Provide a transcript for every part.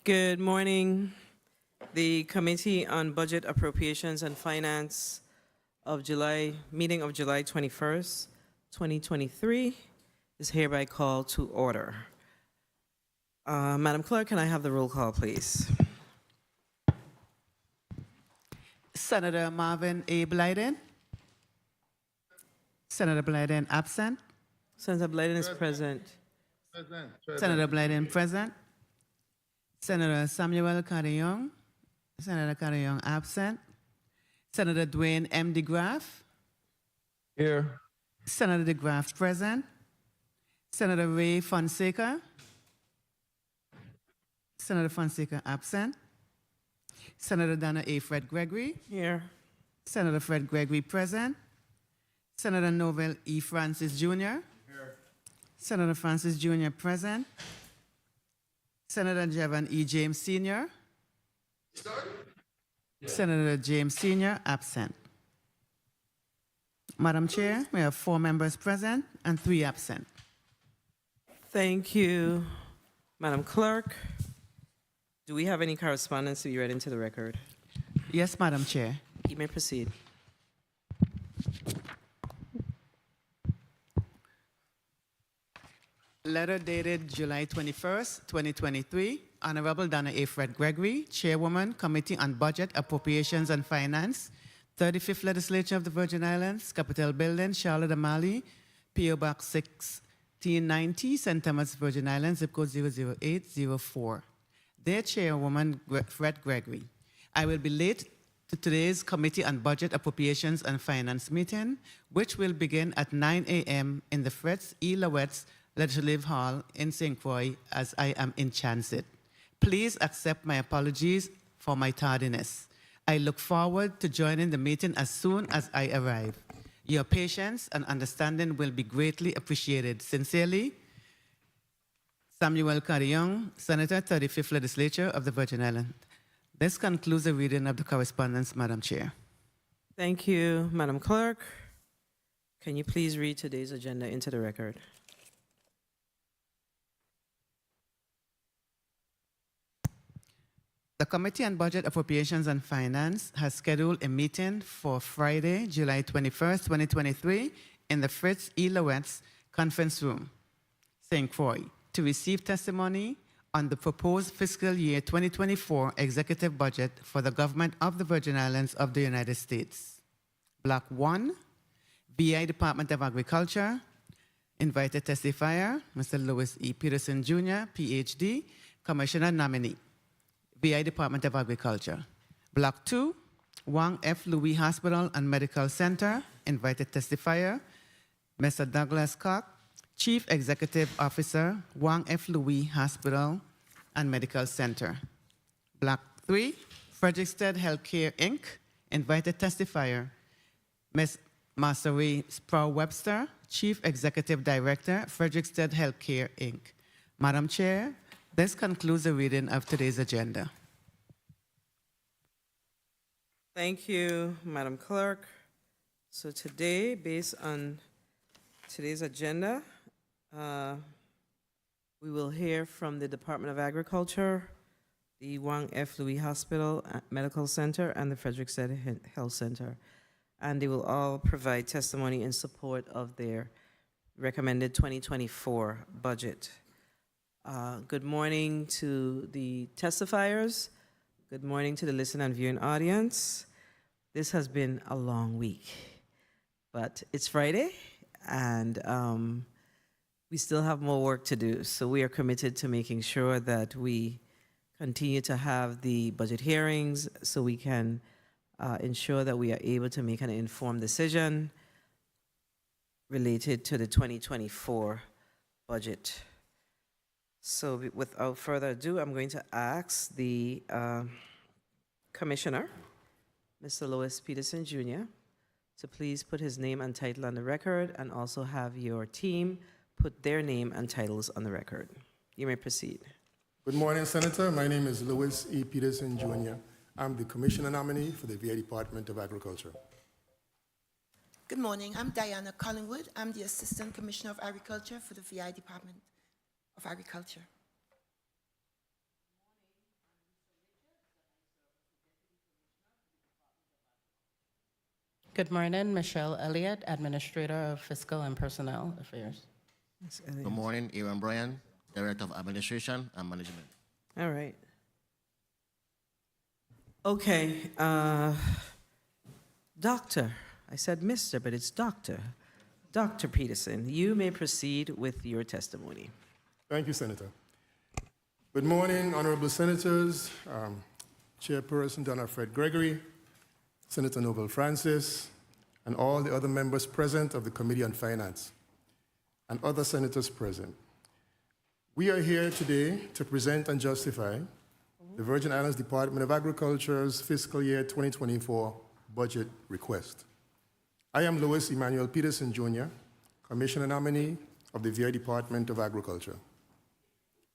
Good morning. The Committee on Budget Appropriations and Finance meeting of July 21st, 2023 is hereby called to order. Madam Clerk, can I have the roll call, please? Senator Marvin A. Blyden. Senator Blyden absent. Senator Blyden is present. Senator Blyden present. Senator Samuel Carryover. Senator Carryover absent. Senator Dwayne M. DeGraff. Here. Senator DeGraff present. Senator Ray Fonseca. Senator Fonseca absent. Senator Donna A. Fred Gregory. Here. Senator Fred Gregory present. Senator Novell E. Francis Jr. Here. Senator Francis Jr. present. Senator Jevan E. James Sr. Senator James Sr. absent. Madam Chair, we have 4 members present and 3 absent. Thank you, Madam Clerk. Do we have any correspondence to be read into the record? Yes, Madam Chair. You may proceed. Letter dated July 21st, 2023. Honorable Donna A. Fred Gregory, Chairwoman, Committee on Budget, Appropriations and Finance, 35th Legislature of the Virgin Islands, Capitol Building, Charlotte Amalie, P.O. Box 1690, St. Thomas, Virgin Islands, zip code 00804. Dear Chairwoman Fred Gregory, I will be late to today's Committee on Budget, Appropriations and Finance meeting, which will begin at 9 a.m. in the Fritz E. Lowetts Legislative Hall in St. Croix, as I am in transit. Please accept my apologies for my tardiness. I look forward to joining the meeting as soon as I arrive. Your patience and understanding will be greatly appreciated. Sincerely, Samuel Carryover, Senator, 35th Legislature of the Virgin Islands. This concludes the reading of the correspondence, Madam Chair. Thank you, Madam Clerk. Can you please read today's agenda into the record? The Committee on Budget, Appropriations and Finance has scheduled a meeting for Friday, July 21st, 2023 in the Fritz E. Lowetts Conference Room, St. Croix, to receive testimony on the proposed fiscal year 2024 executive budget for the government of the Virgin Islands of the United States. Block 1, VI Department of Agriculture. Invited testifier, Mr. Louis E. Peterson, Jr., PhD, Commissioner Nominee, VI Department of Agriculture. Block 2, Wang F. Louis Hospital and Medical Center. Invited testifier, Mr. Douglas Koch, Chief Executive Officer, Wang F. Louis Hospital and Medical Center. Block 3, Frederickstead Healthcare, Inc. Invited testifier, Ms. Marcerie Sproul-Webster, Chief Executive Director, Frederickstead Healthcare, Inc. Madam Chair, this concludes the reading of today's agenda. Thank you, Madam Clerk. So today, based on today's agenda, we will hear from the Department of Agriculture, the Wang F. Louis Hospital Medical Center, and the Frederickstead Health Center. And they will all provide testimony in support of their recommended 2024 budget. Good morning to the testifiers. Good morning to the listening and viewing audience. This has been a long week, but it's Friday, and we still have more work to do. So we are committed to making sure that we continue to have the budget hearings so we can ensure that we are able to make an informed decision related to the 2024 budget. So without further ado, I'm going to ask the Commissioner, Mr. Louis Peterson, Jr., to please put his name and title on the record, and also have your team put their name and titles on the record. You may proceed. Good morning, Senator. My name is Louis E. Peterson, Jr. I'm the Commissioner Nominee for the VA Department of Agriculture. Good morning. I'm Diana Collingwood. I'm the Assistant Commissioner of Agriculture for the VI Department of Agriculture. Good morning, Michelle Elliott, Administrator of Fiscal and Personnel Affairs. Ms. Elliott. Good morning, Aaron Bryan, Director of Administration and Management. All right. Okay, Doctor, I said Mr., but it's Doctor. Dr. Peterson, you may proceed with your testimony. Thank you, Senator. Good morning, honorable senators, Chairperson Donna Fred Gregory, Senator Noble Francis, and all the other members present of the Committee on Finance, and other senators present. We are here today to present and justify the Virgin Islands Department of Agriculture's fiscal year 2024 budget request. I am Louis Emmanuel Peterson, Jr., Commissioner nominee of the VI Department of Agriculture.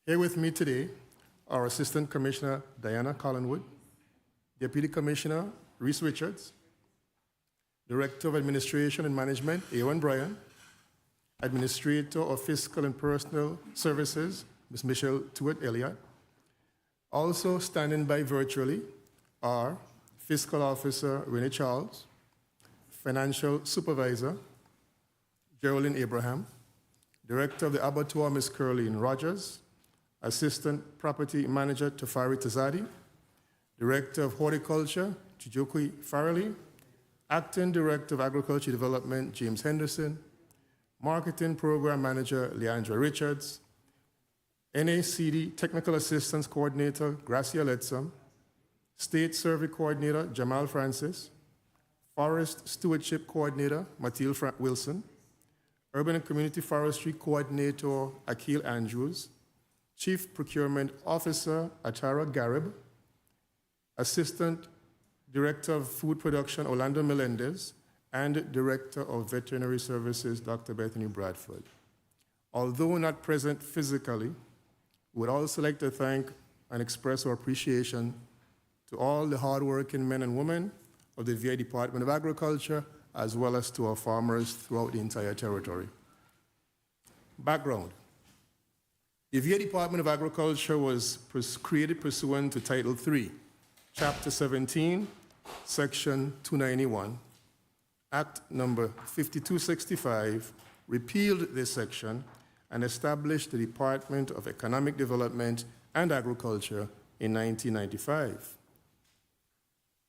Here with me today are Assistant Commissioner Diana Collingwood, Deputy Commissioner Reese Richards, Director of Administration and Management Aaron Bryan, Administrator of Fiscal and Personal Services Ms. Michelle Tuart Elliott. Also standing by virtually are Fiscal Officer Renee Charles, Financial Supervisor Geraldine Abraham, Director of the Abattoir Ms. Curleen Rogers, Assistant Property Manager Tafari Tazadi, Director of Horticulture Chijokwi Farrelly, Acting Director of Agriculture Development James Henderson, Marketing Program Manager Leandra Richards, NACD Technical Assistance Coordinator Gracia Letzam, State Survey Coordinator Jamal Francis, Forest Stewardship Coordinator Mathilde Wilson, Urban and Community Forestry Coordinator Akil Andrews, Chief Procurement Officer Atara Garib, Assistant Director of Food Production Orlando Melendez, and Director of Veterinary Services Dr. Bethany Bradford. Although not present physically, we would also like to thank and express our appreciation to all the hardworking men and women of the VA Department of Agriculture, as well as to our farmers throughout the entire territory. Background. The VA Department of Agriculture was created pursuant to Title III, Chapter 17, Section 291. Act number 5265 repealed this section and established the Department of Economic Development and Agriculture in 1995.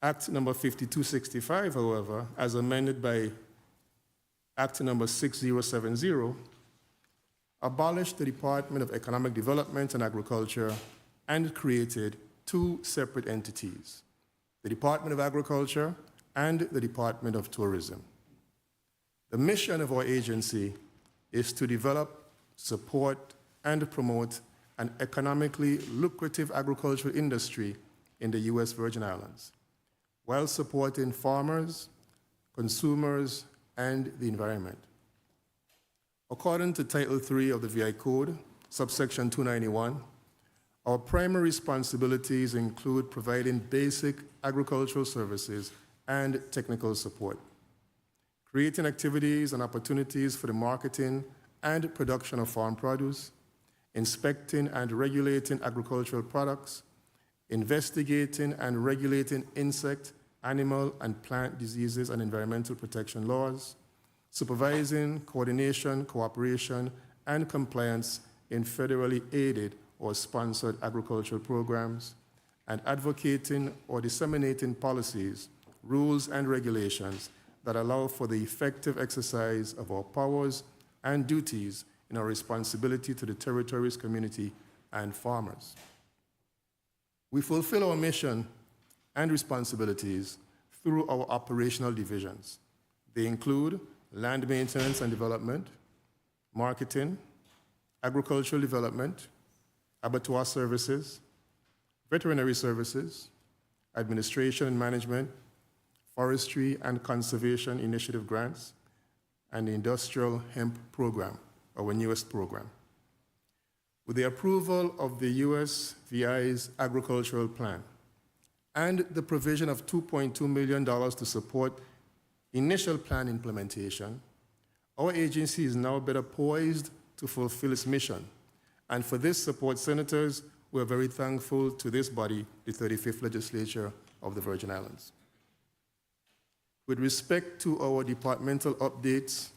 Act number 5265, however, as amended by Act number 6070, abolished the Department of Economic Development and Agriculture and created two separate entities, the Department of Agriculture and the Department of Tourism. The mission of our agency is to develop, support, and promote an economically lucrative agricultural industry in the U.S. Virgin Islands, while supporting farmers, consumers, and the environment. According to Title III of the VI Code, subsection 291, our primary responsibilities include providing basic agricultural services and technical support, creating activities and opportunities for the marketing and production of farm produce, inspecting and regulating agricultural products, investigating and regulating insect, animal, and plant diseases and environmental protection laws, supervising, coordination, cooperation, and compliance in federally aided or sponsored agricultural programs, and advocating or disseminating policies, rules, and regulations that allow for the effective exercise of our powers and duties in our responsibility to the territory's community and farmers. We fulfill our mission and responsibilities through our operational divisions. They include land maintenance and development, marketing, agricultural development, abattoir services, veterinary services, administration and management, forestry and conservation initiative grants, and the industrial hemp program, our newest program. With the approval of the U.S. VI's agricultural plan and the provision of $2.2 million to support initial plan implementation, our agency is now better poised to fulfill its mission. And for this support, Senators, we are very thankful to this body, the 35th Legislature of the Virgin Islands. With respect to our departmental updates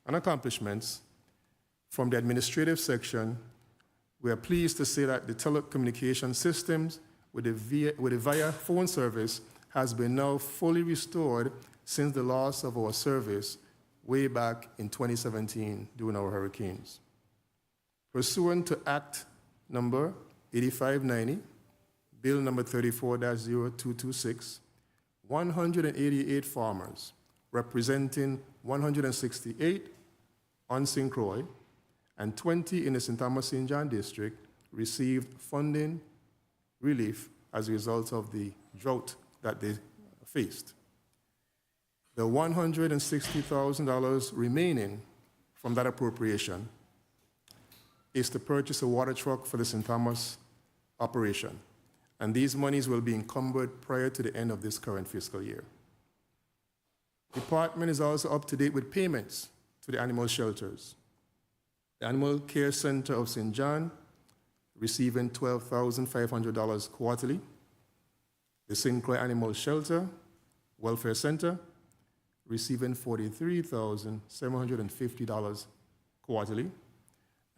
and accomplishments from the administrative section, we are pleased to say that the telecommunication systems with the VIA phone service has been now fully restored since the loss of our service way back in 2017 during our hurricanes. Pursuant to Act number 8590, Bill number 34-0226, 188 farmers representing 168 on St. Croix and 20 in the St. Thomas St. John district received funding relief as a result of the drought that they faced. The $160,000 remaining from that appropriation is to purchase a water truck for the St. Thomas operation, and these monies will be encumbered prior to the end of this current fiscal year. The department is also up to date with payments to the animal shelters. The Animal Care Center of St. John receiving $12,500 quarterly. The St. Croix Animal Shelter Welfare Center receiving $43,750 quarterly.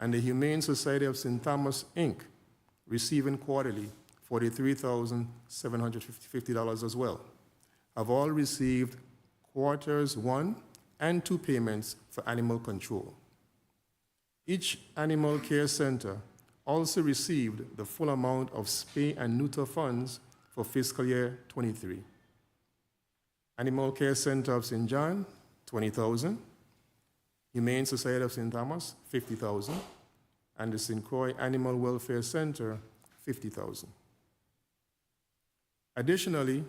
And the Humane Society of St. Thomas, Inc., receiving quarterly $43,750 as well, have all received quarters 1 and 2 payments for animal control. Each animal care center also received the full amount of spay and neuter funds for fiscal year 23. Animal Care Center of St. John, $20,000. Humane Society of St. Thomas, $50,000. And the St. Croix Animal Welfare Center, $50,000. Additionally,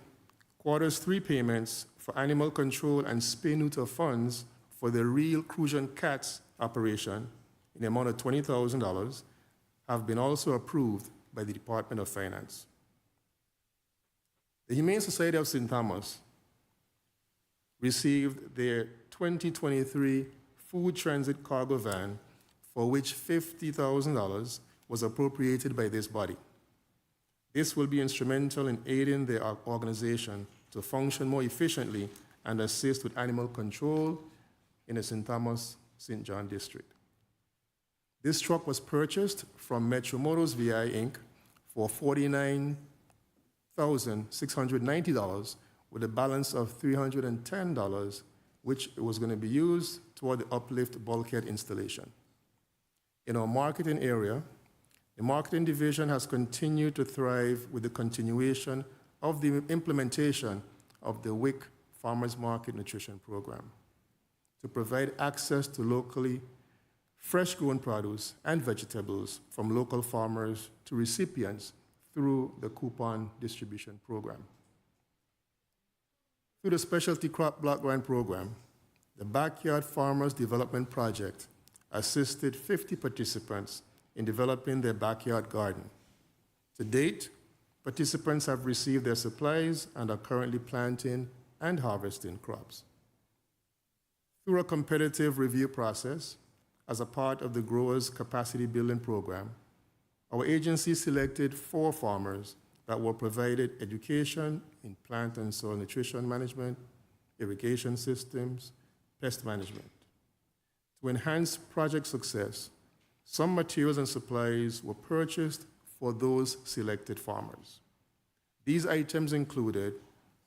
quarters 3 payments for animal control and spay-neuter funds for the Real Crucian Cats operation in the amount of $20,000 have been also approved by the Department of Finance. The Humane Society of St. Thomas received their 2023 food transit cargo van, for which $50,000 was appropriated by this body. This will be instrumental in aiding the organization to function more efficiently and assist with animal control in the St. Thomas St. John district. This truck was purchased from Metro Motors VI Inc. for $49,690 with a balance of $310, which was going to be used toward the uplift bulkhead installation. In our marketing area, the marketing division has continued to thrive with the continuation of the implementation of the WIC Farmers Market Nutrition Program to provide access to locally fresh-grown produce and vegetables from local farmers to recipients through the coupon distribution program. Through the Specialty Crop Block Grant Program, the Backyard Farmers Development Project assisted 50 participants in developing their backyard garden. To date, participants have received their supplies and are currently planting and harvesting crops. Through a competitive review process, as a part of the Growers Capacity Building Program, our agency selected 4 farmers that were provided education in plant and soil nutrition management, irrigation systems, pest management. To enhance project success, some materials and supplies were purchased for those selected farmers. These items included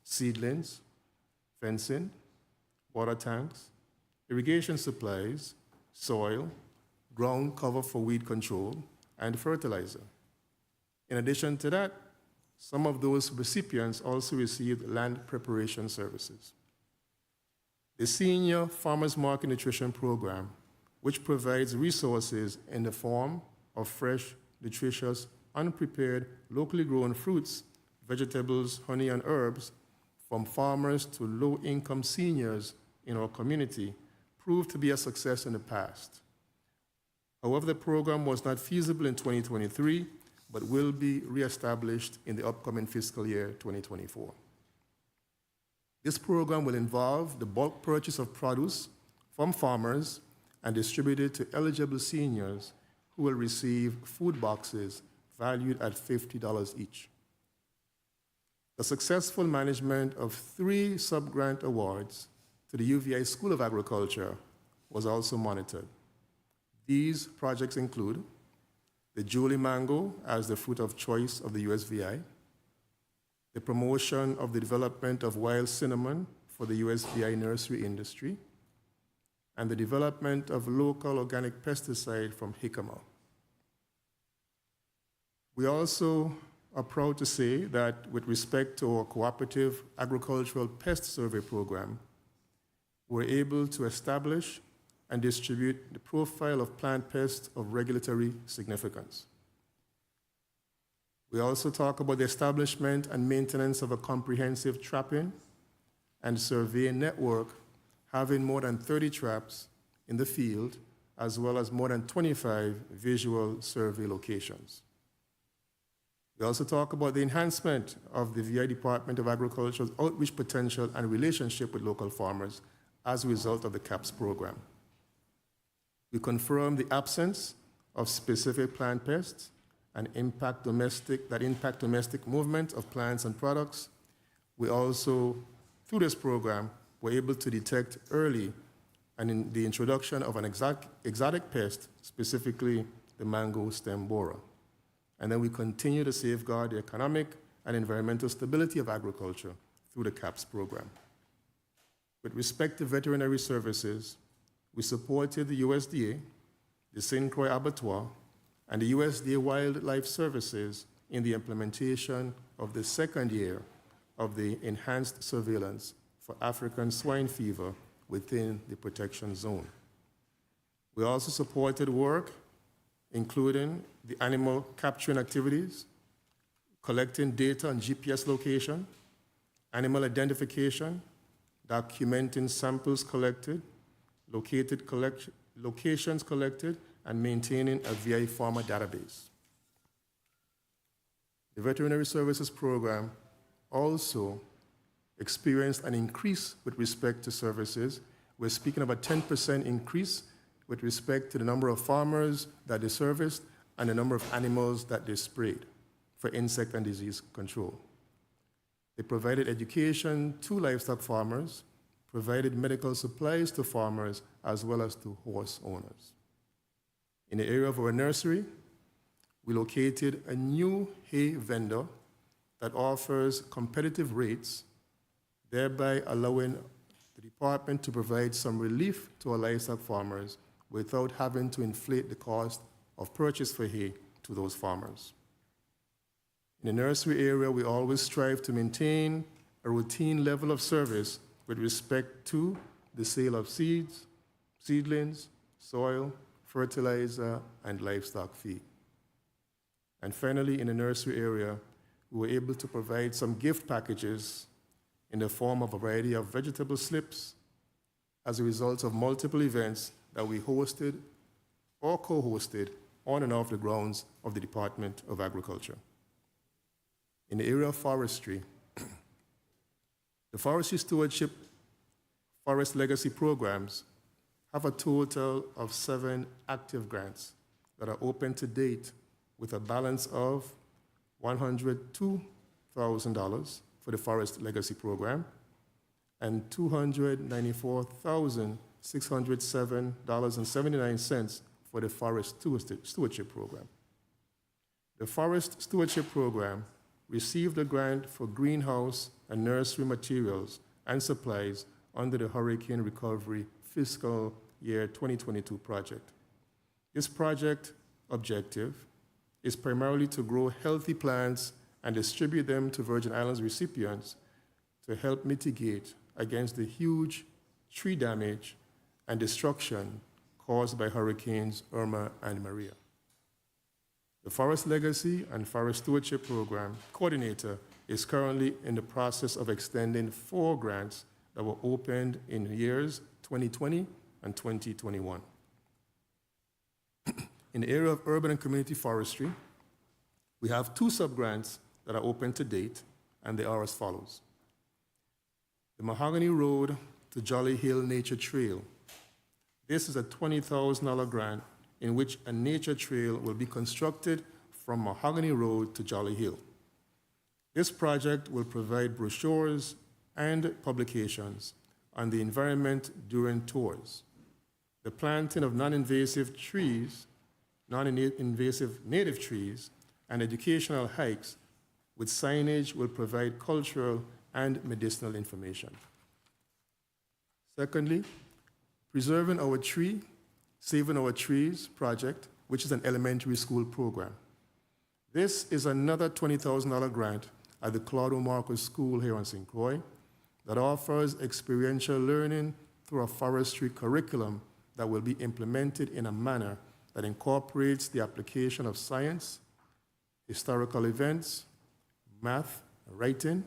seedlings, fencing, water tanks, irrigation supplies, soil, ground cover for weed control, and fertilizer. In addition to that, some of those recipients also received land preparation services. The Senior Farmers Market Nutrition Program, which provides resources in the form of fresh, nutritious, unprepared, locally grown fruits, vegetables, honey, and herbs from farmers to low-income seniors in our community, proved to be a success in the past. However, the program was not feasible in 2023, but will be reestablished in the upcoming fiscal year 2024. This program will involve the bulk purchase of produce from farmers and distributed to eligible seniors who will receive food boxes valued at $50 each. The successful management of 3 sub-grant awards to the UVI School of Agriculture was also monitored. These projects include the Julie Mango as the fruit of choice of the USVI, the promotion of the development of wild cinnamon for the USVI nursery industry, and the development of local organic pesticide from jicama. We also are proud to say that with respect to our cooperative agricultural pest survey program, we're able to establish and distribute the profile of plant pests of regulatory significance. We also talk about the establishment and maintenance of a comprehensive trapping and surveying network, having more than 30 traps in the field, as well as more than 25 visual survey locations. We also talk about the enhancement of the VI Department of Agriculture's outreach potential and relationship with local farmers as a result of the CAPS program. We confirm the absence of specific plant pests and that impact domestic movement of plants and products. We also, through this program, were able to detect early and in the introduction of an exotic pest, specifically the mango stem borer. And then we continue to safeguard the economic and environmental stability of agriculture through the CAPS program. With respect to veterinary services, we supported the USDA, the St. Croix Abattoir, and the USDA Wildlife Services in the implementation of the second year of the enhanced surveillance for African swine fever within the protection zone. We also supported work including the animal capturing activities, collecting data on GPS location, animal identification, documenting samples collected, locations collected, and maintaining a VI farmer database. The Veterinary Services Program also experienced an increase with respect to services. We're speaking of a 10% increase with respect to the number of farmers that they serviced and the number of animals that they sprayed for insect and disease control. They provided education to livestock farmers, provided medical supplies to farmers, as well as to horse owners. In the area of our nursery, we located a new hay vendor that offers competitive rates, thereby allowing the department to provide some relief to our livestock farmers without having to inflate the cost of purchase for hay to those farmers. In the nursery area, we always strive to maintain a routine level of service with respect to the sale of seeds, seedlings, soil, fertilizer, and livestock feed. And finally, in the nursery area, we were able to provide some gift packages in the form of a variety of vegetable slips as a result of multiple events that we hosted or co-hosted on and off the grounds of the Department of Agriculture. In the area of forestry, the Forestry Stewardship Forest Legacy programs have a total of 7 active grants that are open to date with a balance of $102,000 for the Forest Legacy Program and $294,607.79 for the Forest Stewardship Program. The Forest Stewardship Program received a grant for greenhouse and nursery materials and supplies under the Hurricane Recovery Fiscal Year 2022 project. This project objective is primarily to grow healthy plants and distribute them to Virgin Islands recipients to help mitigate against the huge tree damage and destruction caused by Hurricanes Irma and Maria. The Forest Legacy and Forest Stewardship Program coordinator is currently in the process of extending 4 grants that were opened in years 2020 and 2021. In the area of urban and community forestry, we have 2 sub-grants that are open to date, and they are as follows. The Mahogany Road to Jolly Hill Nature Trail. This is a $20,000 grant in which a nature trail will be constructed from Mahogany Road to Jolly Hill. This project will provide brochures and publications on the environment during tours. The planting of non-invasive trees, non-invasive native trees, and educational hikes with signage will provide cultural and medicinal information. Secondly, Preserving Our Tree, Saving Our Trees project, which is an elementary school program. This is another $20,000 grant at the Claudio Marcos School here on St. Croix that offers experiential learning through a forestry curriculum that will be implemented in a manner that incorporates the application of science, historical events, math, and writing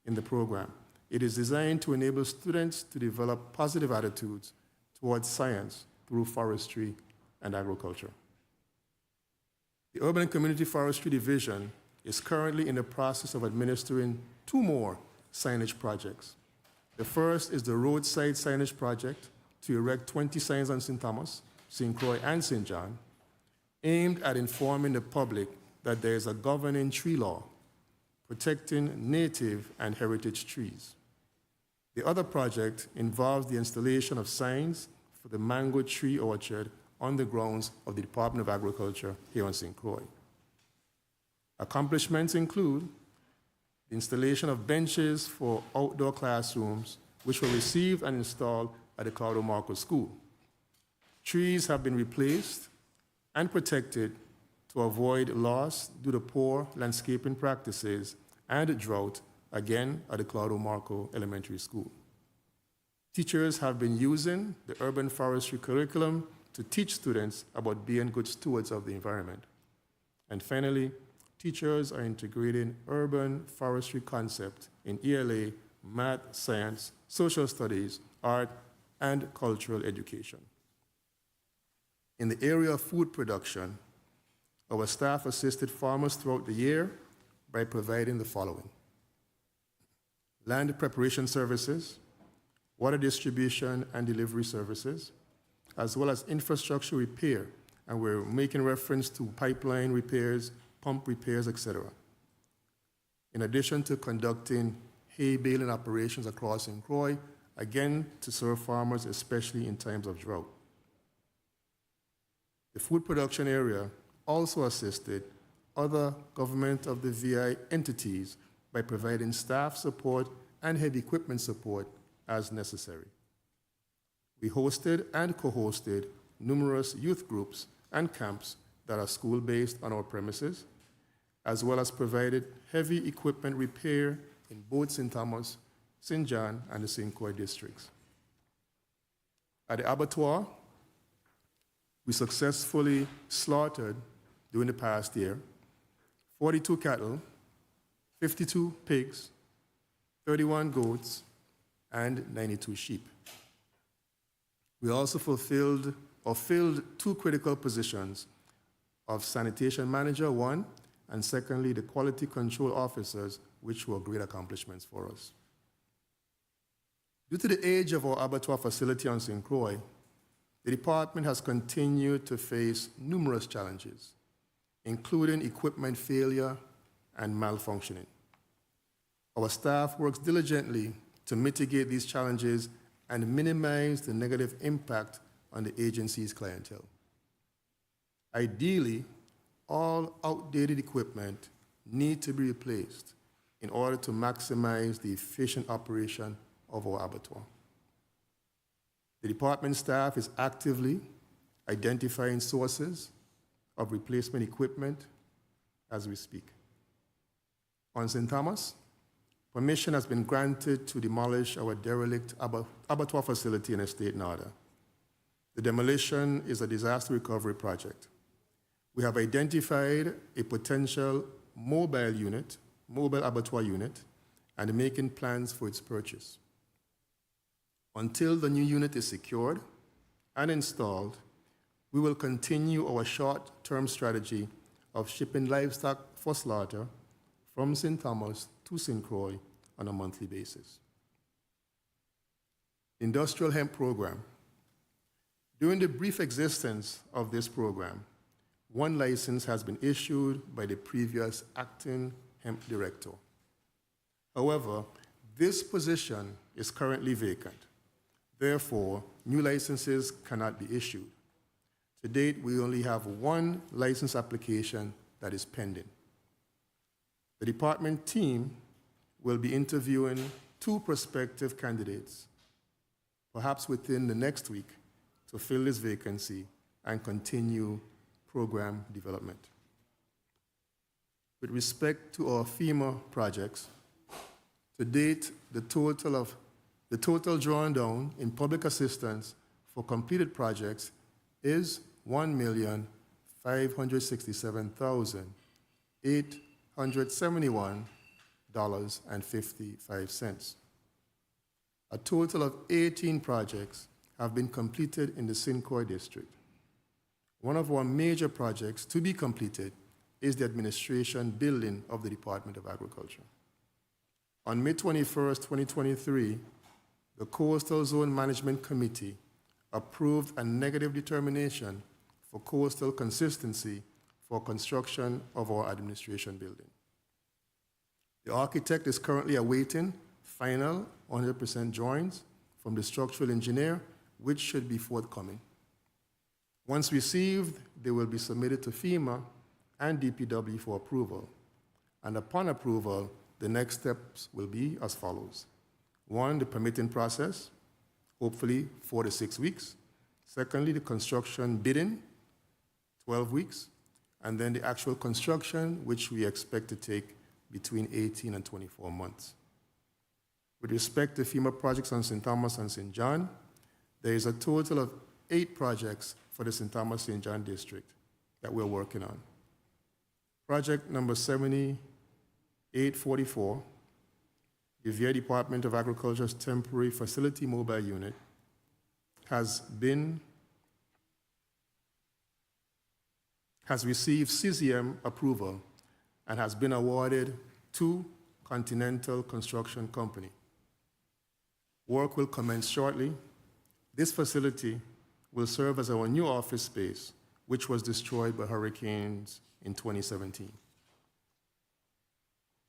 in the program. It is designed to enable students to develop positive attitudes towards science through forestry and agriculture. The Urban and Community Forestry Division is currently in the process of administering 2 more signage projects. The first is the roadside signage project to erect 20 signs on St. Thomas, St. Croix, and St. John, aimed at informing the public that there is a governing tree law protecting native and heritage trees. The other project involves the installation of signs for the mango tree orchard on the grounds of the Department of Agriculture here on St. Croix. Accomplishments include the installation of benches for outdoor classrooms, which were received and installed at the Claudio Marcos School. Trees have been replaced and protected to avoid loss due to poor landscaping practices and drought, again at the Claudio Marcos Elementary School. Teachers have been using the urban forestry curriculum to teach students about being good stewards of the environment. And finally, teachers are integrating urban forestry concepts in ELA, math, science, social studies, art, and cultural education. In the area of food production, our staff assisted farmers throughout the year by providing the following: land preparation services, water distribution and delivery services, as well as infrastructure repair, and we're making reference to pipeline repairs, pump repairs, etc. In addition to conducting hay baling operations across St. Croix, again to serve farmers, especially in times of drought. The food production area also assisted other government of the VI entities by providing staff support and heavy equipment support as necessary. We hosted and co-hosted numerous youth groups and camps that are school-based on our premises, as well as provided heavy equipment repair in both St. Thomas, St. John, and the St. Croix districts. At the abattoir, we successfully slaughtered, during the past year, 42 cattle, 52 pigs, 31 goats, and 92 sheep. We also filled 2 critical positions of sanitation manager, 1, and secondly, the quality control officers, which were great accomplishments for us. Due to the age of our abattoir facility on St. Croix, the department has continued to face numerous challenges, including equipment failure and malfunctioning. Our staff works diligently to mitigate these challenges and minimize the negative impact on the agency's clientele. Ideally, all outdated equipment need to be replaced in order to maximize the efficient operation of our abattoir. The department staff is actively identifying sources of replacement equipment as we speak. On St. Thomas, permission has been granted to demolish our derelict abattoir facility in Estate Nada. The demolition is a disaster recovery project. We have identified a potential mobile abattoir unit, and making plans for its purchase. Until the new unit is secured and installed, we will continue our short-term strategy of shipping livestock for slaughter from St. Thomas to St. Croix on a monthly basis. Industrial hemp program. During the brief existence of this program, 1 license has been issued by the previous acting hemp director. However, this position is currently vacant. Therefore, new licenses cannot be issued. To date, we only have one license application that is pending. The department team will be interviewing 2 prospective candidates, perhaps within the next week, to fill this vacancy and continue program development. With respect to our FEMA projects, to date, the total drawn down in public assistance for completed projects is $1,567,871.55. A total of 18 projects have been completed in the Sincor district. One of our major projects to be completed is the administration building of the Department of Agriculture. On May 21st, 2023, the Coastal Zone Management Committee approved a negative determination for coastal consistency for construction of our administration building. The architect is currently awaiting final 100% drawings from the structural engineer, which should be forthcoming. Once received, they will be submitted to FEMA and DPW for approval. And upon approval, the next steps will be as follows. 1, the permitting process, hopefully 4 to 6 weeks. Secondly, the construction bidding, 12 weeks. And then the actual construction, which we expect to take between 18 and 24 months. With respect to FEMA projects on St. Thomas and St. John, there is a total of 8 projects for the St. Thomas St. John district that we're working on. Project number 7844, the VA Department of Agriculture's temporary facility mobile unit, has received CCM approval and has been awarded to Continental Construction Company. Work will commence shortly. This facility will serve as our new office space, which was destroyed by hurricanes in 2017.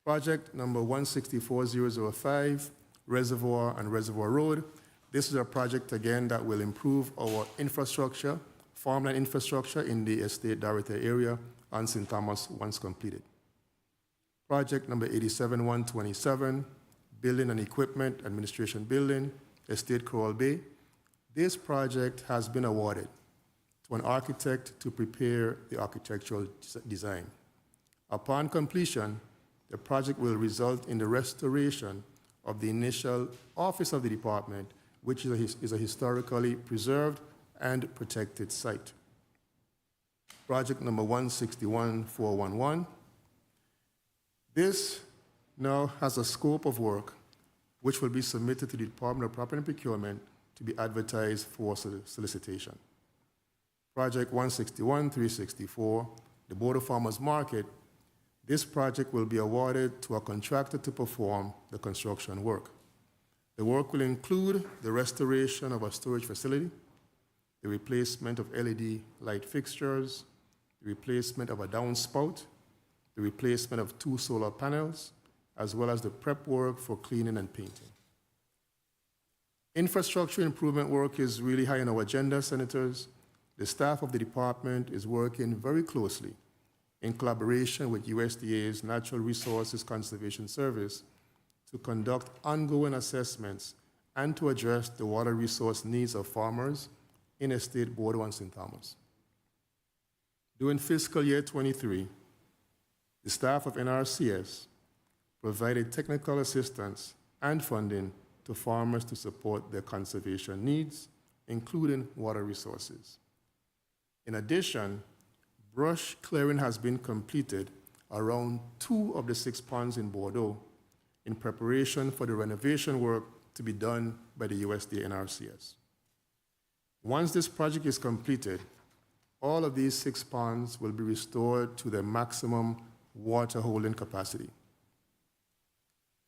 Project number 164005, Reservoir and Reservoir Road. This is a project, again, that will improve our infrastructure, farmland infrastructure in the Estate Dorothy area on St. Thomas once completed. Project number 87127, Building and Equipment Administration Building, Estate Coral Bay. This project has been awarded to an architect to prepare the architectural design. Upon completion, the project will result in the restoration of the initial office of the department, which is a historically preserved and protected site. Project number 161411. This now has a scope of work which will be submitted to the Department of Property and Procurement to be advertised for solicitation. Project 161364, the Border Farmers Market. This project will be awarded to a contractor to perform the construction work. The work will include the restoration of a storage facility, the replacement of LED light fixtures, the replacement of a downspout, the replacement of 2 solar panels, as well as the prep work for cleaning and painting. Infrastructure improvement work is really high on our agenda, Senators. The staff of the department is working very closely in collaboration with USDA's Natural Resources Conservation Service to conduct ongoing assessments and to address the water resource needs of farmers in Estate Bordeaux and St. Thomas. During fiscal year 23, the staff of NRCS provided technical assistance and funding to farmers to support their conservation needs, including water resources. In addition, brush clearing has been completed around 2 of the 6 ponds in Bordeaux in preparation for the renovation work to be done by the USDA NRCS. Once this project is completed, all of these 6 ponds will be restored to their maximum water holding capacity.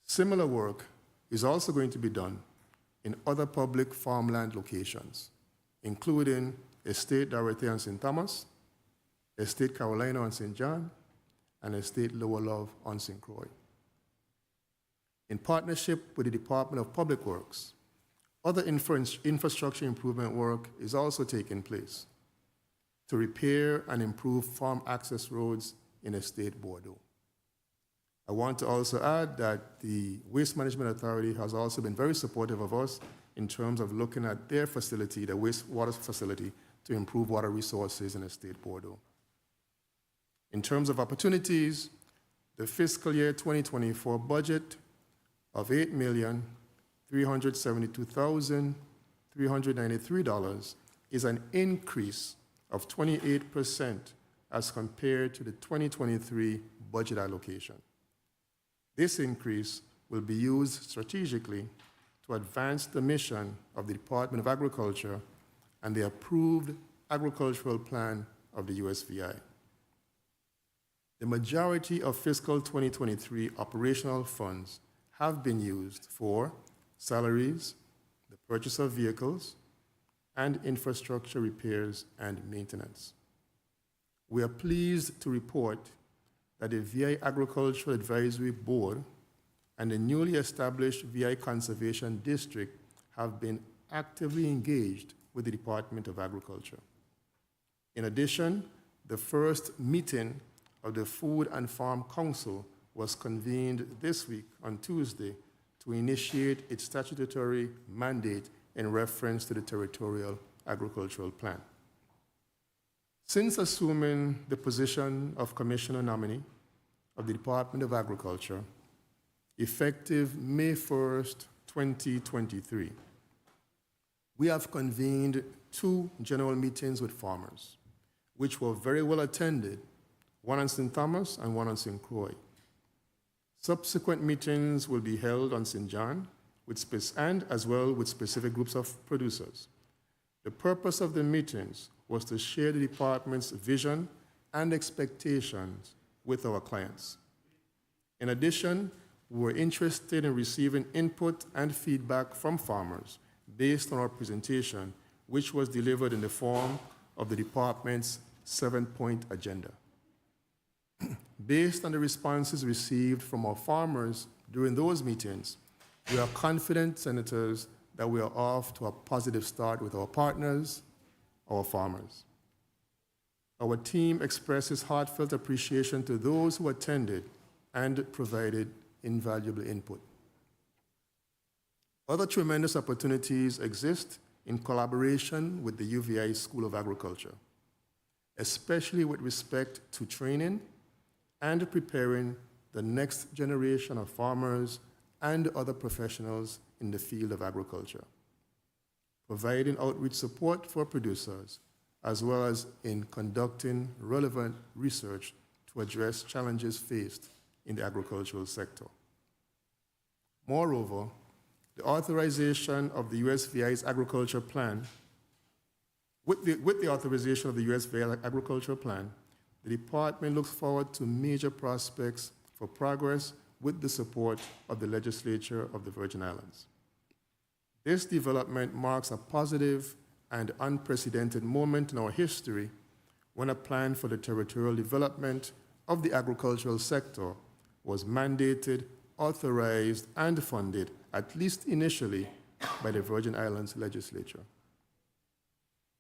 Similar work is also going to be done in other public farmland locations, including Estate Dorothy and St. Thomas, Estate Carolina and St. John, and Estate Lower Love on St. Croix. In partnership with the Department of Public Works, other infrastructure improvement work is also taking place to repair and improve farm access roads in Estate Bordeaux. I want to also add that the Waste Management Authority has also been very supportive of us in terms of looking at their facility, the wastewater facility, to improve water resources in Estate Bordeaux. In terms of opportunities, the fiscal year 2024 budget of $8,372,393 is an increase of 28% as compared to the 2023 budget allocation. This increase will be used strategically to advance the mission of the Department of Agriculture and the approved agricultural plan of the USVI. The majority of fiscal 2023 operational funds have been used for salaries, the purchase of vehicles, and infrastructure repairs and maintenance. We are pleased to report that the VI Agricultural Advisory Board and the newly established VI Conservation District have been actively engaged with the Department of Agriculture. In addition, the first meeting of the Food and Farm Council was convened this week on Tuesday to initiate its statutory mandate in reference to the Territorial Agricultural Plan. Since assuming the position of Commissioner nominee of the Department of Agriculture, effective May 1st, 2023, we have convened 2 general meetings with farmers, which were very well attended, one on St. Thomas and one on St. Croix. Subsequent meetings will be held on St. John and as well with specific groups of producers. The purpose of the meetings was to share the department's vision and expectations with our clients. In addition, we were interested in receiving input and feedback from farmers based on our presentation, which was delivered in the form of the department's 7-point agenda. Based on the responses received from our farmers during those meetings, we are confident, Senators, that we are off to a positive start with our partners, our farmers. Our team expresses heartfelt appreciation to those who attended and provided invaluable input. Other tremendous opportunities exist in collaboration with the UVI School of Agriculture, especially with respect to training and preparing the next generation of farmers and other professionals in the field of agriculture, providing outreach support for producers, as well as in conducting relevant research to address challenges faced in the agricultural sector. Moreover, the authorization of the USVI's agriculture plan, with the authorization of the USVI agriculture plan, the department looks forward to major prospects for progress with the support of the legislature of the Virgin Islands. This development marks a positive and unprecedented moment in our history when a plan for the territorial development of the agricultural sector was mandated, authorized, and funded, at least initially, by the Virgin Islands legislature.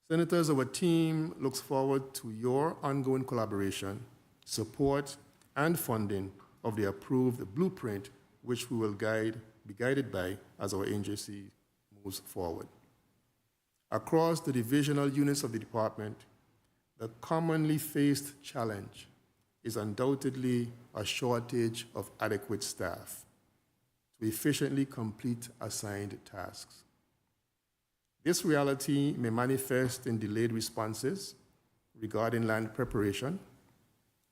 Senators, our team looks forward to your ongoing collaboration, support, and funding of the approved blueprint, which we will be guided by as our agency moves forward. Across the divisional units of the department, the commonly faced challenge is undoubtedly a shortage of adequate staff to efficiently complete assigned tasks. This reality may manifest in delayed responses regarding land preparation,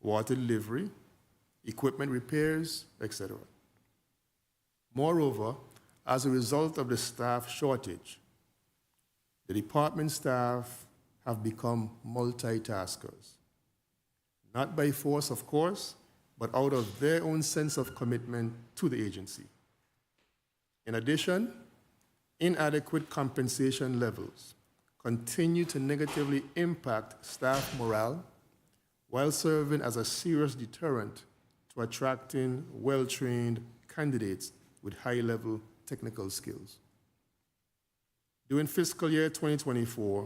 water delivery, equipment repairs, etc. Moreover, as a result of the staff shortage, the department staff have become multitaskers, not by force, of course, but out of their own sense of commitment to the agency. In addition, inadequate compensation levels continue to negatively impact staff morale while serving as a serious deterrent to attracting well-trained candidates with high-level technical skills. During fiscal year 2024,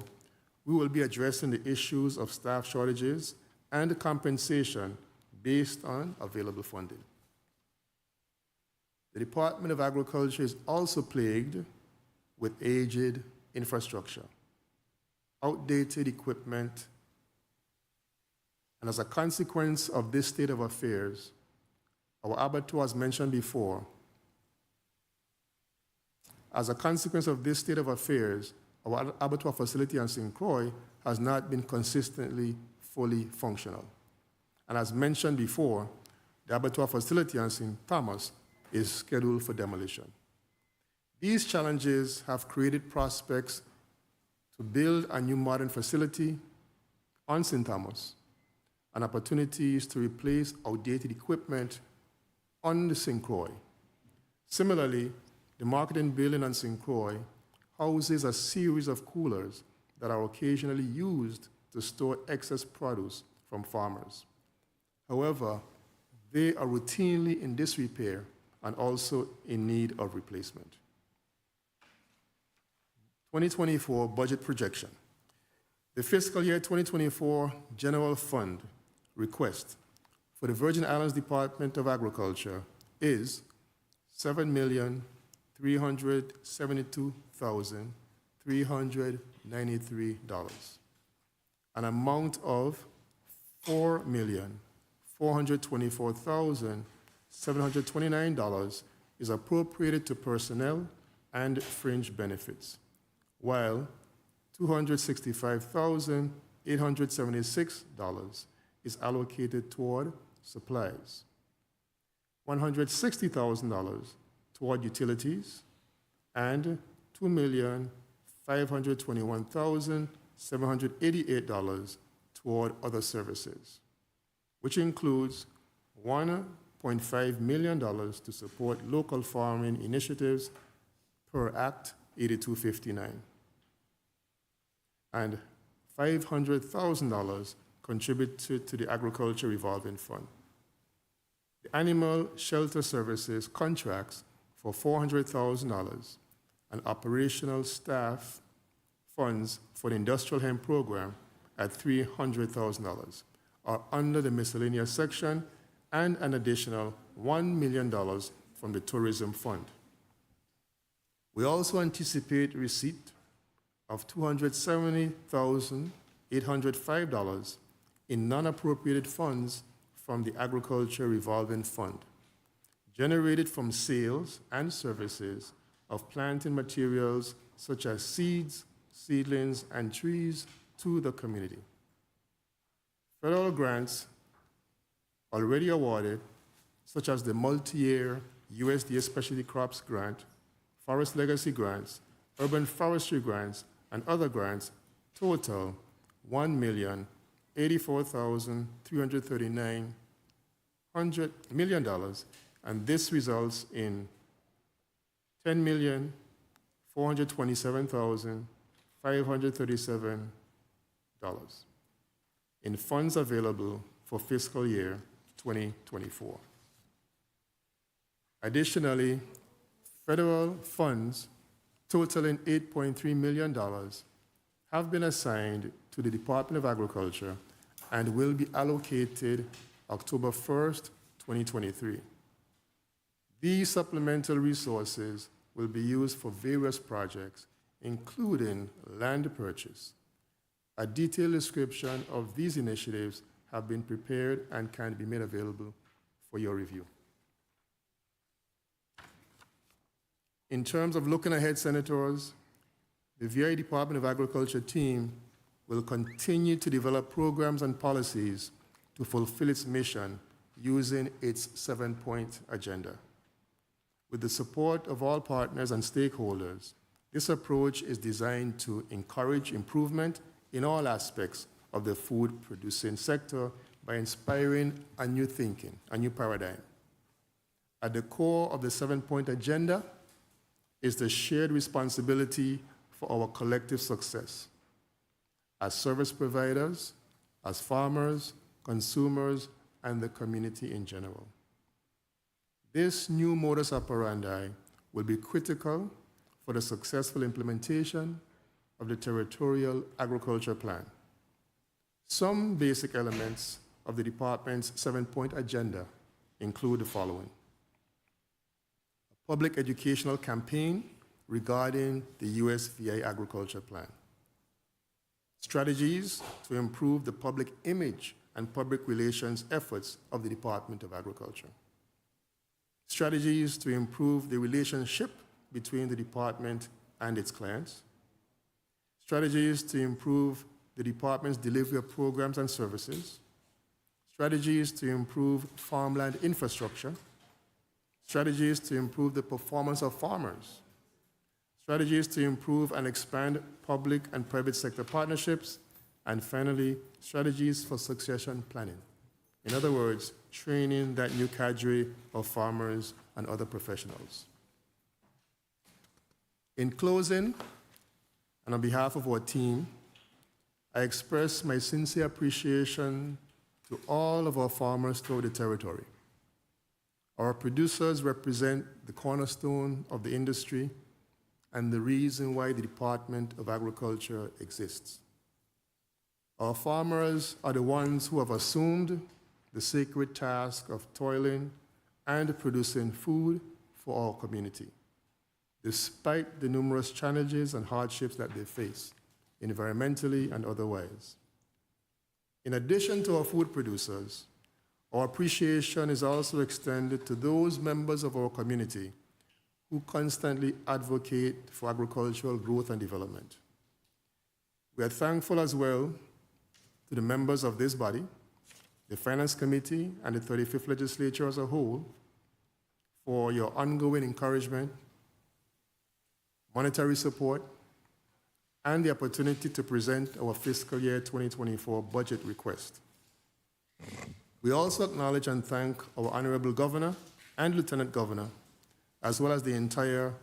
we will be addressing the issues of staff shortages and compensation based on available funding. The Department of Agriculture is also plagued with aged infrastructure, outdated equipment, and as a consequence of this state of affairs, our abattoir, as mentioned before, as a consequence of this state of affairs, our abattoir facility in St. Croix has not been consistently fully functional. And as mentioned before, the abattoir facility in St. Thomas is scheduled for demolition. These challenges have created prospects to build a new modern facility on St. Thomas and opportunities to replace outdated equipment on the St. Croix. Similarly, the marketing building on St. Croix houses a series of coolers that are occasionally used to store excess produce from farmers. However, they are routinely in disrepair and also in need of replacement. 2024 budget projection. The fiscal year 2024 general fund request for the Virgin Islands Department of Agriculture is $7,372,393. An amount of $4,424,729 is appropriated to personnel and fringe benefits, while $265,876 is allocated toward supplies, $160,000 toward utilities, and $2,521,788 toward other services, which includes $1.5 million to support local farming initiatives per Act 8259, and $500,000 contributed to the Agriculture Revolving Fund. The Animal Shelter Services contracts for $400,000 and operational staff funds for the industrial hemp program at $300,000 are under the miscellaneous section, and an additional $1 million from the tourism fund. We also anticipate receipt of $270,805 in non-appropriated funds from the Agriculture Revolving Fund, generated from sales and services of planting materials such as seeds, seedlings, and trees to the community. Federal grants already awarded, such as the multi-year USDA Specialty Crops Grant, Forest Legacy Grants, Urban Forestry Grants, and other grants, total $1,084,339 million, and this results in $10,427,537 in funds available for fiscal year 2024. Additionally, federal funds totaling $8.3 million have been assigned to the Department of Agriculture and will be allocated October 1st, 2023. These supplemental resources will be used for various projects, including land purchase. A detailed description of these initiatives have been prepared and can be made available for your review. In terms of looking ahead, Senators, the VA Department of Agriculture team will continue to develop programs and policies to fulfill its mission using its 7-point agenda. With the support of all partners and stakeholders, this approach is designed to encourage improvement in all aspects of the food producing sector by inspiring a new thinking, a new paradigm. At the core of the 7-point agenda is the shared responsibility for our collective success. As service providers, as farmers, consumers, and the community in general. This new modus operandi will be critical for the successful implementation of the Territorial Agriculture Plan. Some basic elements of the department's 7-point agenda include the following: a public educational campaign regarding the USVI Agriculture Plan, strategies to improve the public image and public relations efforts of the Department of Agriculture, strategies to improve the relationship between the department and its clients, strategies to improve the department's delivery of programs and services, strategies to improve farmland infrastructure, strategies to improve the performance of farmers, strategies to improve and expand public and private sector partnerships, and finally, strategies for succession planning. In other words, training that new cadre of farmers and other professionals. In closing, and on behalf of our team, I express my sincere appreciation to all of our farmers throughout the territory. Our producers represent the cornerstone of the industry and the reason why the Department of Agriculture exists. Our farmers are the ones who have assumed the sacred task of toiling and producing food for our community, despite the numerous challenges and hardships that they face, environmentally and otherwise. In addition to our food producers, our appreciation is also extended to those members of our community who constantly advocate for agricultural growth and development. We are thankful as well to the members of this body, the Finance Committee, and the 35th Legislature as a whole for your ongoing encouragement, monetary support, and the opportunity to present our fiscal year 2024 budget request. We also acknowledge and thank our Honorable Governor and Lieutenant Governor, as well as the entire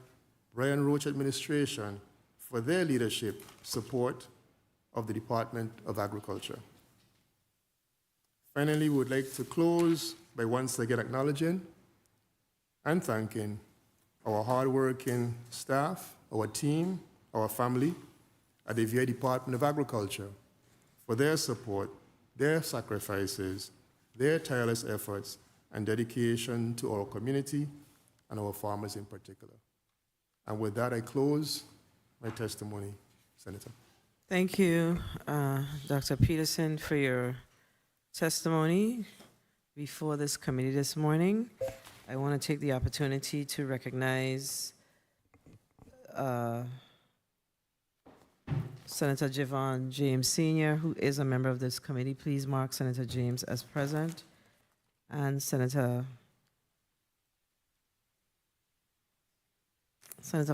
Brian Roach administration for their leadership, support of the Department of Agriculture. Finally, we would like to close by once again acknowledging and thanking our hardworking staff, our team, our family at the VA Department of Agriculture for their support, their sacrifices, their tireless efforts, and dedication to our community and our farmers in particular. And with that, I close my testimony, Senator. Thank you, Dr. Peterson, for your testimony before this committee this morning. I want to take the opportunity to recognize Senator Javon James Sr., who is a member of this committee. Please mark Senator James as present. And Senator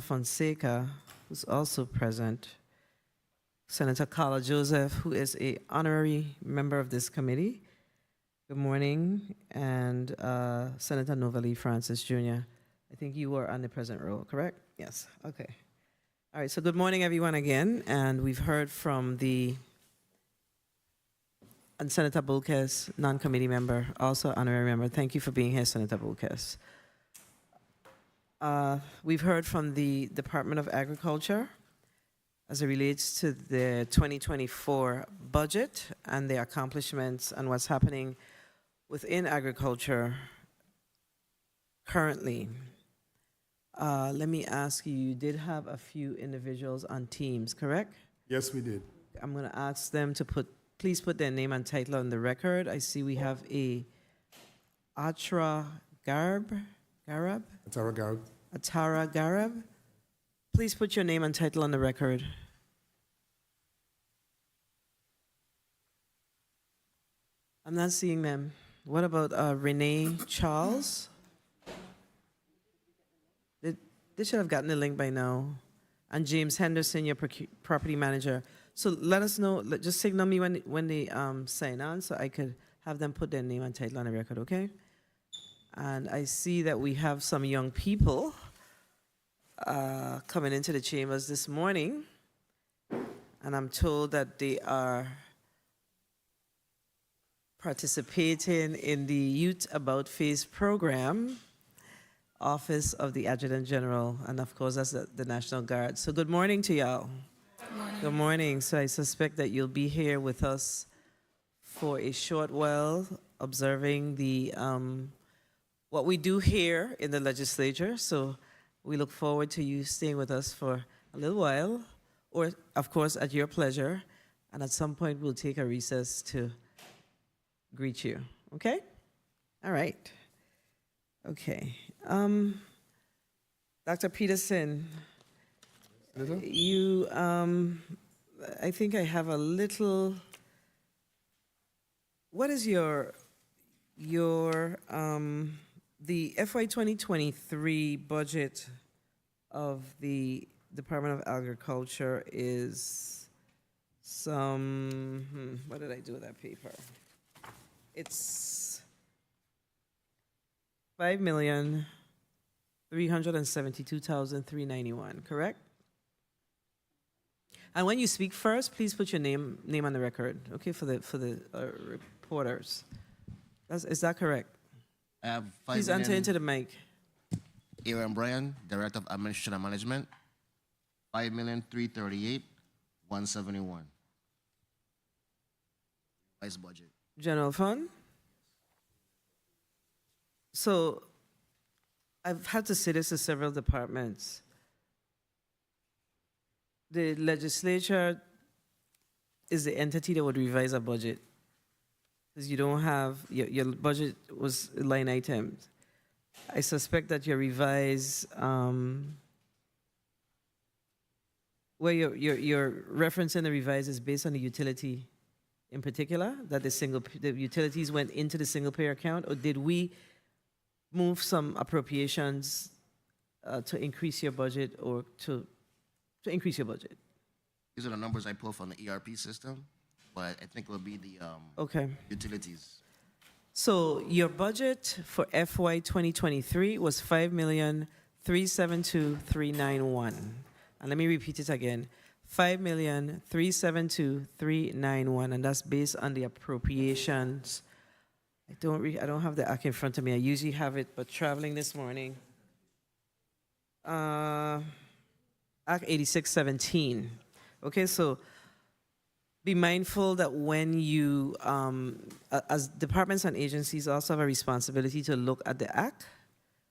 Fonseca, who's also present. Senator Carla Joseph, who is an honorary member of this committee. Good morning. And Senator Novalee Francis Jr. I think you were on the present row, correct? Yes, okay. All right, so good morning, everyone, again. And we've heard from and Senator Bulkes, non-committee member, also honorary member. Thank you for being here, Senator Bulkes. We've heard from the Department of Agriculture as it relates to the 2024 budget and the accomplishments and what's happening within agriculture currently. Let me ask you, you did have a few individuals on teams, correct? Yes, we did. I'm going to ask them to please put their name and title on the record. I see we have a Atara Garab. Please put your name and title on the record. I'm not seeing them. What about Renee Charles? They should have gotten the link by now. And James Henderson, your property manager. So let us know, just signal me when they sign on so I could have them put their name and title on the record, okay? And I see that we have some young people coming into the chambers this morning. And I'm told that they are participating in the Youth About Face program, Office of the Adjutant General, and of course, that's the National Guard. So good morning to y'all. Good morning. Good morning. So I suspect that you'll be here with us for a short while, observing the what we do here in the legislature. So we look forward to you staying with us for a little while, or of course at your pleasure. And at some point we'll take a recess to greet you. Okay? All right. Okay. Dr. Peterson, you, I think I have a little, what is the FY 2023 budget of the Department of Agriculture is some, what did I do with that paper? It's $5,372,391, correct? And when you speak first, please put your name on the record, okay, for the reporters. Is that correct? I have Please enter into the mic. Aaron Bryan, Director of Administration and Management, 5,338,171. Vice budget. General fund? So I've had to say this to several departments. The legislature is the entity that would revise a budget. Because you don't have, your budget was line items. I suspect that your revise, where you're referencing the revise is based on the utility in particular, that the utilities went into the single payer account, or did we move some appropriations to increase your budget or to increase your budget? These are the numbers I pulled from the ERP system, but I think it will be the Okay. utilities. So your budget for FY 2023 was $5,372,391. And let me repeat it again. $5,372,391, and that's based on the appropriations. I don't have the act in front of me. I usually have it, but traveling this morning. Act 8617. Okay, so be mindful that when you, as departments and agencies also have a responsibility to look at the act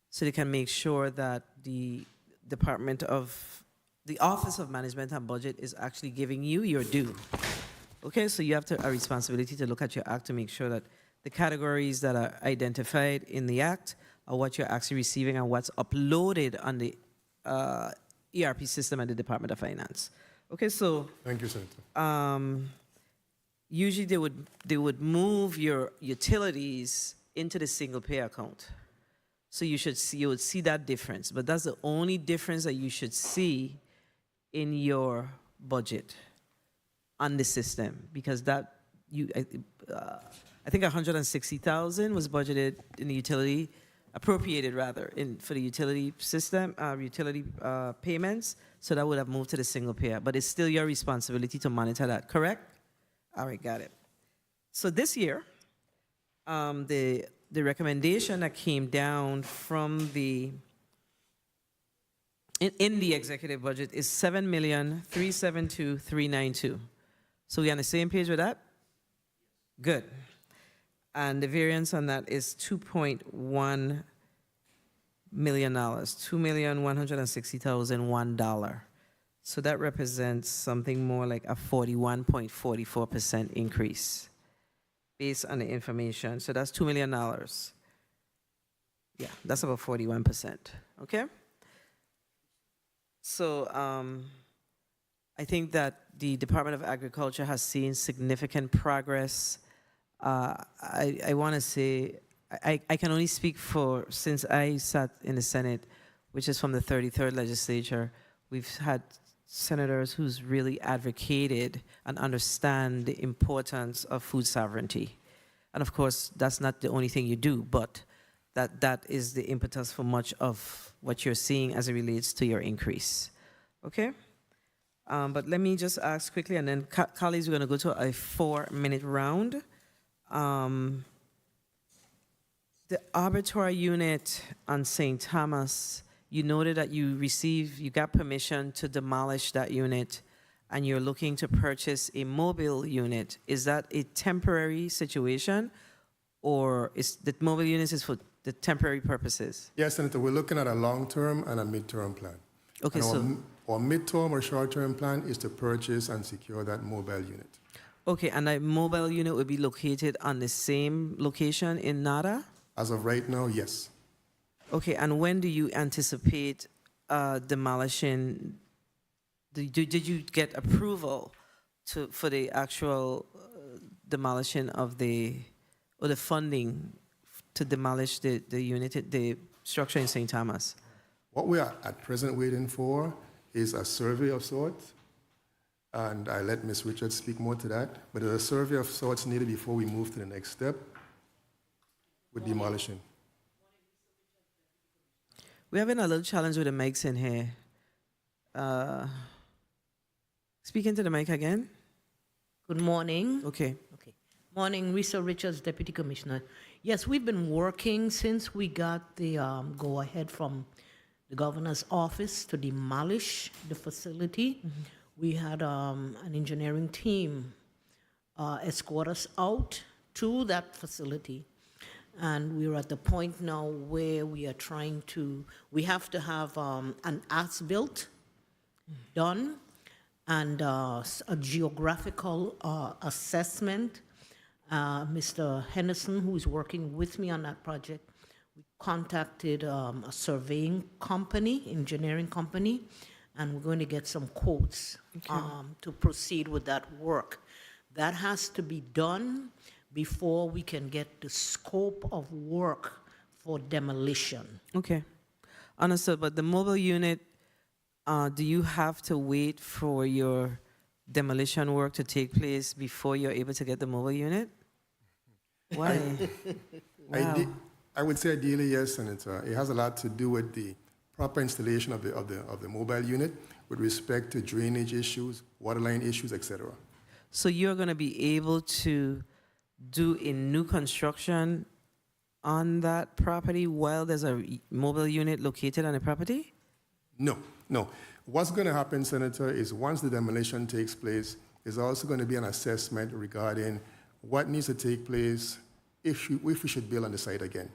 so they can make sure that the Office of Management and Budget is actually giving you your due. Okay, so you have a responsibility to look at your act to make sure that the categories that are identified in the act are what you're actually receiving and what's uploaded on the ERP system at the Department of Finance. Okay, so Thank you, Senator. usually they would move your utilities into the single pay account. So you would see that difference, but that's the only difference that you should see in your budget on the system, because I think 160,000 was budgeted in the utility, appropriated rather, for the utility system, payments. So that would have moved to the single payer, but it's still your responsibility to monitor that, correct? All right, got it. So this year, the recommendation that came down from in the executive budget is $7,372,392. So we on the same page with that? Good. And the variance on that is $2.1 million, $2,160,001. So that represents something more like a 41.44% increase based on the information. So that's $2 million. Yeah, that's about 41%, okay? So I think that the Department of Agriculture has seen significant progress. I want to say, I can only speak for, since I sat in the Senate, which is from the 33rd legislature, we've had senators who's really advocated and understand the importance of food sovereignty. And of course, that's not the only thing you do, but that is the impetus for much of what you're seeing as it relates to your increase. Okay? But let me just ask quickly, and then colleagues, we're going to go to a 4-minute round. The abattoir unit on St. Thomas, you noted that you got permission to demolish that unit, and you're looking to purchase a mobile unit. Is that a temporary situation, or is the mobile unit is for the temporary purposes? Yes, Senator, we're looking at a long-term and a mid-term plan. Okay, And so, our mid-term or short-term plan is to purchase and secure that mobile unit. okay, and that mobile unit would be located on the same location in Nada? As of right now, yes. Okay, and when do you anticipate demolishing? Did you get approval for the actual demolition of or the funding to demolish the unit, the structure in St. Thomas? What we are at present waiting for is a survey of sorts, and I let Ms. Richards speak more to that, but there's a survey of sorts needed before we move to the next step with demolishing. We're having a little challenge with the mics in here. Speak into the mic again. Good morning. Okay. Okay. Morning, Risa Richards, Deputy Commissioner. Yes, we've been working since we got the go-ahead from the governor's office to demolish the facility. Mm-hmm. We had an engineering team escort us out to that facility. And we're at the point now where we are we have to have an as-built done and a geographical assessment. Mr. Henderson, who is working with me on that project, we contacted a surveying company, engineering company, and we're going to get some quotes to proceed with that work. That has to be done before we can get the scope of work for demolition. Okay. Understood. But the mobile unit, do you have to wait for your demolition work to take place before you're able to get the mobile unit? Why? Wow. I would say ideally, yes, Senator. It has a lot to do with the proper installation of the mobile unit with respect to drainage issues, waterline issues, etc. So you're going to be able to do a new construction on that property while there's a mobile unit located on the property? No. What's going to happen, Senator, is once the demolition takes place, there's also going to be an assessment regarding what needs to take place if we should build on the site again.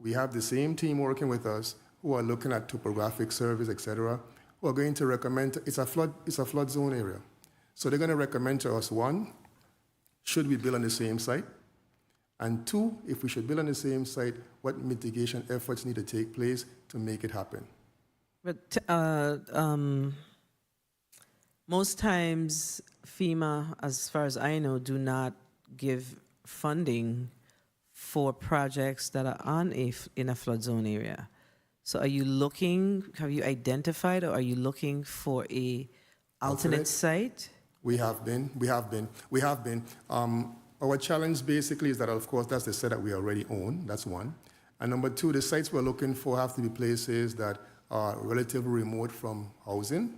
We have the same team working with us who are looking at topographic surveys, etc., who are going to recommend, it's a flood zone area. So they're going to recommend to us, one, should we build on the same site? And two, if we should build on the same site, what mitigation efforts need to take place to make it happen? But most times FEMA, as far as I know, do not give funding for projects that are in a flood zone area. So have you identified, or are you looking for a alternate site? We have been. Our challenge basically is that, of course, that's the site that we already own. That's one. And number two, the sites we're looking for have to be places that are relatively remote from housing,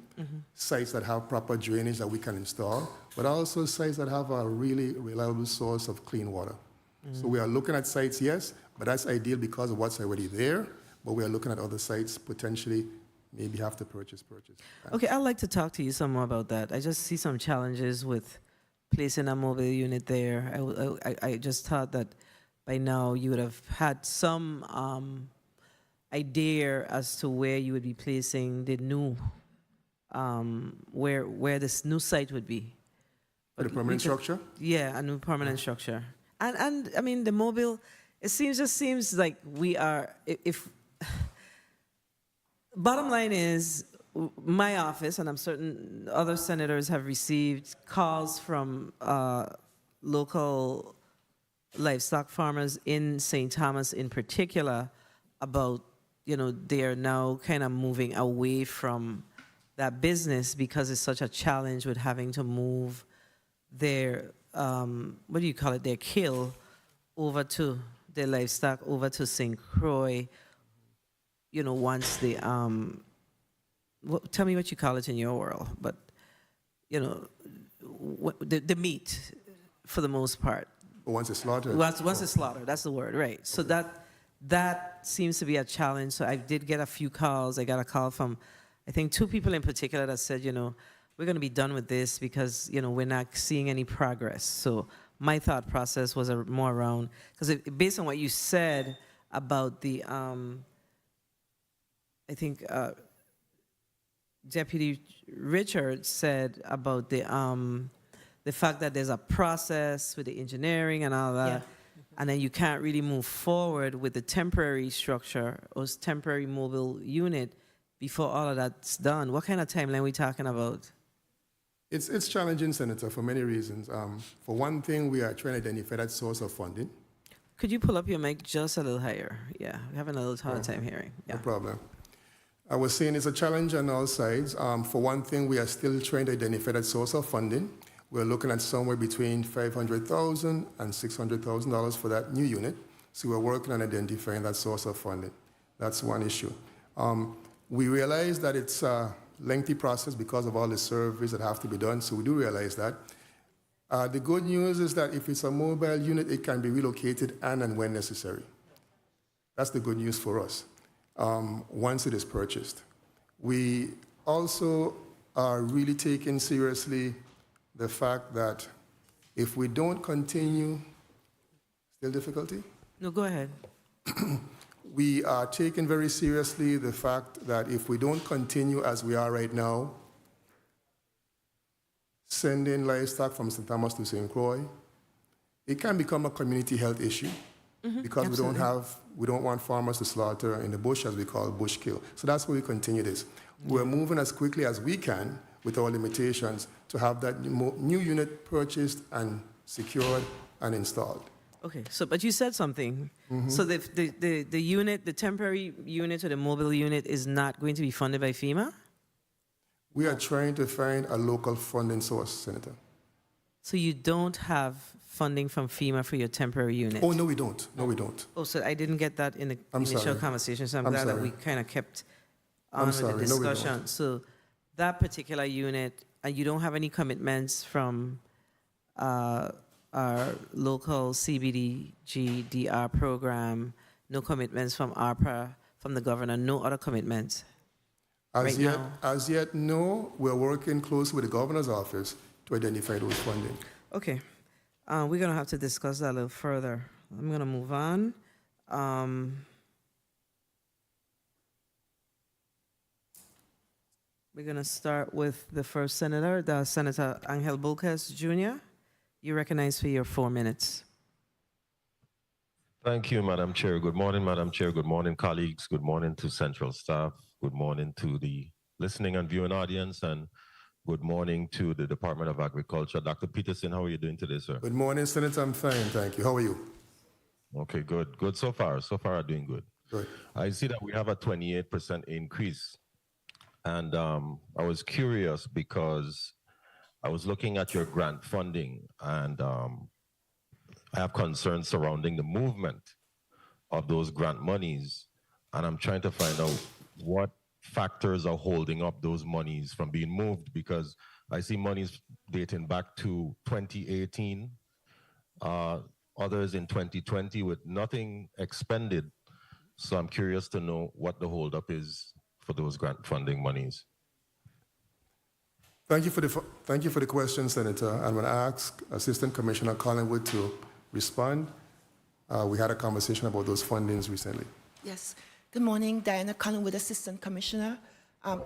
sites that have proper drainage that we can install, but also sites that have a really reliable source of clean water. So we are looking at sites, yes, but that's ideal because of what's already there, but we are looking at other sites potentially maybe have to purchase. Okay, I'd like to talk to you some more about that. I just see some challenges with placing a mobile unit there. I just thought that by now you would have had some idea as to where you would be placing the new, where this new site would be. For the permanent structure? Yeah, a new permanent structure. And I mean, the mobile, just seems like we are, bottom line is, my office, and I'm certain other senators have received calls from local livestock farmers in St. Thomas in particular about, they are now kind of moving away from that business because it's such a challenge with having to move their, their kill over to their livestock, over to St. Croix, once the, tell me what you call it in your world, but, the meat, for the most part, Once it's slaughtered. Once it's slaughtered, that's the word, right? So that seems to be a challenge. So I did get a few calls. I got a call from, I think, 2 people in particular that said, we're going to be done with this because, we're not seeing any progress. So my thought process was more around, because based on what you said about the, I think Deputy Richard said about the fact that there's a process with the engineering and all that, Yeah. and then you can't really move forward with the temporary structure or temporary mobile unit before all of that's done. What kind of timeline are we talking about? It's challenging, Senator, for many reasons. For one thing, we are trying to identify that source of funding. Could you pull up your mic just a little higher? Yeah, we're having a little hard time hearing. No Yeah. problem. I was saying it's a challenge on all sides. For one thing, we are still trying to identify that source of funding. We're looking at somewhere between $500,000 and $600,000 for that new unit. So we're working on identifying that source of funding. That's one issue. We realize that it's a lengthy process because of all the surveys that have to be done, so we do realize that. The good news is that if it's a mobile unit, it can be relocated and when necessary. That's the good news for us, once it is purchased. We also are really taking seriously the fact that if we don't continue, still difficulty? No, go ahead. We are taking very seriously the fact that if we don't continue as we are right now, sending livestock from St. Thomas to St. Croix, it can become a community health issue because we don't want farmers to slaughter in the bush, as we call bush kill. So that's why we continue this. We're moving as quickly as we can with our limitations to have that new unit purchased and secured and installed. Okay, so, but you said something. So the unit, the temporary unit or the mobile unit is not going to be funded by FEMA? We are trying to find a local funding source, Senator. So you don't have funding from FEMA for your temporary unit? Oh, no, we don't. No, we don't. Oh, so I didn't get that in the initial sorry. conversation, so I'm I'm glad that sorry. we kind of kept I'm on with sorry. the No, we don't. discussion. So that particular unit, you don't have any commitments from our local CBDG DR program, no commitments from ARPA, from the governor, no other commitments? Right now. As yet, no. We're working closely with the governor's office to identify those funding. Okay. We're going to have to discuss that a little further. I'm going to move on. We're going to start with the first senator, the Senator Angel Bulques Jr. You recognize for your 4 minutes. Thank you, Madam Chair. Good morning, Madam Chair. Good morning, colleagues. Good morning to central staff. Good morning to the listening and viewing audience, and good morning to the Department of Agriculture. Dr. Peterson, how are you doing today, sir? Good morning, Senator. I'm fine, thank you. How are you? Okay, good. Good so far. So far, I'm doing good. Good. I see that we have a 28% increase. And I was curious because I was looking at your grant funding, and I have concerns surrounding the movement of those grant monies. And I'm trying to find out what factors are holding up those monies from being moved, because I see monies dating back to 2018, others in 2020 with nothing expended. So I'm curious to know what the holdup is for those grant funding monies. Thank you for the question, Senator. I'm going to ask Assistant Commissioner Collingwood to respond. We had a conversation about those fundings recently. Yes. Good morning, Diana Collingwood, Assistant Commissioner.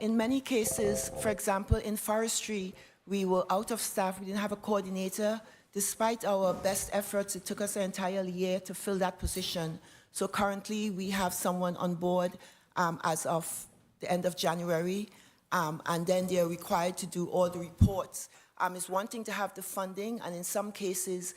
In many cases, for example, in forestry, we were out of staff. We didn't have a coordinator. Despite our best efforts, it took us an entire year to fill that position. So currently, we have someone on board as of the end of January, and then they're required to do all the reports. It's one thing to have the funding, and in some cases,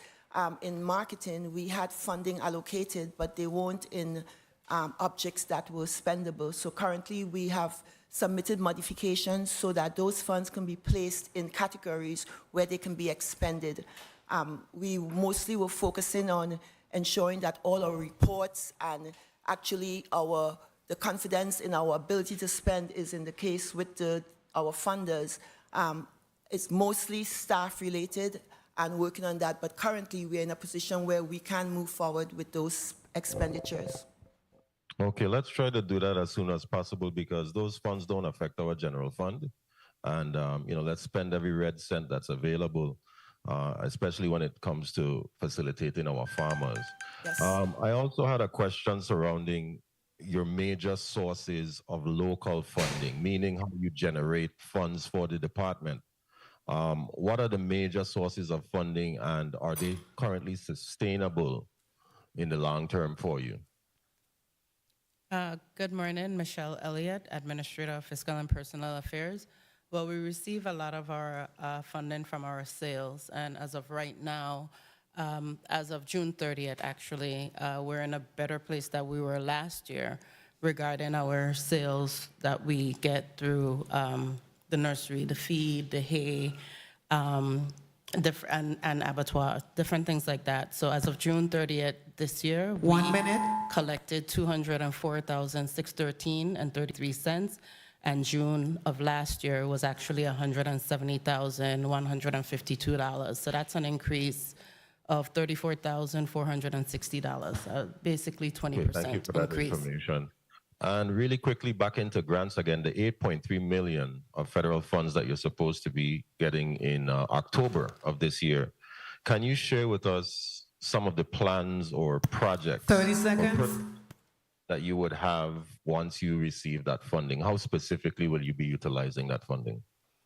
in marketing, we had funding allocated, but they weren't in objects that were spendable. So currently, we have submitted modifications so that those funds can be placed in categories where they can be expended. We mostly were focusing on ensuring that all our reports and actually the confidence in our ability to spend is in the case with our funders. It's mostly staff related, and working on that. But currently, we're in a position where we can move forward with those expenditures. Okay, let's try to do that as soon as possible because those funds don't affect our general fund. And, let's spend every red cent that's available, especially when it comes to facilitating our farmers. Yes. I also had a question surrounding your major sources of local funding, meaning how you generate funds for the department. What are the major sources of funding and are they currently sustainable in the long term for you? Good morning, Michelle Elliott, Administrator of Fiscal and Personnel Affairs. Well, we receive a lot of our funding from our sales, and as of right now, as of June 30th, actually, we're in a better place than we were last year regarding our sales that we get through the nursery, the feed, the hay, and abattoir, different things like that. So as of June 30th this year, we collected $204,613.33, and June of last year was actually $170,152. So that's an increase of $34,460, basically 20% Okay, thank you for that increase. information. And really quickly back into grants again, the $8.3 million of federal funds that you're supposed to be getting in October of this year. Can you share with us some of the plans or projects 30 seconds. that you would have once you receive that funding? How specifically will you be utilizing that funding?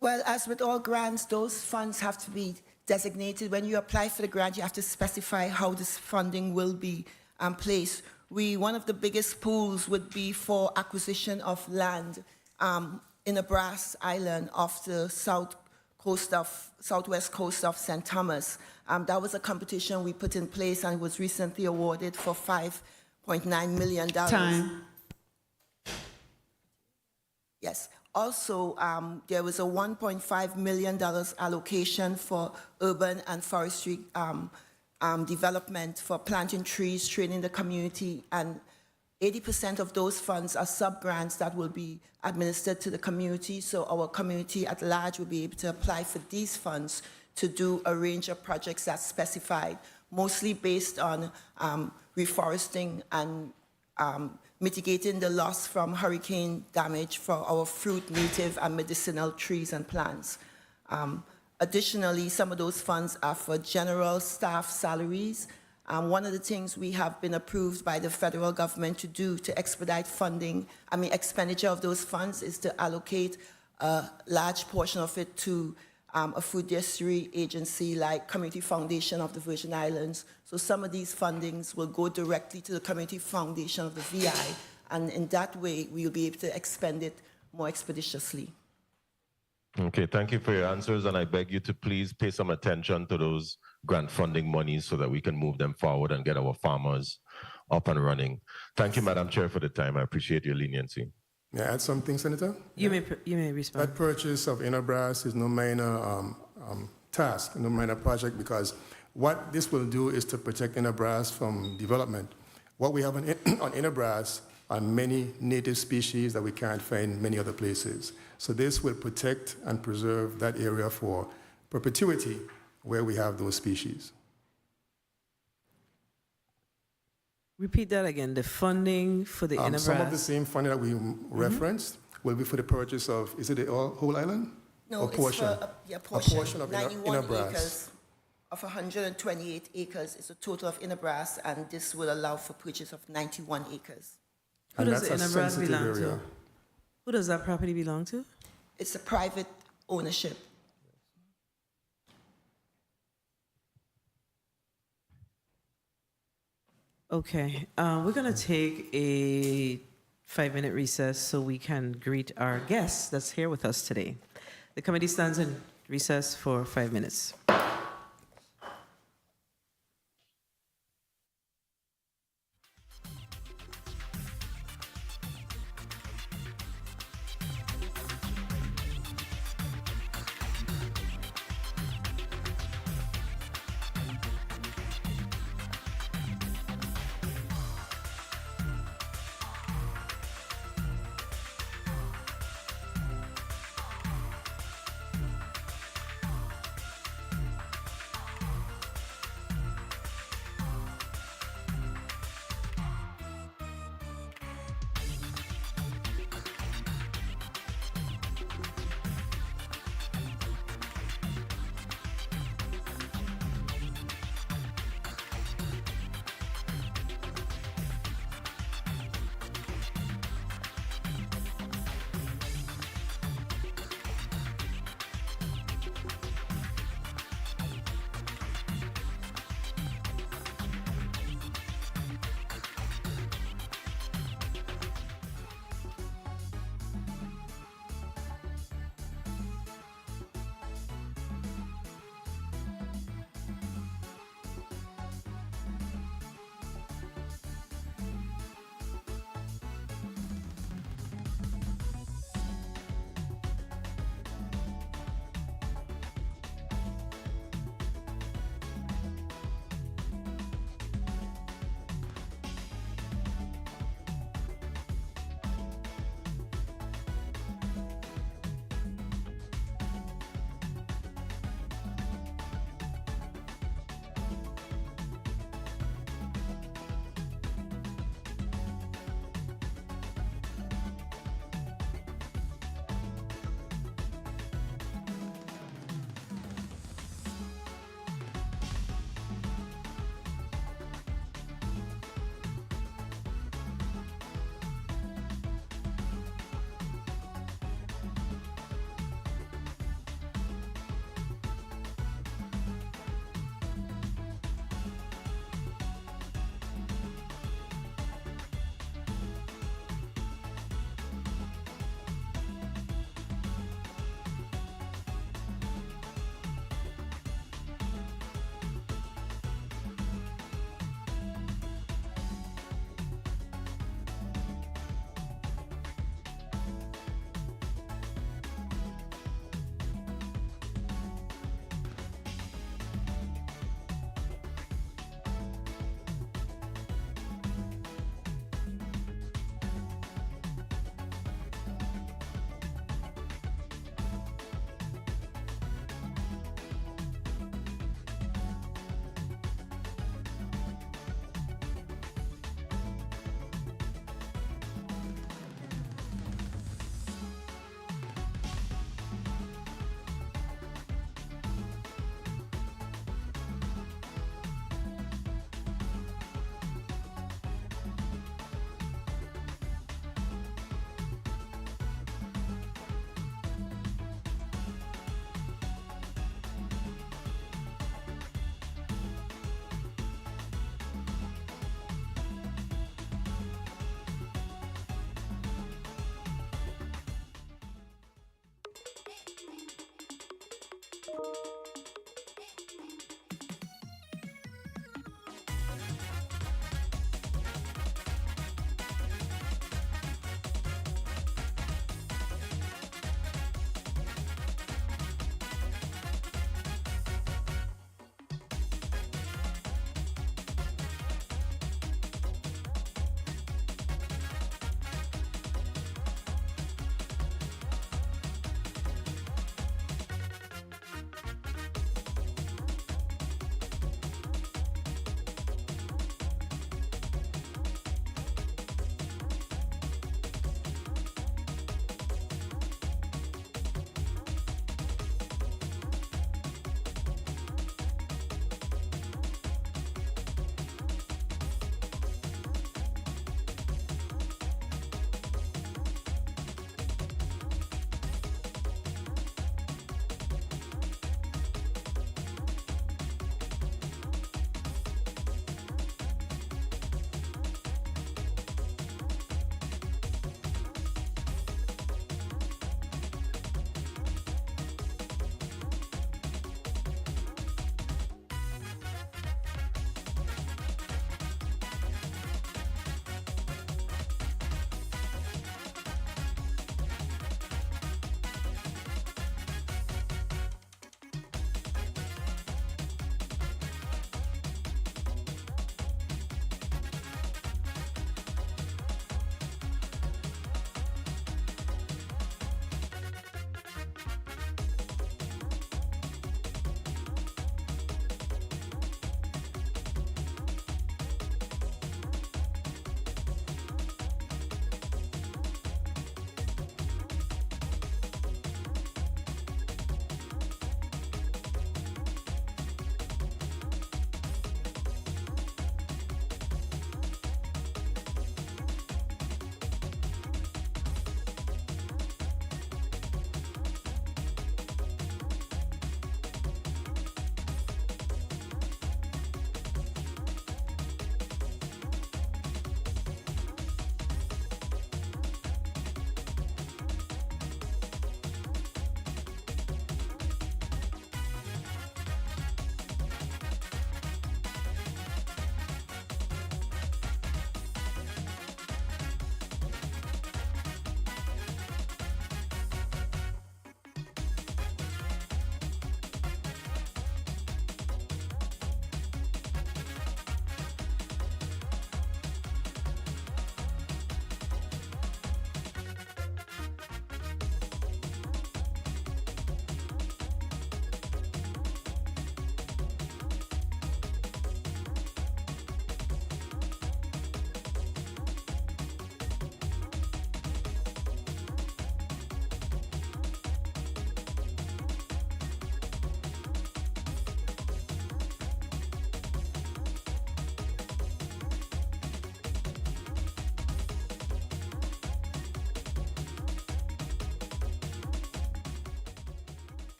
Well, as with all grants, those funds have to be designated. When you apply for the grant, you have to specify how this funding will be placed. One of the biggest pools would be for acquisition of land in the Brass Island off the southwest coast of St. Thomas. That was a competition we put in place and was recently awarded for $5.9 million. Time. Yes. Also, there was a $1.5 million allocation for urban and forestry development for planting trees, training the community, and 80% of those funds are sub-grants that will be administered to the community, so our community at large will be able to apply for these funds to do a range of projects that's specified, mostly based on reforesting and mitigating the loss from hurricane damage for our fruit, native, and medicinal trees and plants. Additionally, some of those funds are for general staff salaries. One of the things we have been approved by the federal government to do to expedite expenditure of those funds is to allocate a large portion of it to a fiduciary agency like Community Foundation of the Virgin Islands. So some of these fundings will go directly to the Community Foundation of the VI, and in that way, we will be able to expend it more expeditiously. Okay, thank you for your answers, and I beg you to please pay some attention to those grant funding monies so that we can move them forward and get our farmers up and running. Thank you, Madam Chair, for the time. I appreciate your leniency. May I add something, Senator? You may respond. That purchase of inner brass is no minor task, no minor project, because what this will do is to protect inner brass from development. What we have on inner brass are many native species that we can't find many other places. So this will protect and preserve that area for perpetuity where we have those species. Repeat that again. The funding for the inner Some of brass. the same funding that we referenced will be for the purchase of, is it the whole island? No, or portion? It's for a portion. A portion of 91 inner brass. acres of 128 acres is a total of inner brass, and this will allow for purchase of 91 acres. Who And does that's the a inner brass sensitive belong to? area. Who does that property belong to? It's a private ownership. Okay, we're going to take a 5-minute recess so we can greet our guest that's here with us today. The committee stands in recess for 5 minutes.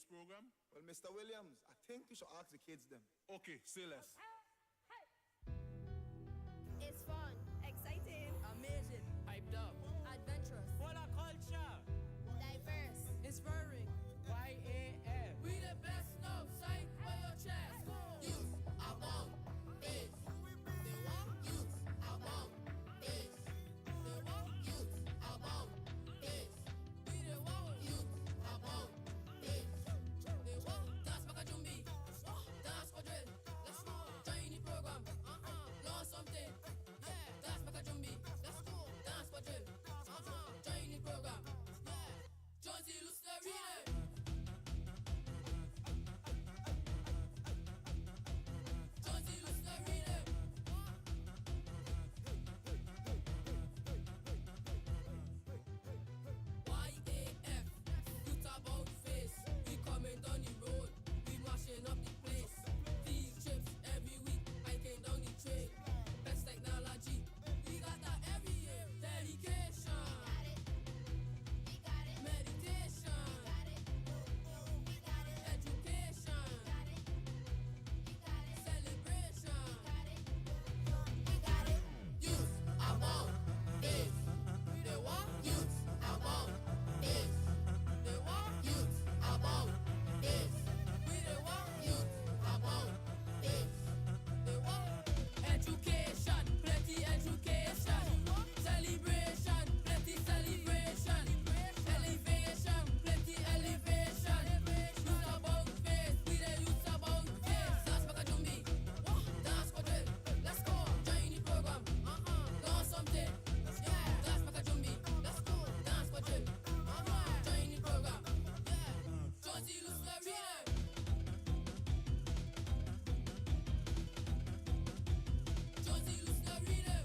program? Well, Mr. Williams, I think you should ask the kids them. Okay, say less. It's fun, exciting, amazing, hyped up, adventurous, full of culture, diverse, inspiring. YAF. We the best no sight for your chest. youth about this. They want youth about this. They want youth about this. We the want Youth about this. They want dance makajumbi, dance for drill. Let's go. Join the program. Learn something. Yeah. Dance makajumbi. Let's go. Dance for drill. Join the program. Yeah. Jonesy Lucerine. Jonesy Lucerine. YAF. Youth about face. We coming down the road. We mashing up the place. Field trips every week. Hiking down the trail. Best technology. We got that every year. Dedication. We got it. Meditation. We got it. Education. We got it. Celebration. We got it. Youth about this. They want Youth about this. They want Youth about this. We they want Youth about this. They want education. Plenty education. Celebration. Plenty celebration. Elevation. Plenty elevation. Youth about face. We the youth about face. Dance makajumbi. Dance for drill. Let's go. Join the program. Learn something. Yeah. Dance makajumbi. Let's go. Dance for drill. Join the program. Yeah. Jonesy Lucerine. Jonesy Lucerine.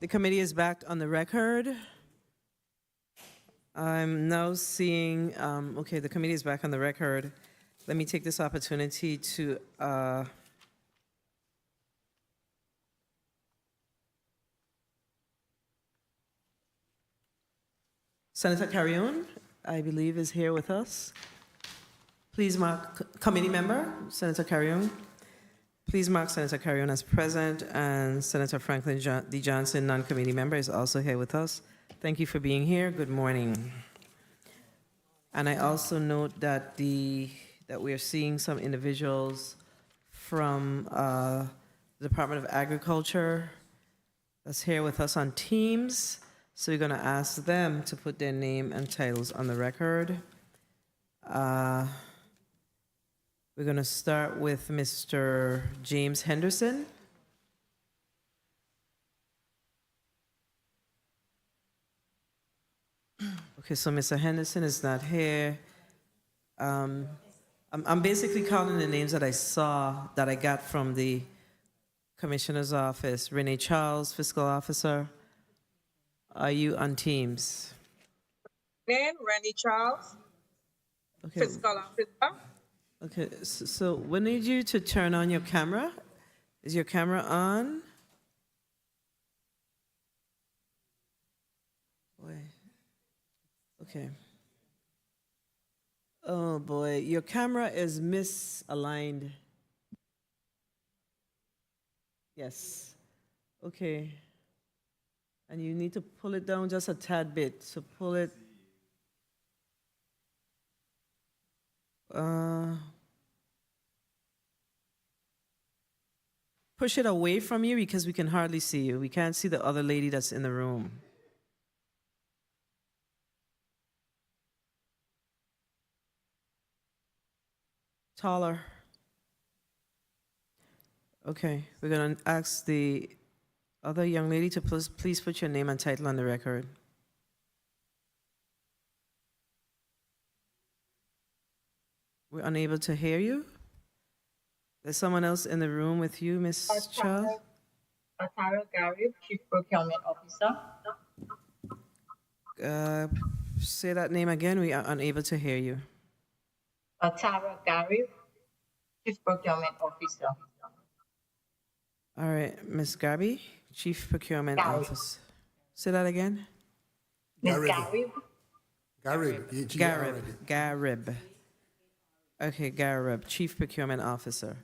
The committee is back on the record. I'm now seeing, okay, the committee is back on the record. Let me take this opportunity to Senator Carrion, I believe, is here with us. Please mark, committee member, Senator Carrion. Please mark Senator Carrion as present, and Senator Franklin D. Johnson, non-committee member, is also here with us. Thank you for being here. Good morning. And I also note that that we are seeing some individuals from the Department of Agriculture that's here with us on Teams. So we're going to ask them to put their name and titles on the record. We're going to start with Mr. James Henderson. Okay, so Mr. Henderson is not here. I'm basically counting the names that I saw, that I got from the Commissioner's office. Renee Charles, Fiscal Officer. Are you on Teams? Randy Charles, Okay. Fiscal Officer. Okay, so we need you to turn on your camera. Is your camera on? Boy. Okay. Oh boy, your camera is misaligned. Yes. Okay. And you need to pull it down just a tad bit. So pull it. Push it away from you because we can hardly see you. We can't see the other lady that's in the room. Taller. Okay, we're gonna ask the other young lady to please put your name and title on the record. We're unable to hear you. There's someone else in the room with you, Miss Charles? Atara Gary, Chief Procurement Officer. Say that name again, we are unable to hear you. Atara Gary, Chief Procurement Officer. All right, Ms. Gabi, Chief Procurement Garib. Officer. Say that again? Ms. Garib. Garib. Garib. Garib. Okay, Garib, Chief Procurement Officer.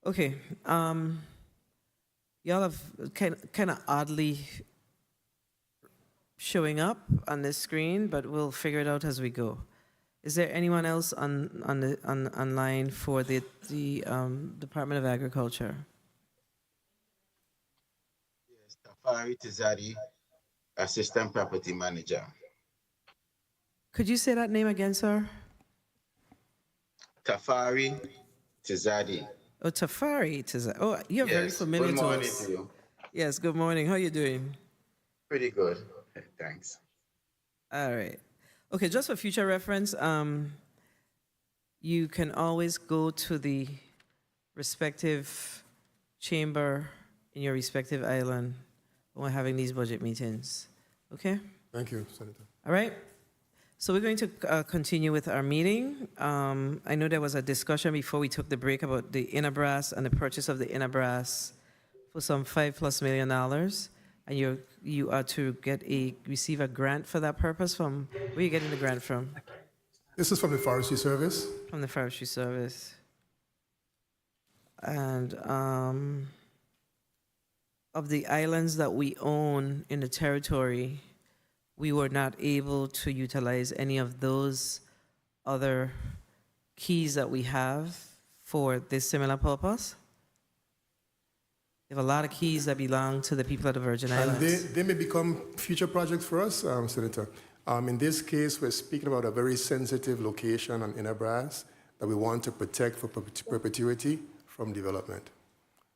Okay, y'all have kind of oddly showing up on this screen, but we'll figure it out as we go. Is there anyone else online for the Department of Agriculture? Yes, Tafari Tizadi, Assistant Property Manager. Could you say that name again, sir? Tafari Tizadi. Oh, Tafari Tizadi. Oh, you're very Yes, familiar good to morning us. to you. Yes, good morning. How are you doing? Pretty good, thanks. All right. Okay, just for future reference, you can always go to the respective chamber in your respective island when we're having these budget meetings. Okay? Thank you, Senator. All right. So we're going to continue with our meeting. I know there was a discussion before we took the break about the inner brass and the purchase of the inner brass for some $5+ million. And you are to receive a grant for that purpose from, where are you getting the grant from? This is from the Forestry Service. From the Forestry Service. And of the islands that we own in the territory, we were not able to utilize any of those other keys that we have for this similar purpose. We have a lot of keys that belong to the people of the Virgin And Islands. they may become future projects for us, Senator. In this case, we're speaking about a very sensitive location on Inner Brass that we want to protect for perpetuity from development.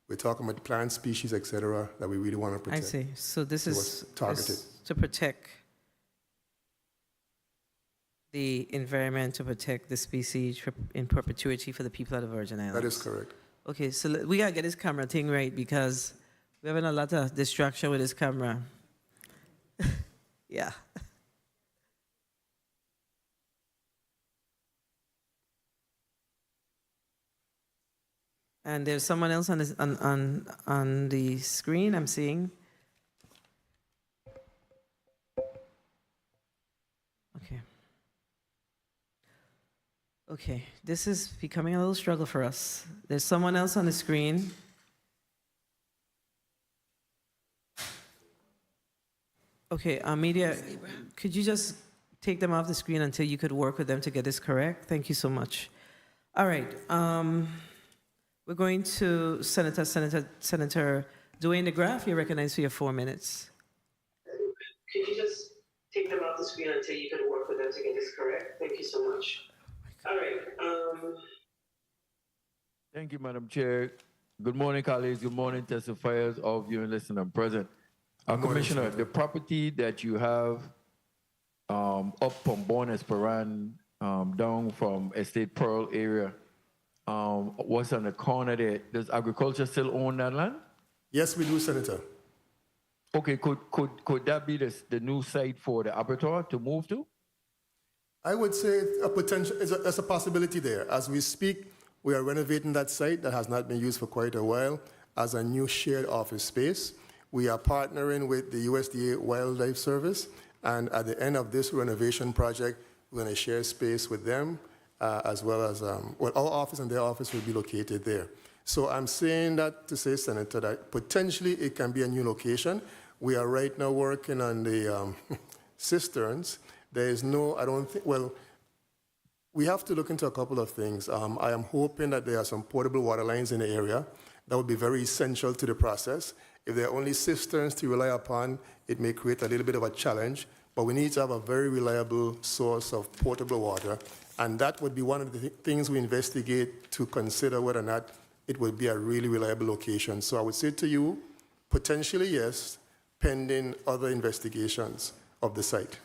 We're talking about plant species, et cetera, that we really want to I protect. see. So this is targeted. to protect the environment, to protect the species in perpetuity for the people of the Virgin Islands. That is correct. Okay, so we gotta get this camera thing right because we're having a lot of distraction with this camera. Yeah. And there's someone else on the screen I'm seeing. Okay. Okay, this is becoming a little struggle for us. There's someone else on the screen. Okay, media, could you just take them off the screen until you could work with them to get this correct? Thank you so much. All right, we're going to Senator Dwayne DeGraff. You're recognized for your 4 minutes. Could you just take them off the screen until you could work with them to get this correct? Thank you so much. All right. Thank you, Madam Chair. Good morning, colleagues. Good morning, testifiers, all viewing, listening, and present. Commissioner, the property that you have up from Bon Esperan down from Estate Pearl area, what's on the corner there? Does agriculture still own that land? Yes, we do, Senator. Okay, could that be the new site for the abattoir to move to? I would say a potential, there's a possibility there. As we speak, we are renovating that site that has not been used for quite a while as a new shared office space. We are partnering with the USDA Wildlife Service, and at the end of this renovation project, we're going to share space with them, as well as, well, our office and their office will be located there. So I'm saying that to say, Senator, that potentially it can be a new location, We are right now working on the cisterns. There is no, I don't think, well, we have to look into a couple of things. I am hoping that there are some portable water lines in the area. That would be very essential to the process. If there are only cisterns to rely upon, it may create a little bit of a challenge, but we need to have a very reliable source of potable water. And that would be one of the things we investigate to consider whether or not it would be a really reliable location. So I would say to you, potentially yes, pending other investigations of the site.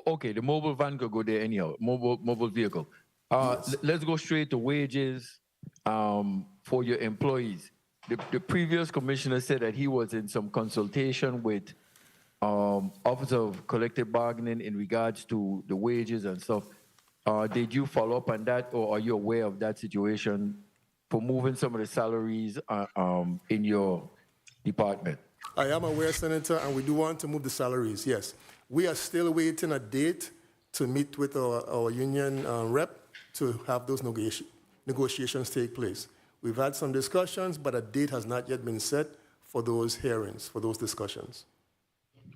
Okay, the mobile van could go there anyhow, mobile vehicle. Let's go straight to wages for your employees. The previous commissioner said that he was in some consultation with Office of Collective Bargaining in regards to the wages and stuff. Did you follow up on that, or are you aware of that situation for moving some of the salaries in your department? I am aware, Senator, and we do want to move the salaries, yes. We are still waiting a date to meet with our union rep to have those negotiations take place. We've had some discussions, but a date has not yet been set for those hearings, for those discussions.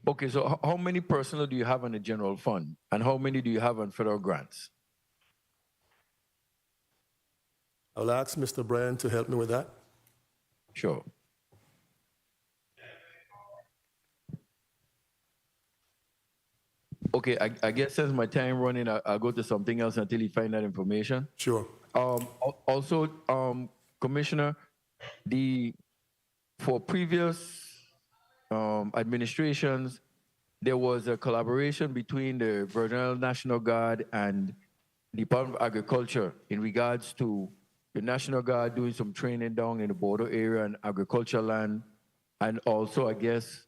Okay, so how many personnel do you have on the general fund, and how many do you have on federal grants? I'll ask Mr. Bryan to help me with that. Sure. Okay, I guess since my time running, I'll go to something else until you find that information. Sure. Also, Commissioner, for previous administrations, there was a collaboration between the Veterinary National Guard and Department of Agriculture in regards to the National Guard doing some training down in the border area and agricultural land, and also, I guess,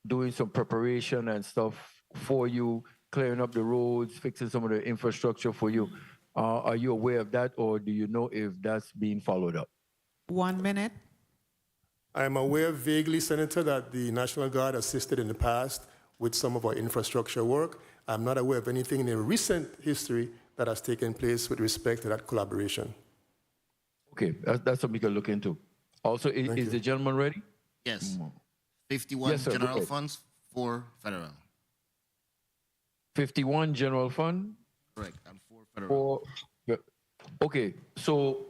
doing some preparation and stuff for you, clearing up the roads, fixing some of the infrastructure for you. Are you aware of that, or do you know if that's being followed up? 1 minute. I am aware vaguely, Senator, that the National Guard assisted in the past with some of our infrastructure work. I'm not aware of anything in the recent history that has taken place with respect to that collaboration. Okay, that's something we can look into. Also, is the gentleman ready? Yes. 51 Yes, sir, go general ahead. funds, 4 federal. 51 general fund? Correct, and 4 federal. Okay, so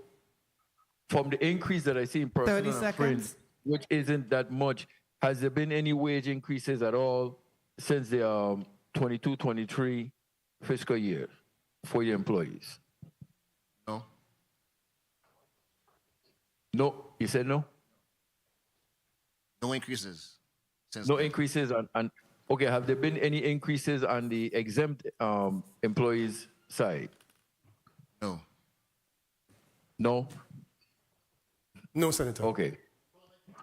from the increase that I see in 30 personnel and seconds. fringe, which isn't that much, has there been any wage increases at all since the 22-23 fiscal year for your employees? No. No, you said no? No increases. Since No then. increases on okay, have there been any increases on the exempt employees side? No. No? No, Senator. Okay.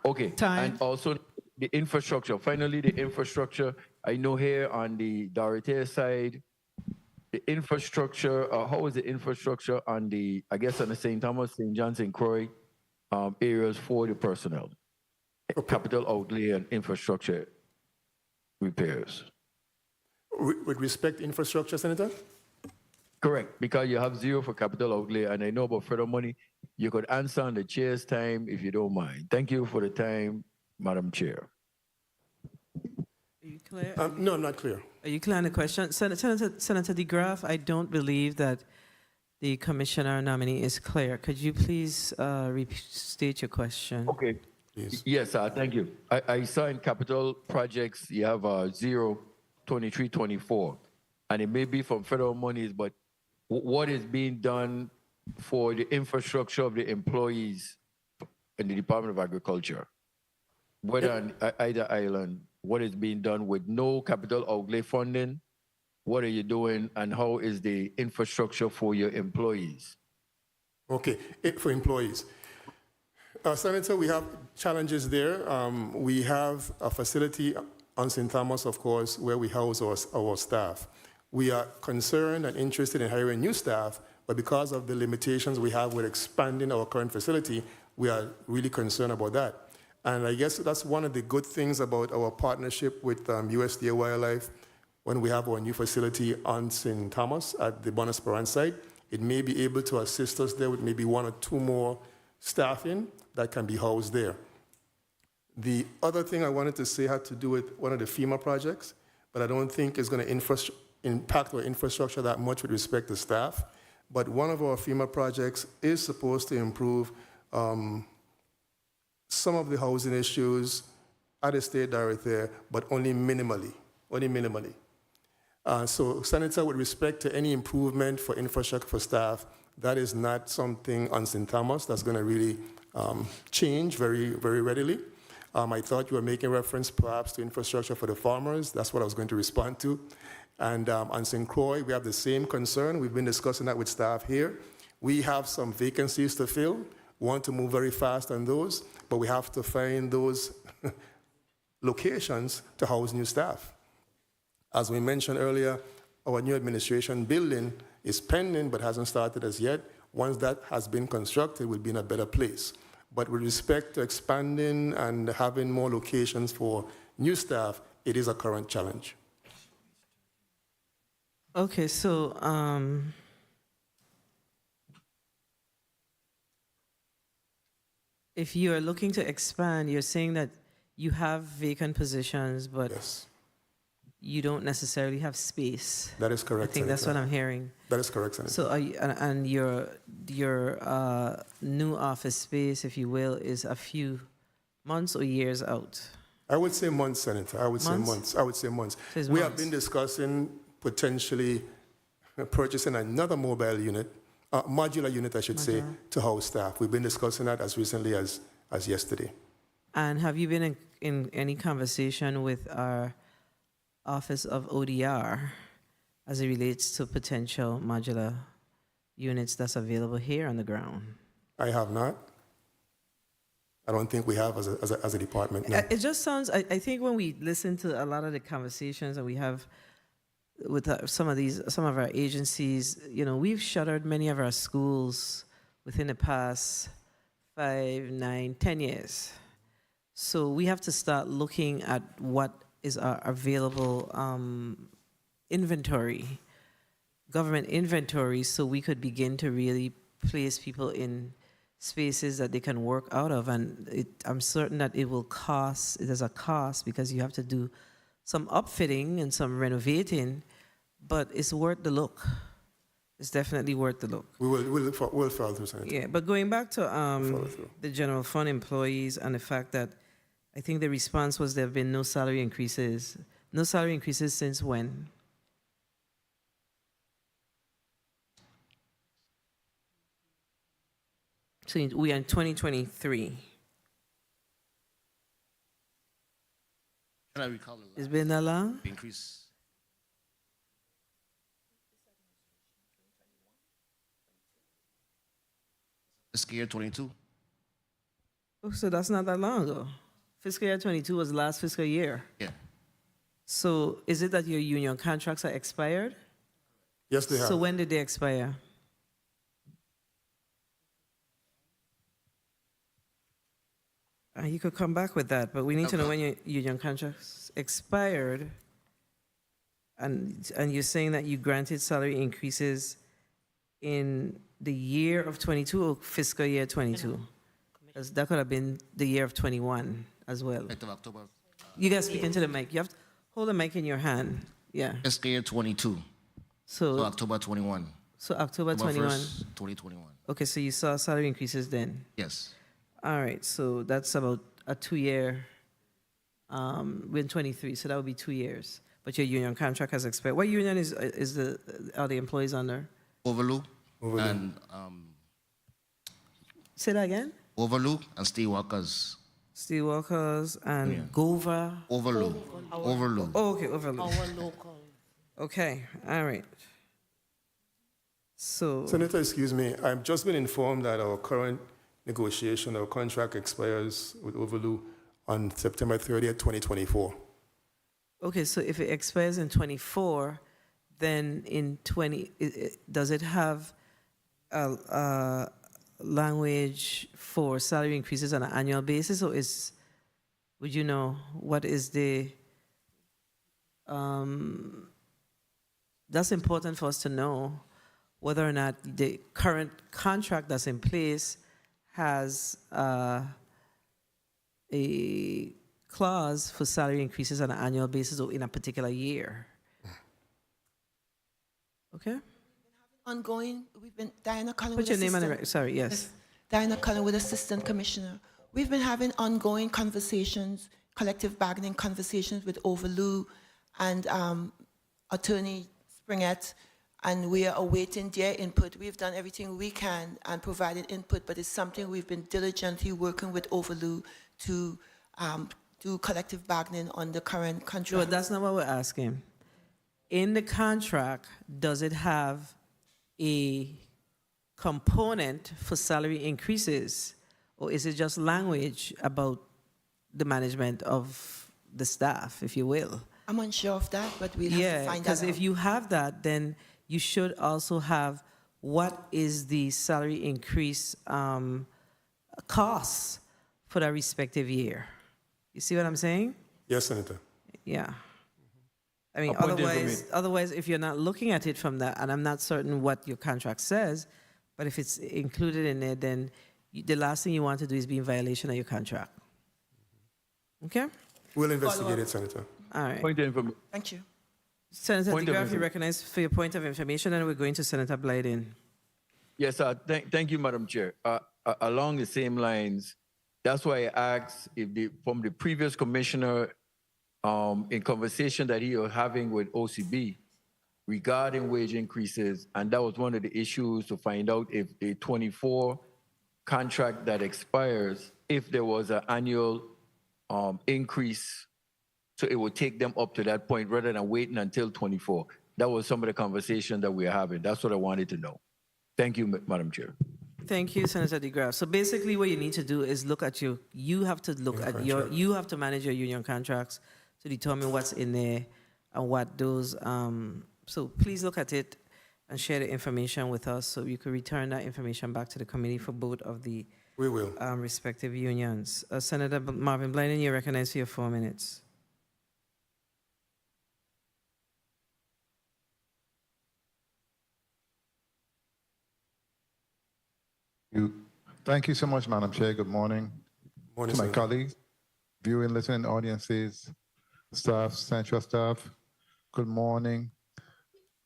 Okay. Time. And also the infrastructure. Finally, the infrastructure. I know here on the Dorothy side, the infrastructure, how is the infrastructure on the, I guess on the St. Thomas, St. John, St. Croix areas for the personnel? Capital outlay and infrastructure repairs. With respect to infrastructure, Senator? Correct, because you have 0 for capital outlay, and I know about federal money. You could answer on the chair's time if you don't mind. Thank you for the time, Madam Chair. Are you clear? No, I'm not clear. Are you clear on the question? Senator DeGraff, I don't believe that the commissioner nominee is clear. Could you please restate your question? Okay. Please. Yes, thank you. I saw in capital projects you have 0, 23, 24, and it may be from federal monies, but what is being done for the infrastructure of the employees in the Department of Agriculture? Whether on either island, what is being done with no capital outlay funding? What are you doing, and how is the infrastructure for your employees? Okay, for employees. Senator, we have challenges there. We have a facility on St. Thomas, of course, where we house our staff. We are concerned and interested in hiring new staff, but because of the limitations we have with expanding our current facility, we are really concerned about that. And I guess that's one of the good things about our partnership with USDA Wildlife. When we have our new facility on St. Thomas at the Bon Esperance site, it may be able to assist us there with maybe 1 or 2 more staffing that can be housed there. The other thing I wanted to say had to do with one of the FEMA projects, but I don't think it's going to impact our infrastructure that much with respect to staff. But one of our FEMA projects is supposed to improve some of the housing issues at the state direct there, but only minimally, So, Senator, with respect to any improvement for infrastructure for staff, that is not something on St. Thomas that's going to really change very, very readily. I thought you were making reference perhaps to infrastructure for the farmers. That's what I was going to respond to. And on St. Croix, we have the same concern. We've been discussing that with staff here. We have some vacancies to fill. We want to move very fast on those, but we have to find those locations to house new staff. As we mentioned earlier, our new administration building is pending but hasn't started as yet. Once that has been constructed, we'll be in a better place. But with respect to expanding and having more locations for new staff, it is a current challenge. Okay, so if you are looking to expand, you're saying that you have vacant positions, but Yes, you don't necessarily have space. that is correct, I think that's what I'm hearing. That is correct, Senator. So, and your new office space, if you will, is a few months or years out? I would say months, Senator. I would say months. I would say months. So it's We have months. been discussing potentially purchasing another mobile unit, modular unit, I should say, to house staff. We've been discussing that as recently as yesterday. And have you been in any conversation with our Office of ODR as it relates to potential modular units that's available here on the ground? I have not. I don't think we have as a department. No. It just sounds, I think when we listen to a lot of the conversations that we have with some of our agencies, you know, we've shuttered many of our schools within the past 5, 9, 10 years. So we have to start looking at what is our available inventory, government inventory, so we could begin to really place people in spaces that they can work out of. And I'm certain that it has a cost because you have to do some upfitting and some renovating, but it's worth the look. It's definitely worth the look. We'll follow through, Senator. Yeah, but going back to Follow through. the general fund employees and the fact that I think the response was there have been no salary increases. No salary increases since when? So we are in 2023. Can I recall the It's been that long? increase? Fiscal year 22. Oh, so that's not that long ago. Fiscal year 22 was last fiscal year. Yeah. So is it that your union contracts are expired? Yes, they have. So when did they expire? You could come back with that, but we need to know when your union contracts expired. And you're saying that you granted salary increases in the year of 22 or fiscal year 22? Because that could have been the year of 21 as well. Effective October. You guys speak into the mic. You have to hold the mic in your hand. Yeah. Fiscal year 22. So So, October 21. so October 21. 1st, 2021. Okay, so you saw salary increases then. Yes. All right, so that's about a 2-year, we're in 23, so that would be 2 years. But your union contract has expired. What union are the employees under? Overlook Overlook. and Say that again? Overlook and Steelworkers. Steelworkers and Yeah. Gova. Overlook. Overlook. Oh, okay, Overlook. Our local. Okay, all right. So, Senator, excuse me, I've just been informed that our current negotiation or contract expires with Overlook on September 30th, 2024. okay, so if it expires in 24, then in 20, does it have a language for salary increases on an annual basis, or would you know, what is that's important for us to know, whether or not the current contract that's in place has a clause for salary increases on an annual basis or in a particular year. Okay? Ongoing, we've been, Diana Collins. Put your name on the record. Sorry, yes. Diana Collingwood, Assistant Commissioner. We've been having ongoing conversations, collective bargaining conversations with Overloo and Attorney Springett, and we are awaiting their input. We've done everything we can and provided input, but it's something we've been diligently working with Overloo to do collective bargaining on the current contract. No, that's not what we're asking. In the contract, does it have a component for salary increases, or is it just language about the management of the staff, if you will? I'm unsure of that, but we'll have to find out. Because if you have that, then you should also have what is the salary increase costs for that respective year. You see what I'm saying? Yes, Senator. Yeah. I mean, A point of otherwise, if you're not looking at it from that, and I'm not certain what your contract says, but if it's included in there, then the last thing you want to do is be in violation of your contract. Okay? We'll investigate it, Senator. All right. Point of information. Thank you. Senator Point of DeGraff, you information. recognized for your point of information, and we're going to Senator Blyden. Yes, thank you, Madam Chair. Along the same lines, that's why I asked if from the previous commissioner, in conversation that he was having with OCB regarding wage increases, and that was one of the issues to find out if a 24 contract that expires, if there was an annual increase, so it would take them up to that point rather than waiting until 24. That was some of the conversation that we are having. That's what I wanted to know. Thank you, Madam Chair. Thank you, Senator DeGraff. So basically what you need to do is look at you have to look at you have to manage your union contracts to determine what's in there and what those, so please look at it and share the information with us so you can return that information back to the committee for both of the We will. respective unions. Senator Marvin Blyden, you're recognized for your 4 minutes. Thank you so much, Madam Chair. Good morning, Morning, to my Senator. colleagues, viewing, listening audiences, staff, central staff. Good morning,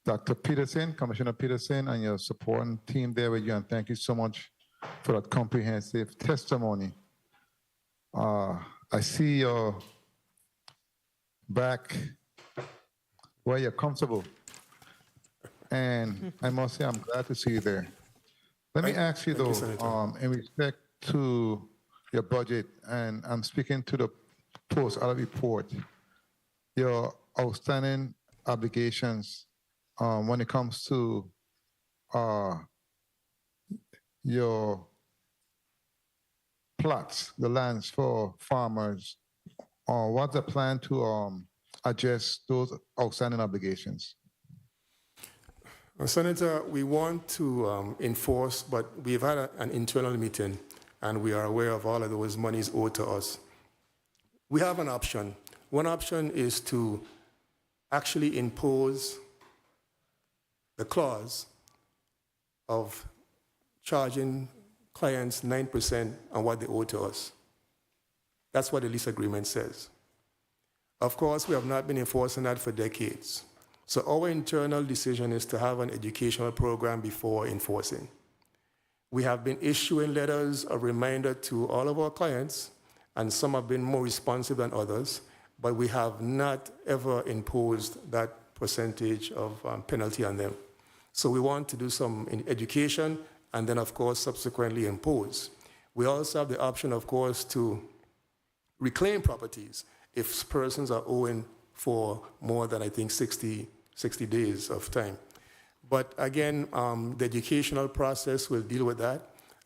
Dr. Peterson, Commissioner Peterson, and your supporting team there with you, and thank you so much for that comprehensive testimony. I see you're back where you're comfortable, and I must say I'm glad to see you there. Let me ask you Thank you, though, Senator. in respect to your budget, and I'm speaking to the post-audit report, your outstanding obligations when it comes to your plots, the lands for farmers, what's the plan to address those outstanding obligations? Senator, we want to enforce, but we've had an internal meeting, and we are aware of all of those monies owed to us. We have an option. One option is to actually impose the clause of charging clients 9% on what they owe to us. That's what the lease agreement says. Of course, we have not been enforcing that for decades. So our internal decision is to have an educational program before enforcing. We have been issuing letters of reminder to all of our clients, and some have been more responsive than others, but we have not ever imposed that percentage of penalty on them. So we want to do some education and then, of course, subsequently impose. We also have the option, of course, to reclaim properties if persons are owing for more than, I think, 60 days of time. But again, the educational process will deal with that.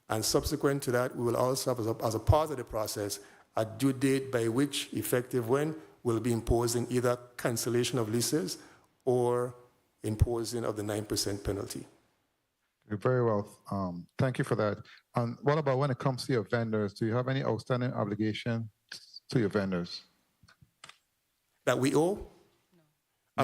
And subsequent to that, we will also have, as a part of the process, a due date by which, effective when, we'll be imposing either cancellation of leases or imposing of the 9% penalty. Very well. Thank you for that. And what about when it comes to your vendors? Do you have any outstanding obligation to your vendors? That we owe?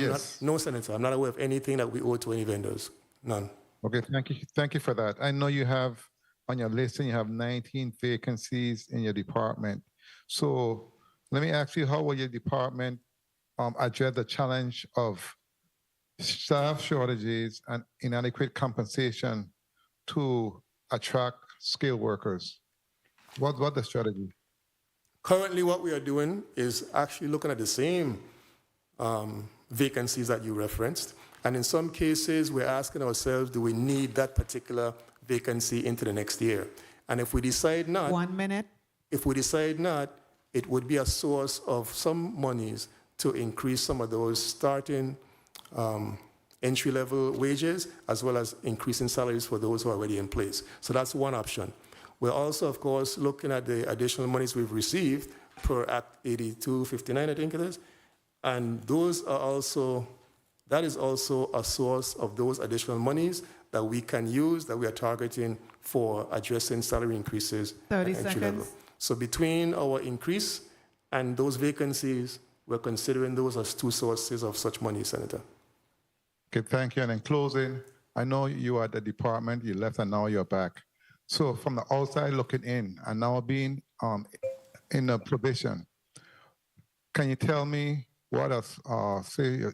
Yes. No, Senator. I'm not aware of anything that we owe to any vendors. None. Okay, thank you. Thank you for that. I know you have on your list, and you have 19 vacancies in your department. So let me ask you, how will your department address the challenge of staff shortages and inadequate compensation to attract skilled workers? What the strategy? Currently, what we are doing is actually looking at the same vacancies that you referenced. And in some cases, we're asking ourselves, do we need that particular vacancy into the next year? And if we decide not, 1 minute. if we decide not, it would be a source of some monies to increase some of those starting entry-level wages, as well as increasing salaries for those who are already in place. So that's one option. We're also, of course, looking at the additional monies we've received per Act 8259, I think it is. And those are also, that is also a source of those additional monies that we can use, that we are targeting for addressing salary increases 30 at entry level. seconds. So between our increase and those vacancies, we're considering those as two sources of such money, Senator. Okay, thank you. And in closing, I know you were at the department, you left, and now you're back. So from the outside looking in, and now being in a provision, can you tell me what are, say,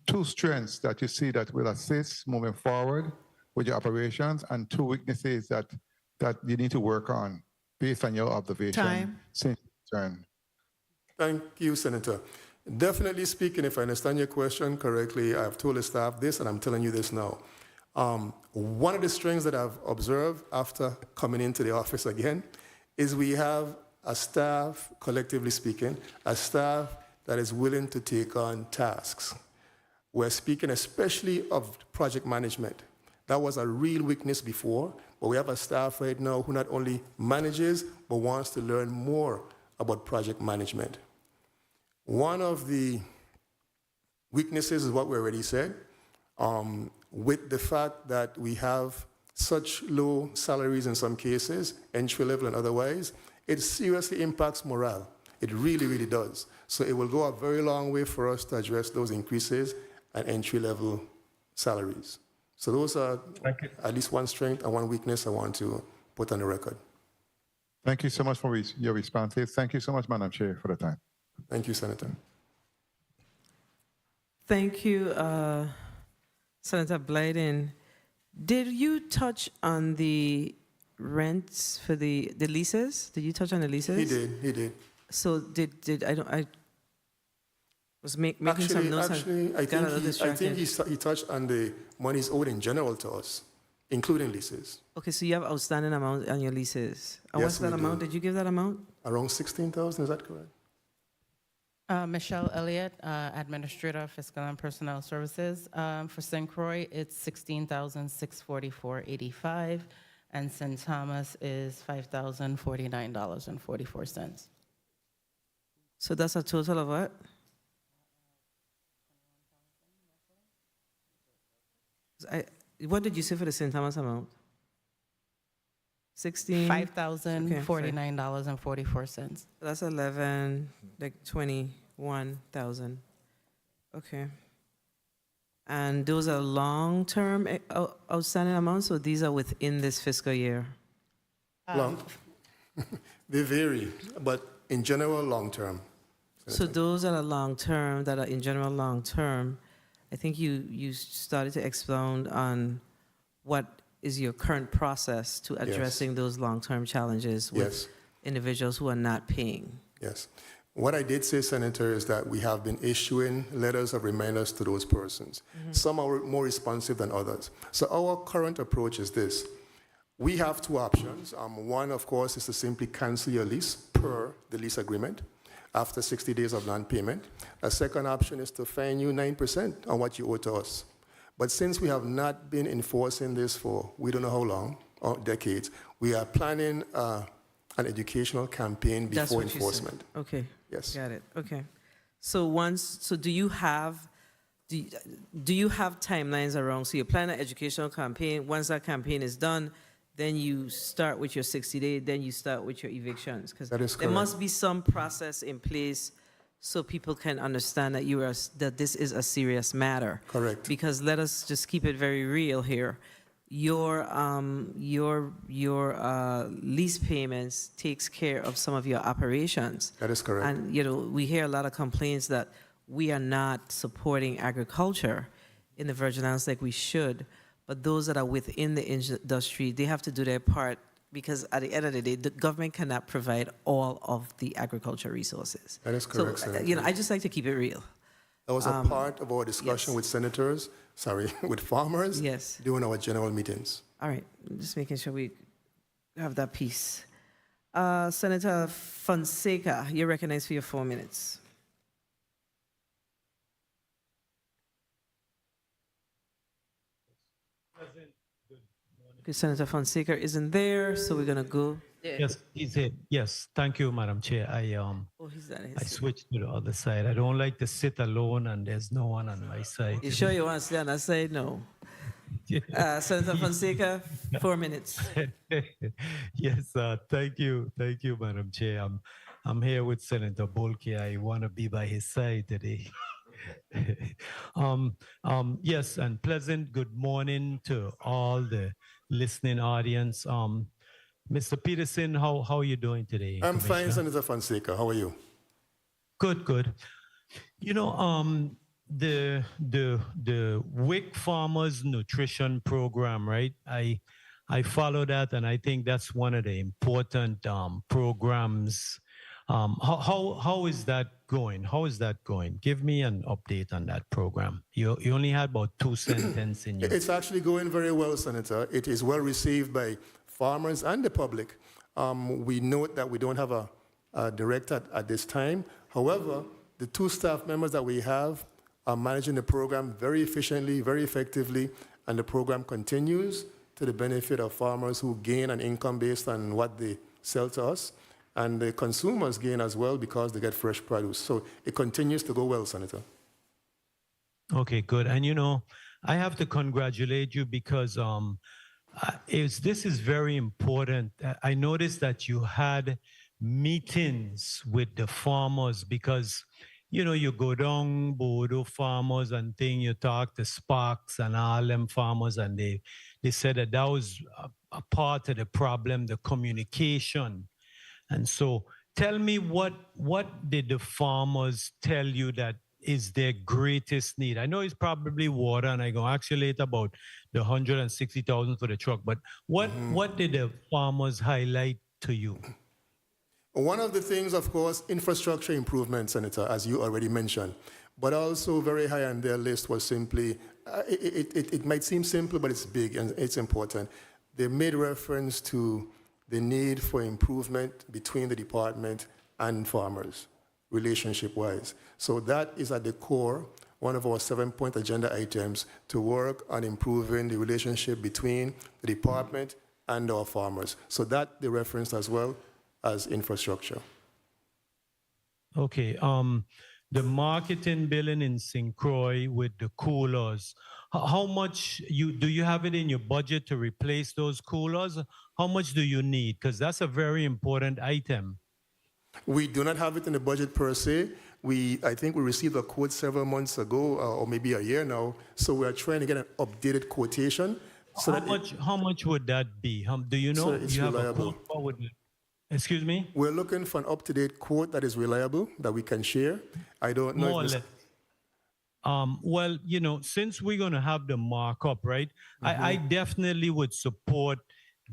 two strengths that you see that will assist moving forward with your operations, and two weaknesses that you need to work on based on your observation? Time. Since you returned? Thank you, Senator. Definitely speaking, if I understand your question correctly, I've told the staff this, and I'm telling you this now. One of the strengths that I've observed after coming into the office again is we have a staff, collectively speaking, a staff that is willing to take on tasks. We're speaking especially of project management. That was a real weakness before, but we have a staff right now who not only manages, but wants to learn more about project management. One of the weaknesses is what we already said. With the fact that we have such low salaries in some cases, entry level and otherwise, it seriously impacts morale. It really, really does. So it will go a very long way for us to address those increases and entry level salaries. So those are at least one strength and one weakness I want to put on the record. Thank you so much for your responses. Thank you so much, Madam Chair, for the time. Thank you, Senator. Thank you, Senator Blyden. Did you touch on the rents for the leases? Did you touch on the leases? He did. So I was making some notes. Actually, I think he touched on the monies owed in general to us, including leases. Okay, so you have outstanding amount on your leases. And Yes, what's that we amount? do. Did you give that amount? Around 16,000, is that correct? Michelle Elliott, Administrator, Fiscal and Personnel Services. For St. Croix, it's $16,644.85, and St. Thomas is $5,049.44. So that's a total of what? What did you say for the St. Thomas amount? 16? $5,049.44. That's 11, like 21,000. Okay. And those are long-term outstanding amounts, or these are within this fiscal year? Long. They vary, but in general, long-term. So those that are long-term, that are in general long-term, I think you started to expound on what is your current process to addressing those long-term challenges with individuals who are not paying. Yes. What I did say, Senator, is that we have been issuing letters of reminders to those persons. Some are more responsive than others. So our current approach is this. We have two options. One, of course, is to simply cancel your lease per the lease agreement after 60 days of non-payment. A second option is to fine you 9% on what you owe to us. But since we have not been enforcing this for we don't know how long, or decades, we are planning an educational campaign before enforcement. Okay. Yes. Got it. Okay. So do you have timelines around? So you plan an educational campaign. Once that campaign is done, then you start with your 60-day, then you start with your evictions. Because there must be some process in place so people can understand that that this is a serious matter. Correct. Because let us just keep it very real here. your lease payments takes care of some of your operations. That is correct. And, we hear a lot of complaints that we are not supporting agriculture in the Virgin Islands like we should, but those that are within the industry, they have to do their part, because at the end of the day, the government cannot provide all of the agriculture resources. That is correct, So, Senator. I just like to keep it real. That was a part of our discussion with senators, with farmers Yes. during our general meetings. All right, just making sure we have that piece. Senator Fonseca, you're recognized for your 4 minutes. Okay, Senator Fonseca isn't there, so we're gonna go. Yes, he's here. Yes, thank you, Madam Chair. Oh, he's not. I switched to the other side. I don't like to sit alone and there's no one on my side. You sure you want to stay on that side? No. Senator Fonseca, 4 minutes. Yes, thank you, Madam Chair. I'm here with Senator Bolke. I want to be by his side today. Yes, and pleasant good morning to all the listening audience. Mr. Peterson, how are you doing today? I'm fine, Commissioner? Senator Fonseca. How are you? Good. The WIC Farmers Nutrition Program, right? I follow that, and I think that's one of the important programs. How is that going? How is that going? Give me an update on that program. You only had about 2 sentences in your. It's actually going very well, Senator. It is well received by farmers and the public. We note that we don't have a director at this time. However, the 2 staff members that we have are managing the program very efficiently, very effectively, and the program continues to the benefit of farmers who gain an income based on what they sell to us, and the consumers gain as well because they get fresh produce. So it continues to go well, Senator. Okay, good. And I have to congratulate you because this is very important. I noticed that you had meetings with the farmers because you go down Bodo farmers and you talk to Sparks and all them farmers, and they said that was a part of the problem, the communication. And so tell me, what did the farmers tell you that is their greatest need? I know it's probably water, and I'm going to ask you later about the 160,000 for the truck, but what did the farmers highlight to you? One of the things, of course, infrastructure improvement, Senator, as you already mentioned, but also very high on their list was simply, it might seem simple, but it's big and it's important. They made reference to the need for improvement between the department and farmers, relationship-wise. So that is at the core, one of our 7-point agenda items, to work on improving the relationship between the department and our farmers. So that they referenced as well as infrastructure. Okay. The marketing billing in St. Croix with the coolers, how much do you have it in your budget to replace those coolers? How much do you need? Because that's a very important item. We do not have it in the budget per se. I think we received a quote several months ago, or maybe a year now. So we are trying to get an updated quotation. So how much would that be? Do you know? So it's you have reliable. a quote? Excuse me? We're looking for an up-to-date quote that is reliable, that we can share. I don't know. More or less. Well, since we're going to have the markup, right? I definitely would support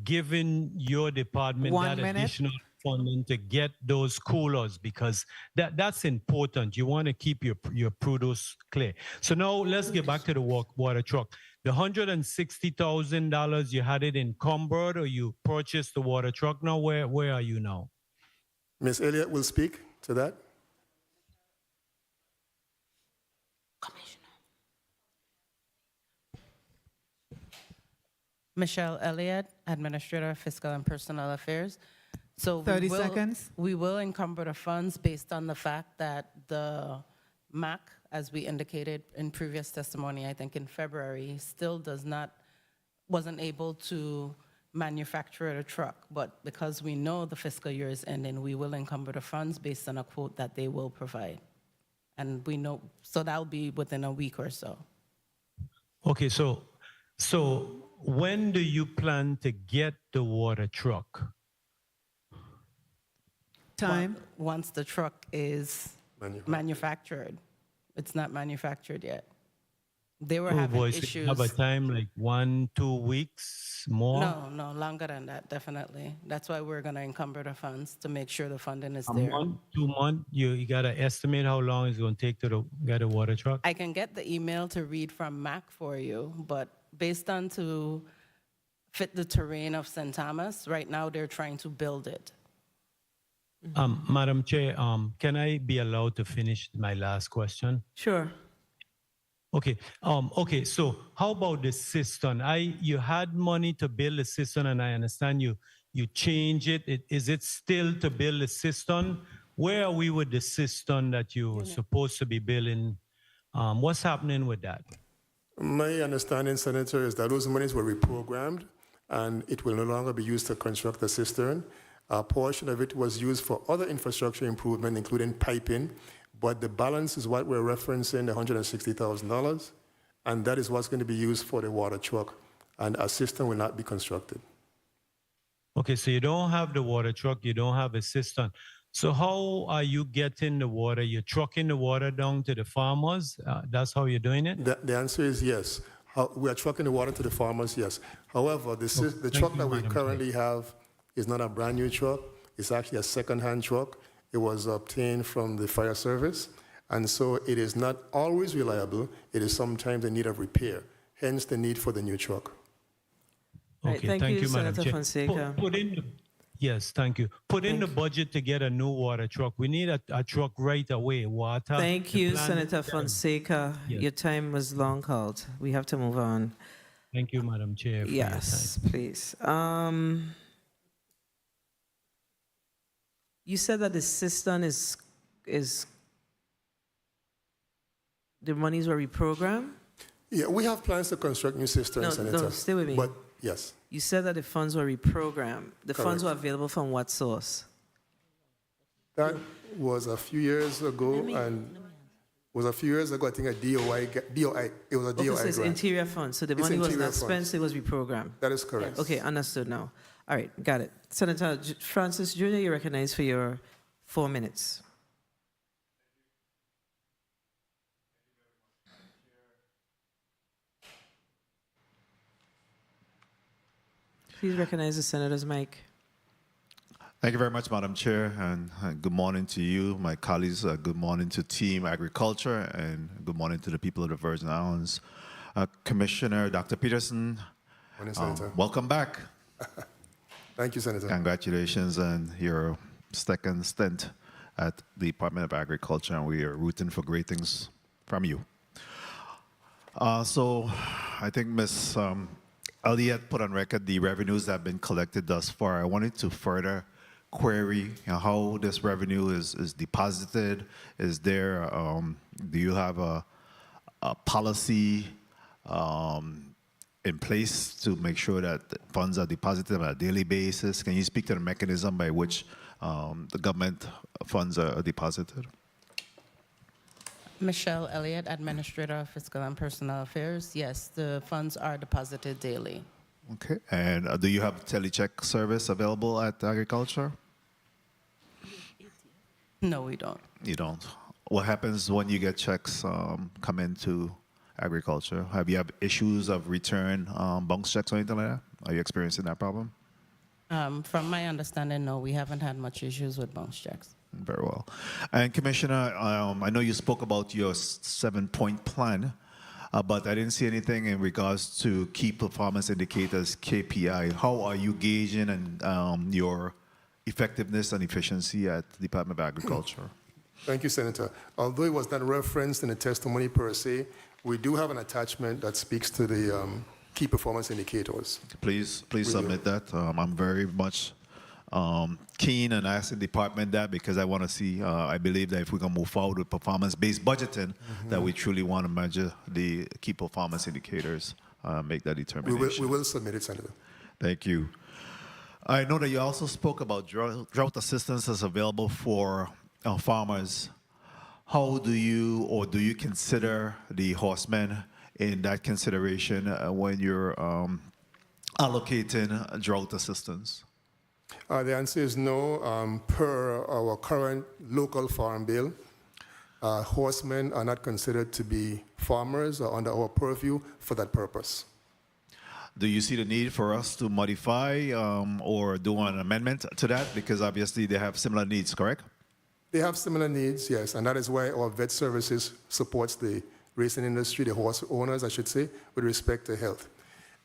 giving your department 1 that minute. additional funding to get those coolers, because that's important. You want to keep your produce clear. So now let's get back to the water truck. The $160,000, you had it encumbered, or you purchased the water truck. Now, where are you now? Ms. Elliott will speak to that. Michelle Elliott, Administrator of Fiscal and Personnel Affairs. So 30 seconds. We will encumber the funds based on the fact that the MAC, as we indicated in previous testimony, I think in February, still wasn't able to manufacture the truck. But because we know the fiscal year is ending, we will encumber the funds based on a quote that they will provide. And we know, so that'll be within a week or so. Okay, so when do you plan to get the water truck? Time? Once the truck is manufactured. It's not manufactured yet. They were Oh having boy, so you issues. have a time like 1-2 weeks more? No, longer than that, definitely. That's why we're going to encumber the funds to make sure the funding is A there. month, 2 months? You got to estimate how long it's going to take to get a water truck? I can get the email to read from Mac for you, but based on to fit the terrain of St. Thomas, right now they're trying to build it. Madam Chair, can I be allowed to finish my last question? Sure. Okay. Okay. So how about the cistern? You had money to build a cistern, and I understand you change it. Is it still to build a cistern? Where are we with the cistern that you were supposed to be building? What's happening with that? My understanding, Senator, is that those monies were reprogrammed, and it will no longer be used to construct the cistern. A portion of it was used for other infrastructure improvement, including piping, but the balance is what we're referencing, the $160,000, and that is what's going to be used for the water truck, and a cistern will not be constructed. Okay, so you don't have the water truck, you don't have a cistern. So how are you getting the water? You're trucking the water down to the farmers? That's how you're doing it? The answer is yes. We are trucking the water to the farmers, yes. However, the truck that we currently have is not a brand new truck. It's actually a second-hand truck. It was obtained from the fire service, and so it is not always reliable. It is sometimes in need of repair, hence the need for the new truck. Right, Okay, thank you, Madam Senator Chair. Fonseca. Yes, thank you. Put in the budget to get a new water truck. We need a truck right away, water. Thank the you, plan- Senator Fonseca. Yes. Your time was long called. We have to move on. Thank you, Madam Chair. for your time. Yes, please. You said that the cistern is the monies were reprogrammed? Yeah, we have plans to construct new cisterns, Senator. No, stay with me. But yes, You said that the funds were reprogrammed. The funds Correct. were available from what source? that was a few years ago, and was a few years ago. I think a DOI. It was a Okay, DOI so it's grant. interior funds. So the It's money was interior not spent, funds. so it was reprogrammed. That is correct. Okay, understood now. All right, got it. Senator Francis Jr., you're recognized for your 4 minutes. Please recognize the senator's mic. Thank you very much, Madam Chair, and good morning to you, my colleagues. Good morning to Team Agriculture, and good morning to the people of the Virgin Islands. Commissioner Dr. Peterson, Morning, Senator. welcome back. Thank you, Senator. Congratulations on your second stint at the Department of Agriculture, and we are rooting for great things from you. So I think Ms. Elliott put on record the revenues that have been collected thus far. I wanted to further query how this revenue is deposited. Is there, do you have a policy in place to make sure that the funds are deposited on a daily basis? Can you speak to the mechanism by which the government funds are deposited? Michelle Elliott, Administrator of Fiscal and Personnel Affairs. Yes, the funds are deposited daily. Okay, and do you have telecheck service available at agriculture? No, we don't. You don't. What happens when you get checks come into agriculture? Have you had issues of return bounce checks or anything like that? Are you experiencing that problem? From my understanding, no, we haven't had much issues with bounce checks. Very well. And Commissioner, I know you spoke about your 7-point plan, but I didn't see anything in regards to key performance indicators, KPI. How are you gauging and your effectiveness and efficiency at the Department of Agriculture? Thank you, Senator. Although it was not referenced in the testimony per se, we do have an attachment that speaks to the key performance indicators. Please submit that. I'm very much keen and asking the department that because I want to see, I believe that if we can move forward with performance-based budgeting, that we truly want to measure the key performance indicators, make that determination. We will submit it, Senator. Thank you. I know that you also spoke about drought assistance as available for farmers. How do you consider the horsemen in that consideration when you're allocating drought assistance? The answer is no. Per our current local farm bill, horsemen are not considered to be farmers or under our purview for that purpose. Do you see the need for us to modify or do an amendment to that? Because obviously they have similar needs, correct? They have similar needs, yes, and that is why our vet services supports the racing industry, the horse owners, I should say, with respect to health.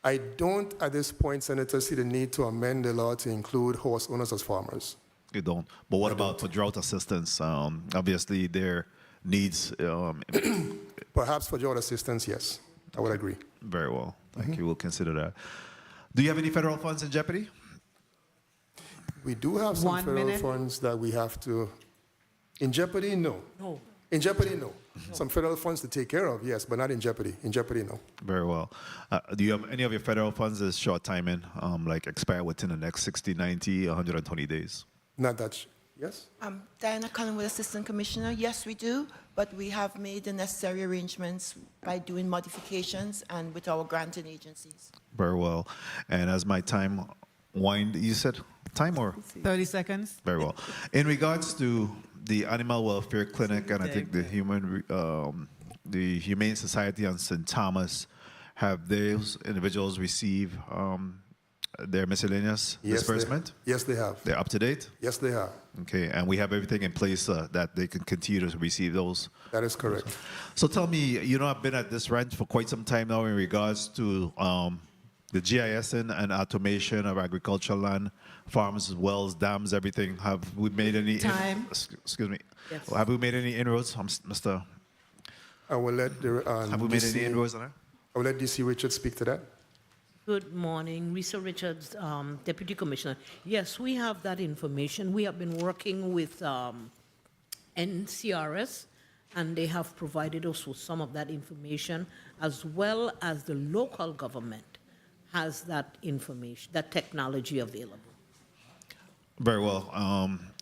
I don't, at this point, Senator, see the need to amend the law to include horse owners as farmers. You don't. But what about for drought assistance? Obviously their needs. Perhaps for drought assistance, yes, I would agree. Very well. Thank you. We'll consider that. Do you have any federal funds in jeopardy? We do have some federal funds that we have to. In jeopardy, no. No. In jeopardy, no. Some federal funds to take care of, yes, but not in jeopardy. In jeopardy, no. Very well. Do you have any of your federal funds that's short timing, like expire within the next 60, 90, 120 days? Not that. Yes? Diana Collingwood, Assistant Commissioner. Yes, we do, but we have made the necessary arrangements by doing modifications and with our granting agencies. Very well. And as my time wind, you said time or? 30 seconds. Very well. In regards to the Animal Welfare Clinic, and I think the Humane Society on St. Thomas, have those individuals receive their miscellaneous disbursement? Yes, they have. They're up to date? Yes, they have. Okay, and we have everything in place that they can continue to receive those? That is correct. So tell me, I've been at this ranch for quite some time now in regards to the GIS and automation of agricultural land, farms, wells, dams, everything. Have we made any? Excuse me. Yes. Have we made any inroads, Mr.? I will let the. Have we made any inroads on that? I will let DC Richards speak to that. Good morning, Risa Richards, Deputy Commissioner. Yes, we have that information. We have been working with NCRS, and they have provided us with some of that information, as well as the local government has that information, that technology available. Very well.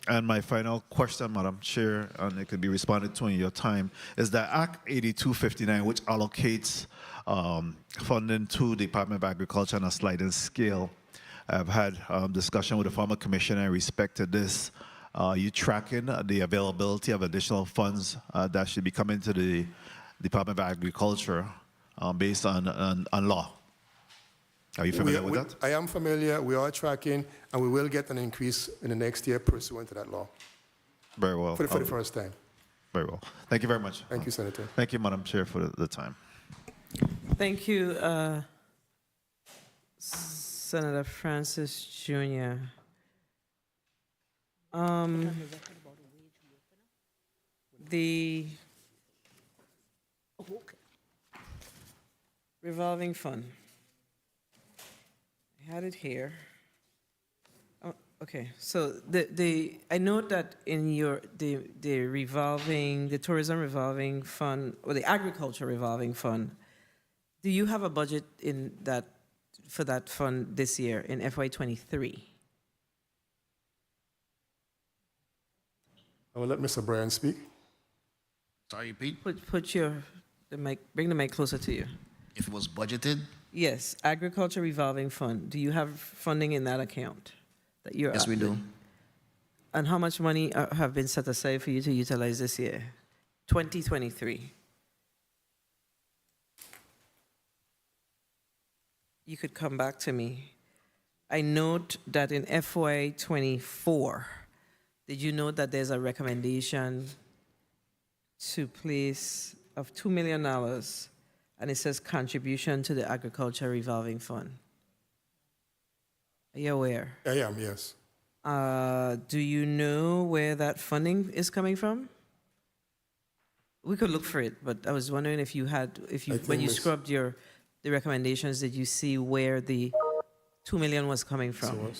And my final question, Madam Chair, and it can be responded to in your time, is that Act 8259, which allocates funding to the Department of Agriculture on a sliding scale. I've had discussion with the former commissioner in respect to this. Are you tracking the availability of additional funds that should be coming to the Department of Agriculture based on law? Are you familiar with that? I am familiar. We are tracking, and we will get an increase in the next year pursuant to that law. Very well. For the first time. Very well. Thank you very much. Thank you, Senator. Thank you, Madam Chair, for the time. Thank you, Senator Francis Jr. The revolving fund. I had it here. Oh, okay, so I note that in your the tourism revolving fund or the agriculture revolving fund, do you have a budget in that for that fund this year in FY23? I will let Mr. Bryan speak. Sorry, Pete? Put the mic, bring the mic closer to you. If it was budgeted? Yes, agriculture revolving fund. Do you have funding in that account that you're? Yes, we do. And how much money have been set aside for you to utilize this year, 2023? You could come back to me. I note that in FY24, did you note that there's a recommendation to place of $2 million, and it says contribution to the agriculture revolving fund? Are you aware? I am, yes. Do you know where that funding is coming from? We could look for it, but I was wondering if you had, when you scrubbed the recommendations, did you see where the $2 million was coming from?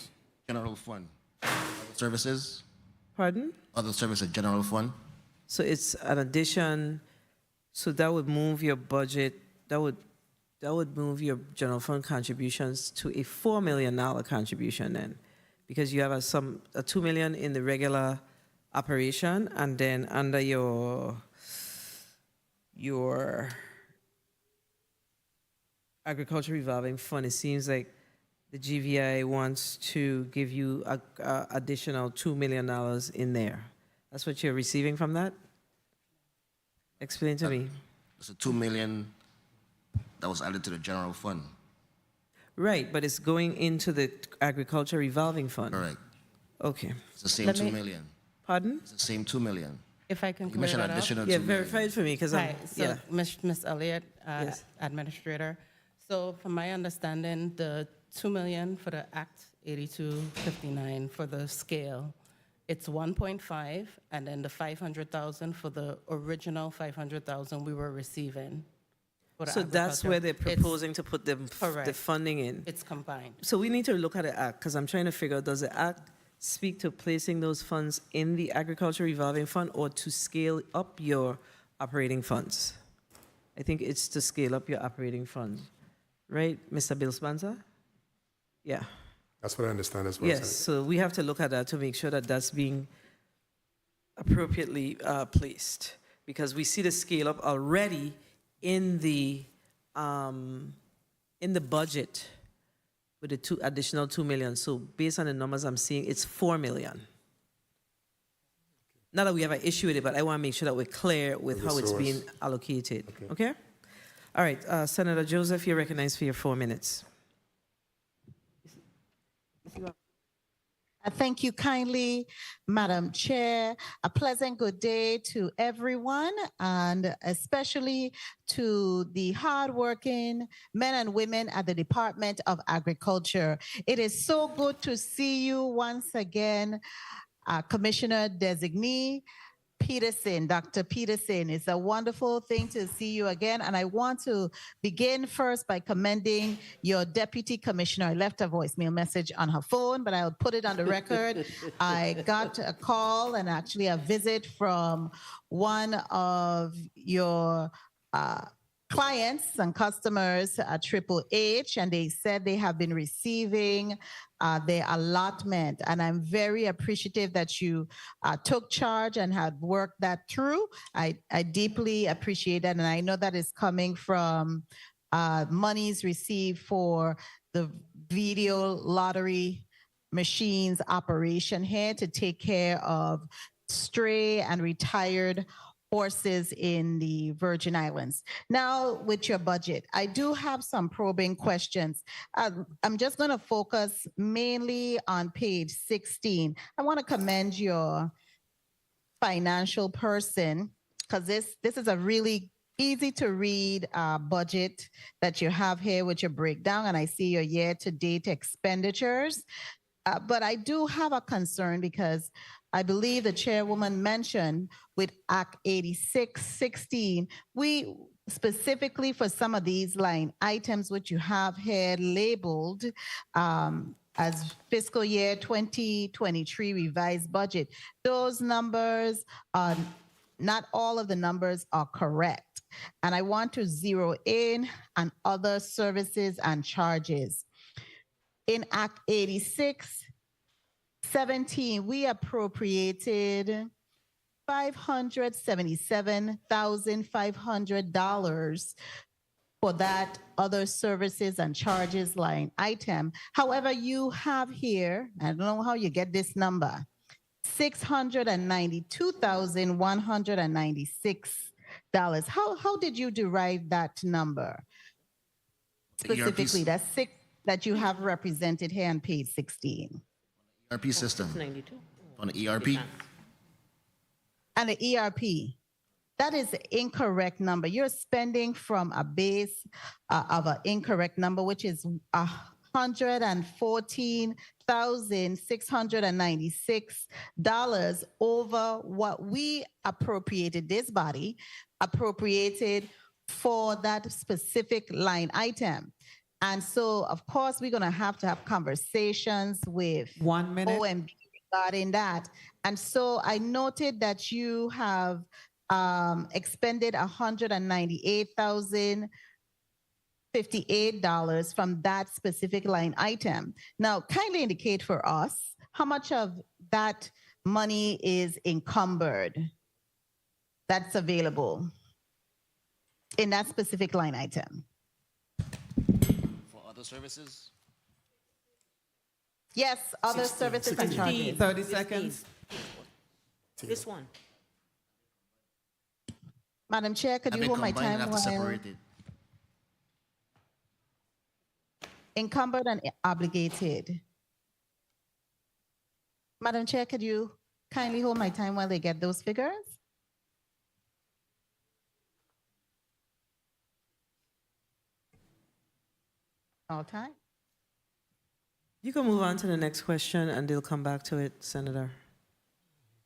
General fund. Other services? Pardon? Other services, general fund. So it's an addition, so that would move your budget, that would move your general fund contributions to a $4 million contribution then, because you have a $2 million in the regular operation, and then under your agriculture revolving fund, it seems like the GVI wants to give you a additional $2 million in there. That's what you're receiving from that? Explain to me. It's a $2 million that was added to the general fund. Right, but it's going into the agriculture revolving fund. Correct. Okay. It's the same Let 2 me- million. Pardon? It's the same 2 million. If I can You clear mentioned that up. additional Yeah, 2 million. verify it for me, because I'm, Hi, so yeah. Ms. Elliott, Yes. Administrator. So from my understanding, the 2 million for the Act 8259 for the scale, it's 1.5, and then the 500,000 for the original 500,000 we were receiving. for the So that's agriculture. where they're It's- proposing to put the Correct. funding in. It's combined. So we need to look at the act, because I'm trying to figure out, does the act speak to placing those funds in the agriculture revolving fund or to scale up your operating funds? I think it's to scale up your operating funds, right, Mr. Bill Spencer? Yeah. That's what I understand as well. Yes, so we have to look at that to make sure that that's being appropriately placed, because we see the scale up already in the budget with the additional 2 million. So based on the numbers I'm seeing, it's 4 million. Not that we have an issue with it, but I want to make sure that we're clear with With the how it's source. being allocated. Okay? All right, Senator Joseph, you're recognized for your 4 minutes. Thank you kindly, Madam Chair. A pleasant good day to everyone, and especially to the hardworking men and women at the Department of Agriculture. It is so good to see you once again, Commissioner Designee Peterson, Dr. Peterson. It's a wonderful thing to see you again. And I want to begin first by commending your Deputy Commissioner. I left a voicemail message on her phone, but I'll put it on the record. I got a call and actually a visit from one of your clients and customers at Triple H, and they said they have been receiving their allotment. And I'm very appreciative that you took charge and had worked that through. I deeply appreciate that. And I know that is coming from monies received for the video lottery machines operation here to take care of stray and retired horses in the Virgin Islands. Now, with your budget, I do have some probing questions. I'm just going to focus mainly on page 16. I want to commend your financial person, because this is a really easy to read budget that you have here with your breakdown, and I see your year-to-date expenditures. But I do have a concern because I believe the chairwoman mentioned with Act 8616, we specifically for some of these line items which you have here labeled as fiscal year 2023 revised budget, those numbers are, not all of the numbers are correct. And I want to zero in on other services and charges. In Act 8617, we appropriated $577,500 for that other services and charges line item. However, you have here, I don't know how you get this number, $692,196. How did you derive that number? Specifically, that's six that you have represented here on page 16. ERP system. 92. On the ERP. And the ERP, that is the incorrect number. You're spending from a base of an incorrect number, which is $114,696 over what we appropriated, this body appropriated for that specific line item. And so, of course, we're going to have conversations with 1 minute. OMB regarding that. And so I noted that you have expended $198,058 from that specific line item. Now, kindly indicate for us how much of that money is encumbered that's available in that specific line item. For other services? Yes, other 16, services and 16. charges. 30 seconds. This one. Madam Chair, could Have you it hold my combined, time have to while separate it. encumbered and obligated? Madam Chair, could you kindly hold my time while they get those figures? All time. You can move on to the next question and they'll come back to it, Senator.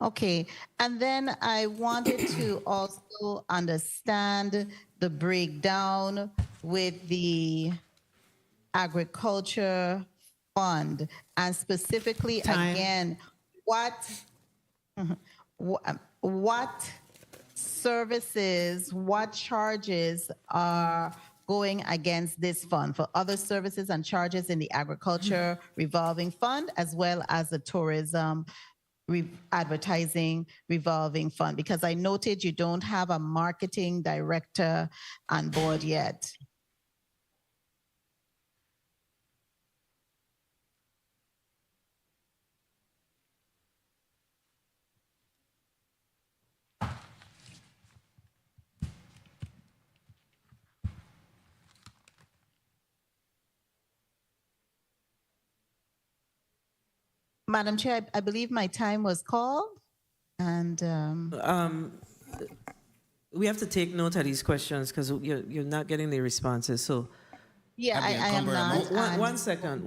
Okay, and then I wanted to also understand the breakdown with the agriculture fund, and specifically Time. again, what services, what charges are going against this fund for other services and charges in the agriculture revolving fund, as well as the tourism advertising revolving fund? Because I noted you don't have a marketing director on board yet. Madam Chair, I believe my time was called, and We have to take note of these questions because you're not getting the responses. So yeah, I am not. one second.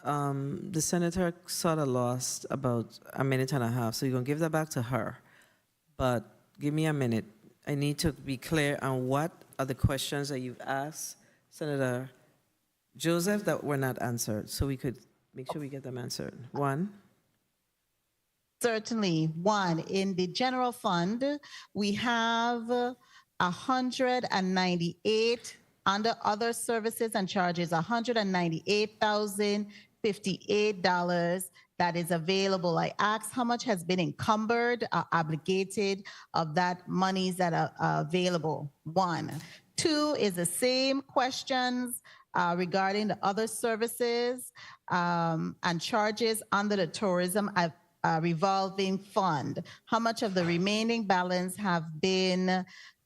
The senator sort of lost about a minute and a half, so you're going to give that back to her. But give me a minute. I need to be clear on what are the questions that you've asked Senator Joseph that were not answered, so we could make sure we get them answered. One. Certainly. One, in the general fund, we have 198 under other services and charges, $198,058 that is available. I asked how much has been encumbered, obligated of that monies that are available. One. Two is the same questions regarding the other services and charges under the tourism revolving fund. How much of the remaining balance have been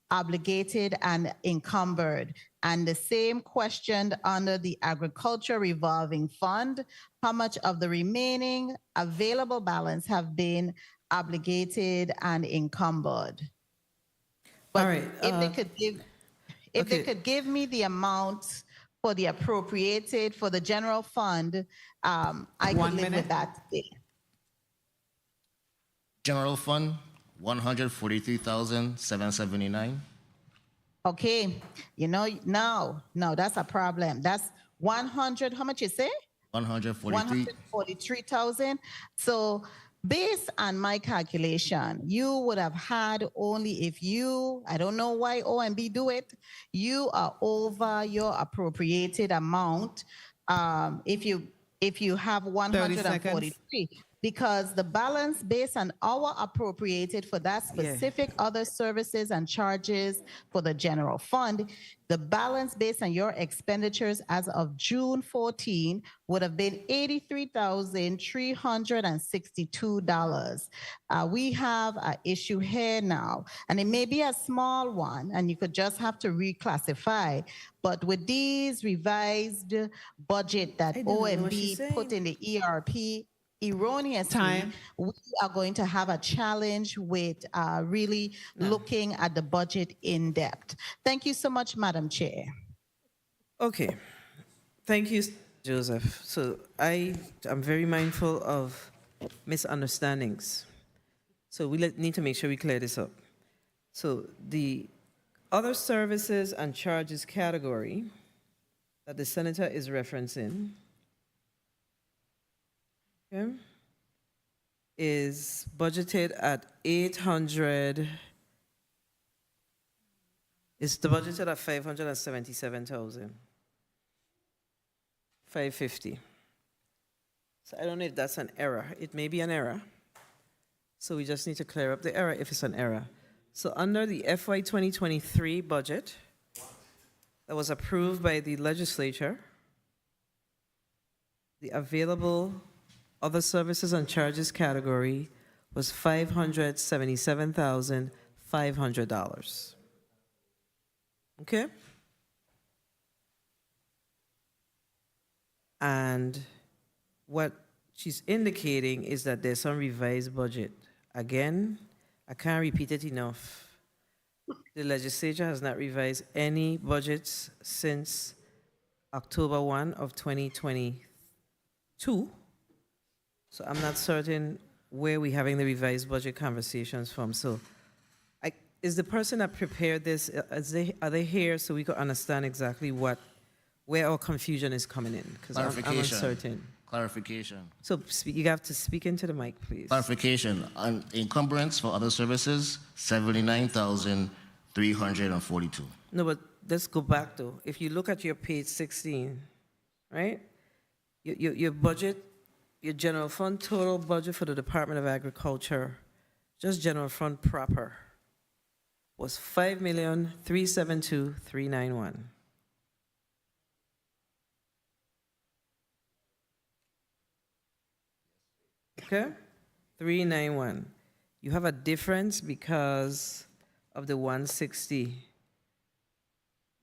obligated and encumbered? And the same question under the agriculture revolving fund. How much of the remaining available balance have been obligated and encumbered? But all right. If they could give, if they okay. could give me the amount for the appropriated for the general fund, I could live with that today. General fund, 143,779. Okay, you know, no, that's a problem. That's 100, how much you say? 143,000. So based on my calculation, you would have had only if you, I don't know why OMB do it, you are over your appropriated amount. If you have 143, because the balance based on our appropriated for that specific other services and charges for the general fund, the balance based on your expenditures as of June 14 would have been $83,362. We have an issue here now, and it may be a small one, and you could just have to reclassify. But with these revised budget that OMB put in the ERP, erroneously, we are going to have a challenge with really looking at the budget in depth. Thank you so much, Madam Chair. Okay. Thank you, Joseph. So I'm very mindful of misunderstandings. So we need to make sure we clear this up. So the other services and charges category that the senator is referencing, okay, is budgeted at 800. It's the budgeted at 577,550. So I don't know if that's an error. It may be an error. So we just need to clear up the error if it's an error. So under the FY 2023 budget that was approved by the legislature, the available other services and charges category was $577,500. Okay? And what she's indicating is that there's some revised budget. Again, I can't repeat it enough. The legislature has not revised any budgets since October 1 of 2022. So I'm not certain where we're having the revised budget conversations from. So is the person that prepared this, are they here so we could understand exactly where our confusion is coming in? Because I'm uncertain. Clarification. So you have to speak into the mic, please. Clarification. On encumbrance for other services, 79,342. No, but let's go back though. If you look at your page 16, right? Your budget, your general fund total budget for the Department of Agriculture, just general fund proper, was $5,372,391. Okay? 391. You have a difference because of the 160.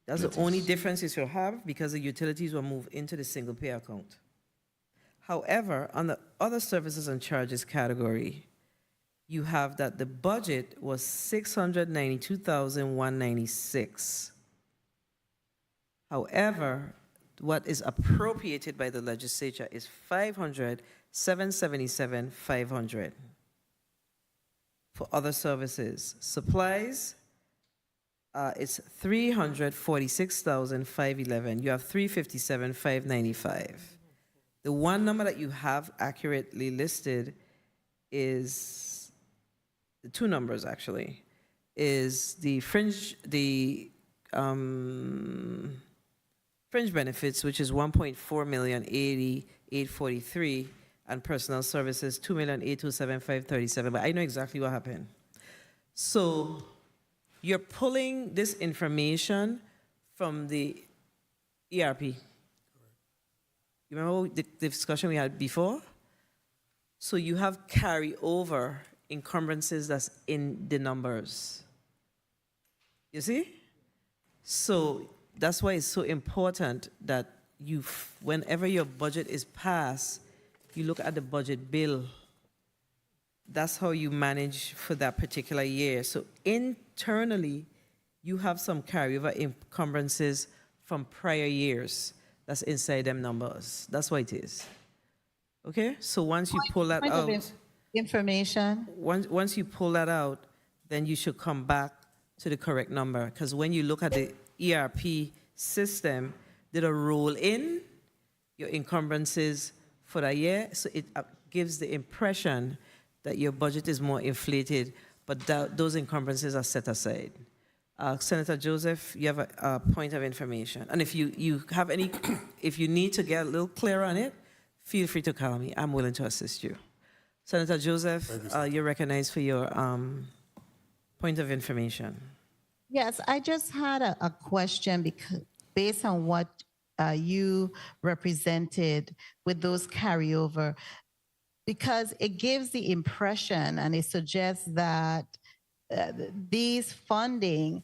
That's the only difference you should have because the utilities will move into the single pay account. However, on the other services and charges category, you have that the budget was $692,196. However, what is appropriated by the legislature is $577,500 for other services. Supplies, it's $346,511. You have $357,595. The one number that you have accurately listed is, the two numbers actually, is the fringe benefits, which is 1.4 million 80,843, and personal services 2,827,537. But I know exactly what happened. So you're pulling this information from the ERP. You remember the discussion we had before? So you have carryover encumbrances that's in the numbers. You see? So that's why it's so important that whenever your budget is passed, you look at the budget bill. That's how you manage for that particular year. So internally, you have some carryover encumbrances from prior years that's inside them numbers. That's what it is. Okay? So once you pull that out, information. Once you pull that out, then you should come back to the correct number. Because when you look at the ERP system, did a roll in your encumbrances for that year, so it gives the impression that your budget is more inflated, but those encumbrances are set aside. Senator Joseph, you have a point of information. And if you have any, if you need to get a little clearer on it, feel free to call me. I'm willing to assist you. Senator Joseph, you're recognized for your point of information. Yes, I just had a question because based on what you represented with those carryover, because it gives the impression and it suggests that these funding,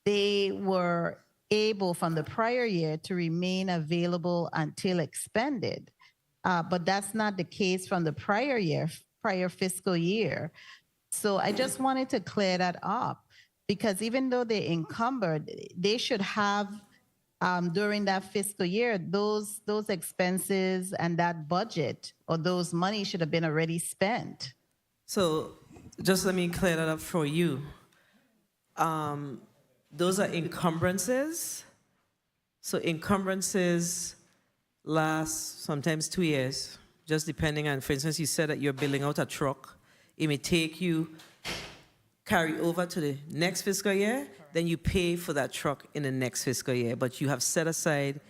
they were able from the prior year to remain available until expended. But that's not the case from the prior year, prior fiscal year. So I just wanted to clear that up because even though they're encumbered, they should have during that fiscal year, those expenses and that budget or those money should have been already spent. So just let me clear that up for you. Those are encumbrances. So encumbrances last sometimes 2 years, just depending on, for instance, you said that you're building out a truck. It may take you carry over to the next fiscal year, then you pay for that truck in the next fiscal year, but you have set aside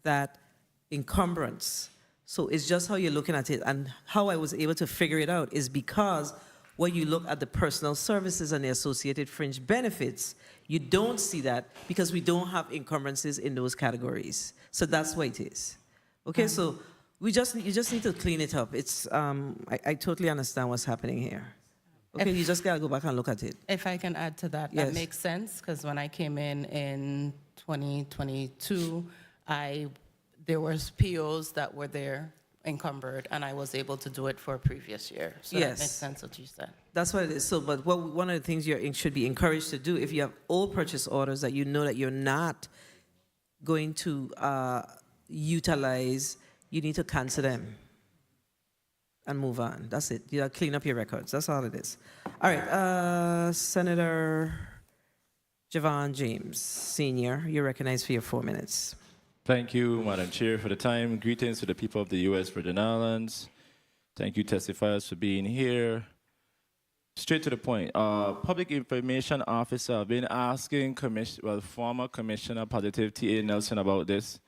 that encumbrance. So it's just how you're looking at it. And how I was able to figure it out is because when you look at the personal services and the associated fringe benefits, you don't see that because we don't have encumbrances in those categories. So that's what it is. Okay, so You just need to clean it up. It's I totally understand what's happening here. Okay, you just gotta go back and look at it. If I can add to that, Yes. that makes sense, because when I came in 2022, there was POs that were there encumbered, and I was able to do it for a previous year. So Yes. that makes sense what you said. That's what it is. So, but one of the things you should be encouraged to do, if you have old purchase orders that you know that you're not going to utilize, you need to cancel them and move on. That's it. You gotta clean up your records. That's all it is. All right, Senator Javon James, Senior, you're recognized for your 4 minutes. Thank you, Madam Chair, for the time. Greetings to the people of the U.S. Virgin Islands. Thank you, testifiers, for being here. Straight to the point. Public Information Officer, I've been asking former Commissioner Positive T.A. Nelson about this,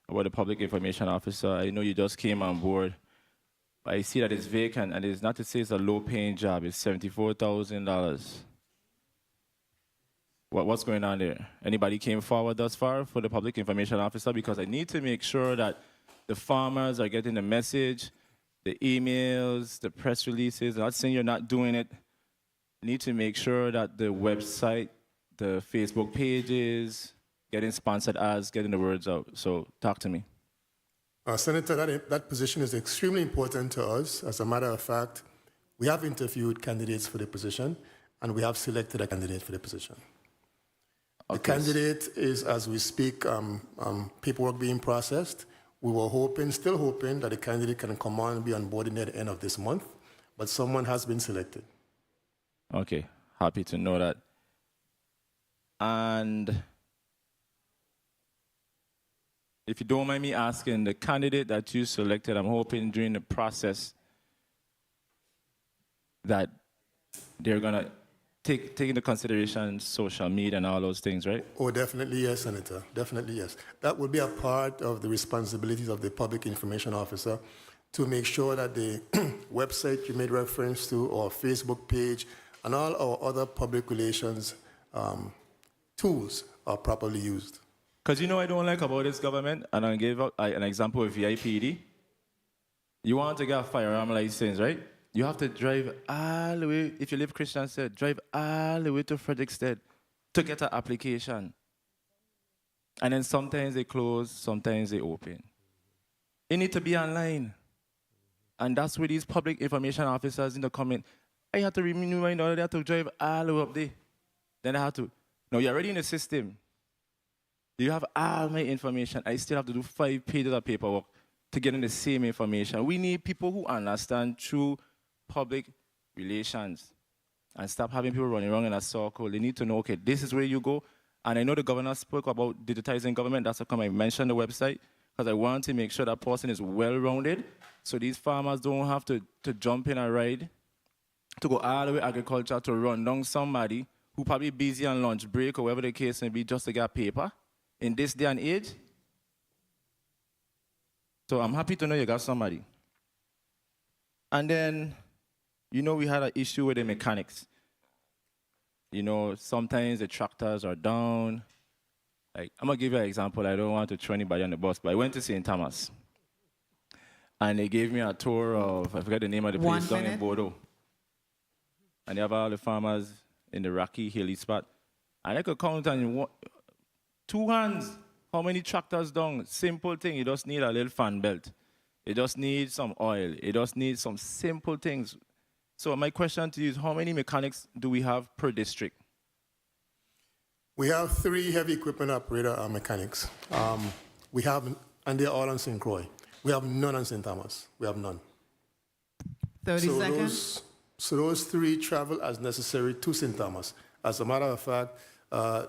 about the Public Information Officer. I know you just came on board, but I see that it's vacant, and it's not to say it's a low-paying job. It's $74,000. What's going on there? Anybody came forward thus far for the Public Information Officer? Because I need to make sure that the farmers are getting the message, the emails, the press releases. I'm not saying you're not doing it. I need to make sure that the website, the Facebook pages, getting sponsored ads, getting the words out. So talk to me. Senator, that position is extremely important to us. As a matter of fact, we have interviewed candidates for the position, and we have selected a candidate for the position. The candidate is, as we speak, paperwork being processed. We were still hoping that the candidate can come on and be on board near the end of this month, but someone has been selected. Okay, happy to know that. And if you don't mind me asking, the candidate that you selected, I'm hoping during the process that they're gonna take into consideration social media and all those things, right? Oh, definitely yes, Senator. Definitely yes. That would be a part of the responsibilities of the Public Information Officer to make sure that the website you made reference to, or Facebook page, and all our other public relations tools are properly used. Because you know what I don't like about this government, and I'll give an example of VIPD. You want to get a firearm license, right? You have to drive all the way, if you live Christian said, drive all the way to Frederickstead to get an application. And then sometimes they close, sometimes they open. It need to be online. And that's where these public information officers in the comment, I have to renew my order, I have to drive all the way up there. Then I have to, no, you're already in the system. You have all my information. I still have to do 5 pages of paperwork to get in the same information. We need people who understand true public relations and stop having people running around in a circle. They need to know, okay, this is where you go. And I know the governor spoke about digitizing government. That's how come I mentioned the website, because I want to make sure that person is well-rounded so these farmers don't have to jump in a ride to go all the way agriculture to run down somebody who probably busy on lunch break or whatever the case may be just to get paper in this day and age. So I'm happy to know you got somebody. And then, you know, we had an issue with the mechanics. You know, sometimes the tractors are down. Like, I'm going to give you an example. I don't want to throw anybody on the bus, but I went to St. Thomas. And they gave me a tour of, I forget the name of the place, down in Bordeaux. And they have all the farmers in the rocky, hilly spot. And I could count on 2 hands how many tractors down. Simple thing. You just need a little fan belt. You just need some oil. You just need some simple things. So my question to you is, how many mechanics do we have per district? We have 3 heavy equipment operator mechanics. We have, and they're all on St. Croix. We have none on St. Thomas. We have none. 30 seconds. So those 3 travel as necessary to St. Thomas. As a matter of fact,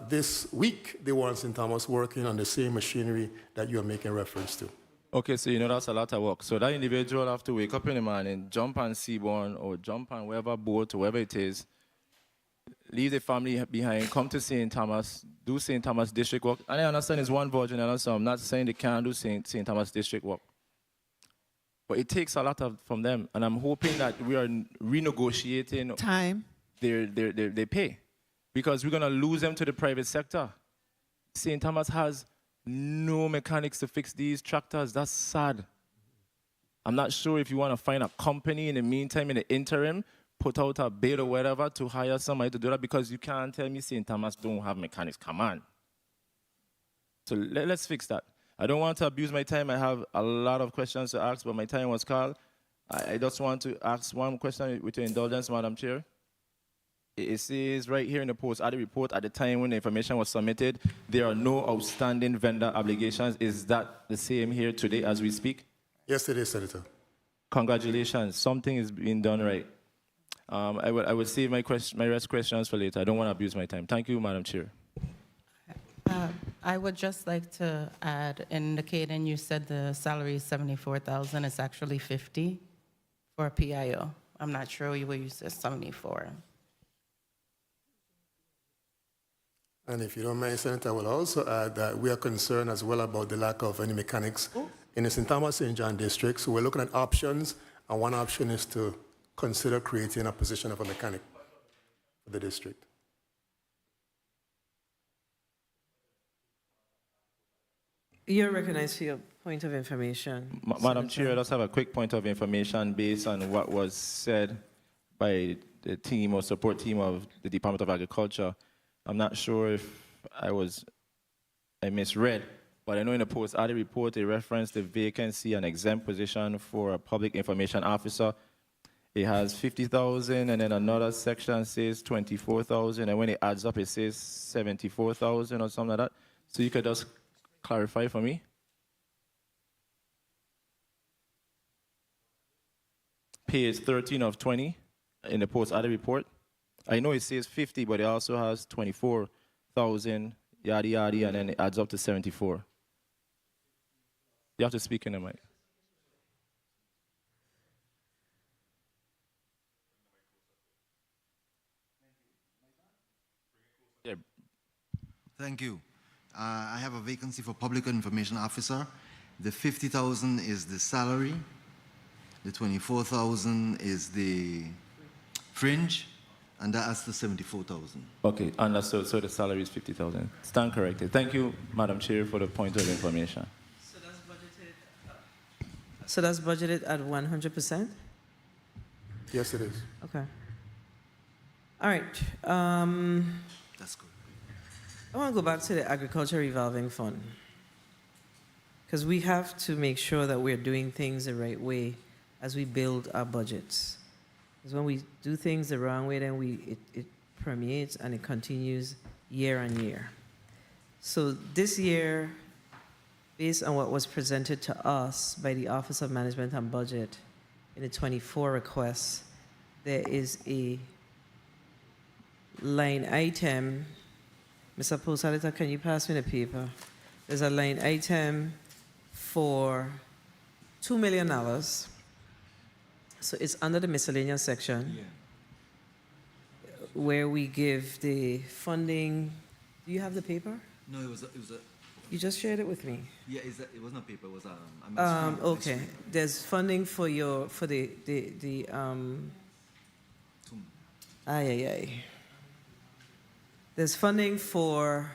this week they were in St. Thomas working on the same machinery that you are making reference to. Okay, so you know that's a lot of work. So that individual have to wake up in the morning, jump on Seaborn or jump on whatever boat or wherever it is, leave the family behind, come to St. Thomas, do St. Thomas district work. And I understand it's one Virgin Islands, so I'm not saying they can't do St. Thomas district work. But it takes a lot from them, and I'm hoping that we are renegotiating their pay, because we're going to lose them to the private sector. St. Thomas has no mechanics to fix these tractors. That's sad. I'm not sure if you want to find a company in the meantime, in the interim, put out a bid or whatever to hire somebody to do that, because you can't tell me St. Thomas don't have mechanics. Come on. So let's fix that. I don't want to abuse my time. I have a lot of questions to ask, but my time was called. I just want to ask one question with your indulgence, Madam Chair. It says right here in the post-audit report, at the time when the information was submitted, there are no outstanding vendor obligations. Is that the same here today as we speak? Yes, it is, Senator. Congratulations. Something is being done right. I will save my rest questions for later. I don't want to abuse my time. Thank you, Madam Chair. I would just like to add, indicating you said the salary is 74,000. It's actually 50 for a PIO. I'm not sure where you said 74. And if you don't mind, Senator, I will also add that we are concerned as well about the lack of any mechanics in the St. Thomas St. John district. So we're looking at options, and one option is to consider creating a position of a mechanic for the district. You're recognized for your point of information. Madam Chair, I just have a quick point of information based on what was said by the team or support team of the Department of Agriculture. I'm not sure if I misread, but I know in the post-audit report they referenced the vacancy and exempt position for a public information officer. It has 50,000, and then another section says 24,000, and when it adds up, it says 74,000 or something like that. So you could just clarify for me? Page 13 of 20 in the post-audit report. I know it says 50, but it also has 24,000, yada, yada, and then it adds up to 74. You have to speak in the mic. Yeah. Thank you. I have a vacancy for Public Information Officer. The 50,000 is the salary. The 24,000 is the fringe, and that adds to 74,000. Okay, understood. So the salary is 50,000. Stand corrected. Thank you, Madam Chair, for the point of information. So that's budgeted at 100%? Yes, it is. Okay. All right. That's good. I want to go back to the Agriculture Revolving Fund, because we have to make sure that we're doing things the right way as we build our budgets. Because when we do things the wrong way, then it permeates and it continues year on year. So this year, based on what was presented to us by the Office of Management and Budget in the 24 requests, there is a line item. Mr. Post Editor, can you pass me the paper? There's a line item for $2 million. So it's under the miscellaneous section where we give the funding. Do you have the paper? No, it was a You just shared it with me. yeah, it wasn't a paper, it was Okay. There's funding for There's funding for,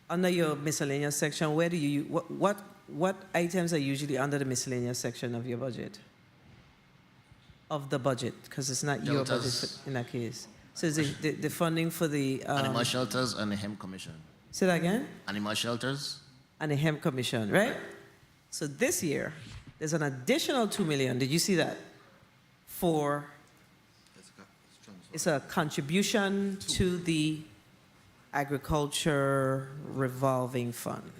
under your miscellaneous section, where do you, what items are usually under the miscellaneous section of your budget? Of the budget, because it's not your budget in that case. So is the funding for the... Animal shelters and the hemp commission. Say that again? Animal shelters. And the hemp commission, right? So this year, there's an additional $2 million. Did you see that? For, it's a contribution to the Agriculture Revolving Fund.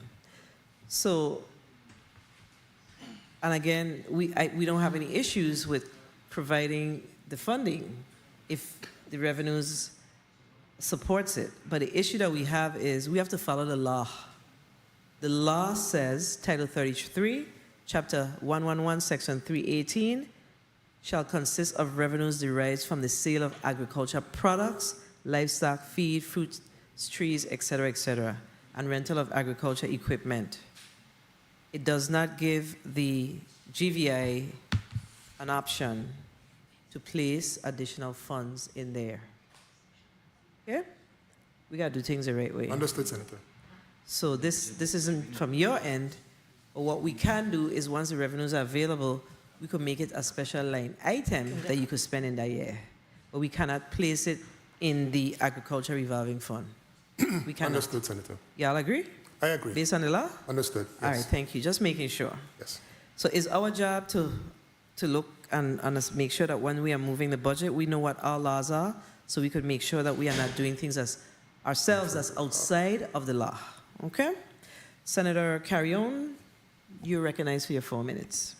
So, and again, we don't have any issues with providing the funding if the revenues supports it. But the issue that we have is we have to follow the law. The law says, Title 33, Chapter 111, Section 318, shall consist of revenues derived from the sale of agricultural products, livestock, feed, fruits, trees, etc., and rental of agriculture equipment. It does not give the GVI an option to place additional funds in there. Okay? We got to do things the right way. Understood, Senator. So this isn't from your end, but what we can do is once the revenues are available, we could make it a special line item that you could spend in that year. But we cannot place it in the agriculture revolving fund. We cannot. Understood, Senator. Y'all agree? I agree. Based on the law? Understood. Yes. All right, thank you. Just making sure. Yes. So it's our job to look and make sure that when we are moving the budget, we know what our laws are, so we could make sure that we are not doing things as ourselves that's outside of the law. Okay? Senator Carrion, you're recognized for your 4 minutes.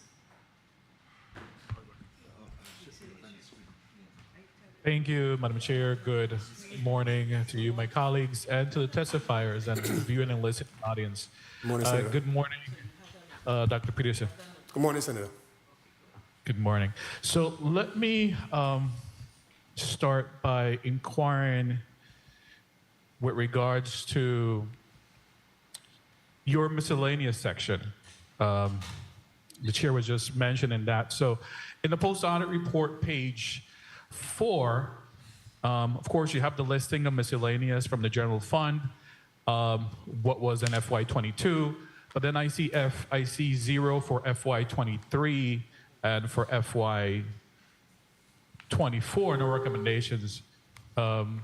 Thank you, Madam Chair. Good morning to you, my colleagues, and to the testifiers and the viewing and listening audience. Good morning, Senator. Good morning, Dr. Peterson. Good morning, Senator. Good morning. So let me start by inquiring with regards to your miscellaneous section. The chair was just mentioning that. So in the post-audit report, page 4, of course, you have the listing of miscellaneous from the general fund, what was in FY22, but then I see 0 for FY23 and for FY24, no recommendations. And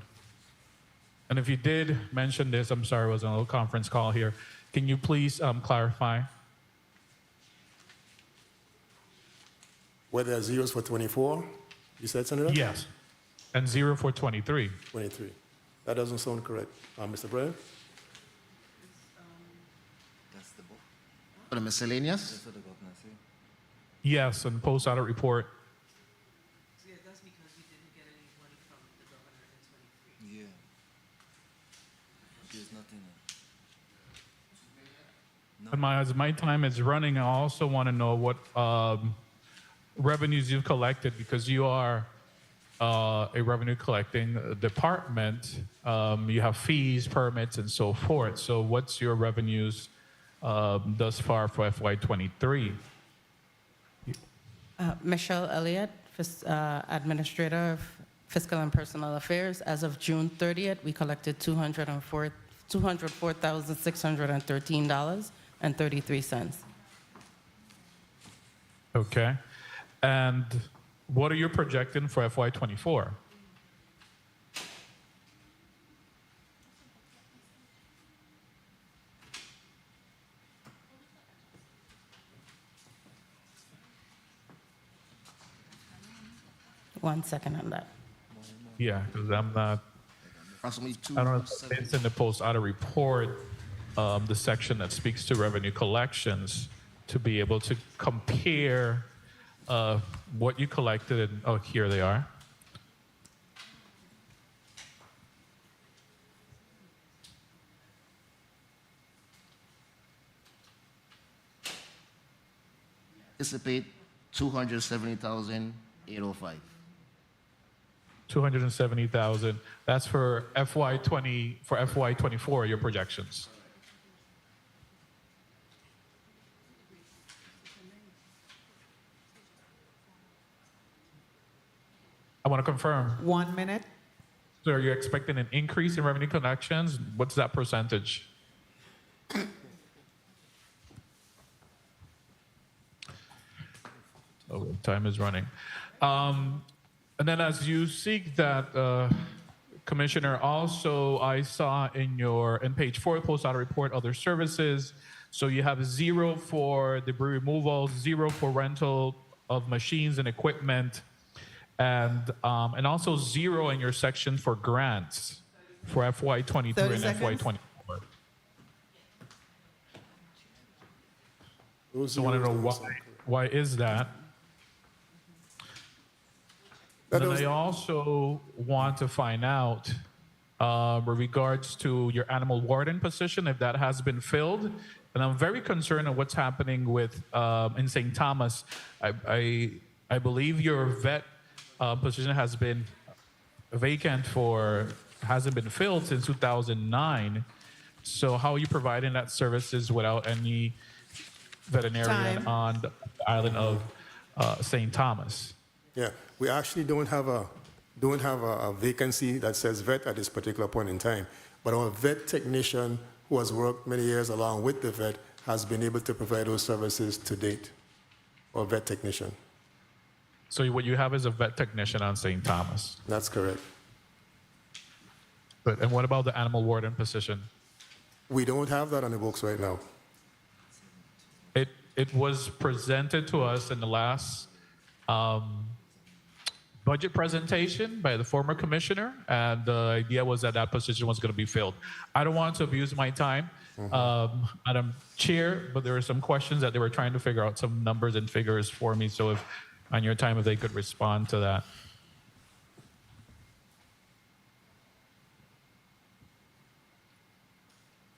if you did mention this, I'm sorry, I was on a little conference call here. Can you please clarify? Were there zeros for 24? You said, Senator? Yes. And 0 for 23. 23. That doesn't sound correct. Mr. Brian? For the miscellaneous? Yes, and post-audit report. Yeah, that's because we didn't get any money from the governor in 23. Yeah. There's nothing. And as my time is running, I also want to know what revenues you've collected, because you are a revenue collecting department. You have fees, permits, and so forth. So what's your revenues thus far for FY23? Michelle Elliott, Administrator of Fiscal and Personal Affairs. As of June 30th, we collected $204,613.33. Okay. And what are you projecting for FY24? One second on that. Yeah, because I'm not. I don't know if it's in the post-audit report, the section that speaks to revenue collections, to be able to compare what you collected. And, oh, here they are. Anticipate 270,805. 270,000. That's for FY20 for FY24. Your projections. I want to confirm. 1 minute. So are you expecting an increase in revenue collections? What's that percentage? Oh, time is running. And then as you seek that, Commissioner, also I saw in page 4 post-audit report, other services. So you have 0 for debris removal, 0 for rental of machines and equipment, and also 0 in your section for grants for FY23 and FY24. So I want to know why is that? And then I also want to find out with regards to your animal warden position, if that has been filled. And I'm very concerned of what's happening with in St. Thomas. I believe your vet position has been vacant hasn't been filled since 2009. So how are you providing that services without any veterinarian on the island of St. Thomas? Yeah, we actually don't have a vacancy that says vet at this particular point in time. But our vet technician, who has worked many years along with the vet, has been able to provide those services to date. Our vet technician. So what you have is a vet technician on St. Thomas. That's correct. But, and what about the animal warden position? We don't have that on the books right now. It was presented to us in the last budget presentation by the former commissioner, and the idea was that that position was going to be filled. I don't want to abuse my time, Madam Chair, but there were some questions that they were trying to figure out some numbers and figures for me. So if on your time, if they could respond to that.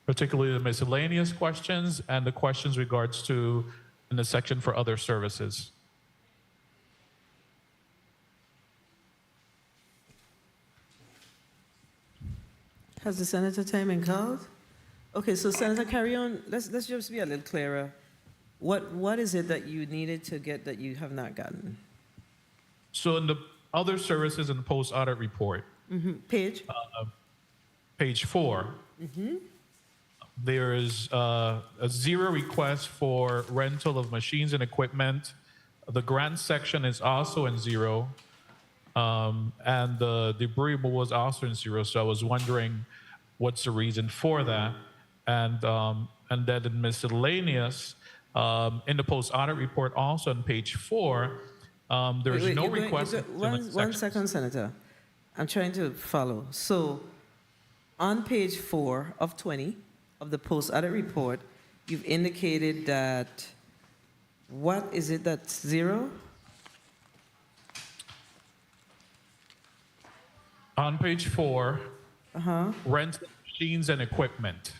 Particularly the miscellaneous questions and the questions regards to in the section for other services. Has the senator time been called? Okay, so Senator, carry on. Let's just be a little clearer. What is it that you needed to get that you have not gotten? So in the other services and post audit report, Page? Page 4, there is a zero request for rental of machines and equipment. The grant section is also in zero, and the debris removal was also in zero. So I was wondering what's the reason for that. And then in miscellaneous, in the post audit report, also on page 4, there's Wait, no you're going- request. you're go- one second, Senator. I'm trying to follow. So on page 4 of 20 of the post audit report, you've indicated that, what is it that's zero? On page 4, rent machines and equipment.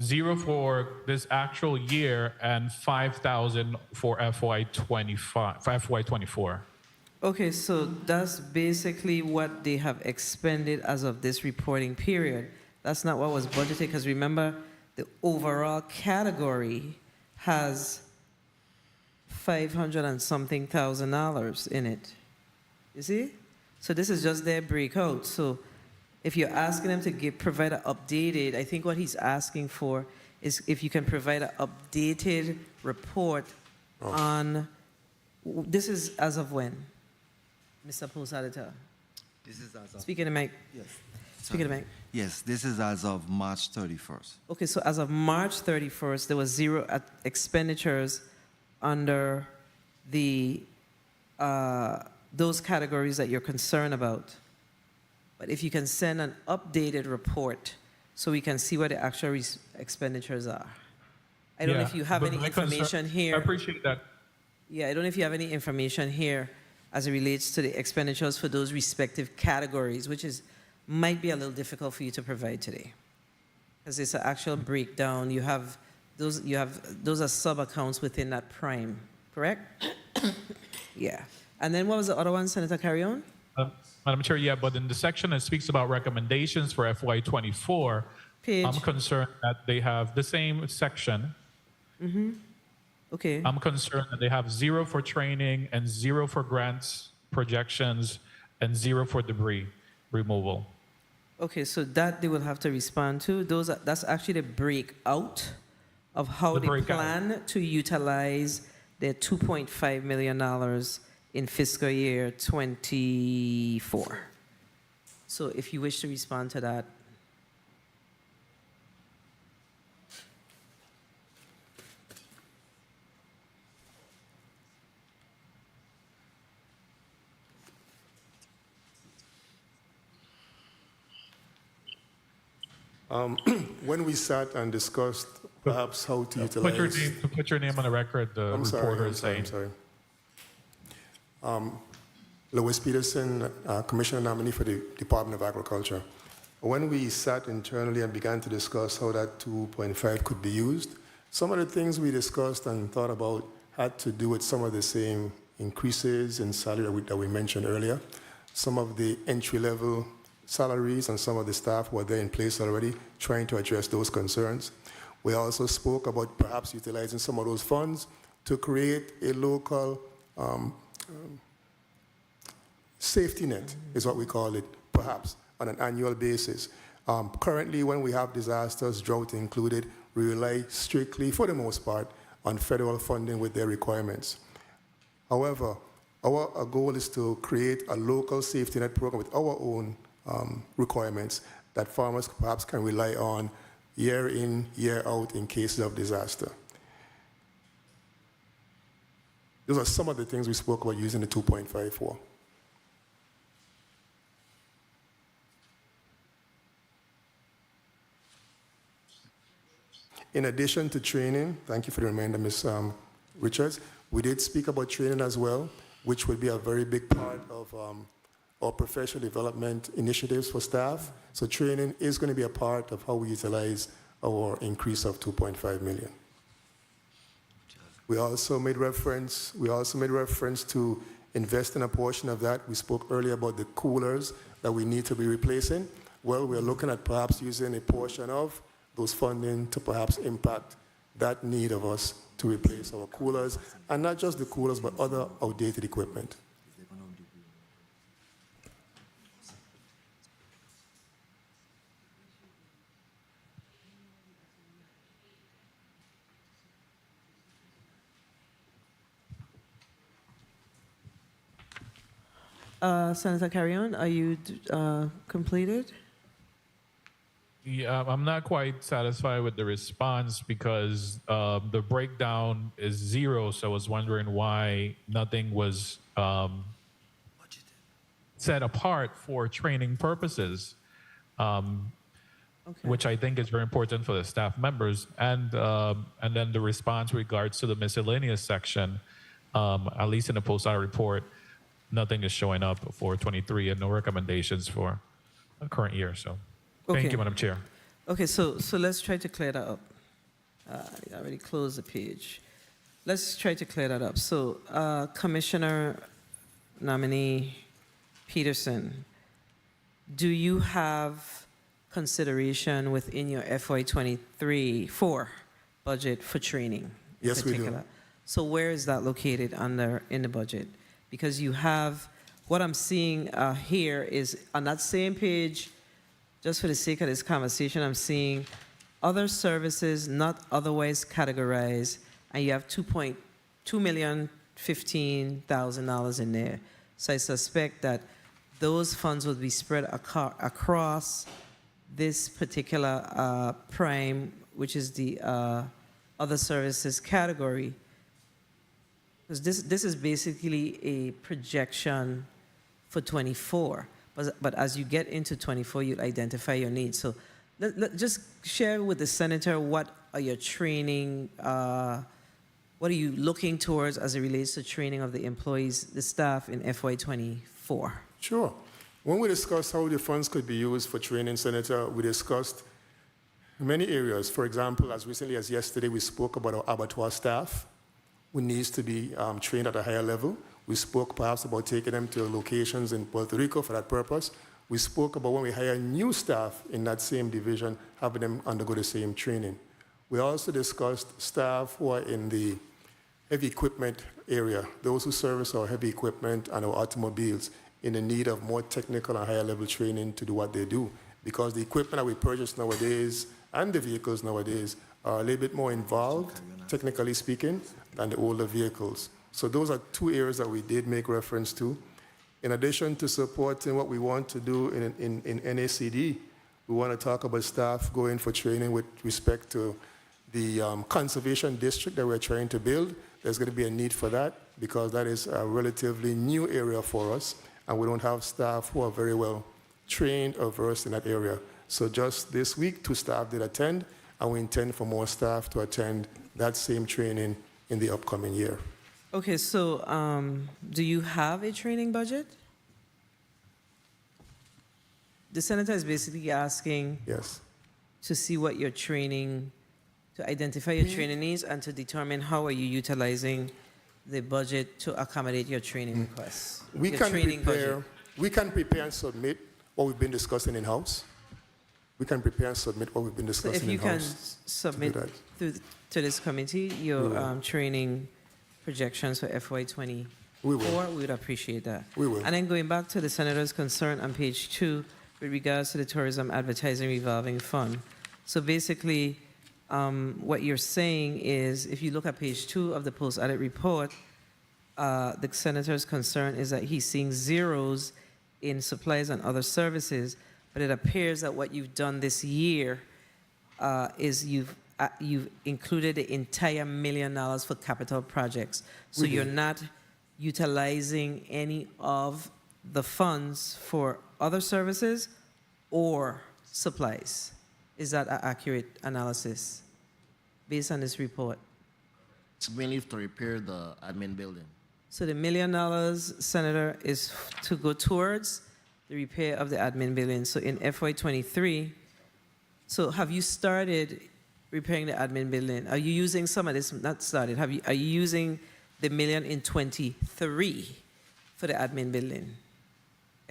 Zero for this actual year and 5,000 for FY25, for FY24. Okay, so that's basically what they have expended as of this reporting period. That's not what was budgeted, because remember, the overall category has 500 and something thousand dollars in it. You see? So this is just their breakout. So if you're asking them to provide an updated, I think what he's asking for is if you can provide an updated report on, this is as of when? Mr. Post Auditor. This is as of... Speaking to Mike. Yes. Speaking to Mike. Yes, this is as of March 31st. Okay, so as of March 31st, there was zero expenditures under the those categories that you're concerned about. But if you can send an updated report so we can see what the actual expenditures are. I don't know if you have any information here. I appreciate that. Yeah, I don't know if you have any information here as it relates to the expenditures for those respective categories, which might be a little difficult for you to provide today, because it's an actual breakdown. You have those are sub accounts within that prime, correct? Yeah. And then what was the other one, Senator? Carry on. Madam Chair, yeah, but in the section that speaks about recommendations for FY24, I'm concerned that they have the same section. Okay. I'm concerned that they have zero for training and zero for grants, projections, and zero for debris removal. Okay, so that they will have to respond to. That's actually the breakout of how they plan to utilize their $2.5 million in fiscal year 24. So if you wish to respond to that. When we sat and discussed perhaps how to utilize... Put your name on the record, the reporter is saying. I'm sorry. Lois Peterson, Commissioner nominee for the Department of Agriculture. When we sat internally and began to discuss how that 2.5 could be used, some of the things we discussed and thought about had to do with some of the same increases in salary that we mentioned earlier. Some of the entry-level salaries and some of the staff were there in place already, trying to address those concerns. We also spoke about perhaps utilizing some of those funds to create a local safety net, is what we call it, perhaps, on an annual basis. Currently, when we have disasters, drought included, we rely strictly, for the most part, on federal funding with their requirements. However, our goal is to create a local safety net program with our own requirements that farmers perhaps can rely on year in, year out in cases of disaster. Those are some of the things we spoke about using the 2.5 for. In addition to training, thank you for the reminder, Ms. Richards, we did speak about training as well, which would be a very big part of our professional development initiatives for staff. So training is going to be a part of how we utilize our increase of 2.5 million. We also made reference to invest in a portion of that. We spoke earlier about the coolers that we need to be replacing. Well, we're looking at perhaps using a portion of those funding to perhaps impact that need of us to replace our coolers, and not just the coolers, but other outdated equipment. Senator Carrion, are you completed? Yeah, I'm not quite satisfied with the response because the breakdown is 0. So I was wondering why nothing was set apart for training purposes, which I think is very important for the staff members. And then the response regards to the miscellaneous section, at least in the post-audit report, nothing is showing up for 23 and no recommendations for the current year. So. Thank you, Madam Chair. Okay, so let's try to clear that up. I already closed the page. Let's try to clear that up. So, Commissioner nominee Peterson, do you have consideration within your FY23-4 budget for training? Yes, we do. So where is that located in the budget? Because you have, what I'm seeing here is on that same page. Just for the sake of this conversation, I'm seeing other services not otherwise categorized, and you have $2,015,000 in there. So I suspect that those funds would be spread across this particular prime, which is the other services category. Because this is basically a projection for 24. But as you get into 24, you identify your needs. So just share with the senator what are your training, what are you looking towards as it relates to training of the employees, the staff in FY24? Sure. When we discussed how the funds could be used for training, Senator, we discussed many areas. For example, as recently as yesterday, we spoke about our abattoir staff who needs to be trained at a higher level. We spoke perhaps about taking them to locations in Puerto Rico for that purpose. We spoke about when we hire new staff in that same division, having them undergo the same training. We also discussed staff who are in the heavy equipment area, those who service our heavy equipment and our automobiles in the need of more technical and higher level training to do what they do. Because the equipment that we purchase nowadays and the vehicles nowadays are a little bit more involved, technically speaking, than the older vehicles. So those are two areas that we did make reference to. In addition to supporting what we want to do in NACD, we want to talk about staff going for training with respect to the conservation district that we're trying to build. There's going to be a need for that because that is a relatively new area for us, and we don't have staff who are very well trained or versed in that area. So just this week, 2 staff did attend, and we intend for more staff to attend that same training in the upcoming year. Okay, so do you have a training budget? The senator is basically asking to see what your training, to identify your training needs and to determine how are you utilizing the budget to accommodate your training requests. We can prepare and submit what we've been discussing in-house. We can prepare and submit what we've been discussing So if you can in-house. submit to this committee your training projections for FY24, we would appreciate that. We will. And then going back to the senator's concern on page 2 with regards to the tourism advertising revolving fund. So basically, what you're saying is, if you look at page 2 of the post-audit report, the senator's concern is that he's seeing zeros in supplies and other services, but it appears that what you've done this year is you've included the entire $1 million for capital projects. So you're not utilizing any of the funds for other services or supplies. Is that an accurate analysis based on this report? It's mainly to repair the admin building. So the $1 million, Senator, is to go towards the repair of the admin building. So in FY23, so have you started repairing the admin building? Are you using some of this? Not started. Are you using the $1 million in 23 for the admin building?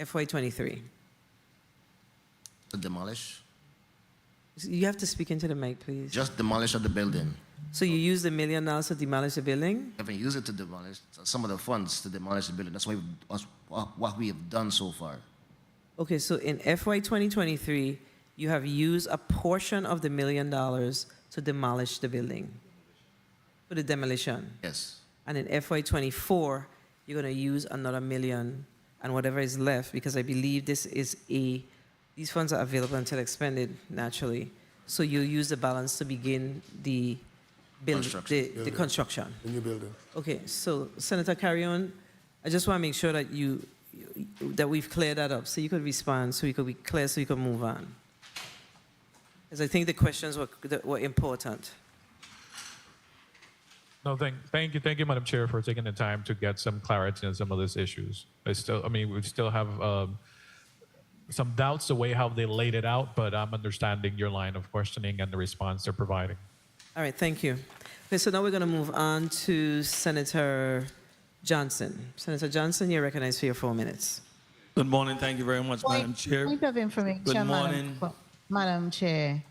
FY23. To demolish? You have to speak into the mic, please. Just demolish of the building. So you use the $1 million to demolish the building? We haven't used it to demolish some of the funds to demolish the building. That's what we have done so far. Okay, so in FY 2023, you have used a portion of the $1 million to demolish the building for the demolition. Yes. And in FY 24, you're going to use another $1 million and whatever is left, because I believe these funds are available until expended naturally. So you'll use the balance to begin the Construction. the construction. The new building. Okay, so Senator, carry on. I just want to make sure that that we've cleared that up, so you could respond, so we could be clear, so you could move on. Because I think the questions were important. No, thank you, Madam Chair, for taking the time to get some clarity on some of these issues. We still have some doubts the way how they laid it out, but I'm understanding your line of questioning and the response they're providing. All right, thank you. Okay, so now we're going to move on to Senator Johnson. Senator Johnson, you're recognized for your 4 minutes. Good morning. Thank you very much, Madam Chair. Point of information, Good morning. Madam Chair.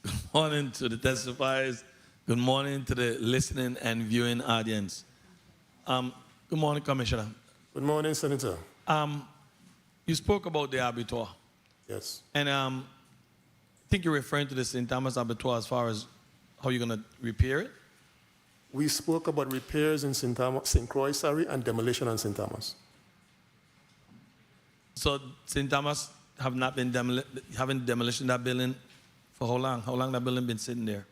Good morning to the testifiers. Good morning to the listening and viewing audience. Good morning, Commissioner. Good morning, Senator. You spoke about the abattoir. Yes. And I think you're referring to the St. Thomas abattoir as far as how you're going to repair it? We spoke about repairs in St. Croix, and demolition on St. Thomas. So St. Thomas haven't demolition that building for how long? How long that building been sitting there?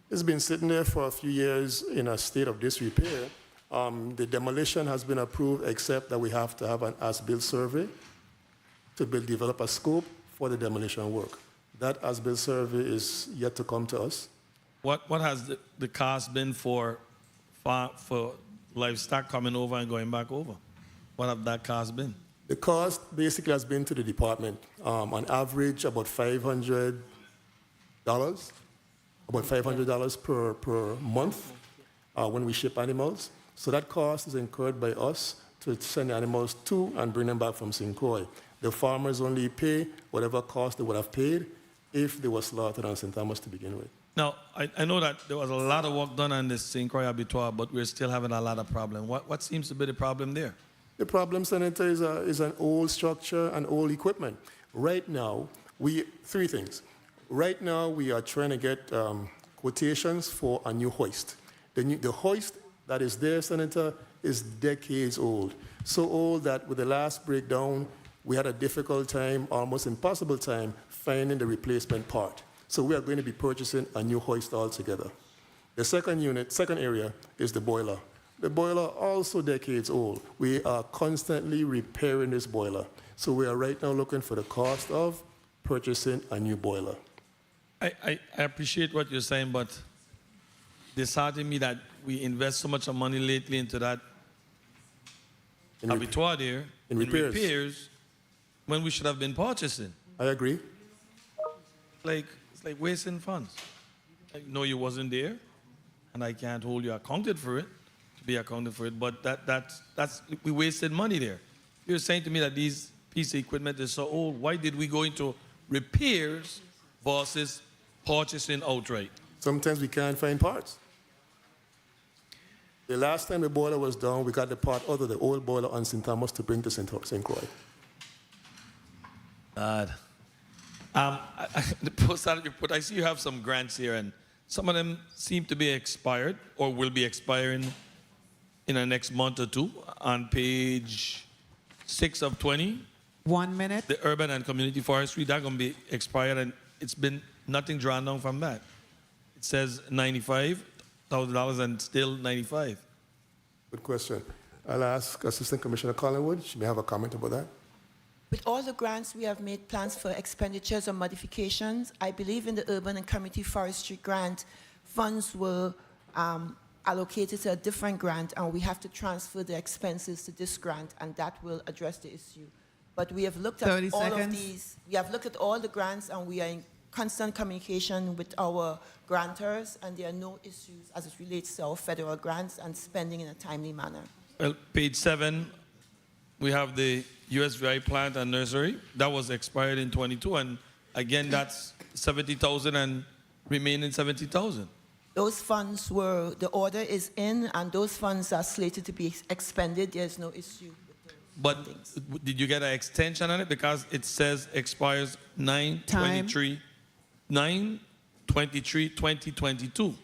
It's been sitting there for a few years in a state of disrepair. The demolition has been approved, except that we have to have an as-built survey to develop a scope for the demolition work. That as-built survey is yet to come to us. What has the cost been for livestock coming over and going back over? What have that cost been? The cost basically has been to the department. On average, about $500, per month when we ship animals. So that cost is incurred by us to send the animals to and bring them back from St. Croix. The farmers only pay whatever cost they would have paid if they were slaughtered on St. Thomas to begin with. Now, I know that there was a lot of work done on this St. Croix abattoir, but we're still having a lot of problems. What seems to be the problem there? The problem, Senator, is an old structure and old equipment. Right now, three things. Right now, we are trying to get quotations for a new hoist. The hoist that is there, Senator, is decades old. So old that with the last breakdown, we had a difficult time, almost impossible time, finding the replacement part. So we are going to be purchasing a new hoist altogether. The second area is the boiler. The boiler, also decades old. We are constantly repairing this boiler. So we are right now looking for the cost of purchasing a new boiler. I appreciate what you're saying, but disheartening me that we invest so much money lately into that abattoir there, in repairs, when we should have been purchasing. I agree. It's like wasting funds. I know you wasn't there, and I can't hold you accounted for it, to be accounted for it, but that's we wasted money there. You're saying to me that these piece of equipment is so old. Why did we go into repairs versus purchasing outright? Sometimes we can't find parts. The last time the boiler was down, we got the part out of the old boiler on St. Thomas to bring to St. Croix. God. The post-audit report, I see you have some grants here, and some of them seem to be expired or will be expiring in the next month or two. On page 6 of 20, 1 minute. the urban and community forestry, that's going to be expired, and it's been nothing drawn down from that. It says $95,000 and still 95. Good question. I'll ask Assistant Commissioner Collingwood. She may have a comment about that. With all the grants, we have made plans for expenditures or modifications. I believe in the urban and community forestry grant, funds were allocated to a different grant, and we have to transfer the expenses to this grant, and that will address the issue. But we have looked at 30 all seconds. of these. We have looked at all the grants, and we are in constant communication with our grantors, and there are no issues as it relates to our federal grants and spending in a timely manner. Well, page 7, we have the USVI plant and nursery. That was expired in 22, and again, that's 70,000 and remaining 70,000. Those funds were, the order is in, and those funds are slated to be expended. There's no issue with those But fundings. did you get an extension on it? Because it says expires 9/23/2022.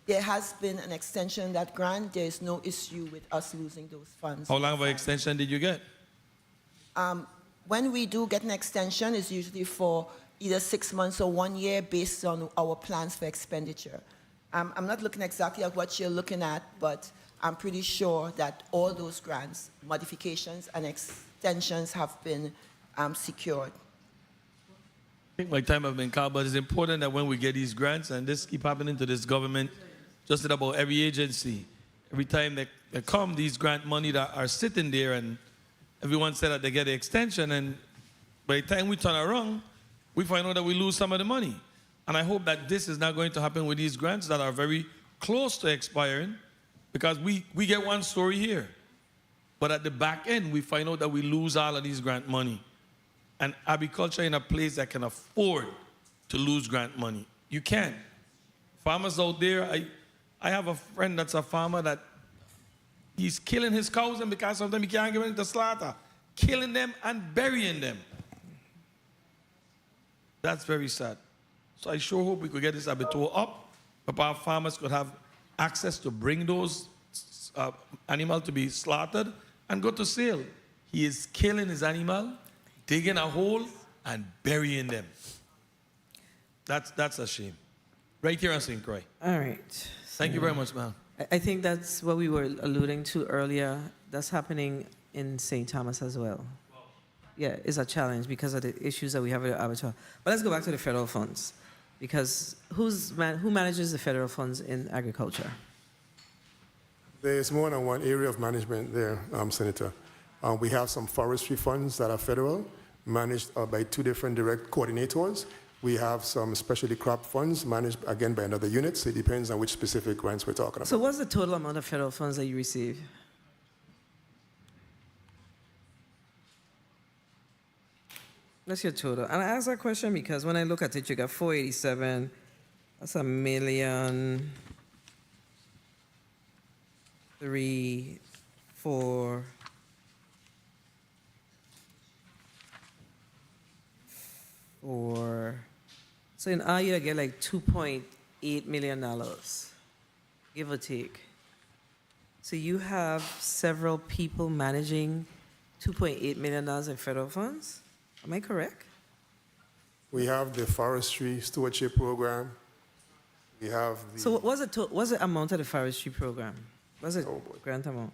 There has been an extension in that grant. There is no issue with us losing those funds. How long of an extension did you get? When we do get an extension, it's usually for either 6 months or 1 year based on our plans for expenditure. I'm not looking exactly at what you're looking at, but I'm pretty sure that all those grants, modifications and extensions have been secured. I think my time has been called, but it's important that when we get these grants, and this keep happening to this government, just about every agency, every time they come, these grant money that are sitting there, and everyone said that they get the extension, and by the time we turn around, we find out that we lose some of the money. And I hope that this is not going to happen with these grants that are very close to expiring, because we get one story here, but at the back end, we find out that we lose all of these grant money. And agriculture in a place that can afford to lose grant money. You can't. Farmers out there, I have a friend that's a farmer that he's killing his cows, and because of them he can't give them to slaughter, killing them and burying them. That's very sad. So I sure hope we could get this abattoir up, but our farmers could have access to bring those animals to be slaughtered and go to sale. He is killing his animal, digging a hole and burying them. That's a shame. Right here on St. Croix. All right. Thank you very much, ma'am. I think that's what we were alluding to earlier. That's happening in St. Thomas as well. Yeah, it's a challenge because of the issues that we have with the abattoir. But let's go back to the federal funds, because who manages the federal funds in agriculture? There's more than one area of management there, Senator. We have some forestry funds that are federal, managed by 2 different direct coordinators. We have some specialty crop funds managed, again, by another unit, so it depends on which specific grants we're talking about. So what's the total amount of federal funds that you receive? That's your total. And I ask that question because when I look at it, you got 487, that's $1 million, 3, 4, 4. So in all year, I get like $2.8 million, give or take. So you have several people managing $2.8 million in federal funds? Am I correct? We have the forestry stewardship program. We have the... So what's the amount of the forestry program? What's the grant amount?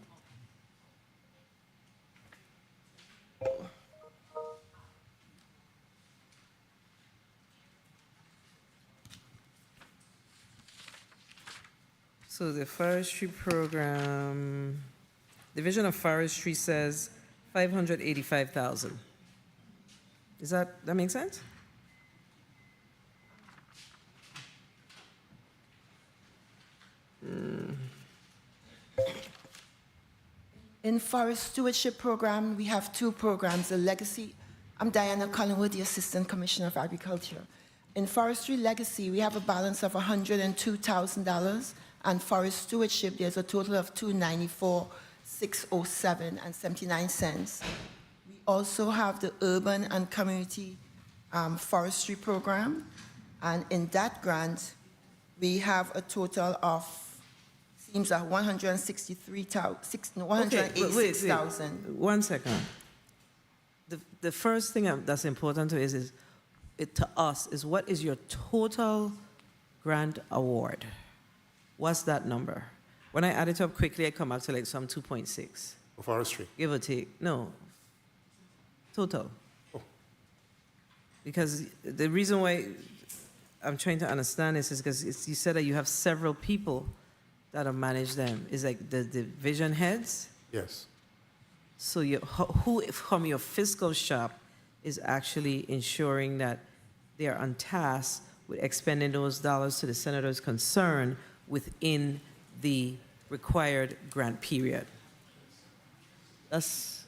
So the forestry program, Division of Forestry says 585,000. That make sense? In Forest Stewardship Program, we have 2 programs, the Legacy. I'm Diana Collingwood, the Assistant Commissioner of Agriculture. In Forestry Legacy, we have a balance of $102,000, and Forest Stewardship, there's a total of $294,607.79. We also have the Urban and Community Forestry program. And in that grant, we have a total of, seems like 186,000. 1 second. The first thing that's important to us is what is your total grant award? What's that number? When I add it up quickly, I come out to like some 2.6. For forestry. Give or take. No. Total. Oh. Because the reason why I'm trying to understand this is because you said that you have several people that have managed them. Is like the division heads? Yes. So who from your fiscal shop is actually ensuring that they are on task with expending those dollars to the senator's concern within the required grant period? That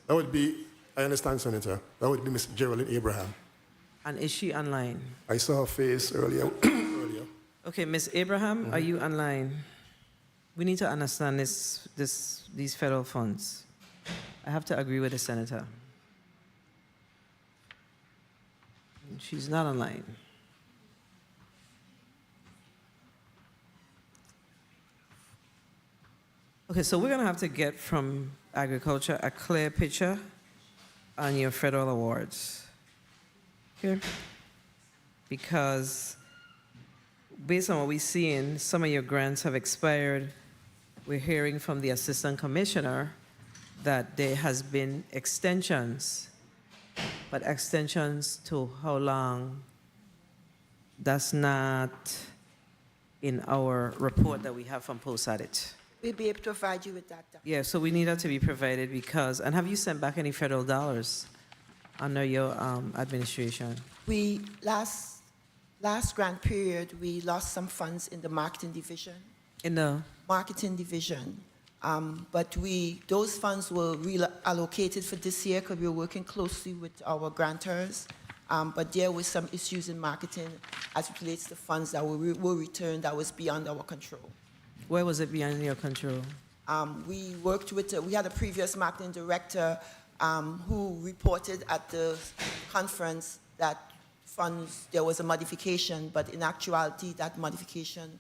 would be, I understand, Senator. That would be Ms. Geraldine Abraham. And is she online? I saw her face earlier. Okay, Ms. Abraham, are you online? We need to understand these federal funds. I have to agree with the senator. She's not online. Okay, so we're going to have to get from agriculture a clear picture on your federal awards. Okay? Because based on what we're seeing, some of your grants have expired. We're hearing from the assistant commissioner that there has been extensions, but extensions to how long? That's not in our report that we have from post-audit. We'll be able to provide you with that. Yeah, so we need that to be provided because, and have you sent back any federal dollars under your administration? We, last grant period, we lost some funds in the marketing division. In the? Marketing division. But those funds were reallocated for this year because we were working closely with our grantors. But there were some issues in marketing as it relates to funds that were returned that was beyond our control. Where was it beyond your control? We worked with, we had a previous marketing director who reported at the conference that funds, there was a modification, but in actuality, that modification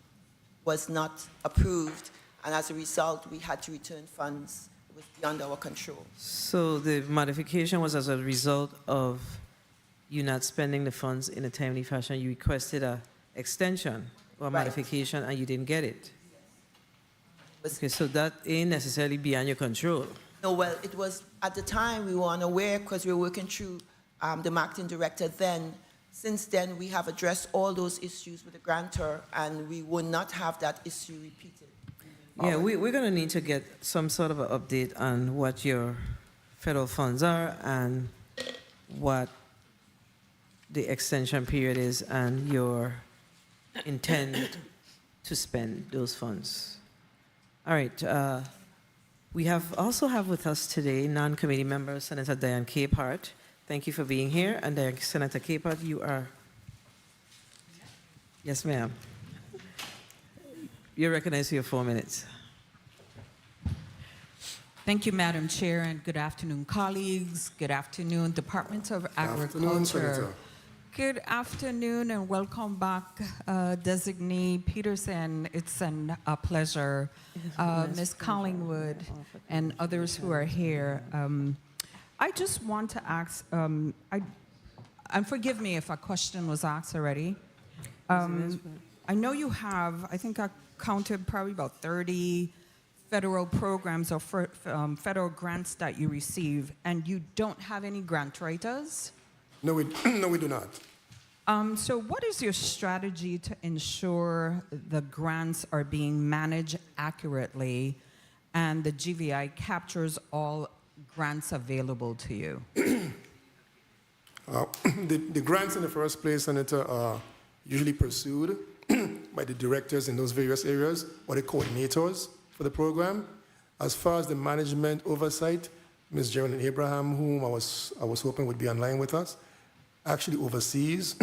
was not approved. And as a result, we had to return funds. It was beyond our control. So the modification was as a result of you not spending the funds in a timely fashion. You requested a extension or a modification and you didn't get it. Okay, so that ain't necessarily beyond your control. No, well, it was, at the time, we were unaware because we were working through the marketing director then. Since then, we have addressed all those issues with the grantor, and we will not have that issue repeated. Yeah, we're going to need to get some sort of an update on what your federal funds are and what the extension period is and your intent to spend those funds. All right. We also have with us today non-committee member Senator Diane Capehart. Thank you for being here. And Senator Capehart, you are... Yes, ma'am. You're recognized for your 4 minutes. Thank you, Madam Chair, and good afternoon, colleagues. Good afternoon, Department of Agriculture. Good afternoon, and welcome back, Designee Peterson. It's a pleasure. Ms. Collingwood and others who are here. I just want to ask, and forgive me if a question was asked already. I know you have, I think I counted probably about 30 federal programs or federal grants that you receive, and you don't have any grant writers? No, we do not. So what is your strategy to ensure the grants are being managed accurately and the GVI captures all grants available to you? The grants in the first place, Senator, are usually pursued by the directors in those various areas or the coordinators for the program. As far as the management oversight, Ms. Geraldine Abraham, whom I was hoping would be online with us, actually oversees,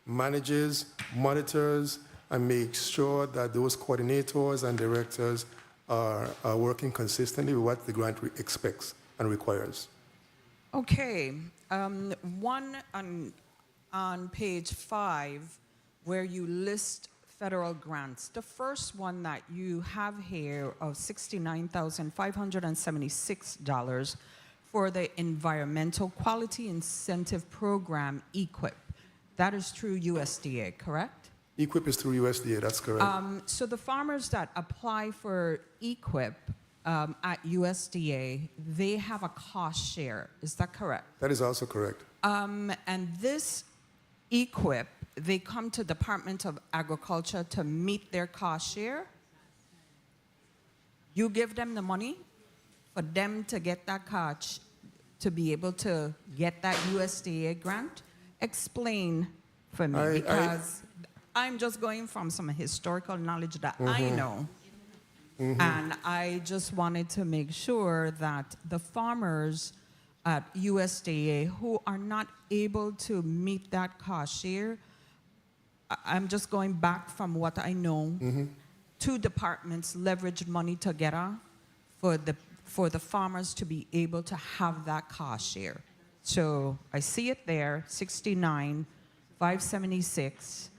manages, monitors, and makes sure that those coordinators and directors are working consistently with what the grant expects and requires. Okay. on page 5, where you list federal grants. The first one that you have here of $69,576 for the Environmental Quality Incentive Program, EQIP. That is through USDA, correct? EQIP is through USDA, that's correct. So the farmers that apply for EQIP at USDA, they have a cost share. Is that correct? That is also correct. And this EQIP, they come to Department of Agriculture to meet their cost share. You give them the money for them to get that cost, to be able to get that USDA grant. Explain for me, because I'm just going from some historical knowledge that I know. And I just wanted to make sure that the farmers at USDA who are not able to meet that cost share, I'm just going back from what I know. Two departments leveraged money together for the farmers to be able to have that cost share. So I see it there, 69,576.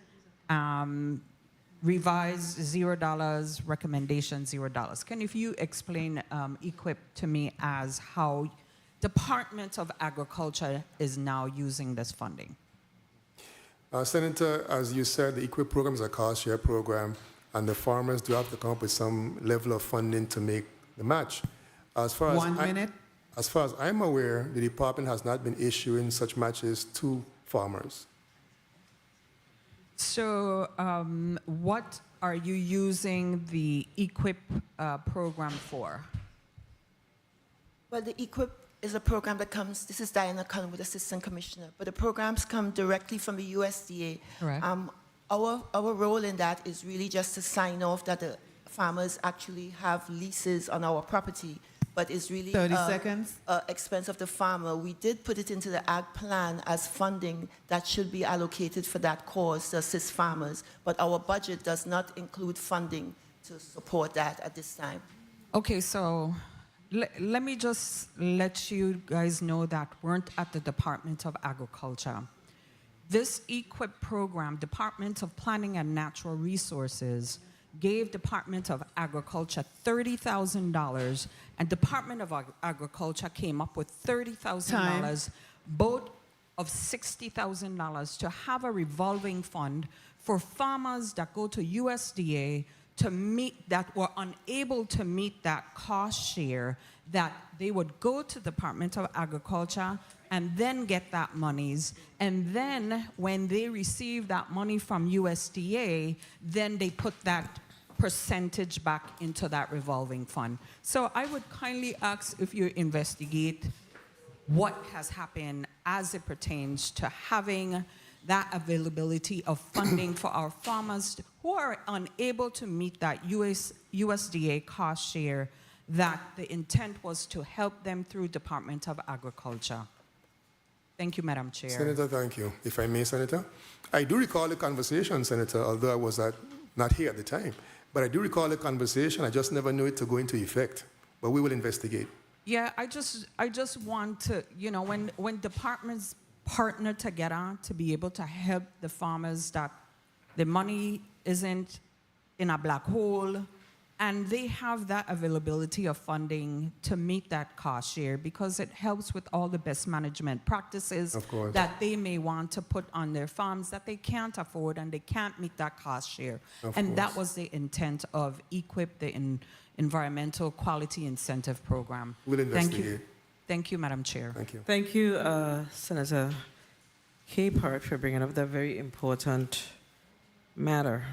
Revised $0, recommendation $0. Can you explain EQIP to me as how Department of Agriculture is now using this funding? Senator, as you said, the EQIP program is a cost share program, and the farmers do have to come up with some level of funding to make the match. As far as as far as I'm aware, the department has not been issuing such matches to farmers. So what are you using the EQIP program for? Well, the EQIP is a program that comes, this is Diana Conwood, Assistant Commissioner, but the programs come directly from the USDA. Correct. Our role in that is really just to sign off that the farmers actually have leases on our property, but it's really 30 seconds. Expense of the farmer. We did put it into the ag plan as funding that should be allocated for that cause to assist farmers, but our budget does not include funding to support that at this time. Okay, so let me just let you guys know that weren't at the Department of Agriculture. This EQIP program, Department of Planning and Natural Resources, gave Department of Agriculture $30,000, and Department of Agriculture came up with $30,000, both of $60,000 to have a revolving fund for farmers that go to USDA to meet that, were unable to meet that cost share, that they would go to Department of Agriculture and then get that monies. And then when they receive that money from USDA, then they put that percentage back into that revolving fund. So I would kindly ask if you investigate what has happened as it pertains to having that availability of funding for our farmers who are unable to meet that USDA cost share, that the intent was to help them through Department of Agriculture. Thank you, Madam Chair. Senator, thank you. If I may, Senator. I do recall the conversation, Senator, although I was not here at the time. But I do recall the conversation. I just never knew it to go into effect. But we will investigate. Yeah, I just want to, you know, when departments partner together to be able to help the farmers, that the money isn't in a black hole, and they have that availability of funding to meet that cost share, because it helps with all the best management practices that they may want to put on their farms that they can't afford and they can't meet that cost share. And that was the intent of EQIP, the Environmental Quality Incentive Program. We'll investigate. Thank you. Thank you, Madam Chair. Thank you. Thank you, Senator Capehart, for bringing up that very important matter.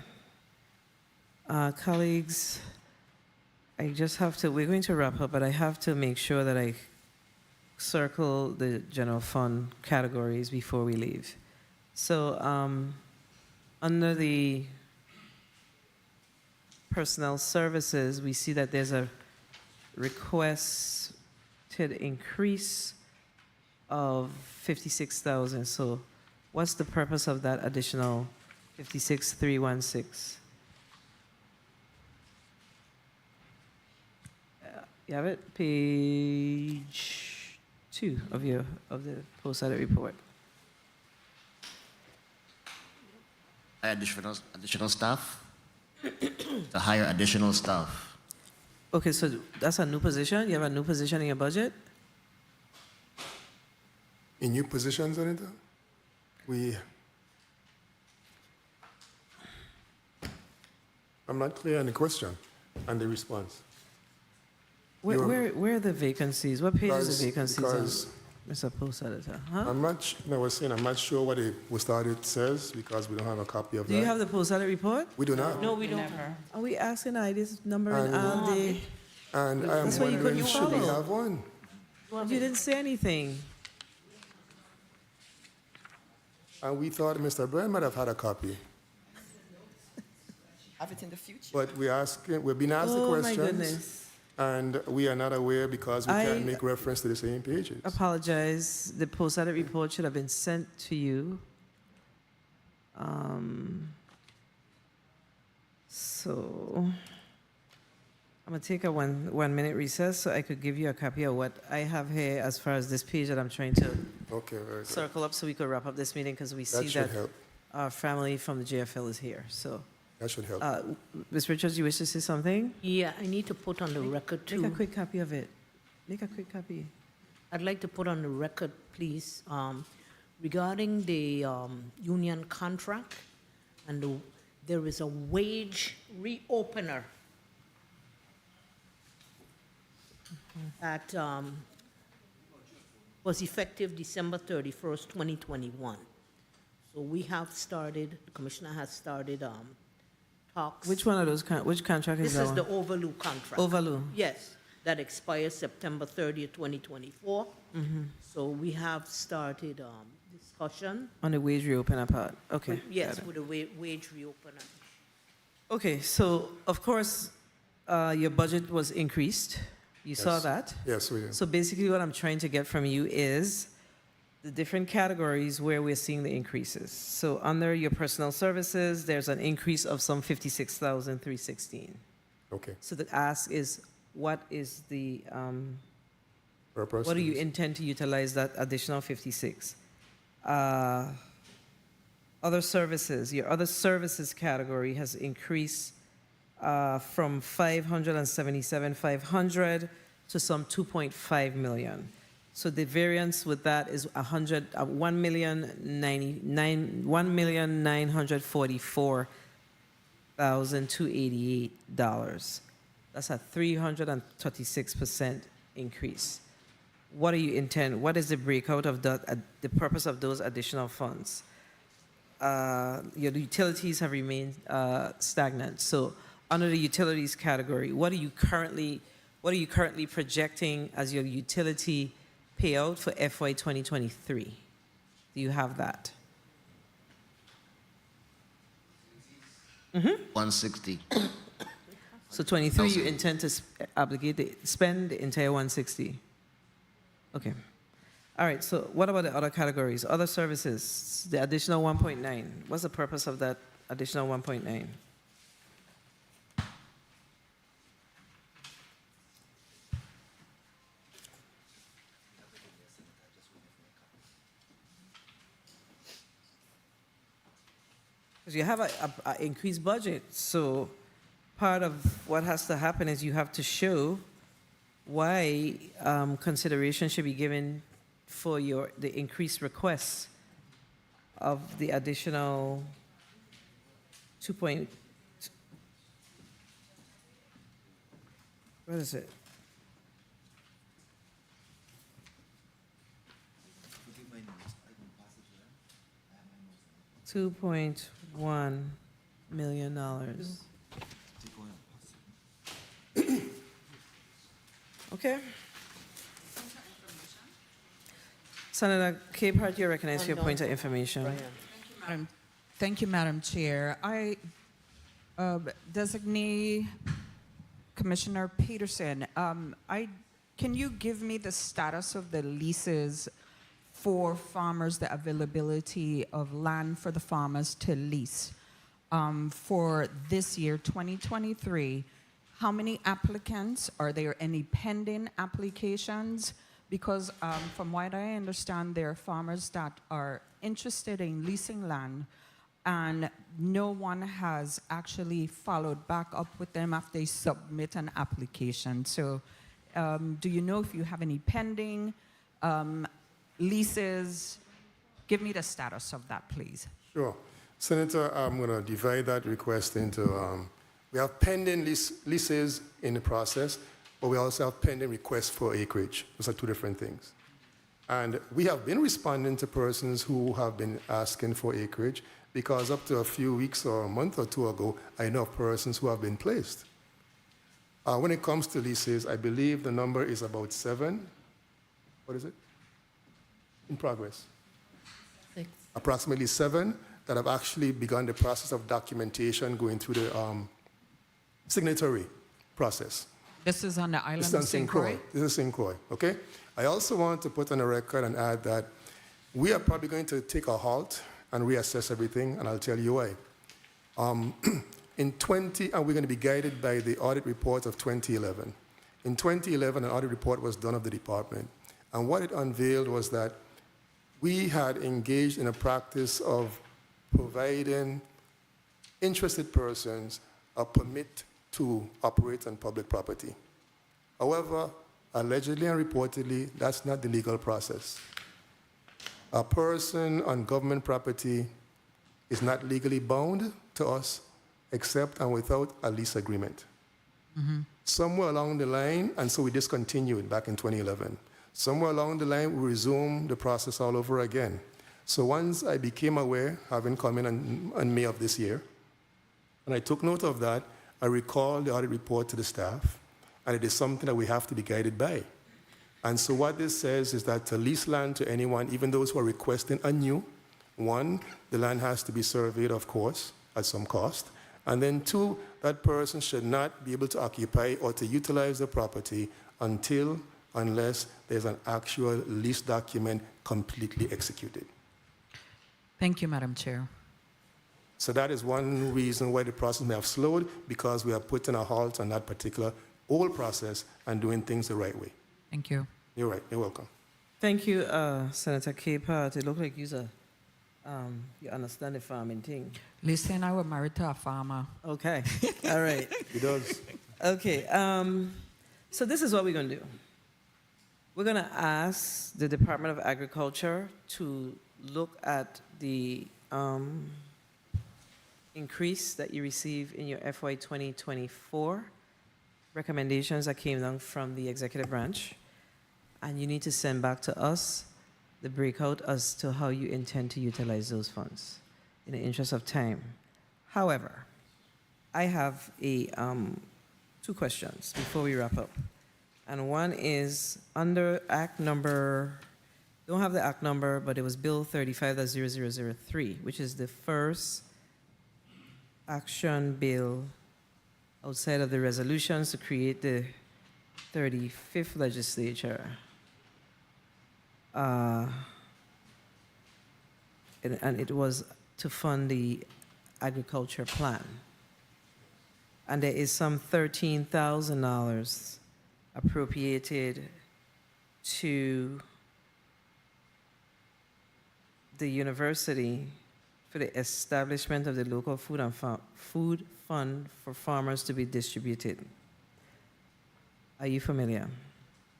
Colleagues, I just have to, we're going to wrap up, but I have to make sure that I circle the general fund categories before we leave. So under the personnel services, we see that there's a requested increase of 56,000. So what's the purpose of that additional 56,316? You have it, page 2 of the post-audit report. hire additional staff. To hire additional staff. Okay, so that's a new position? You have a new position in your budget? In new positions, Anita? I'm not clear on the question and the response. Where are the vacancies? What page is the vacancies because on? Mr. Post Editor, huh? I'm not sure what it says because we don't have a copy of that. Do you have the Post Edit report? We do not. No, we don't. Never. Are we asking ID's number and And I am That's why you couldn't wondering, should we follow. have one? You didn't say anything. And we thought Mr. Bryan might have had a copy. Have it in the future. But we've been asked the Oh, my questions. goodness. And we are not aware because we can't make reference to the same pages. Apologize. The Post Edit report should have been sent to you. So I'm gonna take a one minute recess so I could give you a copy of what I have here as far as this page that I'm trying to Okay, very good. circle up so we could wrap up this meeting because we That see should that help. our family from the JFL is here. So, That should help. Ms. Richards, you wish to say something? Yeah, I need to put on the record too. Make a quick copy of it. Make a quick copy. I'd like to put on the record, please, regarding the union contract, and there is a wage reopener that was effective December 31st, 2021. So we have started, the commissioner has started talks. Which one of those, which contract is This that is one? the Overloo contract. Overloo. Yes, that expires September 30th, 2024. So we have started discussion. On the wage reopener part, okay. Yes, got it. with a wage reopener. Okay, so of course, your budget was increased. You saw Yes. that? Yes, we did. So basically what I'm trying to get from you is the different categories where we're seeing the increases. So under your personal services, there's an increase of some 56,316. Okay. So the ask is, what is the, Purpose what do you is- intend to utilize that additional 56? Other services, your other services category has increased from 577,500 to some 2.5 million. So the variance with that is 1,944,288. That's a 336% increase. What do you intend? What is the breakout of the purpose of those additional funds? Your utilities have remained stagnant. So under the utilities category, what are you currently projecting as your utility payout for FY 2023? Do you have that? 160. So 23, you intend to spend the entire 160? Okay. All right, so what about the other categories? Other services, the additional 1.9. What's the purpose of that additional 1.9? Because you have a increased budget, so part of what has to happen is you have to show why consideration should be given for the increased requests of the additional 2 point, what is it? $2.1 million. Okay. Senator Capehart, you're recognized for your point of information. Thank you, Madam Chair. I designate Commissioner Peterson. Can you give me the status of the leases for farmers, the availability of land for the farmers to lease for this year, 2023? How many applicants? Are there any pending applications? Because from what I understand, there are farmers that are interested in leasing land and no one has actually followed back up with them after they submit an application. So do you know if you have any pending leases? Give me the status of that, please. Sure. Senator, I'm going to divide that request into, we have pending leases in the process, but we also have pending requests for acreage. Those are two different things. And we have been responding to persons who have been asking for acreage because up to a few weeks or a month or two ago, I know of persons who have been placed. When it comes to leases, I believe the number is about 7. What is it? In progress. 6. Approximately 7 that have actually begun the process of documentation going through the signatory process. This is on the island This is of on St. Croix? This is St. Croix, okay? I also want to put on the record and add that we are probably going to take a halt and reassess everything, and I'll tell you why. And we're going to be guided by the audit report of 2011. In 2011, an audit report was done of the department, and what it unveiled was that we had engaged in a practice of providing interested persons a permit to operate on public property. However, allegedly and reportedly, that's not the legal process. A person on government property is not legally bound to us except and without a lease agreement. Somewhere along the line, and so we discontinued back in 2011. Somewhere along the line, we resumed the process all over again. So once I became aware, having come in May of this year, and I took note of that, I recalled the audit report to the staff, and it is something that we have to be guided by. And so what this says is that to lease land to anyone, even those who are requesting anew, 1, the land has to be surveyed, of course, at some cost. And then 2, that person should not be able to occupy or to utilize the property unless there's an actual lease document completely executed. Thank you, Madam Chair. So that is one reason why the process may have slowed, because we are putting a halt on that particular old process and doing things the right way. Thank you. You're right. You're welcome. Thank you, Senator Capehart. It looked like you understand the farming thing. Listen, I was married to a farmer. Okay. All right. He does. Okay. So this is what we're going to do. We're going to ask the Department of Agriculture to look at the increase that you receive in your FY 2024 recommendations that came down from the executive branch. And you need to send back to us the breakout as to how you intend to utilize those funds in the interest of time. However, I have 2 questions before we wrap up. And one is under Act number, don't have the Act number, but it was Bill 35-0003, which is the first action bill outside of the resolutions to create the 35th legislature. And it was to fund the agriculture plan. And there is some $13,000 appropriated to the university for the establishment of the local food fund for farmers to be distributed. Are you familiar?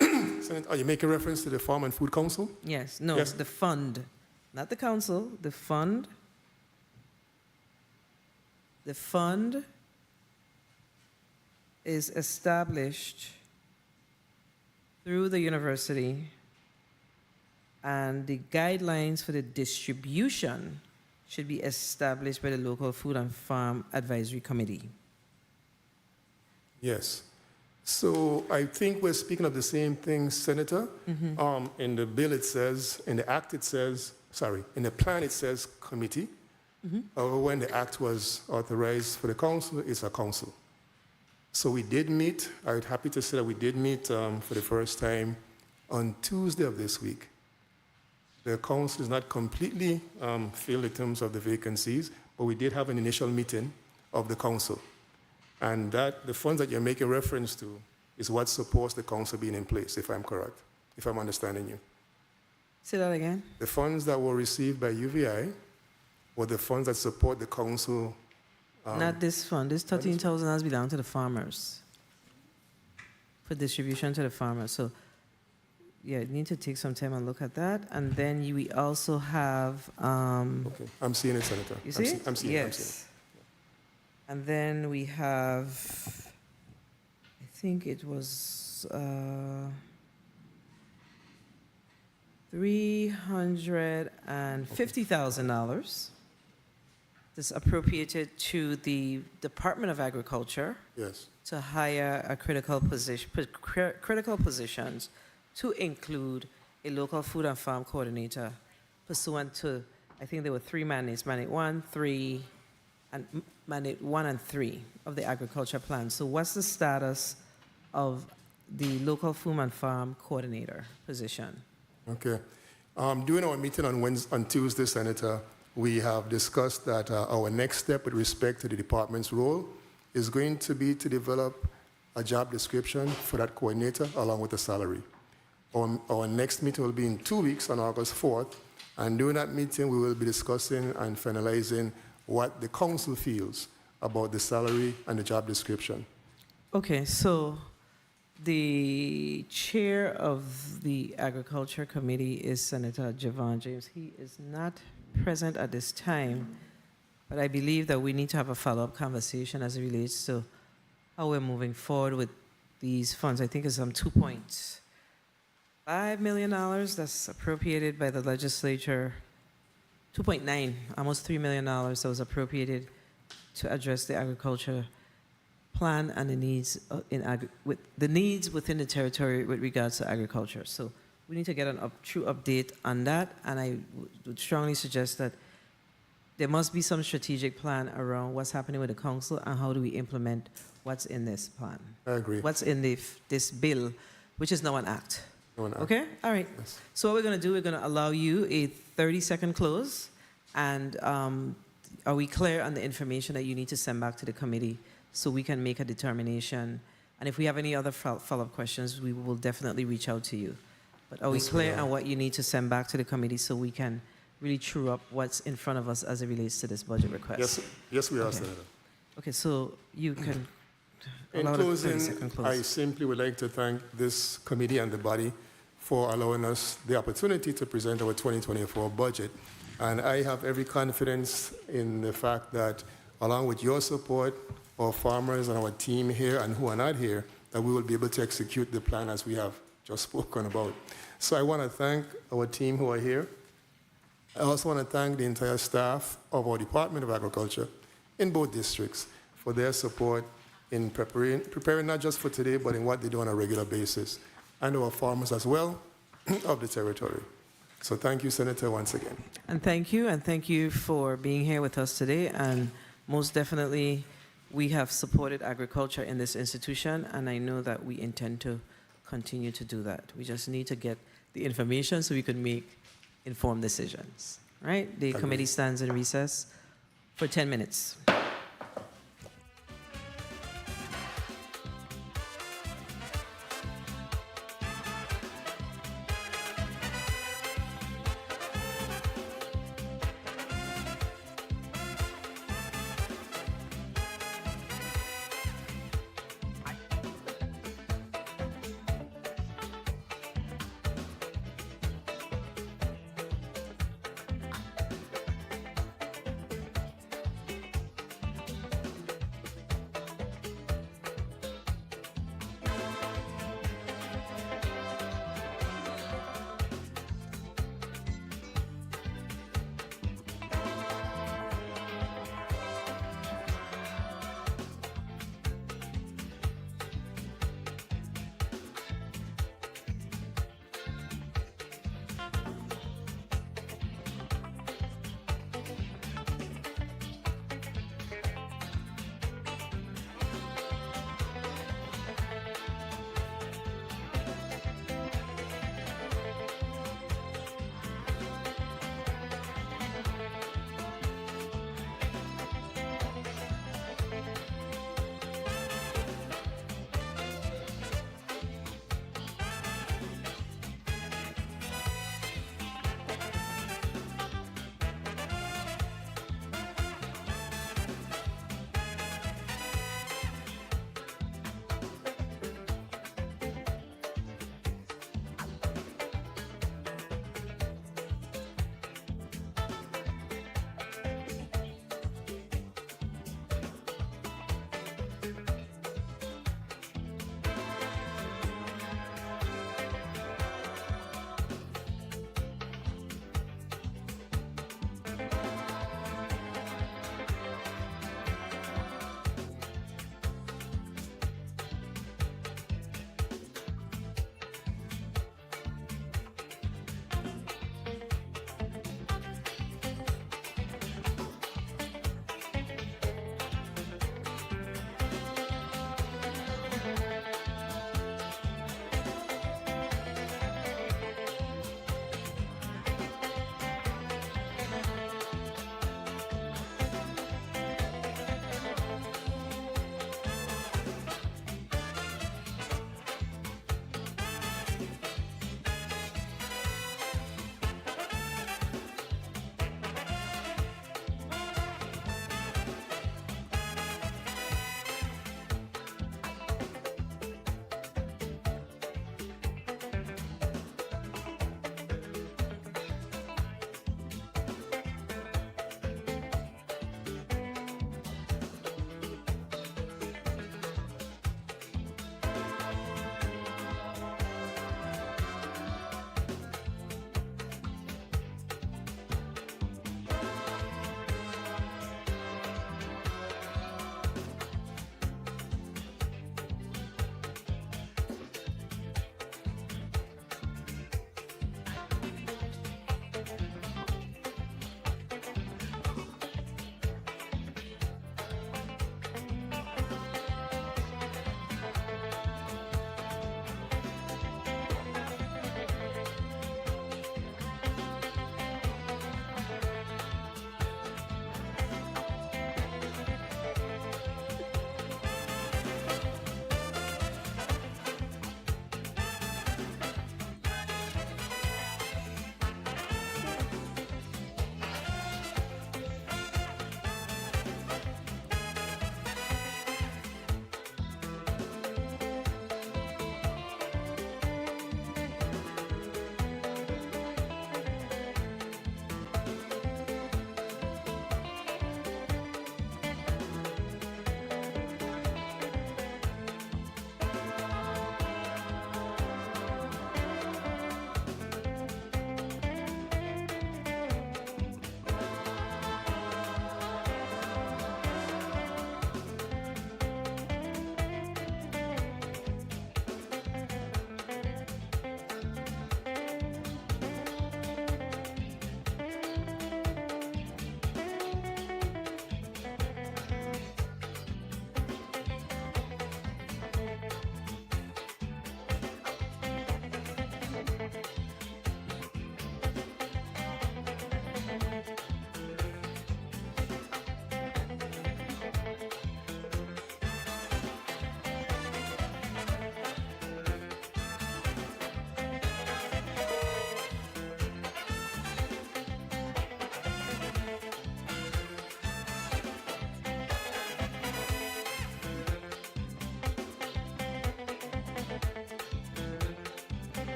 Senator, are you making reference to the Farm and Food Council? Yes. No, Yes. the fund, not the council, the fund. The fund is established through the university, and the guidelines for the distribution should be established by the local Food and Farm Advisory Committee. Yes. So I think we're speaking of the same thing, Senator. In the bill it says, in the act it says, in the plan it says committee. However, when the act was authorized for the council, it's a council. So we did meet. I'm happy to say that we did meet for the first time on Tuesday of this week. The council is not completely filled in terms of the vacancies, but we did have an initial meeting of the council. And that the funds that you're making reference to is what supports the council being in place, if I'm correct, if I'm understanding you. Say that again. The funds that were received by UVI or the funds that support the council. Not this fund. This 13,000 has belonged to the farmers for distribution to the farmers. So, yeah, you need to take some time and look at that. And then we also have. Okay, I'm seeing it, Senator. You see? I'm seeing yes. it. I'm seeing it. And then we have, I think it was $350,000. This appropriated to the Department of Agriculture. Yes. To hire a critical positions to include a local food and farm coordinator pursuant to, I think there were three mandates, mandate 1, 3, and mandate 1 and 3 of the agriculture plan. So what's the status of the local food and farm coordinator position? Okay. During our meeting on Tuesday, Senator, we have discussed that our next step with respect to the department's role is going to be to develop a job description for that coordinator along with a salary. Our next meeting will be in 2 weeks on August 4th, and during that meeting we will be discussing and finalizing what the council feels about the salary and the job description. Okay, so the chair of the Agriculture Committee is Senator Javon James. He is not present at this time, but I believe that we need to have a follow-up conversation as it relates to how we're moving forward with these funds. I think it's $2.5 million that's appropriated by the legislature, 2.9, almost $3 million that was appropriated to address the agriculture plan and the needs within the territory with regards to agriculture. So we need to get a true update on that, and I would strongly suggest that there must be some strategic plan around what's happening with the council and how do we implement what's in this plan. I agree. What's in this bill, which is now an act. No, no. Okay? All right. Yes. So what we're going to do, we're going to allow you a 30-second close, and are we clear on the information that you need to send back to the committee so we can make a determination? And if we have any other follow-up questions, we will definitely reach out to you. But are we Yes, we clear are. on what you need to send back to the committee so we can really true up what's in front of us as it relates to this budget request? Yes, we are, Okay. Senator. Okay, so you can In allow the closing, 30-second close. I simply would like to thank this committee and the body for allowing us the opportunity to present our 2024 budget. And I have every confidence in the fact that along with your support, our farmers and our team here and who are not here, that we will be able to execute the plan as we have just spoken about. So I want to thank our team who are here. I also want to thank the entire staff of our Department of Agriculture in both districts for their support in preparing not just for today, but in what they do on a regular basis, and our farmers as well of the territory. So thank you, Senator, once again. And thank you for being here with us today. And most definitely, we have supported agriculture in this institution, and I know that we intend to continue to do that. We just need to get the information so we can make informed decisions. Right? The committee stands in recess for 10 minutes.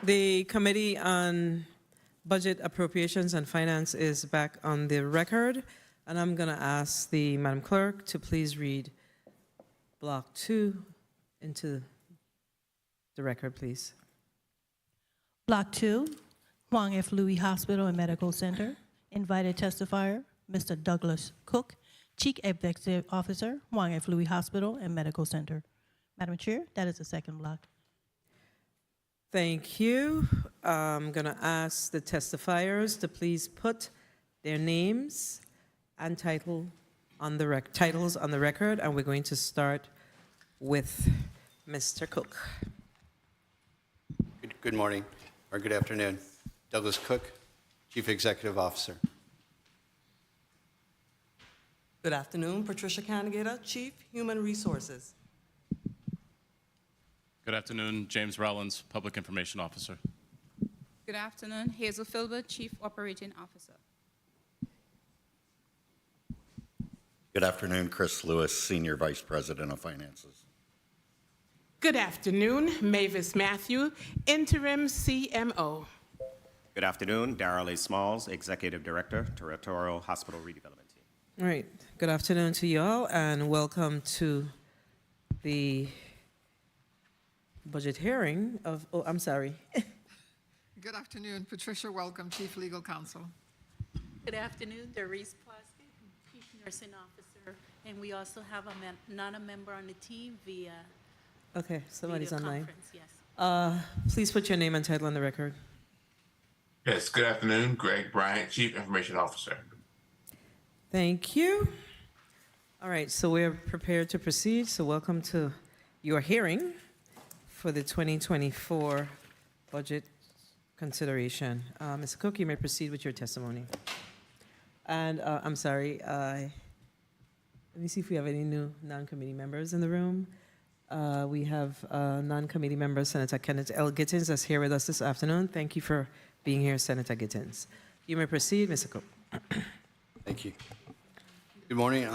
The Committee on Budget, Appropriations, and Finance is back on the record, and I'm going to ask the Madam Clerk to please read Block 2 into the record, please. Block 2, Huang F. Louis Hospital and Medical Center. Invited testifier, Mr. Douglas Cook, Chief Executive Officer, Huang F. Louis Hospital and Medical Center. Madam Chair, that is the second block. Thank you. I'm going to ask the testifiers to please put their names and titles on the record, and we're going to start with Mr. Cook. Good morning, or good afternoon. Douglas Cook, Chief Executive Officer. Good afternoon, Patricia Canagata, Chief Human Resources. Good afternoon, James Rollins, Public Information Officer. Good afternoon, Hazel Filbert, Chief Operating Officer. Good afternoon, Chris Lewis, Senior Vice President of Finances. Good afternoon, Mavis Matthew, Interim CMO. Good afternoon, Darrell A. Smalls, Executive Director, Territorial Hospital Redevelopment Team. All right. Good afternoon to you all, and welcome to the budget hearing of, oh, I'm sorry. Good afternoon, Patricia Welcome, Chief Legal Counsel. Good afternoon, Doris Plastic, Chief Nursing Officer, and we also have not a member on the team via Okay, somebody's video online. conference, yes. Please put your name and title on the record. Yes, good afternoon, Greg Bryant, Chief Information Officer. Thank you. All right, so we're prepared to proceed. So welcome to your hearing for the 2024 budget consideration. Mr. Cook, you may proceed with your testimony. And I'm sorry, let me see if we have any new non-committee members in the room. We have non-committee member, Senator Kenneth L. Gittins, that's here with us this afternoon. Thank you for being here, Senator Gittins. You may proceed, Mr. Cook. Thank you. Good morning,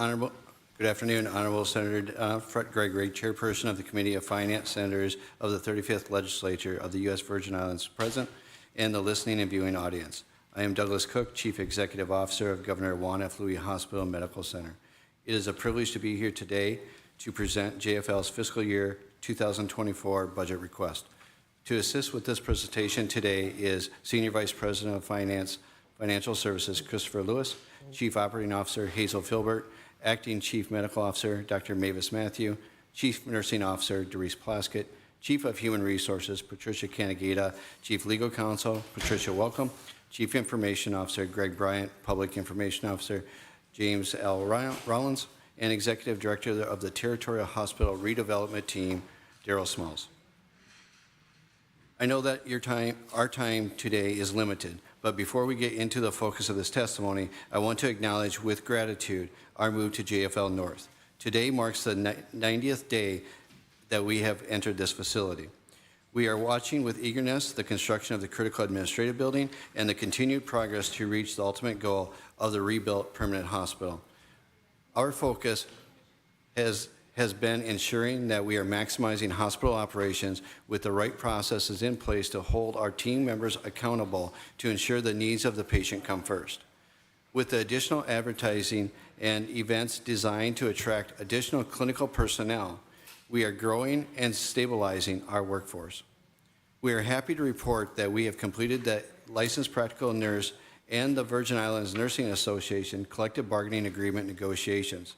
good afternoon, Honorable Senator Fred Gregory, Chairperson of the Committee of Finance, Senators of the 35th Legislature of the U.S. Virgin Islands present, and the listening and viewing audience. I am Douglas Cook, Chief Executive Officer of Governor Juan F. Louis Hospital and Medical Center. It is a privilege to be here today to present JFL's fiscal year 2024 budget request. To assist with this presentation today is Senior Vice President of Finance, Financial Services, Christopher Lewis, Chief Operating Officer, Hazel Filbert, Acting Chief Medical Officer, Dr. Mavis Matthew, Chief Nursing Officer, Doris Plaskett, Chief of Human Resources, Patricia Canagata, Chief Legal Counsel, Patricia Welcome, Chief Information Officer, Greg Bryant, Public Information Officer, James L. Rollins, and Executive Director of the Territorial Hospital Redevelopment Team, Darrell Smalls. I know that our time today is limited, but before we get into the focus of this testimony, I want to acknowledge with gratitude our move to JFL North. Today marks the 90th day that we have entered this facility. We are watching with eagerness the construction of the critical administrative building and the continued progress to reach the ultimate goal of the rebuilt permanent hospital. Our focus has been ensuring that we are maximizing hospital operations with the right processes in place to hold our team members accountable to ensure the needs of the patient come first. With the additional advertising and events designed to attract additional clinical personnel, we are growing and stabilizing our workforce. We are happy to report that we have completed the licensed practical nurse and the Virgin Islands Nursing Association collective bargaining agreement negotiations,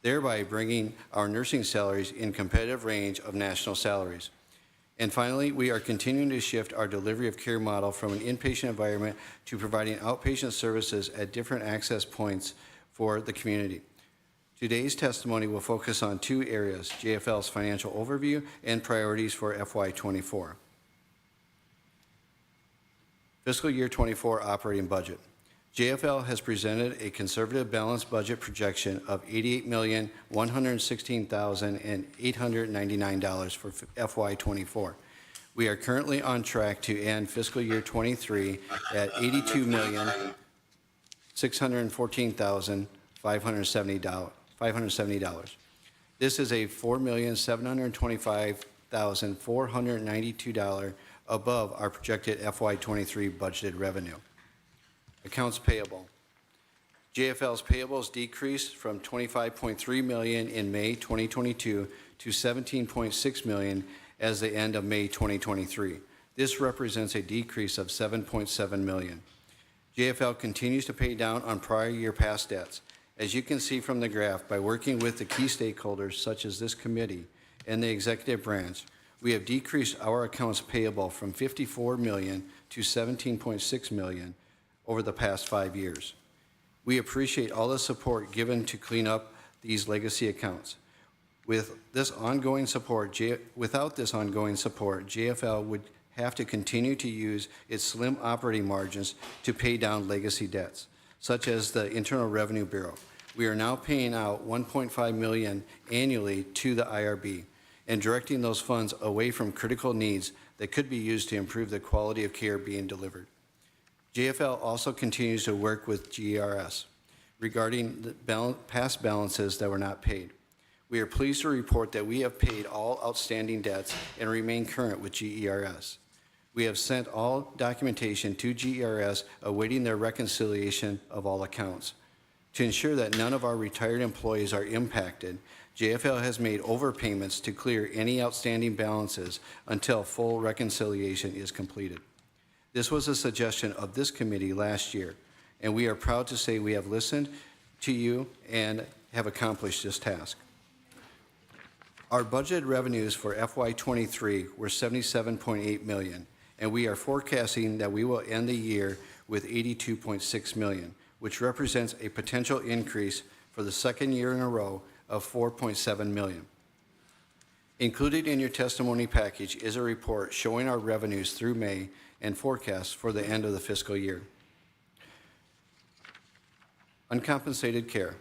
thereby bringing our nursing salaries in competitive range of national salaries. And finally, we are continuing to shift our delivery of care model from an inpatient environment to providing outpatient services at different access points for the community. Today's testimony will focus on two areas: JFL's financial overview and priorities for FY24. Fiscal year 24 operating budget. JFL has presented a conservative balanced budget projection of $88,116,899 for FY24. We are currently on track to end fiscal year 23 at $82,614,570. This is a $4,725,492 above our projected FY23 budgeted revenue. Accounts payable. JFL's payables decreased from $25.3 million in May 2022 to $17.6 million as the end of May 2023. This represents a decrease of $7.7 million. JFL continues to pay down on prior year past debts. As you can see from the graph, by working with the key stakeholders such as this committee and the executive branch, we have decreased our accounts payable from $54 million to $17.6 million over the past 5 years. We appreciate all the support given to clean up these legacy accounts. Without this ongoing support, JFL would have to continue to use its slim operating margins to pay down legacy debts, such as the Internal Revenue Bureau. We are now paying out $1.5 million annually to the IRB and directing those funds away from critical needs that could be used to improve the quality of care being delivered. JFL also continues to work with GERS regarding the past balances that were not paid. We are pleased to report that we have paid all outstanding debts and remain current with GERS. We have sent all documentation to GERS awaiting their reconciliation of all accounts. To ensure that none of our retired employees are impacted, JFL has made overpayments to clear any outstanding balances until full reconciliation is completed. This was a suggestion of this committee last year, and we are proud to say we have listened to you and have accomplished this task. Our budgeted revenues for FY23 were $77.8 million, and we are forecasting that we will end the year with $82.6 million, which represents a potential increase for the second year in a row of $4.7 million. Included in your testimony package is a report showing our revenues through May and forecasts for the end of the fiscal year. Uncompensated care.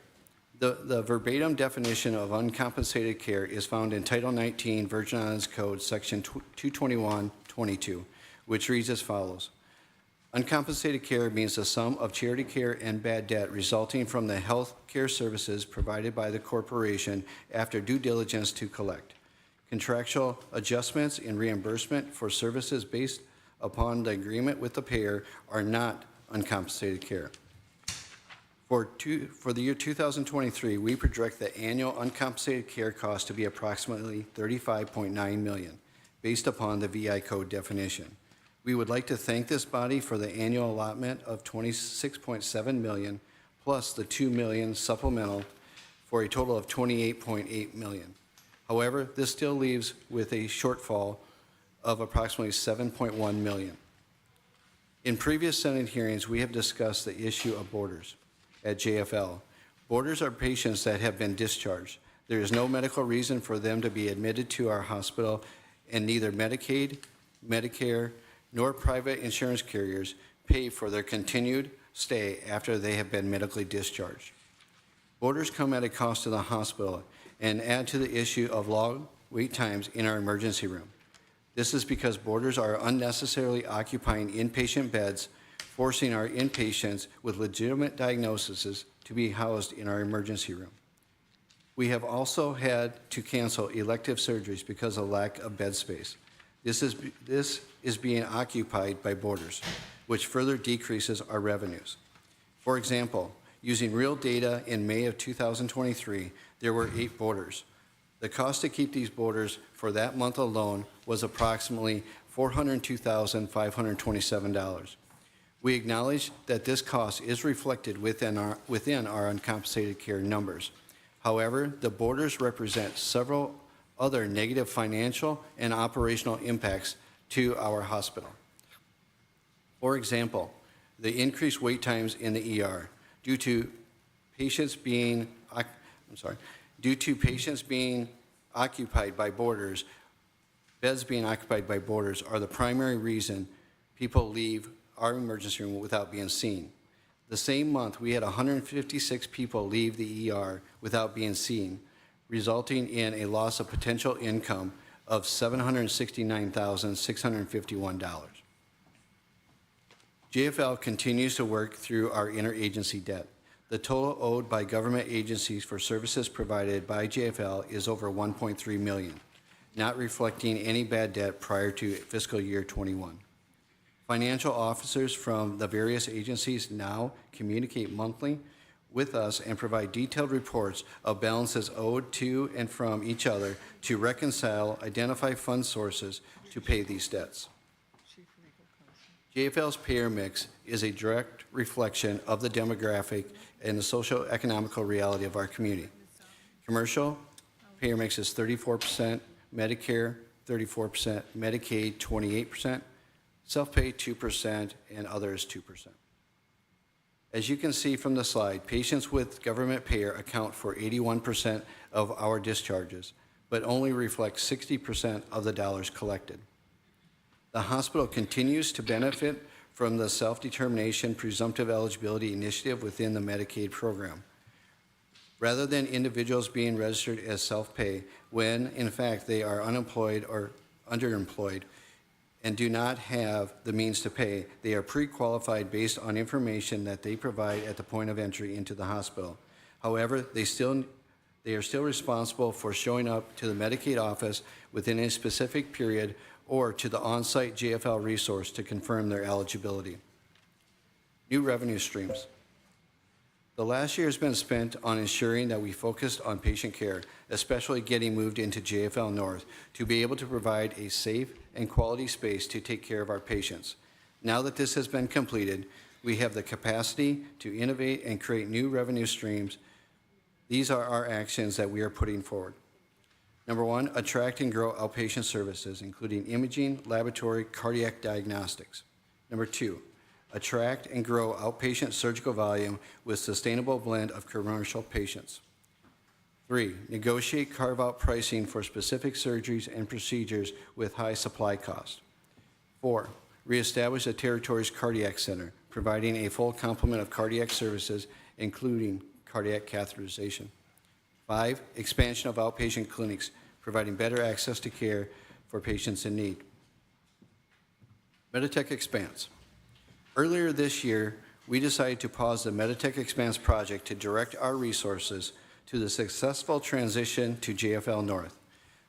The verbatim definition of uncompensated care is found in Title 19 Virgin Islands Code, Section 221.22, which reads as follows. Uncompensated care means the sum of charity care and bad debt resulting from the health care services provided by the corporation after due diligence to collect. Contractual adjustments in reimbursement for services based upon the agreement with the payer are not uncompensated care. For the year 2023, we project the annual uncompensated care cost to be approximately $35.9 million, based upon the VI code definition. We would like to thank this body for the annual allotment of $26.7 million, plus the $2 million supplemental, for a total of $28.8 million. However, this still leaves with a shortfall of approximately $7.1 million. In previous Senate hearings, we have discussed the issue of boarders at JFL. Boarders are patients that have been discharged. There is no medical reason for them to be admitted to our hospital, and neither Medicaid, Medicare, nor private insurance carriers pay for their continued stay after they have been medically discharged. Boarders come at a cost to the hospital and add to the issue of long wait times in our emergency room. This is because boarders are unnecessarily occupying inpatient beds, forcing our inpatients with legitimate diagnoses to be housed in our emergency room. We have also had to cancel elective surgeries because of lack of bed space. This is being occupied by boarders, which further decreases our revenues. For example, using real data in May of 2023, there were 8 boarders. The cost to keep these boarders for that month alone was approximately $402,527. We acknowledge that this cost is reflected within our uncompensated care numbers. However, the boarders represent several other negative financial and operational impacts to our hospital. For example, the increased wait times in the ER due to patients being occupied by boarders, beds being occupied by boarders are the primary reason people leave our emergency room without being seen. The same month, we had 156 people leave the ER without being seen, resulting in a loss of potential income of $769,651. JFL continues to work through our interagency debt. The total owed by government agencies for services provided by JFL is over $1.3 million. not reflecting any bad debt prior to fiscal year 21. Financial officers from the various agencies now communicate monthly with us and provide detailed reports of balances owed to and from each other to reconcile, identify fund sources to pay these debts. JFL's payer mix is a direct reflection of the demographic and the socio-economical reality of our community. Commercial payer mix is 34%, Medicare 34%, Medicaid 28%, self-pay 2%, and others 2%. As you can see from the slide, patients with government payer account for 81% of our discharges, but only reflect 60% of the dollars collected. The hospital continues to benefit from the self-determination presumptive eligibility initiative within the Medicaid program, rather than individuals being registered as self-pay when, in fact, they are unemployed or underemployed and do not have the means to pay. They are pre-qualified based on information that they provide at the point of entry into the hospital. However, they are still responsible for showing up to the Medicaid office within a specific period or to the on-site JFL resource to confirm their eligibility. New revenue streams. The last year has been spent on ensuring that we focused on patient care, especially getting moved into JFL North to be able to provide a safe and quality space to take care of our patients. Now that this has been completed, we have the capacity to innovate and create new revenue streams. These are our actions that we are putting forward. Number one, attract and grow outpatient services, including imaging, laboratory, cardiac diagnostics. Number two, attract and grow outpatient surgical volume with sustainable blend of commercial patients. 3, negotiate carve-out pricing for specific surgeries and procedures with high supply cost. 4, reestablish a territory's cardiac center, providing a full complement of cardiac services, including cardiac catheterization. 5, expansion of outpatient clinics, providing better access to care for patients in need. Meditech expands. Earlier this year, we decided to pause the meditech expanse project to direct our resources to the successful transition to JFL North.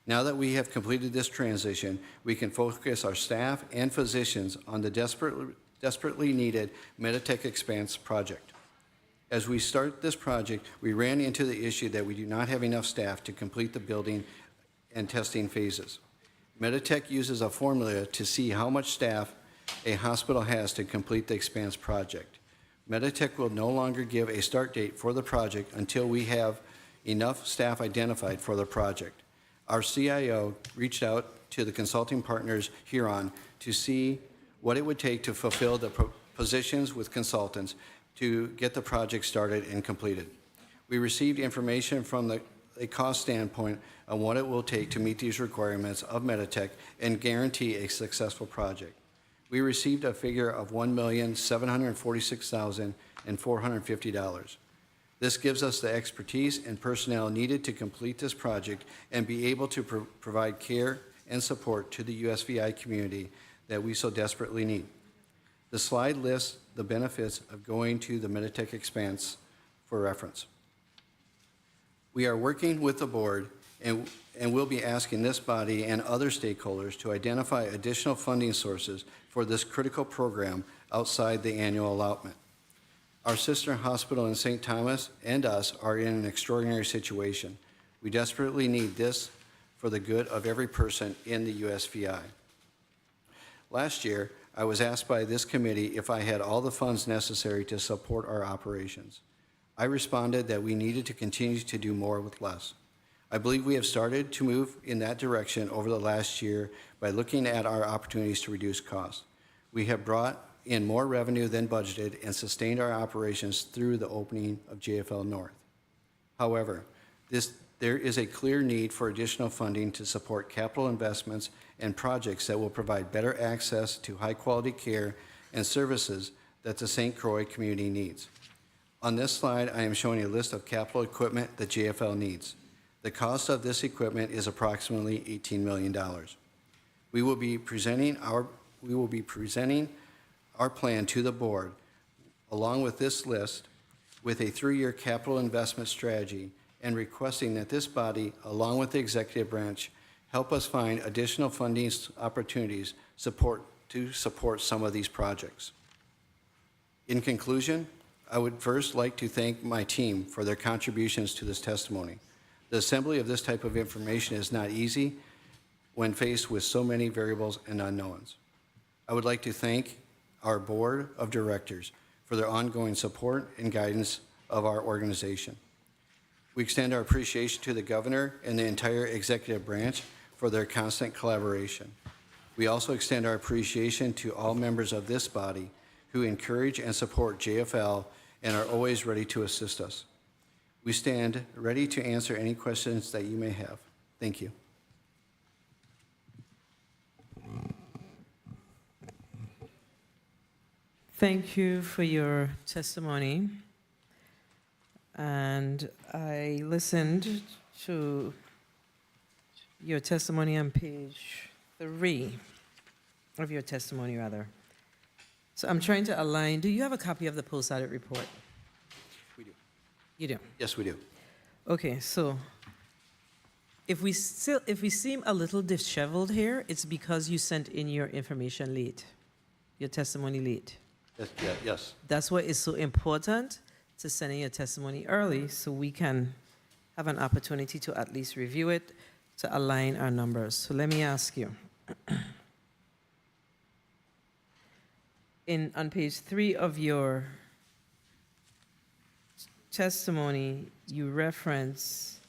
Now that we have completed this transition, we can focus our staff and physicians on the desperately needed meditech expanse project. As we start this project, we ran into the issue that we do not have enough staff to complete the building and testing phases. Meditech uses a formula to see how much staff a hospital has to complete the expanse project. Meditech will no longer give a start date for the project until we have enough staff identified for the project. Our CIO reached out to the consulting partners Huron to see what it would take to fulfill the positions with consultants to get the project started and completed. We received information from a cost standpoint on what it will take to meet these requirements of Meditech and guarantee a successful project. We received a figure of $1,746,450. This gives us the expertise and personnel needed to complete this project and be able to provide care and support to the USVI community that we so desperately need. The slide lists the benefits of going to the Meditech expanse for reference. We are working with the board and will be asking this body and other stakeholders to identify additional funding sources for this critical program outside the annual allotment. Our sister hospital in St. Thomas and us are in an extraordinary situation. We desperately need this for the good of every person in the USVI. Last year, I was asked by this committee if I had all the funds necessary to support our operations. I responded that we needed to continue to do more with less. I believe we have started to move in that direction over the last year by looking at our opportunities to reduce costs. We have brought in more revenue than budgeted and sustained our operations through the opening of JFL North. However, there is a clear need for additional funding to support capital investments and projects that will provide better access to high-quality care and services that the St. Croix community needs. On this slide, I am showing a list of capital equipment that JFL needs. The cost of this equipment is approximately $18 million. We will be presenting our plan to the board, along with this list, with a 3-year capital investment strategy and requesting that this body, along with the executive branch, help us find additional funding opportunities to support some of these projects. In conclusion, I would first like to thank my team for their contributions to this testimony. The assembly of this type of information is not easy when faced with so many variables and unknowns. I would like to thank our board of directors for their ongoing support and guidance of our organization. We extend our appreciation to the governor and the entire executive branch for their constant collaboration. We also extend our appreciation to all members of this body who encourage and support JFL and are always ready to assist us. We stand ready to answer any questions that you may have. Thank you. Thank you for your testimony. And I listened to your testimony on page 3 of your testimony, rather. So I'm trying to align. Do you have a copy of the post-audit report? We do. You do? Yes, we do. Okay, so if we seem a little disheveled here, it's because you sent in your information late, your testimony late. Yes. Yes. That's why it's so important to send in your testimony early so we can have an opportunity to at least review it to align our numbers. So let me ask you. On page 3 of your testimony, you reference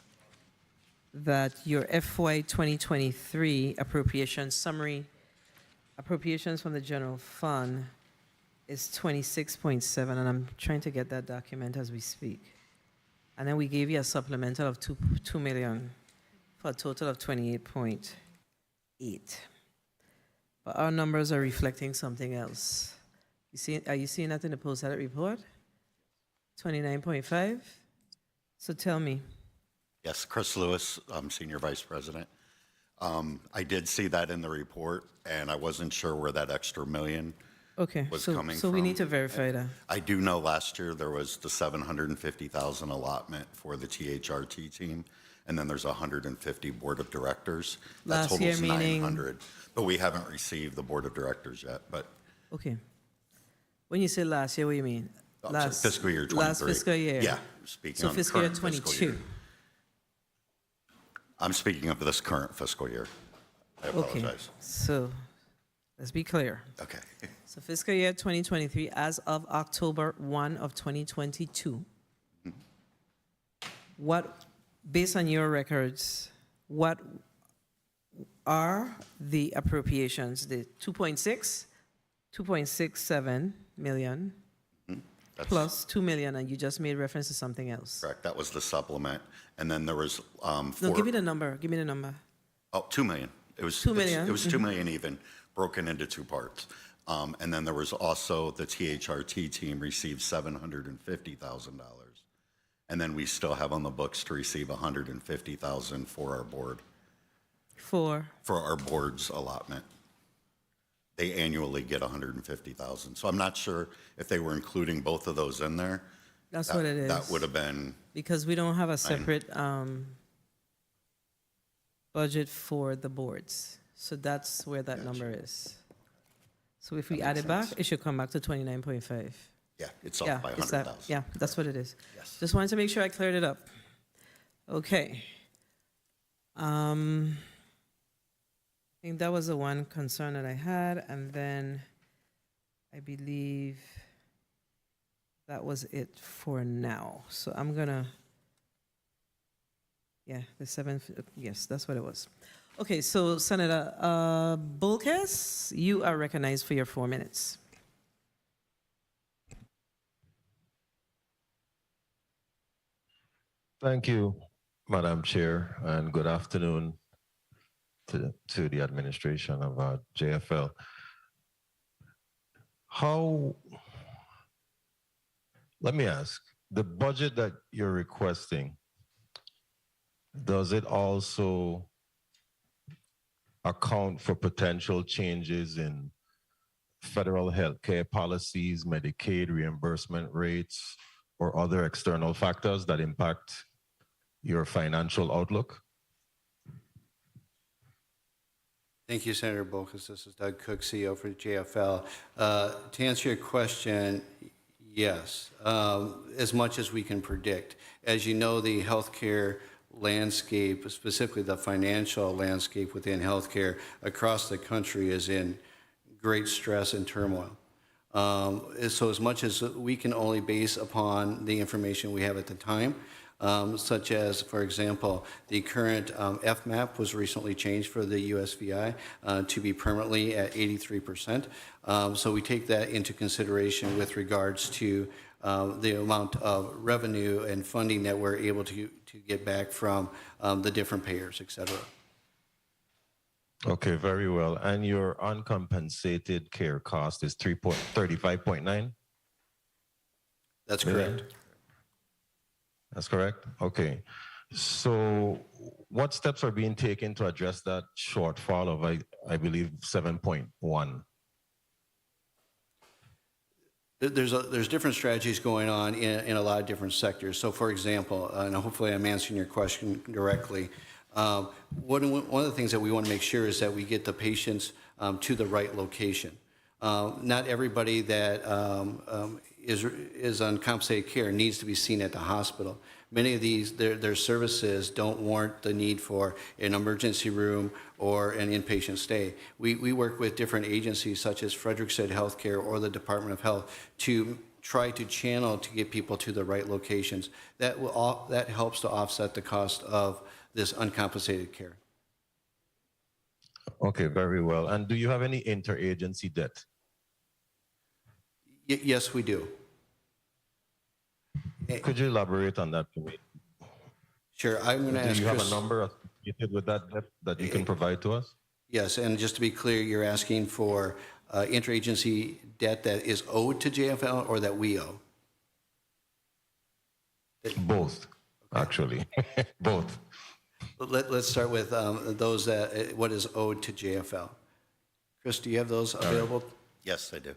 that your FY 2023 appropriation summary, appropriations from the general fund is 26.7, and I'm trying to get that document as we speak. And then we gave you a supplemental of 2 million for a total of 28.8. But our numbers are reflecting something else. Are you seeing that in the post-audit report? 29.5? So tell me. Yes, Chris Lewis, I'm Senior Vice President. I did see that in the report, and I wasn't sure where that extra million was coming from. So we need to verify that. I do know last year there was the $750,000 allotment for the THRT team, and then there's 150 board of directors. That Last year totals meaning? 900, but we haven't received the board of directors yet. But Okay. When you say last year, what do you mean? fiscal year 23. Last fiscal year. Yeah, speaking So on fiscal year current fiscal 22. year. I'm speaking of this current fiscal year. I Okay, apologize. so let's be clear. Okay. So fiscal year 2023, as of October 1 of 2022, what, based on your records, what are the appropriations? The 2.67 million plus 2 million, and you just made reference to something else. Correct. That was the supplement. And then there was No, give me the number. Give me the number. 2 million. It was 2 million. It was 2 million even, broken into 2 parts. And then there was also the THRT team received $750,000. And then we still have on the books to receive $150,000 for our board. For our board's allotment. They annually get $150,000. So I'm not sure if they were including both of those in there. That's what it is. That would have been. Because we don't have a separate budget for the boards. So that's where that number is. So if we add it back, it should come back to 29.5. Yeah, it's off by 100,000. Yeah, that's what it is. Yes. Just wanted to make sure I cleared it up. Okay. I think that was the one concern that I had, and then I believe that was it for now. So I'm gonna, the 7th, yes, that's what it was. Okay, so Senator Bulkes, you are recognized for your 4 minutes. Thank you, Madam Chair, and good afternoon to the administration of JFL. Let me ask, the budget that you're requesting, does it also account for potential changes in federal health care policies, Medicaid reimbursement rates, or other external factors that impact your financial outlook? Thank you, Senator Bolkus. This is Doug Cook, CEO for JFL. To answer your question, yes, as much as we can predict. As you know, the healthcare landscape, specifically the financial landscape within healthcare across the country, is in great stress and turmoil. So as much as we can only base upon the information we have at the time, such as, for example, the current FMAP was recently changed for the USVI to be permanently at 83%. So we take that into consideration with regards to the amount of revenue and funding that we're able to get back from the different payers, et cetera. Okay, very well. And your uncompensated care cost is 35.9? That's correct. That's correct? Okay. So what steps are being taken to address that shortfall of, I believe, 7.1? There's different strategies going on in a lot of different sectors. So, for example, and hopefully I'm answering your question directly, one of the things that we want to make sure is that we get the patients to the right location. Not everybody that is on compensated care needs to be seen at the hospital. Many of these, their services don't warrant the need for an emergency room or an inpatient stay. We work with different agencies such as Frederiksted Healthcare or the Department of Health to try to channel to get people to the right locations. That helps to offset the cost of this uncompensated care. Okay, very well. And do you have any interagency debt? Yes, we do. Could you elaborate on that for me? Sure. I'm going to ask Do you have Chris, a number associated with that debt that you can provide to us? Yes, and just to be clear, you're asking for interagency debt that is owed to JFL or that we owe? Both, actually. Both. Let's start with those that what is owed to JFL. Chris, do you have those available? Yes, I do.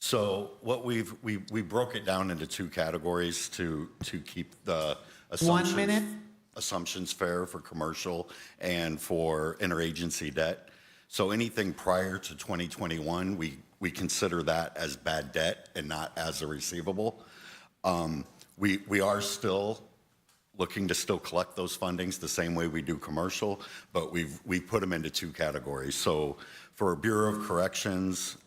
So what we broke it down into two categories to keep the assumptions fair for commercial and for interagency debt. So anything prior to 2021, we consider that as bad debt and not as a receivable. We are still looking to still collect those fundings the same way we do commercial, but we've put them into two categories. So for Bureau of Corrections,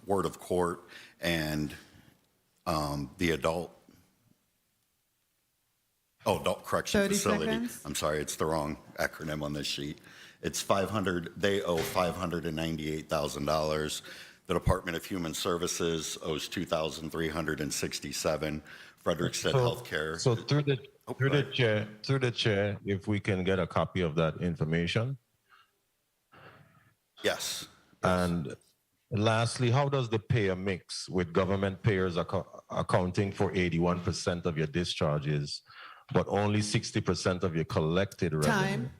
Word of Court, and the Adult Correction Facility. Seconds. I'm sorry, it's the wrong acronym on this sheet. It's they owe $598,000. The Department of Human Services owes $2,367. Frederiksted Healthcare. So through the chair, if we can get a copy of that information. Yes. And lastly, how does the payer mix with government payers accounting for 81% of your discharges, but only 60% of your collected revenue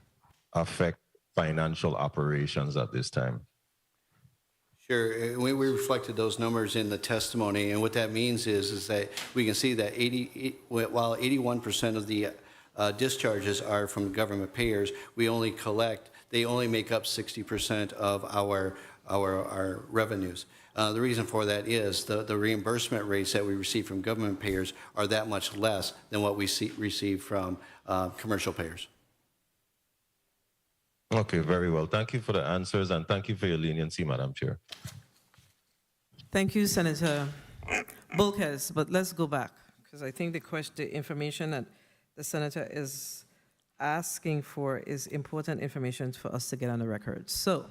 affect financial operations at this time? Sure, we reflected those numbers in the testimony, and what that means is that we can see that while 81% of the discharges are from government payers, they only make up 60% of our revenues. The reason for that is the reimbursement rates that we receive from government payers are that much less than what we receive from commercial payers. Okay, very well. Thank you for the answers, and thank you for your leniency, Madam Chair. Thank you, Senator Bolkus, but let's go back, because I think the information that the senator is asking for is important information for us to get on the record. So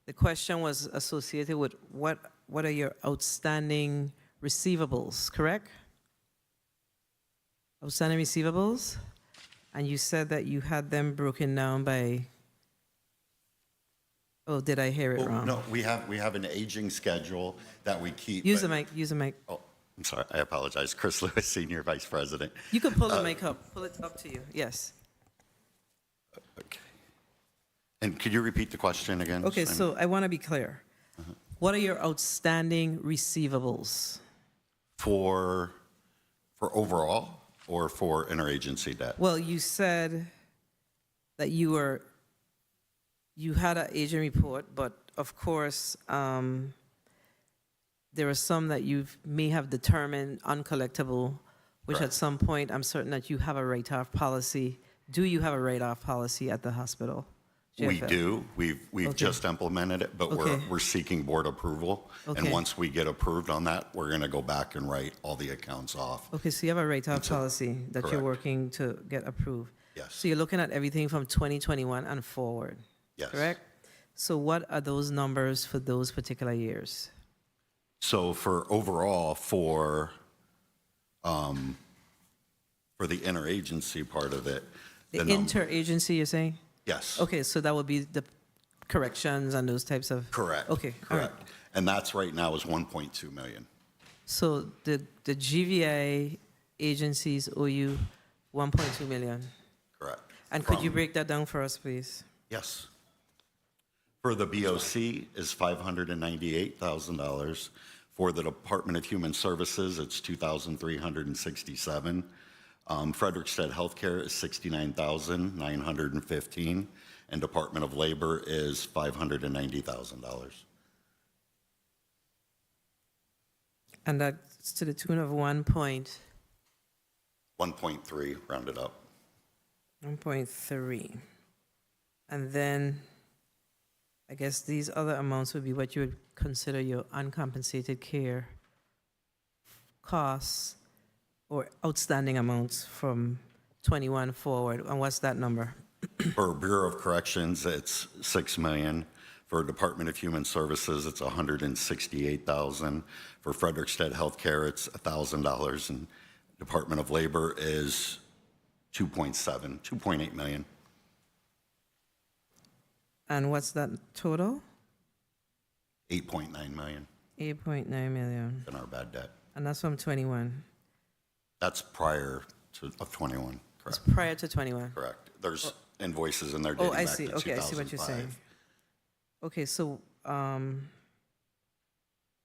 the question was associated with what are your outstanding receivables, correct? Outstanding receivables? And you said that you had them broken down by, oh, did I hear it wrong? No, we have an aging schedule that we keep. Use the mic, use the mic. Oh, I'm sorry, I apologize. Chris Lewis, Senior Vice President. You can pull the mic up, pull it up to you, yes. Okay. And could you repeat the question again? Okay, so I want to be clear. What are your outstanding receivables? For overall or for interagency debt? Well, you said that you were you had an aging report, but of course, there are some that you may have determined uncollectible, which at some point, I'm certain that you have a write-off policy. Do you have a write-off policy at the hospital? We JFL? do. We've just implemented it, but we're seeking board approval. Okay. And once we get approved on that, we're going to go back and write all the accounts off. Okay, so you have a write-off policy that you're Correct. working to get approved. Yes. So you're looking at everything from 2021 and forward, Yes. correct? So what are those numbers for those particular years? So for overall, for the interagency part of it, The the num- interagency, you're saying? yes. Okay, so that would be the corrections and those types of? Correct. Okay, all right. Correct. And that's right now is 1.2 million. So the GVI agencies owe you 1.2 million? Correct. And could you break that down for us, please? Yes. For the BOC is $598,000. For the Department of Human Services, it's $2,367. Frederickstead Healthcare is $69,915, and Department of Labor is $590,000. And that's to the tune of 1.3 rounded up. 1.3. And then, I guess these other amounts would be what you would consider your uncompensated care costs or outstanding amounts from 21 forward. And what's that number? For Bureau of Corrections, it's $6 million. For Department of Human Services, it's $168,000. For Frederickstead Healthcare, it's $1,000, and Department of Labor is 2.8 million. And what's that total? 8.9 million 8.9 million. in our bad debt. And that's from 21. That's prior to of 21. It's Correct. prior to 21. Correct. There's invoices in there Oh, dating I back see. to Okay, I see what you're 2005. saying. Okay, so,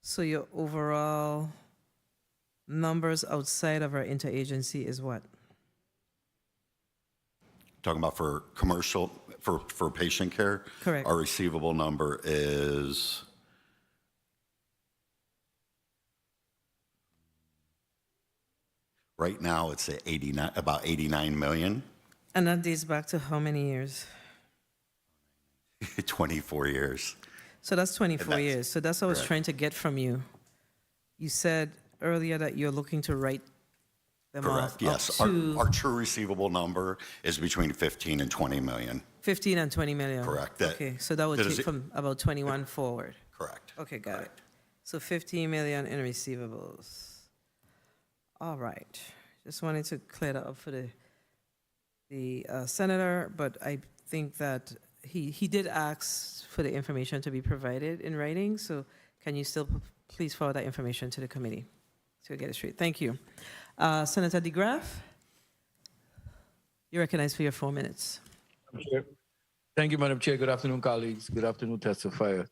so your overall numbers outside of our interagency is what? Talking about for commercial, for patient care? Correct. Our receivable number is right now it's at about 89 million, And that dates back to how many years? 24 years. So that's 24 that's- years. So that's what I was correct. trying to get from you. You said earlier that you're looking to write them off Correct, yes. up to Our true receivable number is between 15 and 20 million. 15 and 20 million. Correct. Okay, so that would that is take it. from about 21 forward. Correct. Okay, got it. So 15 million in receivables. All right. Just wanted to clear that up for the senator, but I think that he did ask for the information to be provided in writing, so can you still please forward that information to the committee to get it straight? Thank you. Senator DeGraff, you're recognized for your 4 minutes. Chair. Thank you, Madam Chair. Good afternoon, colleagues. Good afternoon, testifier.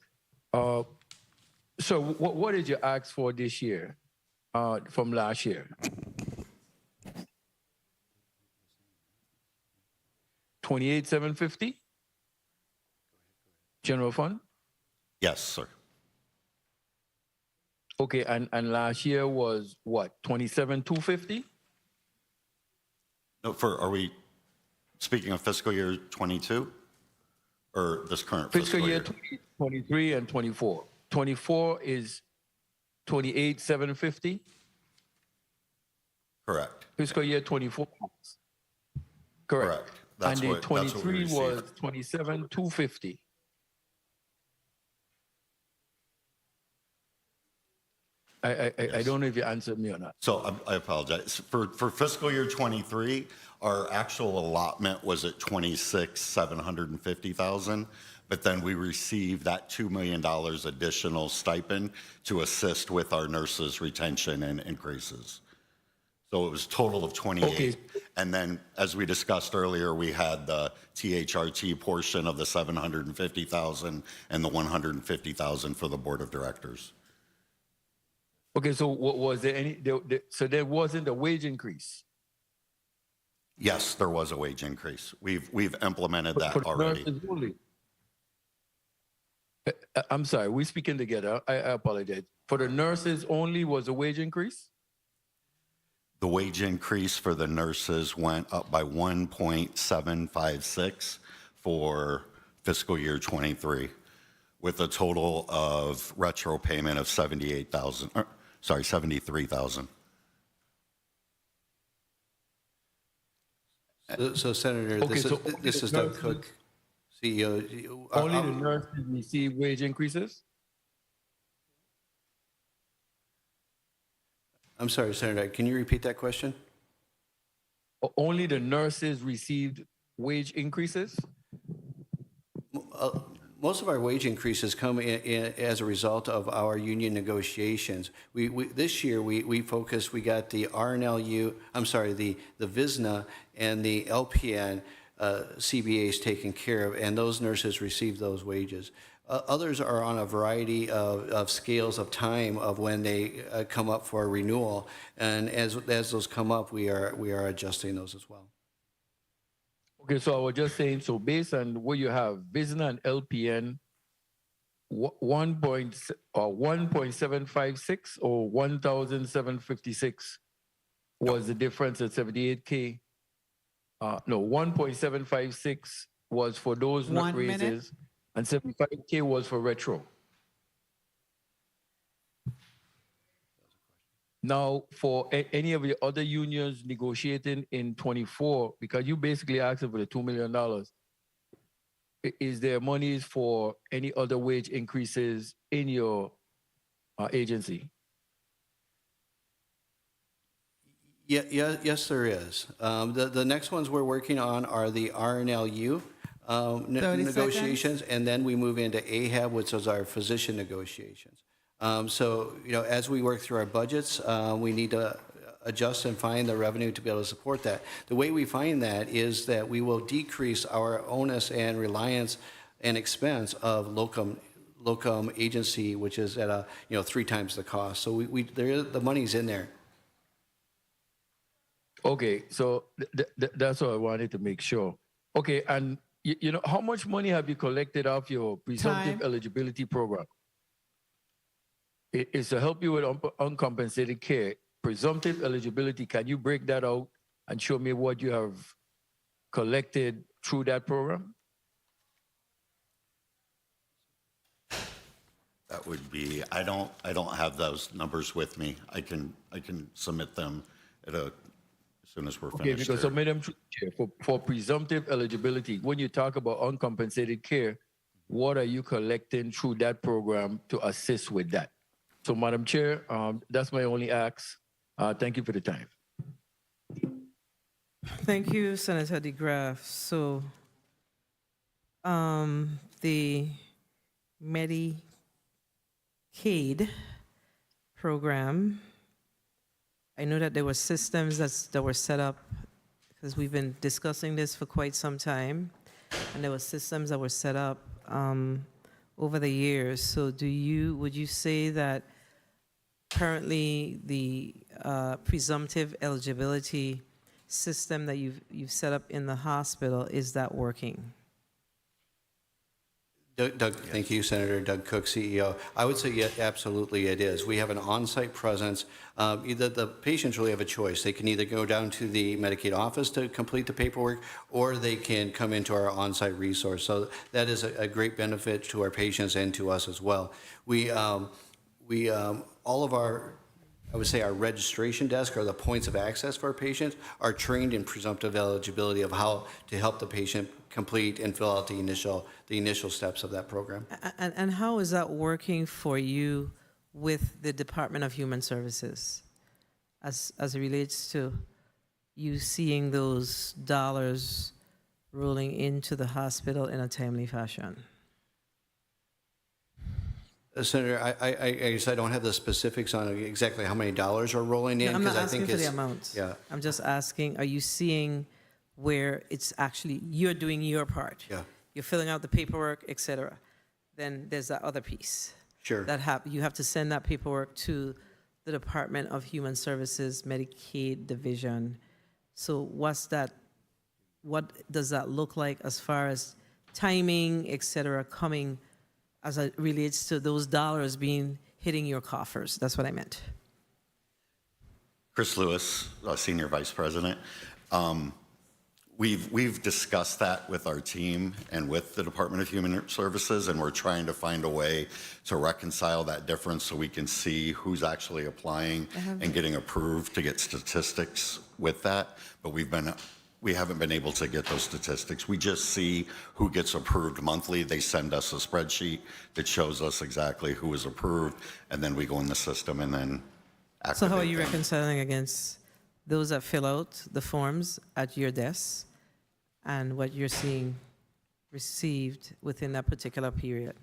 So what did you ask for this year from last year? 28,750? General fund? Yes, sir. Okay, and last year was what, 27,250? No, are we speaking of fiscal year 22 or this current Fiscal year 23 and 24. 24 is 28,750. Correct. Fiscal year 24. Correct. That's And the what- that's what we 23 was received. 27,250. I don't know if you answered me or not. So I apologize. For fiscal year 23, our actual allotment was at 26,750,000, but then we received that $2 million additional stipend to assist with our nurses' retention and increases. So it was total of 28. Okay. And then, as we discussed earlier, we had the THRT portion of the 750,000 and the 150,000 for the board of directors. Okay, so what was there any? So there wasn't a wage increase. Yes, there was a wage increase. We've implemented that For the already. nurses only. I'm sorry, we're speaking together. I apologize. For the nurses only was a wage increase? The wage increase for the nurses went up by 1.756 for fiscal year 23, with a total of retro payment of 73,000. So Senator, Okay, this is Doug Cook, CEO. Only the nurses receive wage increases? I'm sorry, Senator, can you repeat that question? Only the nurses received wage increases? Most of our wage increases come in as a result of our union negotiations. This year, we focused, we got the RNLU, I'm sorry, the VISNA and the LPN CBAs taken care of, and those nurses receive those wages. Others are on a variety of scales of time of when they come up for renewal, and as those come up, we are adjusting those as well. Okay, so I was just saying, so based on what you have, VISNA and LPN, 1.756 or 1,756 was the difference at 78K. No, 1.756 was for those not raises, and 75K was for retro. Now, for any of the other unions negotiating in 24, because you basically asking for the $2 million, is there monies for any other wage increases in your agency? Yes, there is. The next ones we're working on are the RNLU negotiations, and then we move into AHAB, which is our physician negotiations. So, as we work through our budgets, we need to adjust and find the revenue to be able to support that. The way we find that is that we will decrease our onus and reliance and expense of locum agency, which is at 3 times the cost. So the money's in there. Okay, so that's what I wanted to make sure. Okay, and how much money have you collected off your presumptive eligibility program? It's to help you with uncompensated care. Presumptive eligibility, can you break that out and show me what you have collected through that program? That would be, I don't have those numbers with me. I can submit them as soon as we're finished. Okay, because submit them for presumptive eligibility. When you talk about uncompensated care, what are you collecting through that program to assist with that? So, Madam Chair, that's my only ask. Thank you for the time. Thank you, Senator DeGraff. So, the Medicaid program, I know that there were systems that were set up, because we've been discussing this for quite some time, and there were systems that were set up over the years. So would you say that currently the presumptive eligibility system that you've set up in the hospital, is that working? Doug, thank you, Senator Doug Cook, CEO. I would say, yeah, absolutely it is. We have an on-site presence. Either the patients really have a choice. They can either go down to the Medicaid office to complete the paperwork, or they can come into our on-site resource. So that is a great benefit to our patients and to us as well. All of our, I would say our registration desk, or the points of access for our patients, are trained in presumptive eligibility of how to help the patient complete and fill out the initial steps of that program. And how is that working for you with the Department of Human Services as it relates to you seeing those dollars rolling into the hospital in a timely fashion? Senator, I guess I don't have the specifics on exactly how many dollars are rolling in. No, I'm not I asking think for the amount. Yeah. I'm just asking, are you seeing where it's actually, you're doing your part? Yeah. You're filling out the paperwork, et cetera. Then there's that other piece. Sure. You have to send that paperwork to the Department of Human Services Medicaid Division. So what does that look like as far as timing, et cetera, coming as it relates to those dollars being hitting your coffers. That's what I meant. Chris Lewis, Senior Vice President. We've discussed that with our team and with the Department of Human Services, and we're trying to find a way to reconcile that difference so we can see who's actually applying and getting approved to get statistics with that. But we haven't been able to get those statistics. We just see who gets approved monthly. They send us a spreadsheet that shows us exactly who is approved, and then we go in the system and then activate So how are you them. reconciling against those that fill out the forms at your desk and what you're seeing received within that particular period,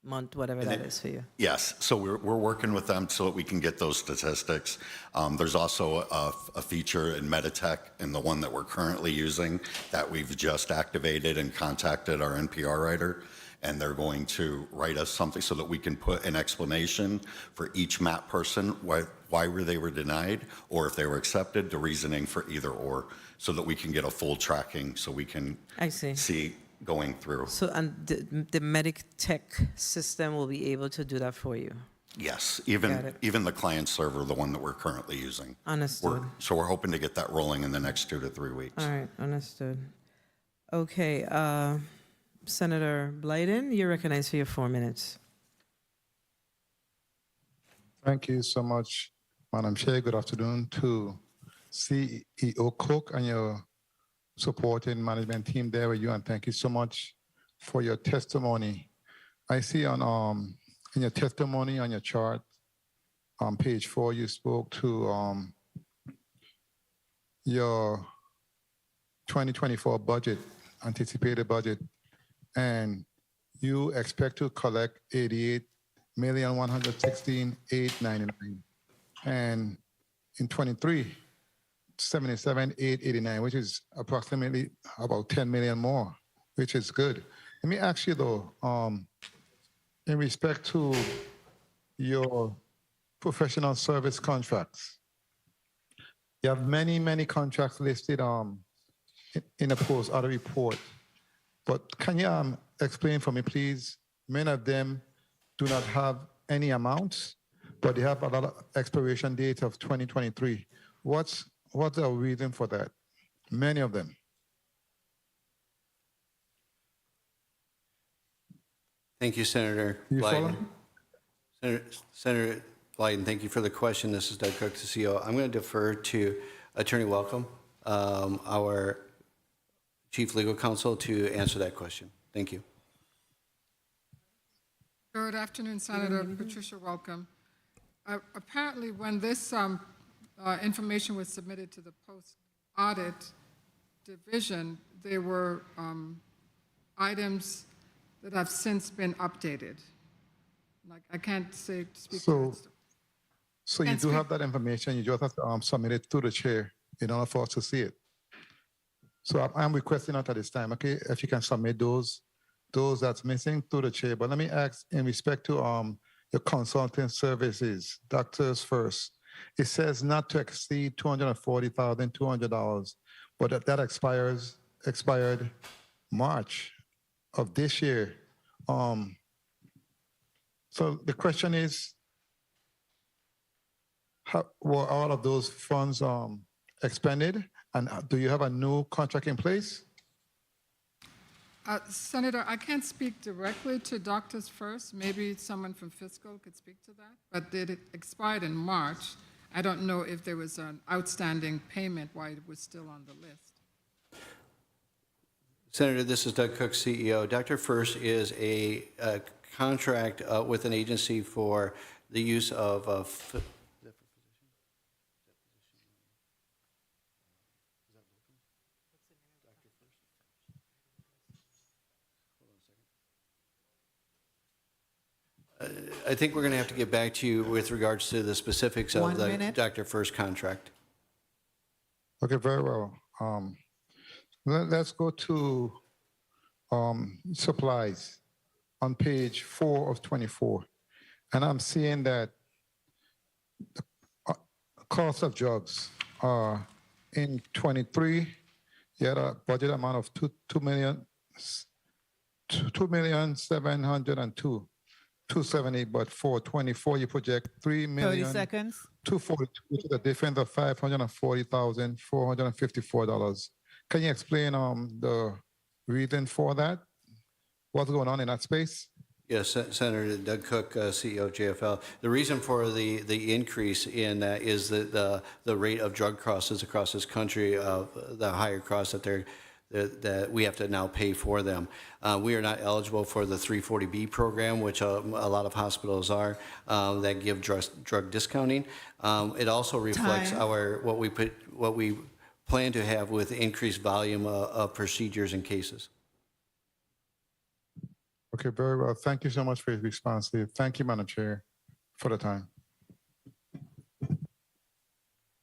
month, whatever that is for you? Yes, so we're working with them so that we can get those statistics. There's also a feature in Meditech, in the one that we're currently using, that we've just activated and contacted our NPR writer, and they're going to write us something so that we can put an explanation for each MAP person, why they were denied, or if they were accepted, the reasoning for either or, so that we can get a full tracking, so we can see going through. So, and the meditech system will be able to do that for you? Yes, Got it. even the client server, the one that we're currently using. Understood. So we're hoping to get that rolling in the next 2 to 3 weeks. All right, understood. Okay, Senator Blyden, you're recognized for your 4 minutes. Thank you so much, Madam Chair. Good afternoon to CEO Cook and your supporting management team there with you, and thank you so much for your testimony. I see on in your testimony on your chart on page 4, you spoke to your 2024 budget, anticipated budget, and you expect to collect 88,116,899, and in 23, 77,889, which is approximately about 10 million more, which is good. Let me ask you though, in respect to your professional service contracts, you have many contracts listed in a post-audit report, but can you explain for me, please? Many of them do not have any amounts, but they have a lot of expiration date of 2023. What's the reason for that? Many of them. Thank you, Senator You Blyden. Senator Blyden, thank you for the question. This is Doug Cook, the CEO. I'm going to defer to Attorney Welcome, our Chief Legal Counsel, to answer that question. Thank you. Good afternoon, Senator Patricia Welcome. Apparently, when this information was submitted to the post-audit division, there were items that have since been updated. Like, I can't speak to it. So you do have that information, you just have to submit it to the chair in order for us to see it. So I'm requesting that at this time, okay, if you can submit those that's missing to the chair. But let me ask in respect to your consulting services, doctors first. It says not to exceed $240,200, but that expired March of this year. So the question is, how were all of those funds expended, and do you have a new contract in place? Senator, I can't speak directly to doctors first. Maybe someone from Fiscal could speak to that. But it expired in March. I don't know if there was an outstanding payment while it was still on the list. Senator, this is Doug Cook, CEO. Dr. First is a contract with an agency for the use of I think we're going to have to get back to you with regards to the specifics of the Dr. First contract. Okay, very well. Let's go to supplies on page 4 of 24. And I'm seeing that the cost of drugs are in 23, you had a budget amount of $2 2,702,270, but for 24 you project 30 seconds. 3,242, which is a difference of $540,454. Can you explain the reason for that? What's going on in that space? Yes, Senator Doug Cook, CEO of JFL. The reason for the increase in that is the rate of drug crosses across this country, the higher costs that we have to now pay for them. We are not eligible for the 340B program, which a lot of hospitals are, that give drug discounting. It also reflects what we plan to have with increased volume of procedures and cases. Okay, very well. Thank you so much for your response. Thank you, Madam Chair, for the time.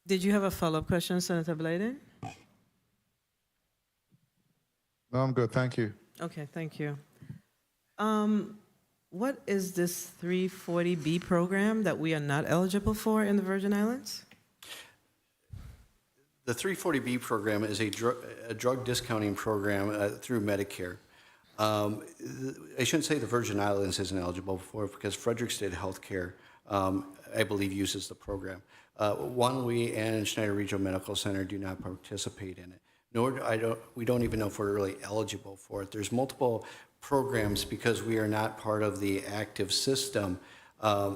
Did you have a follow-up question, Senator Blayden? No, I'm good. Thank you. Okay, thank you. What is this 340B program that we are not eligible for in the Virgin Islands? The 340B program is a drug discounting program through Medicare. I shouldn't say the Virgin Islands isn't eligible for it because Frederick State Healthcare, I believe, uses the program. We and Schneider Regional Medical Center do not participate in it. We don't even know if we're really eligible for it. There's multiple programs because we are not part of the active system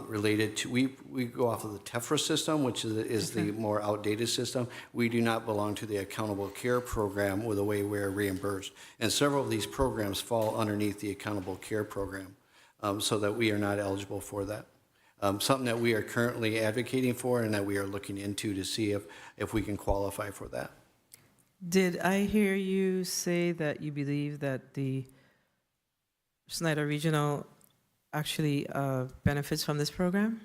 related to, we go off of the TEFRA system, which is the more outdated system. We do not belong to the accountable care program with the way we're reimbursed. And several of these programs fall underneath the accountable care program, so that we are not eligible for that. Something that we are currently advocating for and that we are looking into to see if we can qualify for that. Did I hear you say that you believe that the Schneider Regional actually benefits from this program?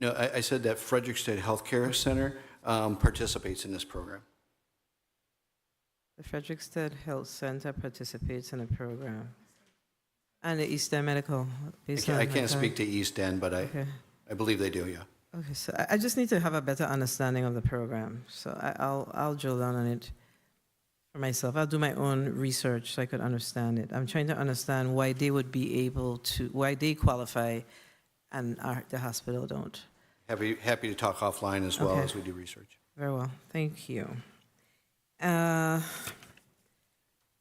No, I said that Frederick State Healthcare Center participates in this program. The Frederick State Health Center participates in the program. And the East End Medical? I can't speak to East End, but I believe they do, yeah. Okay, so I just need to have a better understanding of the program. So I'll drill down on it for myself. I'll do my own research so I could understand it. I'm trying to understand why they would be able to, why they qualify and the hospital don't. Happy to talk offline as well as we do research. Very well, thank you.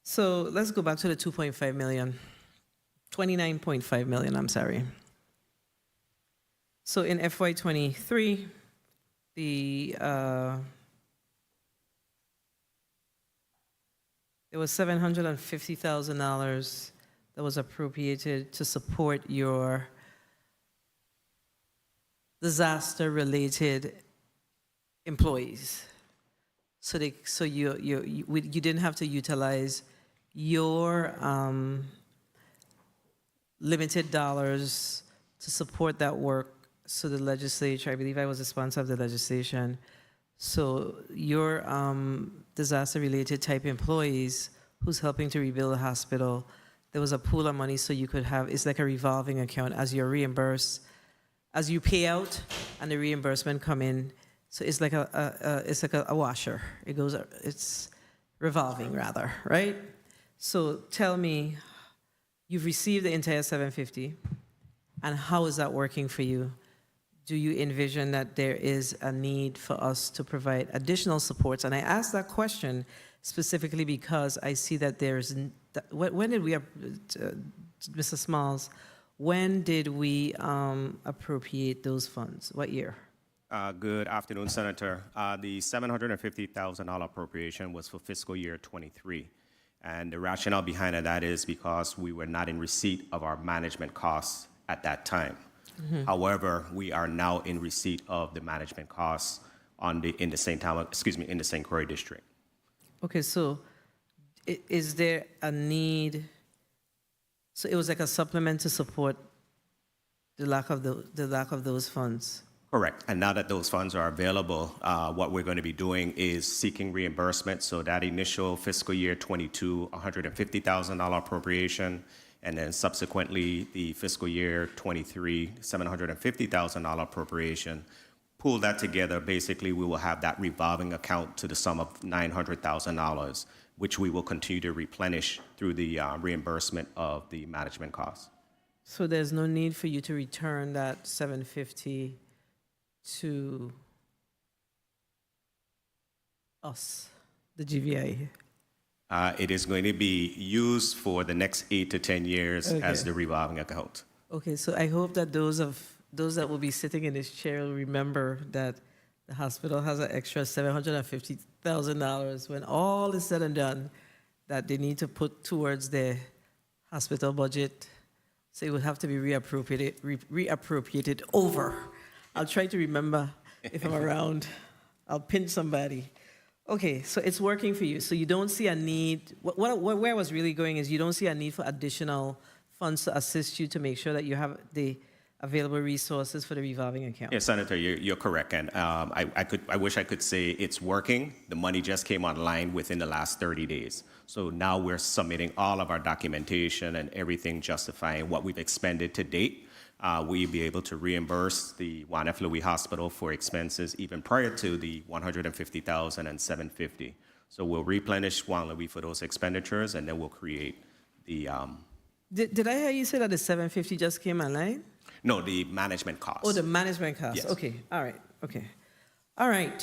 So let's go back to the 2.5 million, 29.5 million, I'm sorry. So in FY23, there was $750,000 that was appropriated to support your disaster-related employees. So you didn't have to utilize your limited dollars to support that work. So the legislature, I believe I was the sponsor of the legislation. So your disaster-related type employees who's helping to rebuild a hospital, there was a pool of money so you could have, it's like a revolving account as you're reimbursed, as you pay out and the reimbursement come in. So it's like a washer. It goes, it's revolving rather, right? So tell me, you've received the entire 750, and how is that working for you? Do you envision that there is a need for us to provide additional supports? And I ask that question specifically because I see that there's, when did we, Mr. Smalls, when did we appropriate those funds? What year? Good afternoon, Senator. The $750,000 appropriation was for fiscal year 23. And the rationale behind that is because we were not in receipt of our management costs at that time. Mm-hmm. However, we are now in receipt of the management costs in the St. Croix district. Okay, so is there a need? So it was like a supplement to support the lack of those funds. Correct. And now that those funds are available, what we're going to be doing is seeking reimbursement. So that initial fiscal year 22, $150,000 appropriation, and then subsequently the fiscal year 23, $750,000 appropriation. Pull that together, basically we will have that revolving account to the sum of $900,000. which we will continue to replenish through the reimbursement of the management costs. So there's no need for you to return that 750 to us, the GVI? It is going to be used for the next 8 to 10 years as the revolving account. Okay, so I hope that those that will be sitting in this chair will remember that the hospital has an extra $750,000 when all is said and done that they need to put towards the hospital budget. So it would have to be reappropriated over. I'll try to remember if I'm around. I'll pinch somebody. Okay, so it's working for you. So you don't see a need, where I was really going is you don't see a need for additional funds to assist you to make sure that you have the available resources for the revolving account. Yes, Senator, you're correct. And I wish I could say it's working. The money just came online within the last 30 days. So now we're submitting all of our documentation and everything justifying what we've expended to date. We'll be able to reimburse the Juan F. Louis Hospital for expenses even prior to the $150,000 and $750. So we'll replenish Juan Louis for those expenditures, and then we'll create the. Did I hear you say that the 750 just came online? No, the management costs. Oh, the management costs. Yes. Okay. All right. Okay. All right.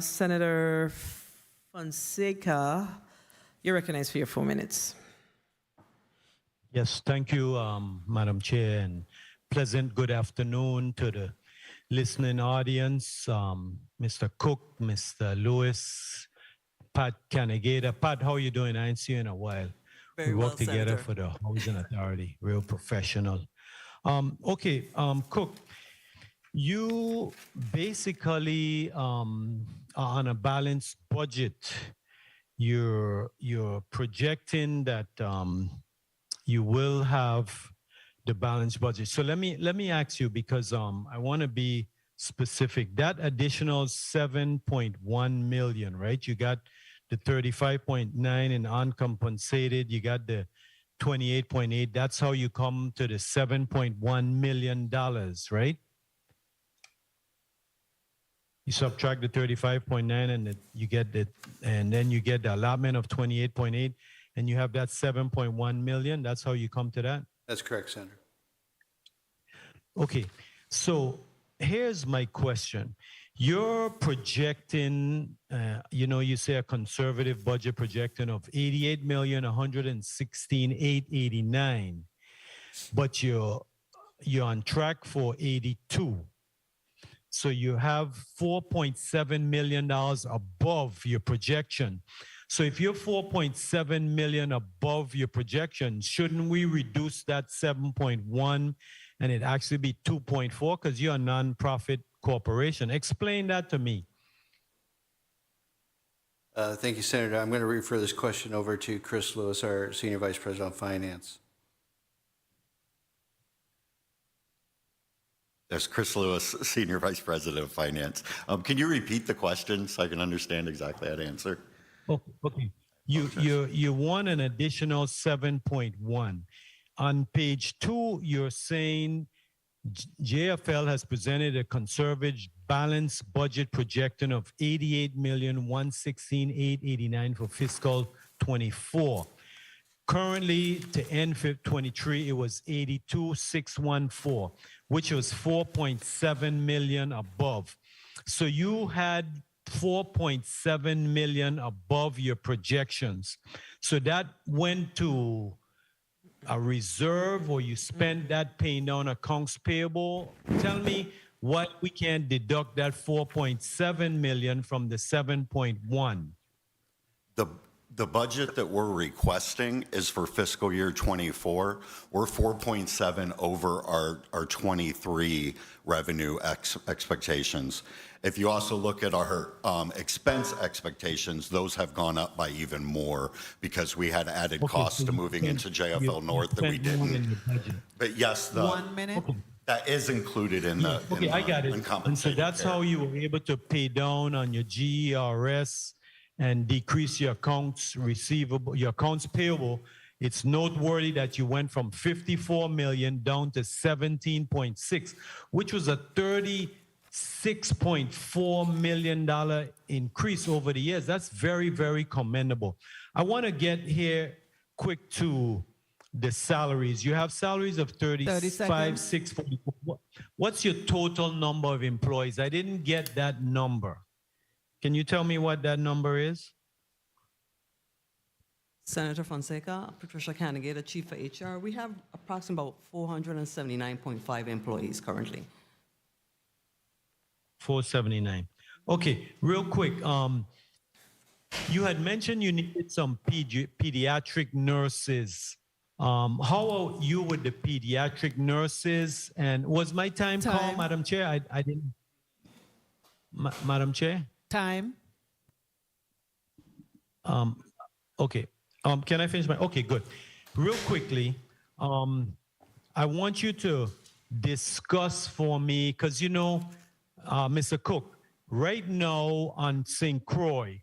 Senator Fonseca, you're recognized for your 4 minutes. Yes, thank you, Madam Chair, and pleasant good afternoon to the listening audience, Mr. Cook, Mr. Lewis, Pat Canegata. Pat, how are you doing? I ain't seen you in a while. Very we well, work together Senator. for the Housing Authority, real professional. Cook, you basically are on a balanced budget. You're projecting that you will have the balanced budget. So let me ask you, because I want to be specific. That additional 7.1 million, right? You got the 35.9 in uncompensated. You got the 28.8. That's how you come to the $7.1 million, right? You subtract the 35.9 and you get it, and then you get the allotment of 28.8, and you have that 7.1 million. That's how you come to that? That's correct, Senator. Okay, so here's my question. You're projecting, you say a conservative budget projecting of 88,116,889, but you're on track for 82. So you have $4.7 million above your projection. So if you're 4.7 million above your projection, shouldn't we reduce that 7.1 and it actually be 2.4 because you're a nonprofit corporation? Explain that to me. Thank you, Senator. I'm going to refer this question over to Chris Lewis, our Senior Vice President of Finance. There's Chris Lewis, Senior Vice President of Finance. Can you repeat the question so I can understand exactly how to answer? Oh, okay. You want an additional 7.1. On page 2, you're saying JFL has presented a conservative balanced budget projection of 88,116,889 for fiscal 24. Currently, to end 23, it was 82,614, which was 4.7 million above. So you had 4.7 million above your projections. So that went to a reserve, or you spent that paying down accounts payable. Tell me why we can't deduct that 4.7 million from the 7.1. The budget that we're requesting is for fiscal year 24. We're 4.7 over our 23 revenue expectations. If you also look at our expense expectations, those have gone up by even more because we had added costs to moving into JFL North that we didn't. But yes, 1 minute. that is included in the Okay, I got it. And so that's how you were able to pay down on your GERS and decrease your accounts receivable, your accounts payable. It's noteworthy that you went from 54 million down to 17.6, which was a 37% $6.4 million increase over the years. That's very, very commendable. I want to get here quick to the salaries. You have salaries of 35, 644. What's your total number of employees? I didn't get that number. Can you tell me what that number is? Senator Fonseca, Patricia Canigata, Chief of HR. We have approximately about 479.5 employees currently. 479. Okay, real quick. You had mentioned you needed some pediatric nurses. How are you with the pediatric nurses? And was my time called, Madam Chair? I didn't. Madam Chair? Time. Okay. Can I finish my? Okay, good. Real quickly, I want you to discuss for me, because you know, Mr. Cook, right now on St. Croix,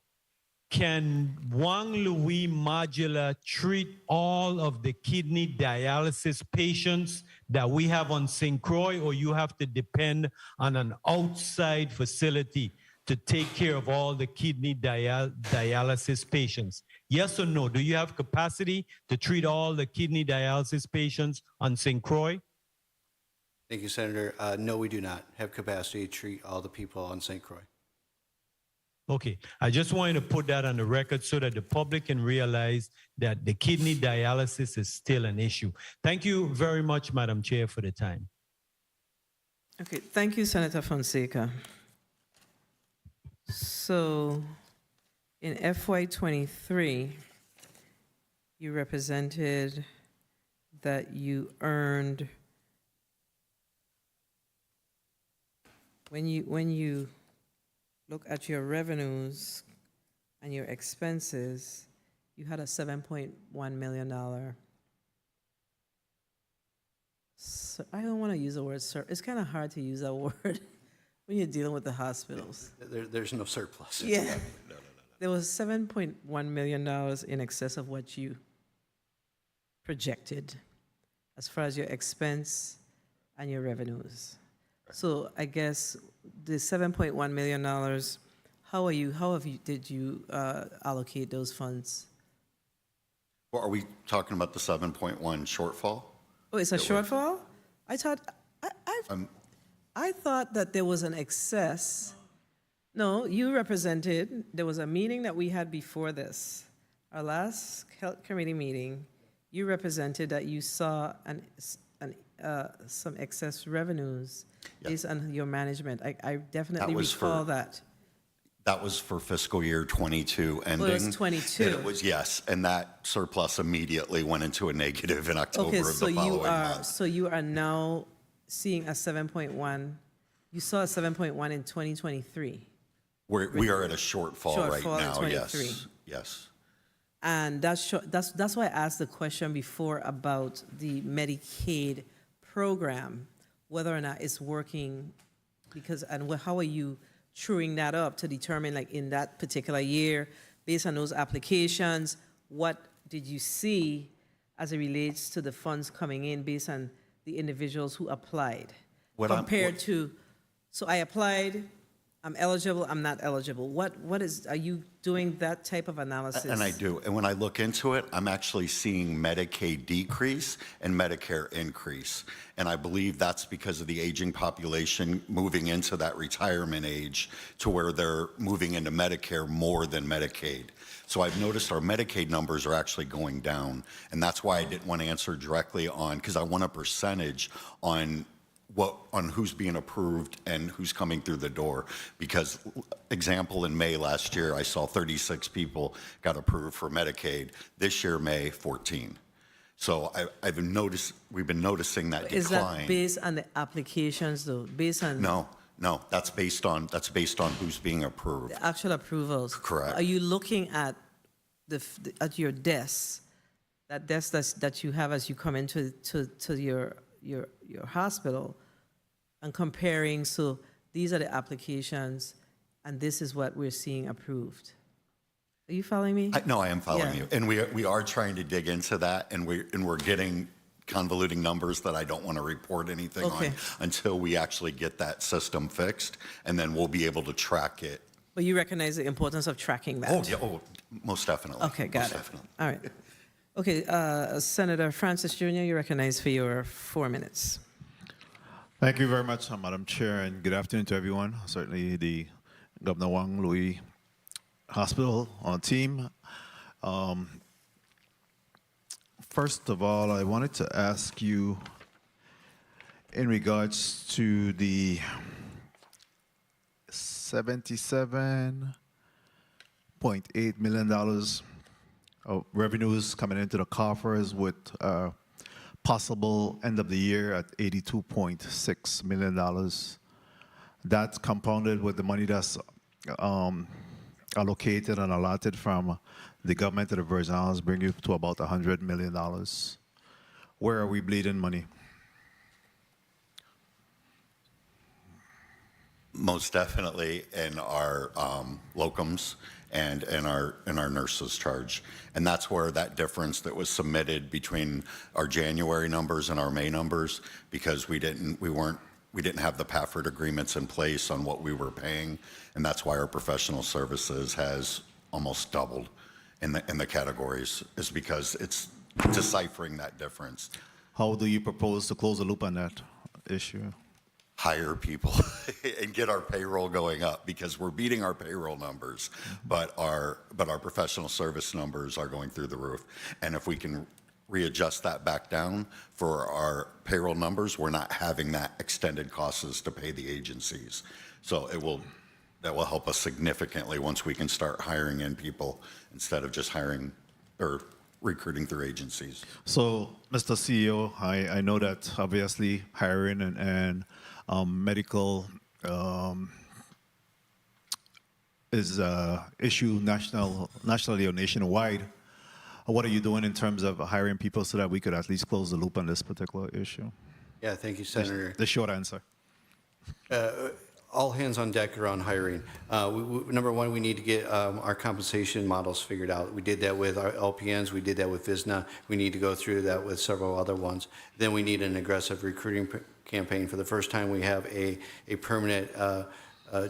can Wang Louis Modular treat all of the kidney dialysis patients that we have on St. Croix, or you have to depend on an outside facility to take care of all the kidney dialysis patients? Yes or no? Do you have capacity to treat all the kidney dialysis patients on St. Croix? Thank you, Senator. No, we do not have capacity to treat all the people on St. Croix. Okay, I just wanted to put that on the record so that the public can realize that the kidney dialysis is still an issue. Thank you very much, Madam Chair, for the time. Okay, thank you, Senator Fonseca. So in FY23, you represented that you earned, when you look at your revenues and your expenses, you had a $7.1 million. So I don't want to use the word it's kind of hard to use that word when you're dealing with the hospitals. There's no surplus. Yeah. No. There was $7.1 million in excess of what you projected as far as your expense and your revenues. So I guess the $7.1 million, did you allocate those funds? Well, are we talking about the 7.1 shortfall? Oh, it's a shortfall? I thought that there was an excess. No, you represented, there was a meeting that we had before this, our last health committee meeting. You represented that you saw some excess revenues based on your management. I definitely recall that. That was for fiscal year 22 ending. Well, it was 22. And it was, yes, and that surplus immediately went into a negative in October of the following month. So you are now seeing a 7.1. You saw a 7.1 in 2023. We are at a shortfall right now, in yes. Yes. And that's why I asked the question before about the Medicaid program, whether or not it's working, and how are you truing that up to determine, like in that particular year, based on those applications, what did you see as it relates to the funds coming in based on the individuals who applied? So I applied, I'm eligible, I'm not eligible. Are you doing that type of analysis? And I do. And when I look into it, I'm actually seeing Medicaid decrease and Medicare increase. And I believe that's because of the aging population moving into that retirement age to where they're moving into Medicare more than Medicaid. So I've noticed our Medicaid numbers are actually going down. And that's why I didn't want to answer directly on, because I want a percentage on who's being approved and who's coming through the door. Because, example, in May last year, I saw 36 people got approved for Medicaid. This year, May, 14. So we've been noticing that decline. Is that based on the applications, though? Based on No, that's based on who's being approved. the actual approvals? Correct. Are you looking at at your desk, that desk that you have as you come into your hospital, and comparing, so these are the applications and this is what we're seeing approved? Are you following me? No, I am following you. And we are trying to dig into that, and we're getting convoluting numbers that I don't want to report anything Okay. on until we actually get that system fixed, and then we'll be able to track it. But you recognize the importance of tracking that? Oh, yeah, most definitely. Okay, got Most it. definitely. All right. Okay, Senator Francis Jr., you're recognized for your 4 minutes. Thank you very much, Madam Chair, and good afternoon to everyone. Certainly the Governor Wang Louis Hospital team. First of all, I wanted to ask you in regards to the $77.8 million of revenues coming into the coffers with possible end of the year at $82.6 million. That's compounded with the money that's allocated and allotted from the government of the Virgin Islands, bring you to about $100 million. Where are we bleeding money? Most definitely in our locums and in our nurses charge. And that's where that difference that was submitted between our January numbers and our May numbers, because we didn't have the Pafford agreements in place on what we were paying, and that's why our professional services has almost doubled in the categories, is because it's deciphering that difference. How do you propose to close the loop on that issue? Hire people and get our payroll going up, because we're beating our payroll numbers, but our professional service numbers are going through the roof. And if we can readjust that back down for our payroll numbers, we're not having that extended costs to pay the agencies. So that will help us significantly once we can start hiring in people instead of just hiring or recruiting through agencies. So, Mr. CEO, I know that obviously hiring and medical is an issue nationally or nationwide. What are you doing in terms of hiring people so that we could at least close the loop on this particular issue? Yeah, thank you, Senator. The short answer. All hands on deck around hiring. Number one, we need to get our compensation models figured out. We did that with our LPNs. We did that with VISNA. We need to go through that with several other ones. Then we need an aggressive recruiting campaign. For the first time, we have a permanent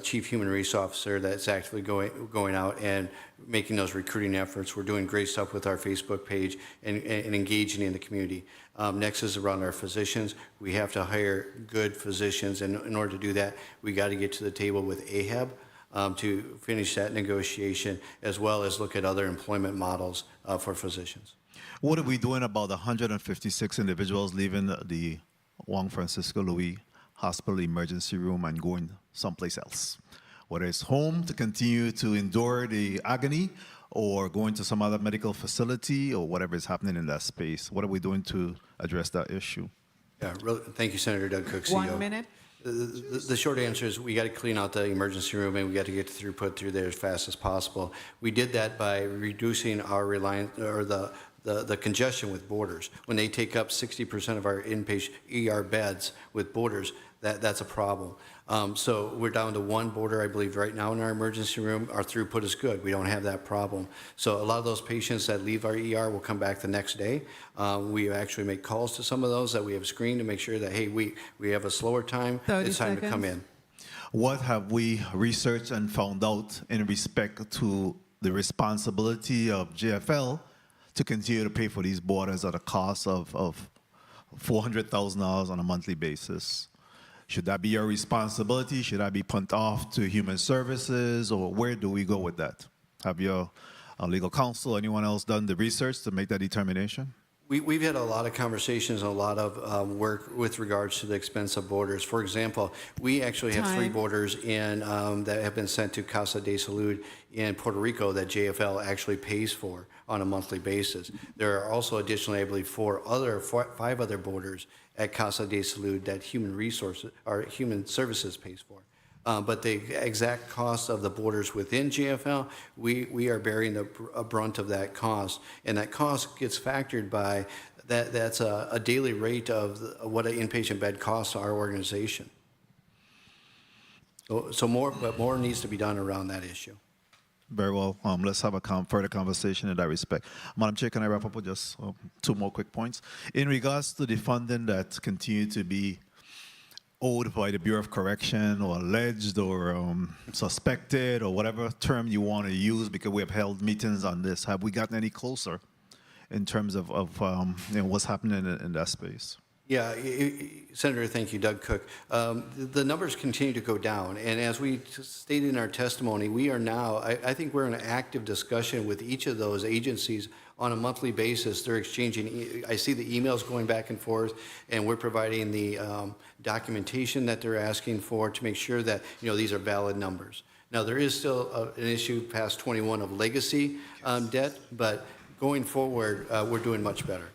chief human resource officer that's actively going out and making those recruiting efforts. We're doing great stuff with our Facebook page and engaging in the community. Next is around our physicians. We have to hire good physicians, and in order to do that, we got to get to the table with AHAB to finish that negotiation, as well as look at other employment models for physicians. What are we doing about the 156 individuals leaving the Juan Francisco Louis Hospital emergency room and going someplace else? Whether it's home to continue to endure the agony, or going to some other medical facility, or whatever is happening in that space. What are we doing to address that issue? Yeah, really, thank you, Senator Doug Cook, CEO. 1 minute. The short answer is we got to clean out the emergency room, and we got to get the throughput through there as fast as possible. We did that by reducing our reliance, or the congestion with boarders. When they take up 60% of our inpatient ER beds with boarders, that's a problem. So we're down to one boarder, I believe, right now in our emergency room. Our throughput is good. We don't have that problem. So a lot of those patients that leave our ER will come back the next day. We actually make calls to some of those that we have screened to make sure that, hey, we have a slower time. 30 it's time seconds. to come in. What have we researched and found out in respect to the responsibility of JFL to continue to pay for these boarders at a cost of $400,000 on a monthly basis? Should that be your responsibility? Should that be pumped off to human services, or where do we go with that? Have your legal counsel, anyone else done the research to make that determination? We've had a lot of conversations and a lot of work with regards to the expense of boarders. For example, we actually have 3 boarders in that have been sent to Casa de Salud in Puerto Rico that JFL actually pays for on a monthly basis. There are also additionally, I believe, 5 other boarders at Casa de Salud that Human Services pays for. But the exact cost of the boarders within JFL, we are bearing the brunt of that cost, and that cost gets factored by that's a daily rate of what an inpatient bed costs our organization. So more needs to be done around that issue. Very well. Let's have a further conversation in that respect. Madam Chair, can I wrap up with just two more quick points? In regards to the funding that continue to be owed by the Bureau of Correction or alleged or suspected or whatever term you want to use, because we have held meetings on this, have we gotten any closer in terms of what's happening in that space? Yeah, Senator, thank you, Doug Cook. The numbers continue to go down, and as we stated in our testimony, we are now, I think we're in an active discussion with each of those agencies on a monthly basis. They're exchanging, I see the emails going back and forth, and we're providing the documentation that they're asking for to make sure that, these are valid numbers. Now, there is still an issue past 21 of legacy debt, but going forward, we're doing much better.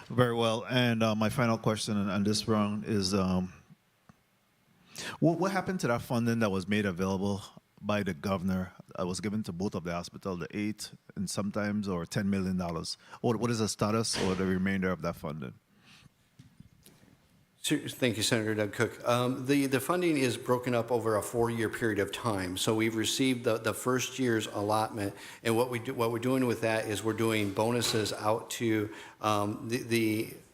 Very well. And my final question on this round is, what happened to that funding that was made available by the governor? Was given to both of the hospital, the $8 and sometimes or $10 million. What is the status or the remainder of that funding? Thank you, Senator Doug Cook. The funding is broken up over a 4-year period of time. So we've received the first year's allotment, and what we're doing with that is we're doing bonuses out to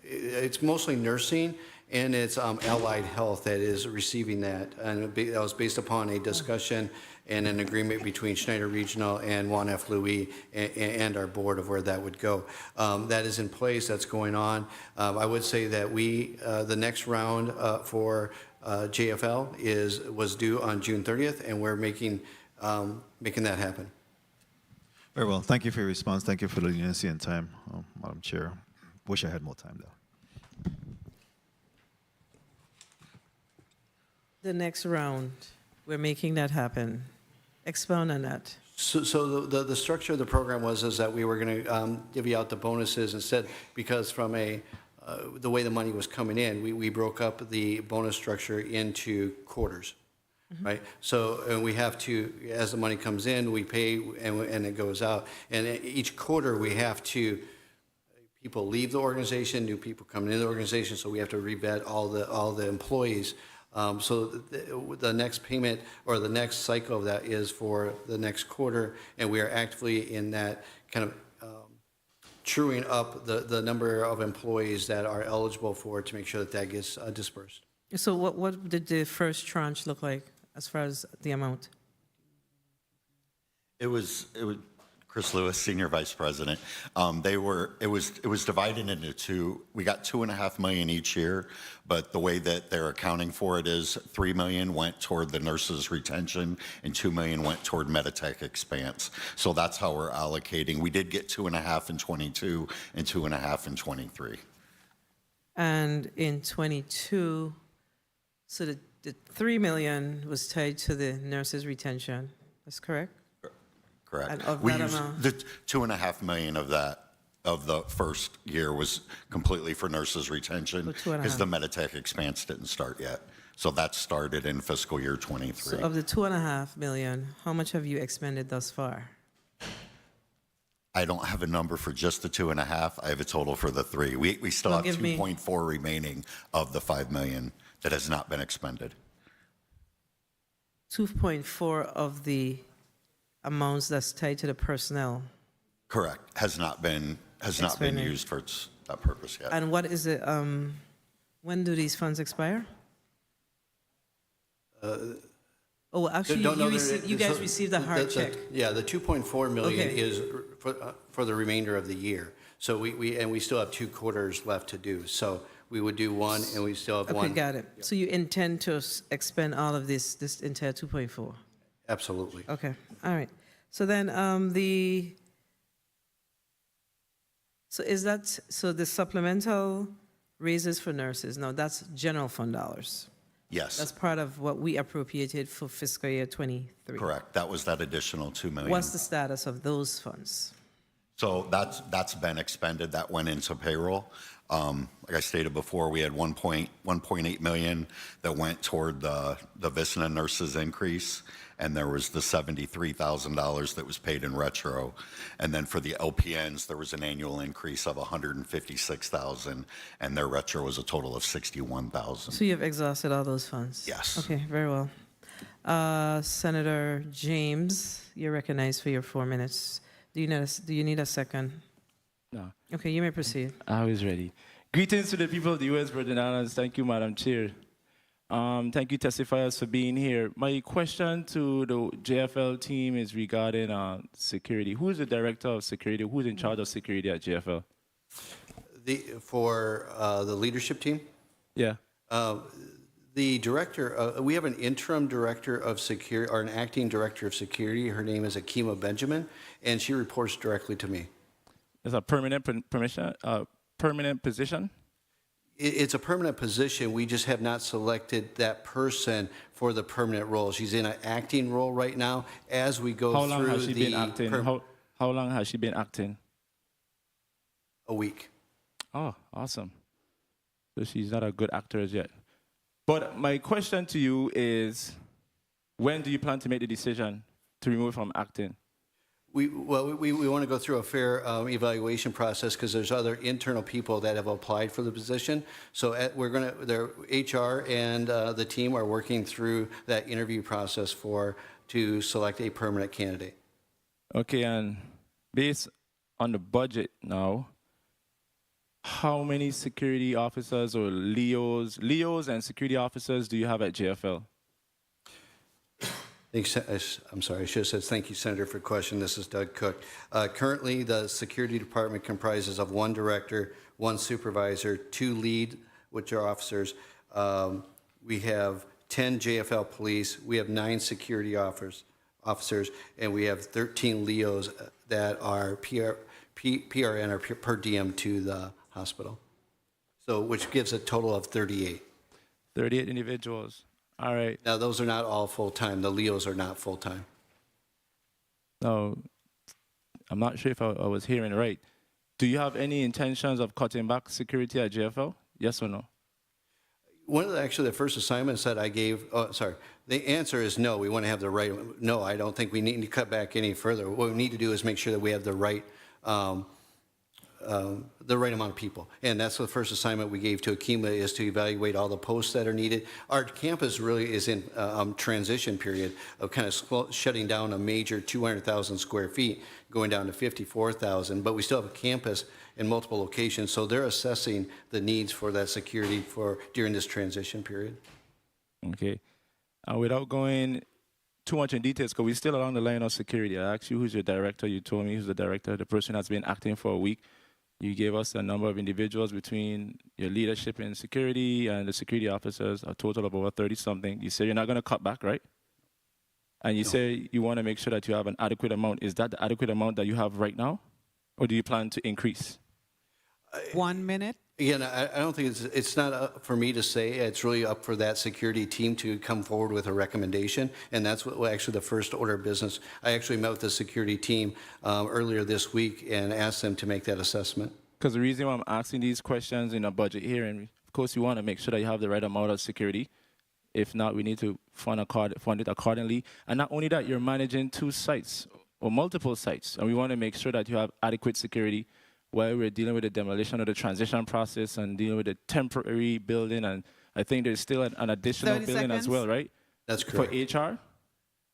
it's mostly nursing, and it's allied health that is receiving that, and that was based upon a discussion and an agreement between Schneider Regional and Juan F. Louis and our board of where that would go. That is in place, that's going on. I would say that the next round for JFL was due on June 30th, and we're making that happen. Very well. Thank you for your response. Thank you for the leniency and time, Madam Chair. Wish I had more time, though. The next round, we're making that happen. Expound on that. So the structure of the program is that we were going to divvy out the bonuses instead, because from the way the money was coming in, we broke up the bonus structure into quarters, right? So and we have to, as the money comes in, we pay and it goes out. And each quarter we have to, people leave the organization, new people coming into the organization, so we have to revet all the employees. So the next payment or the next cycle of that is for the next quarter, and we are actively in that kind of truing up the number of employees that are eligible for it to make sure that gets dispersed. So what did the first tranche look like as far as the amount? It was Chris Lewis, Senior Vice President. It was divided into two. We got $2.5 million each year, but the way that they're accounting for it is $3 million went toward the nurses' retention and $2 million went toward meditech expanse. So that's how we're allocating. We did get 2.5 in 22 and 2.5 in 23. And in 22, so the $3 million was tied to the nurses' retention. That's correct? Correct. And of We that used amount? the $2.5 million of the first year was completely for nurses' retention because the meditech expanse didn't start yet. So that started in fiscal year 23. So of the $2.5 million, how much have you expended thus far? I don't have a number for just the 2.5. I have a total for the 3. We still have 2.4 remaining of the $5 million that has not been expended. 2.4 of the amounts that's tied to the personnel. Correct. Has not been used for that purpose yet. And what is it? When do these funds expire? Oh, actually, you guys received a hard check. Yeah, the 2.4 million Okay. is for the remainder of the year. So we still have 2 quarters left to do. So we would do one, and we still have one. Okay, got it. So you intend to expend all of this entire 2.4? Absolutely. Okay, all right. So then so the supplemental raises for nurses, no, that's general fund dollars. Yes. That's part of what we appropriated for fiscal year 23. Correct. That was that additional $2 million. What's the status of those funds? So that's been expended. That went into payroll. Like I stated before, we had 1.8 million that went toward the Visna nurses increase, and there was the $73,000 that was paid in retro. And then for the LPNs, there was an annual increase of 156,000, and their retro was a total of 61,000. So you've exhausted all those funds? Yes. Okay, very well. Senator James, you're recognized for your 4 minutes. Do you need a second? No. Okay, you may proceed. I was ready. Greetings to the people of the U.S. Virgin Islands. Thank you, Madam Chair. Thank you, testifiers, for being here. My question to the JFL team is regarding security. Who is the director of security? Who's in charge of security at JFL? For the leadership team? Yeah. The director, we have an interim director of security, or an acting director of security. Her name is Akima Benjamin, and she reports directly to me. It's a permanent permanent position? It's a permanent position. We just have not selected that person for the permanent role. She's in an acting role right now as we go How long through has she been acting? How long has she been acting? A week. Oh, awesome. So she's not a good actor as yet. But my question to you is, when do you plan to make the decision to remove from acting? We want to go through a fair evaluation process because there's other internal people that have applied for the position. So their HR and the team are working through that interview process to select a permanent candidate. Okay, and based on the budget now, how many security officers or Leos and security officers do you have at JFL? I'm sorry, I should have said thank you, Senator, for the question. This is Doug Cook. Currently, the security department comprises of 1 director, 1 supervisor, 2 lead, which are officers. We have 10 JFL police. We have 9 security officers, and we have 13 Leos that are PRN or per diem to the hospital. So, which gives a total of 38. 38 individuals. All right. Now, those are not all full-time. The Leos are not full-time. No, I'm not sure if I was hearing right. Do you have any intentions of cutting back security at JFL? Yes or no? One of the first assignments that I gave, the answer is no. We want to have the right, no, I don't think we need to cut back any further. What we need to do is make sure that we have the right amount of people. And that's the first assignment we gave to Akima, is to evaluate all the posts that are needed. Our campus really is in transition period of kind of shutting down a major 200,000 square feet, going down to 54,000, but we still have a campus in multiple locations, so they're assessing the needs for that security during this transition period. Okay. Without going too much in details, because we're still along the line of security, I asked you who's your director. You told me who's the director. The person has been acting for a week. You gave us a number of individuals between your leadership in security and the security officers, a total of over 30-something. You say you're not going to cut back, right? And you say you want to make sure that you have an adequate amount. Is that the adequate amount that you have right now? Or do you plan to increase? 1 minute. Again, I don't think it's not up for me to say. It's really up for that security team to come forward with a recommendation, and that's what actually the first order of business. I actually met with the security team earlier this week and asked them to make that assessment. Because the reason why I'm asking these questions in a budget hearing, of course, you want to make sure that you have the right amount of security. If not, we need to fund it accordingly. And not only that, you're managing 2 sites or multiple sites, and we want to make sure that you have adequate security while we're dealing with the demolition of the transition process and dealing with the temporary building. And I think there's still an additional building as well, right? That's correct. For HR?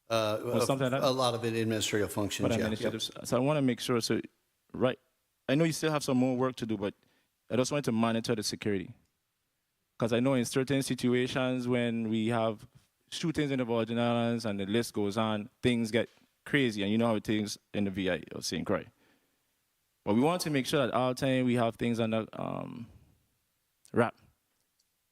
Or something like that? A lot of it administrative functions, yeah. So I want to make sure, right. I know you still have some more work to do, but I just want to monitor the security. Because I know in certain situations when we have shootings in the Virgin Islands and the list goes on, things get crazy. And you know how it is in the VI or St. Croix. But we want to make sure that all the time we have things under wrap.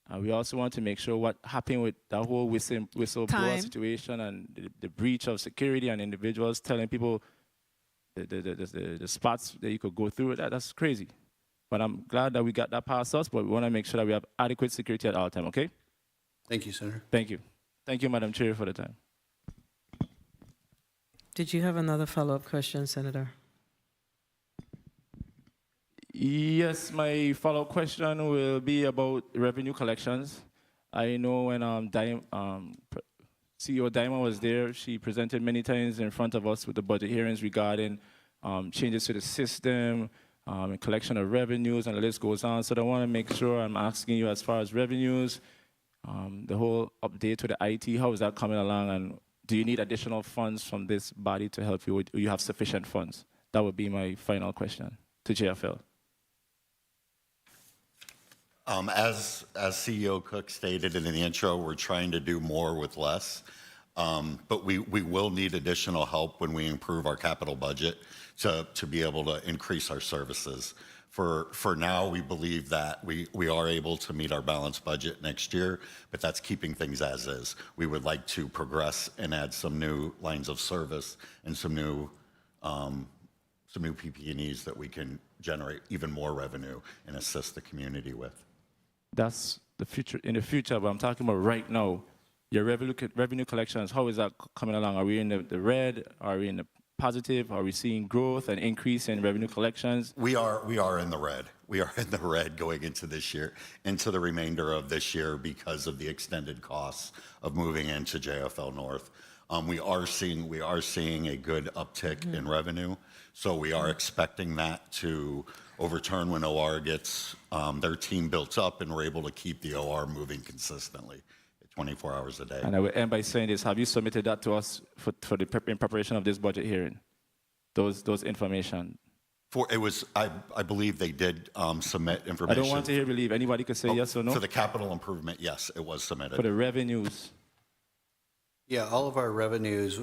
And we also want to make sure what happened with that whole whistleblower situation and the breach of security and individuals telling people the spots that you could go through. That's crazy. But I'm glad that we got that past us, but we want to make sure that we have adequate security at all time, okay? Thank you, Senator. Thank you. Thank you, Madam Chair, for the time. Did you have another follow-up question, Senator? Yes, my follow-up question will be about revenue collections. I know when CEO Diamond was there, she presented many times in front of us with the budget hearings regarding changes to the system, and collection of revenues, and the list goes on. So I want to make sure I'm asking you as far as revenues, the whole update to the IT, how is that coming along? And do you need additional funds from this body to help you, or you have sufficient funds? That would be my final question to JFL. As CEO Cook stated in the intro, we're trying to do more with less, but we will need additional help when we improve our capital budget to be able to increase our services. For now, we believe that we are able to meet our balanced budget next year, but that's keeping things as is. We would like to progress and add some new lines of service and some new PP&Es that we can generate even more revenue and assist the community with. That's the future, in the future, but I'm talking about right now. Your revenue collections, how is that coming along? Are we in the red? Are we in the positive? Are we seeing growth and increase in revenue collections? We are in the red. We are in the red going into this year, into the remainder of this year because of the extended costs of moving into JFL North. We are seeing a good uptick in revenue, so we are expecting that to overturn when OR gets their team built up and we're able to keep the OR moving consistently 24 hours a day. And I will end by saying this: have you submitted that to us in preparation of this budget hearing? Those information. I believe they did submit information. I don't want to hear believe. Anybody could say yes or no. For the capital improvement, yes, it was submitted. For the revenues. Yeah, all of our revenues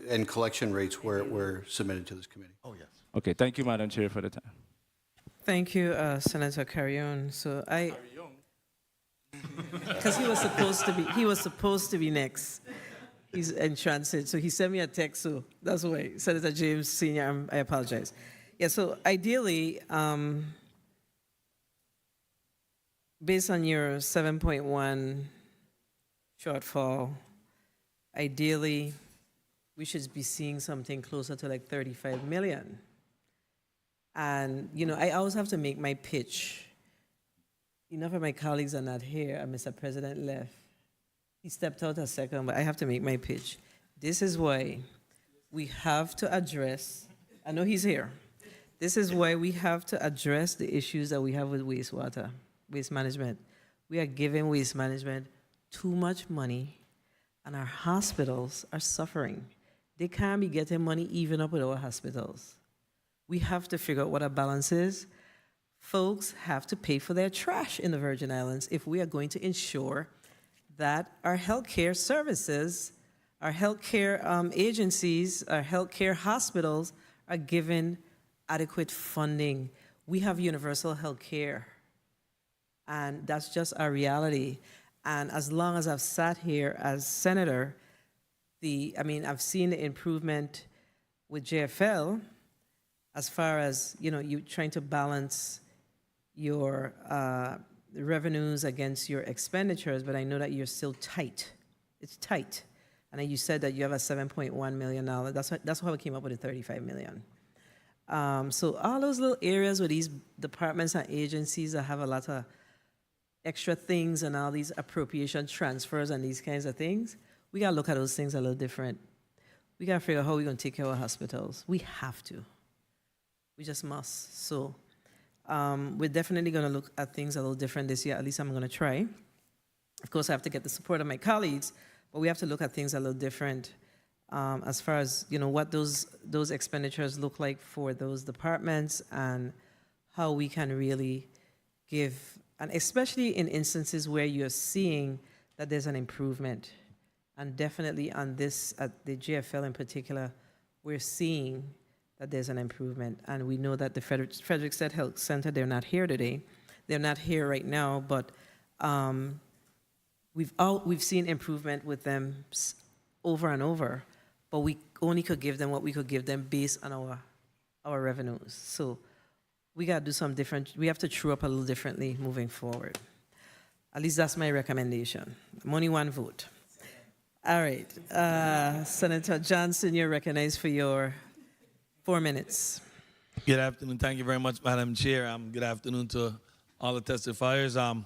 and collection rates were submitted to this committee. Oh, yes. Okay, thank you, Madam Chair, for the time. Thank you, Senator Carrion. So because he was supposed to be next. He's in transit, so he sent me a text. So that's why, Senator James Senior. I apologize. Yeah. So ideally, based on your 7.1 shortfall, ideally, we should be seeing something closer to like 35 million. And, I always have to make my pitch. Enough of my colleagues are not here, and Mr. President left. He stepped out a second, but I have to make my pitch. This is why we have to address, I know he's here. This is why we have to address the issues that we have with wastewater, waste management. We are giving waste management too much money, and our hospitals are suffering. They can't be getting money even up with our hospitals. We have to figure out what our balance is. Folks have to pay for their trash in the Virgin Islands if we are going to ensure that our healthcare services, our healthcare agencies, our healthcare hospitals are given adequate funding. We have universal healthcare, and that's just our reality. And as long as I've sat here as senator, I've seen the improvement with JFL as far as, you trying to balance your revenues against your expenditures, but I know that you're still tight. It's tight. And then you said that you have a $7.1 million. That's how we came up with the 35 million. So all those little areas where these departments and agencies that have a lot of extra things and all these appropriation transfers and these kinds of things, we got to look at those things a little different. We got to figure out how we're going to take care of our hospitals. We have to. We just must. So we're definitely going to look at things a little different this year. At least I'm going to try. Of course, I have to get the support of my colleagues, but we have to look at things a little different as far as, what those expenditures look like for those departments and how we can really give, and especially in instances where you're seeing that there's an improvement. And definitely on this, at the JFL in particular, we're seeing that there's an improvement. And we know that the Frederick Health Center, they're not here today. They're not here right now, but we've seen improvement with them over and over, but we only could give them what we could give them based on our revenues. So we got to do some different, we have to true up a little differently moving forward. At least that's my recommendation. I'm only one vote. All right. Senator Johnson, you're recognized for your 4 minutes. Good afternoon. Thank you very much, Madam Chair. Good afternoon to all the testifiers. I'm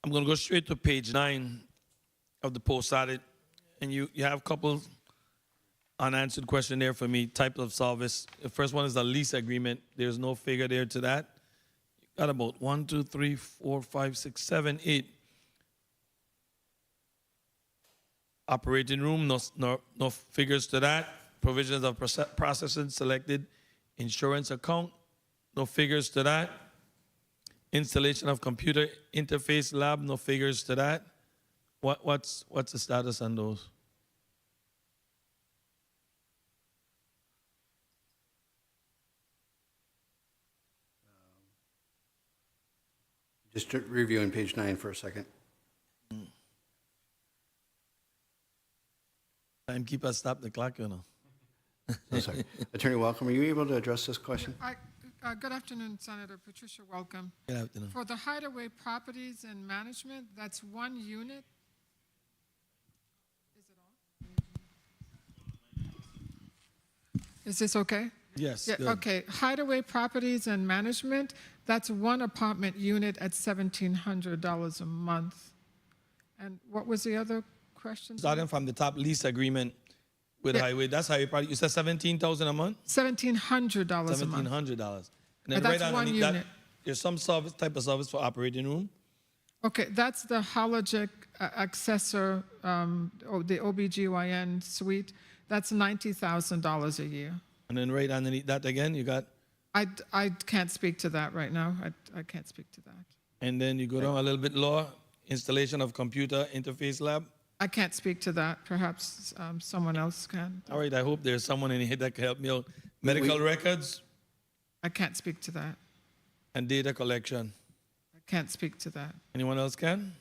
going to go straight to page 9 of the post-audit. And you have a couple unanswered questions there for me, type of service. The first one is the lease agreement. There's no figure there to that. Got about 1, 2, 3, 4, 5, 6, 7, 8 Operating room, no figures to that. Provisions of processing selected insurance account, no figures to that. Installation of computer interface lab, no figures to that. What's the status on those? Just reviewing page 9 for a second. Timekeeper, stop the clock, you know. Oh, sorry. Attorney Welcome, are you able to address this question? Good afternoon, Senator. Patricia Welcome. Good afternoon. For the hideaway properties and management, that's one unit. Is it on? Is this okay? Yes. Yeah, good. okay. Hideaway properties and management, that's one apartment unit at $1,700 a month. And what was the other question? Starting from the top, lease agreement with highway. That's highway project. You said $17,000 a month? $1,700 a month. $1,700. And then But right that's one underneath that, unit. there's some service, type of service for operating room. Okay, that's the hologic accessor, the OBGYN suite. That's $90,000 a year. And then right underneath that again, you got, I can't speak to that right now. I can't speak to that. and then you go down a little bit lower, installation of computer interface lab. I can't speak to that. Perhaps someone else can. All right, I hope there's someone in here that can help me out. Medical records I can't speak to that. and data collection. I can't speak to that. Anyone else can?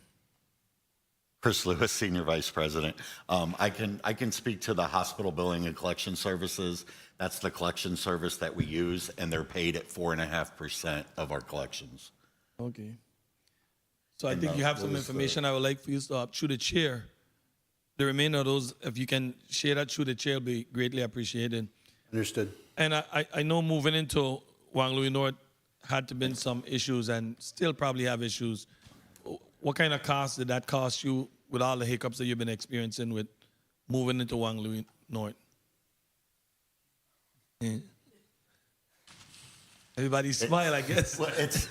Chris Lewis, Senior Vice President. I can speak to the hospital billing and collection services. That's the collection service that we use, and they're paid at 4.5% of our collections. Okay. So I And think you have some those, information I would like for you to through the chair. The remainder of those, if you can share that through the chair, will be greatly appreciated. Understood. And I know moving into Wang Louis North had to been some issues and still probably have issues. What kind of cost did that cost you with all the hiccups that you've been experiencing with moving into Wang Louis North? Yeah. Everybody smile, I guess. Well, it's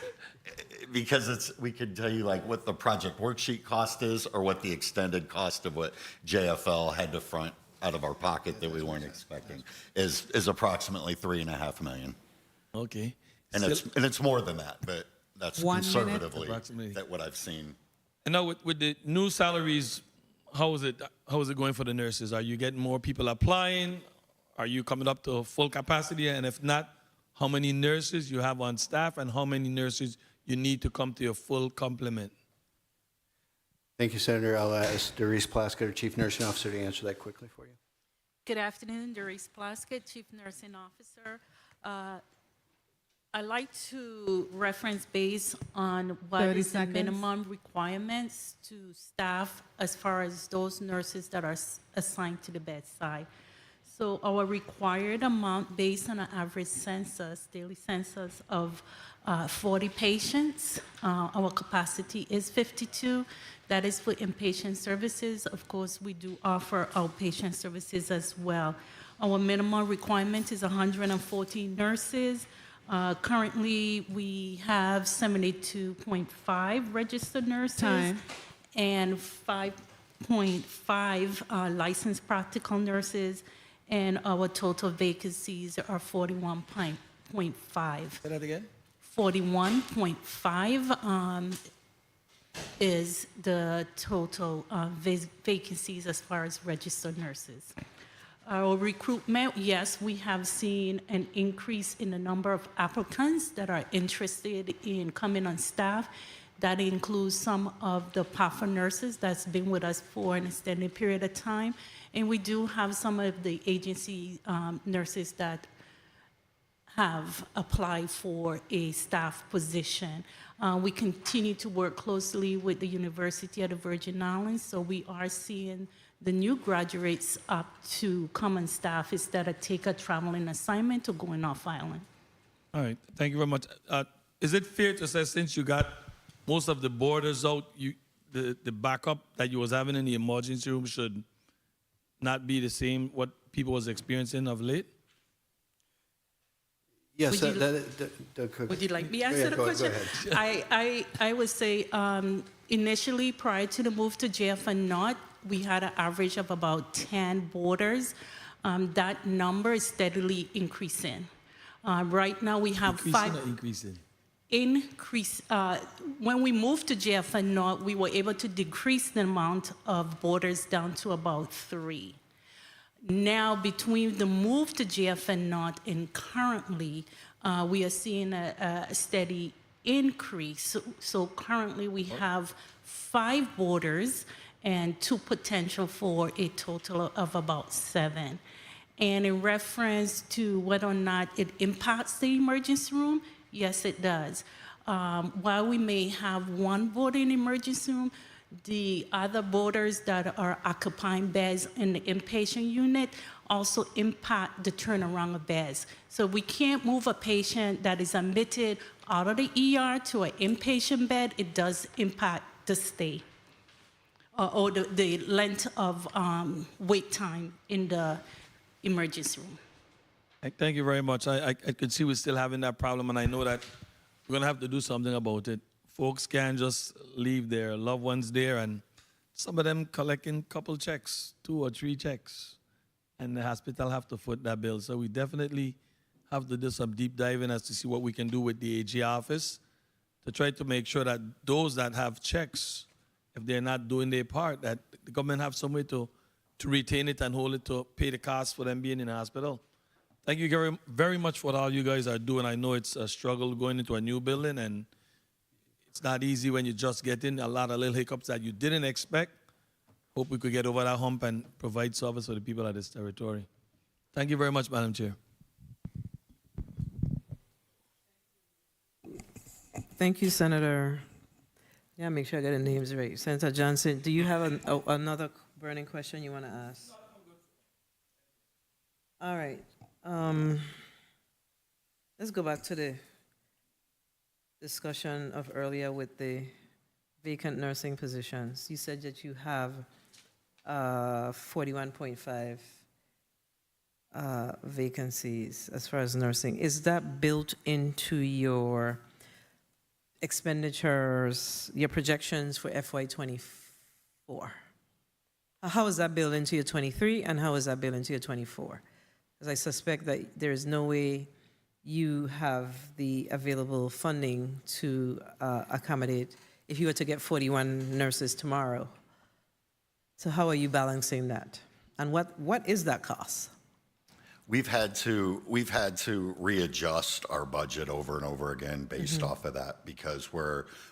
because we can tell you like what the project worksheet cost is or what the extended cost of what JFL had to front out of our pocket that we weren't expecting is approximately $3.5 million. Okay. And it's more than that, but that's 1 minute. conservatively Approximately. that what I've seen. And now with the new salaries, how is it going for the nurses? Are you getting more people applying? Are you coming up to full capacity? And if not, how many nurses you have on staff and how many nurses you need to come to your full complement? Thank you, Senator. I'll ask Doris Plaskett, our Chief Nursing Officer, to answer that quickly for you. Good afternoon, Doris Plaskett, Chief Nursing Officer. I like to reference based on what 30 is the seconds. minimum requirements to staff as far as those nurses that are assigned to the bedside. So our required amount based on an average census, daily census of 40 patients. Our capacity is 52. That is for inpatient services. Of course, we do offer outpatient services as well. Our minimum requirement is 114 nurses. Currently, we have 72.5 registered nurses Time. and 5.5 licensed practical nurses, and our total vacancies are 41.5. Say that again? 41.5 is the total vacancies as far as registered nurses. Our recruitment, yes, we have seen an increase in the number of applicants that are interested in coming on staff. That includes some of the PAFA nurses that's been with us for an extended period of time. And we do have some of the agency nurses that have applied for a staff position. We continue to work closely with the University of the Virgin Islands, so we are seeing the new graduates up to come on staff instead of take a traveling assignment or going off island. All right, thank you very much. Is it fair to say since you got most of the borders out, the backup that you was having in the emergency room should not be the same what people was experiencing of late? Yes, Would you like me to answer the go question? ahead. I would say initially prior to the move to JFN North, we had an average of about 10 boarders. That number is steadily increasing. Right now we have Increasing. When we moved to JFN North, we were able to decrease the amount of boarders down to about 3. Now, between the move to JFN North and currently, we are seeing a steady increase. So currently we have 5 boarders and 2 potential for a total of about 7. And in reference to whether or not it impacts the emergency room, yes, it does. While we may have 1 boarder in the emergency room, the other boarders that are occupying beds in the inpatient unit also impact the turnaround of beds. So we can't move a patient that is admitted out of the ER to an inpatient bed. It does impact the stay or the length of wait time in the emergency room. Thank you very much. I could see we're still having that problem, and I know that we're going to have to do something about it. Folks can't just leave their loved ones there, and some of them collecting a couple checks, 2 or 3 checks, and the hospital have to foot that bill. So we definitely have to do some deep diving as to see what we can do with the AG office to try to make sure that those that have checks, if they're not doing their part, that the government have some way to retain it and hold it to pay the cost for them being in the hospital. Thank you very, very much for what all you guys are doing. I know it's a struggle going into a new building, and it's not easy when you just get in. A lot of little hiccups that you didn't expect. Hope we could get over that hump and provide service for the people of this territory. Thank you very much, Madam Chair. Thank you, Senator. Yeah, make sure I get the names right. Senator Johnson, do you have another burning question you want to ask? All right. Let's go back to the discussion of earlier with the vacant nursing positions. You said that you have 41.5 vacancies as far as nursing. Is that built into your expenditures, your projections for FY24? How is that built into your 23, and how is that built into your 24? Because I suspect that there is no way you have the available funding to accommodate if you were to get 41 nurses tomorrow. So how are you balancing that? And what is that cost? We've had to readjust our budget over and over again based off of that, because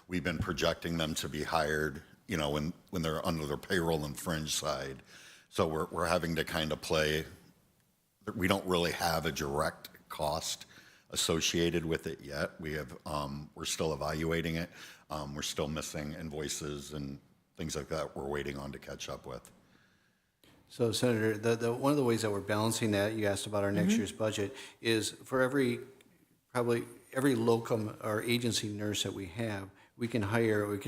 we've been projecting them to be hired, when they're under their payroll and fringe side. So we're having to kind of play. We don't really have a direct cost associated with it yet. We're still evaluating it. We're still missing invoices and things like that we're waiting on to catch up with. So, Senator, one of the ways that we're balancing that, you asked about our next year's budget, is for every locum or agency nurse that we have, we can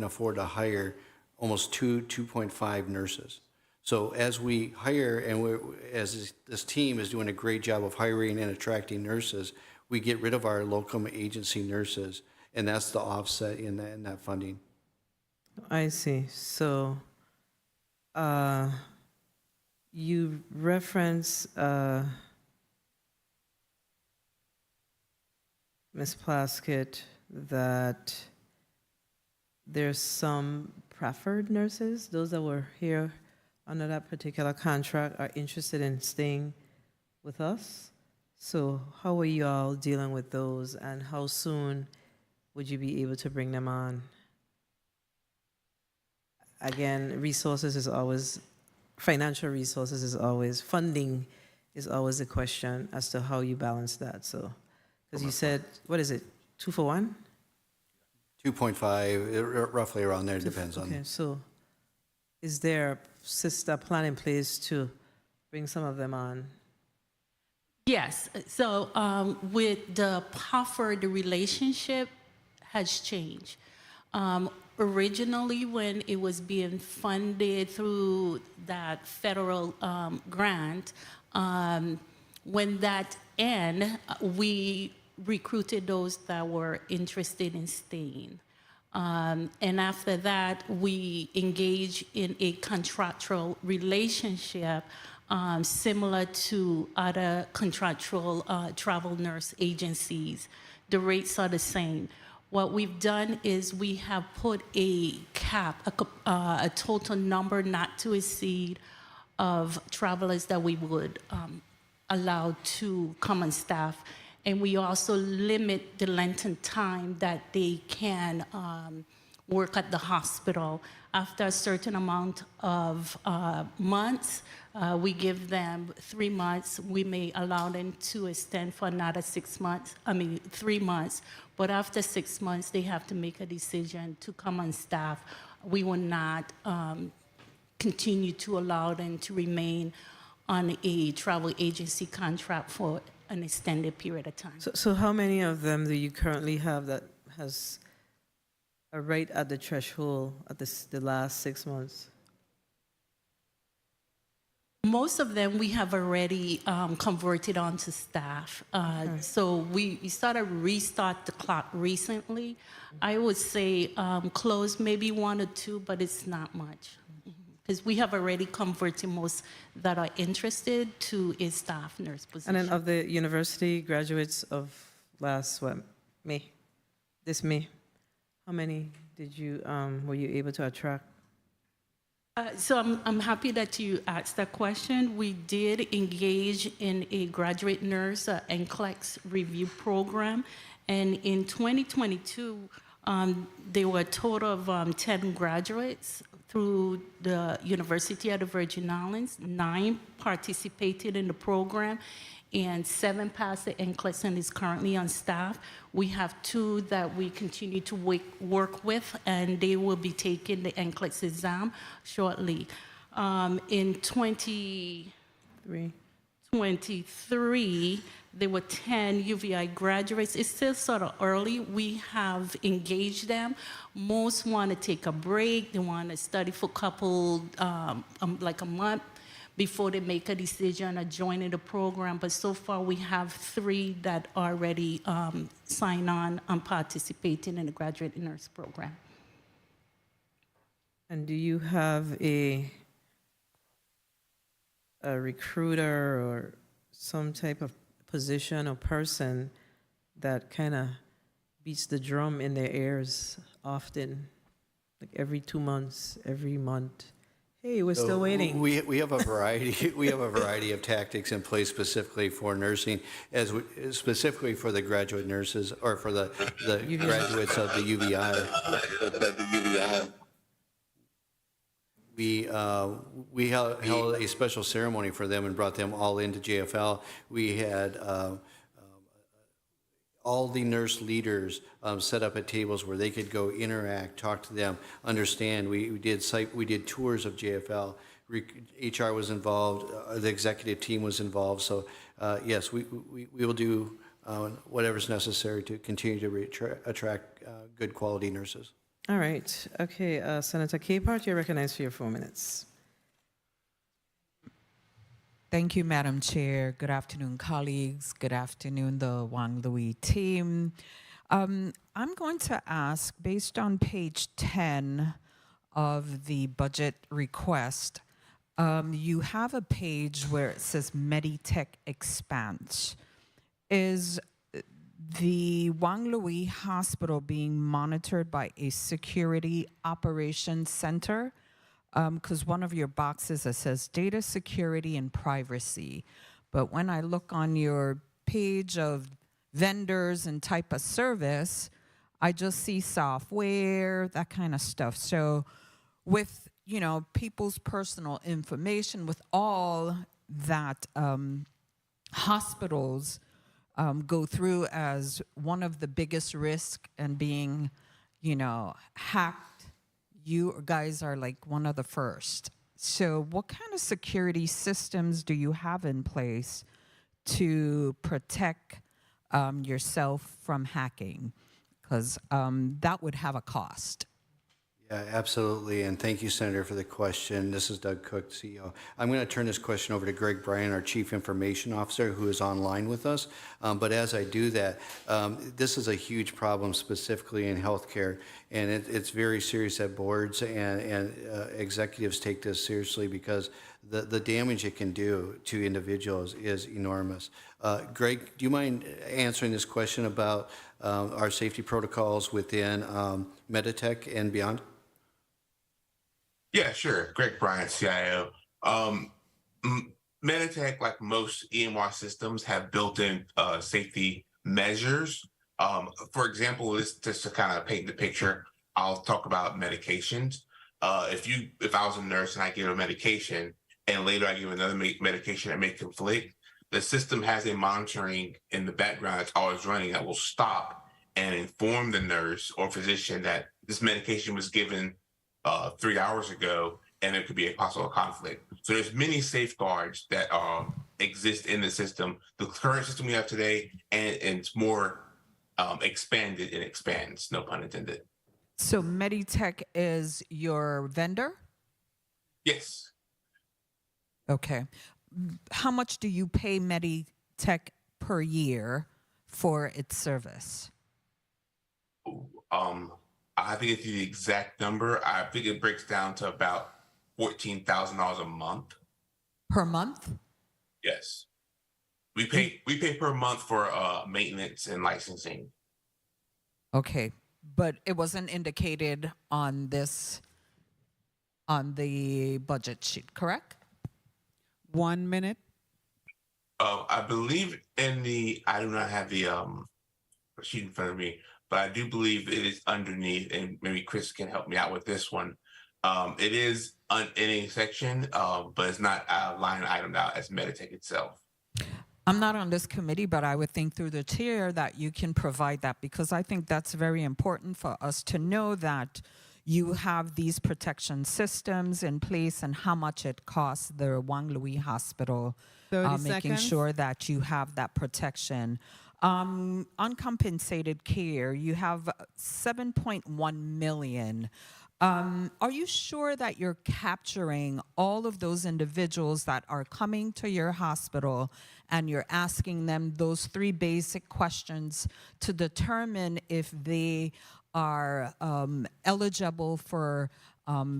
afford to hire almost 2.5 nurses. So as we hire, and as this team is doing a great job of hiring and attracting nurses, we get rid of our locum agency nurses, and that's the offset in that funding. I see. So you reference Ms. Plaskett that there's some preferred nurses, those that were here under that particular contract, are interested in staying with us. So how are you all dealing with those, and how soon would you be able to bring them on? Again, financial resources is always, funding is always a question as to how you balance that. So, because you said, what is it, 2 for 1? 2.5, roughly around there, depends on. Okay, so is there a plan in place to bring some of them on? Yes. So with the POFR, the relationship has changed. Originally, when it was being funded through that federal grant, when that ended, we recruited those that were interested in staying. And after that, we engage in a contractual relationship similar to other contractual travel nurse agencies. The rates are the same. What we've done is we have put a cap, a total number not to exceed of travelers that we would allow to come on staff. And we also limit the length and time that they can work at the hospital. After a certain amount of months, we give them 3 months. We may allow them to extend for another 3 months. But after 6 months, they have to make a decision to come on staff. We will not continue to allow them to remain on a travel agency contract for an extended period of time. So how many of them do you currently have that has a rate at the threshold at the last 6 months? Most of them we have already converted onto staff. So we sort of restart the clock recently. I would say close maybe 1 or 2, but it's not much. Because we have already converted most that are interested to a staff nurse position. And then of the university graduates of last, this May, how many did you, were you able to attract? So I'm happy that you asked that question. We did engage in a graduate nurse NCLEX review program. And in 2022, there were a total of 10 graduates through the University of the Virgin Islands. 9 participated in the program, and 7 passed the NCLEX and is currently on staff. We have 2 that we continue to work with, and they will be taking the NCLEX exam shortly. In 2023, there were 10 UVI graduates. It's still sort of early. We have engaged them. Most want to take a break. They want to study for a couple, like a month, before they make a decision of joining the program. But so far, we have 3 that already sign on and participating in the graduate nurse program. And do you have a recruiter or some type of position or person that kind of beats the drum in their ears often, like every 2 months, every month? Hey, we're still waiting. We have a variety. We have a variety of tactics in place specifically for nursing, specifically for the graduate nurses or for the graduates of the UVI. We held a special ceremony for them and brought them all into JFL. We had all the nurse leaders set up at tables where they could go interact, talk to them, understand. We did tours of JFL. HR was involved. The executive team was involved. So yes, we will do whatever's necessary to continue to attract good quality nurses. All right. Okay, Senator Capehart, you're recognized for your 4 minutes. Thank you, Madam Chair. Good afternoon, colleagues. Good afternoon, the Wang Louis team. I'm going to ask, based on page 10 of the budget request, you have a page where it says meditech expanse. Is the Wang Louis Hospital being monitored by a security operations center? Because one of your boxes that says data security and privacy. But when I look on your page of vendors and type of service, I just see software, that kind of stuff. So with, people's personal information, with all that hospitals go through as one of the biggest risks and being, hacked, you guys are like one of the first. So what kind of security systems do you have in place to protect yourself from hacking? Because that would have a cost. Yeah, absolutely. And thank you, Senator, for the question. This is Doug Cook, CEO. I'm going to turn this question over to Greg Bryan, our Chief Information Officer, who is online with us. But as I do that, this is a huge problem specifically in healthcare, and it's very serious that boards and executives take this seriously because the damage it can do to individuals is enormous. Greg, do you mind answering this question about our safety protocols within meditech and beyond? Yeah, sure. Greg Bryant, CIO. Meditech, like most EMR systems, have built-in safety measures. For example, just to kind of paint the picture, I'll talk about medications. If I was a nurse and I give a medication and later I give another medication that may conflict, the system has a monitoring in the background that's always running that will stop and inform the nurse or physician that this medication was given 3 hours ago, and there could be a possible conflict. So there's many safeguards that exist in the system. The current system we have today, and it's more expanded and expands, no pun intended. So meditech is your vendor? Yes. Okay. How much do you pay meditech per year for its service? I think it's the exact number. I think it breaks down to about $14,000 a month. Per month? Yes. We pay per month for maintenance and licensing. Okay. But it wasn't indicated on the budget sheet, correct? 1 minute. I believe I do not have the sheet in front of me, but I do believe it is underneath, and maybe Chris can help me out with this one. It is in a section, but it's not line itemed out as meditech itself. I'm not on this committee, but I would think through the chair that you can provide that, because I think that's very important for us to know that you have these protection systems in place and how much it costs the Wang Louis Hospital, 30 making seconds. sure that you have that protection. Uncompensated care, you have 7.1 million. Are you sure that you're capturing all of those individuals that are coming to your hospital and you're asking them those 3 basic questions to determine if they are eligible for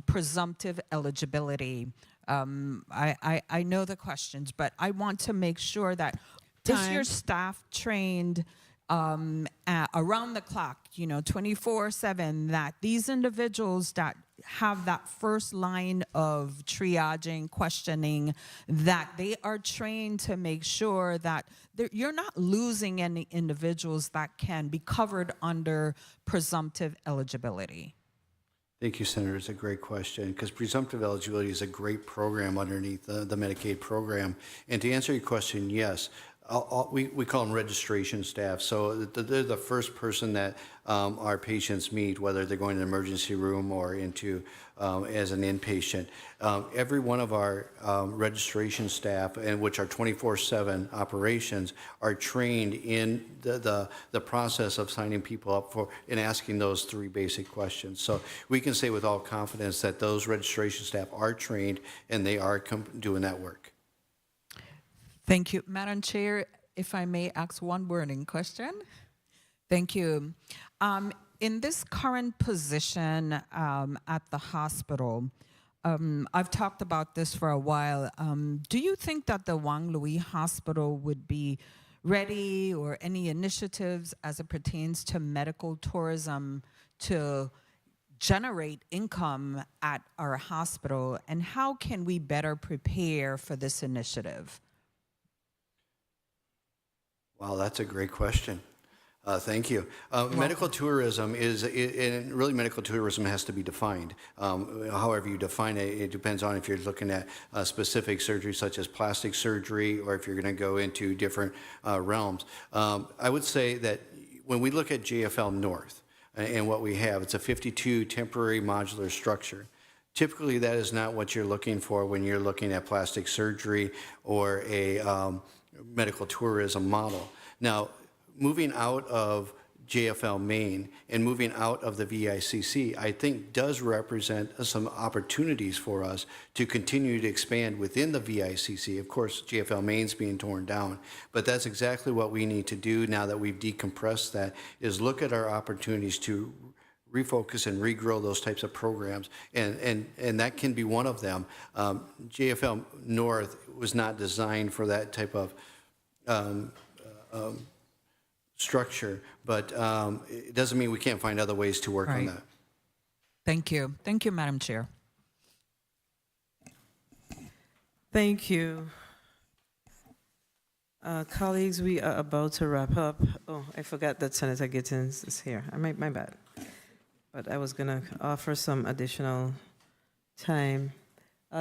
presumptive eligibility? I know the questions, but I want to make sure that is your staff trained around the clock, 24/7, that these individuals that have that first line of triaging, questioning, that they are trained to make sure that you're not losing any individuals that can be covered under presumptive eligibility? Thank you, Senator. It's a great question, because presumptive eligibility is a great program underneath the Medicaid program. And to answer your question, yes. We call them registration staff. So they're the first person that our patients meet, whether they're going to the emergency room or into as an inpatient. Every one of our registration staff, and which are 24/7 operations, are trained in the process of signing people up for and asking those 3 basic questions. So we can say with all confidence that those registration staff are trained and they are doing that work. Thank you. Madam Chair, if I may ask one burning question. Thank you. In this current position at the hospital, I've talked about this for a while. Do you think that the Wang Louis Hospital would be ready, or any initiatives as it pertains to medical tourism to generate income at our hospital? And how can we better prepare for this initiative? Wow, that's a great question. Thank you. Medical tourism and really medical tourism has to be defined. However you define it, it depends on if you're looking at specific surgery such as plastic surgery, or if you're going to go into different realms. I would say that when we look at JFL North and what we have, it's a 52 temporary modular structure. Typically, that is not what you're looking for when you're looking at plastic surgery or a medical tourism model. Now, moving out of JFL Maine and moving out of the VICC, I think does represent some opportunities for us to continue to expand within the VICC. Of course, JFL Maine's being torn down, but that's exactly what we need to do now that we've decompressed that, is look at our opportunities to refocus and regrow those types of programs, and that can be one of them. JFL North was not designed for that type of structure, but it doesn't mean we can't find other ways to work on that. Thank you. Thank you, Madam Chair. Thank you. Colleagues, we are about to wrap up. Oh, I forgot that Senator Gittins is here. My bad. But I was going to offer some additional time.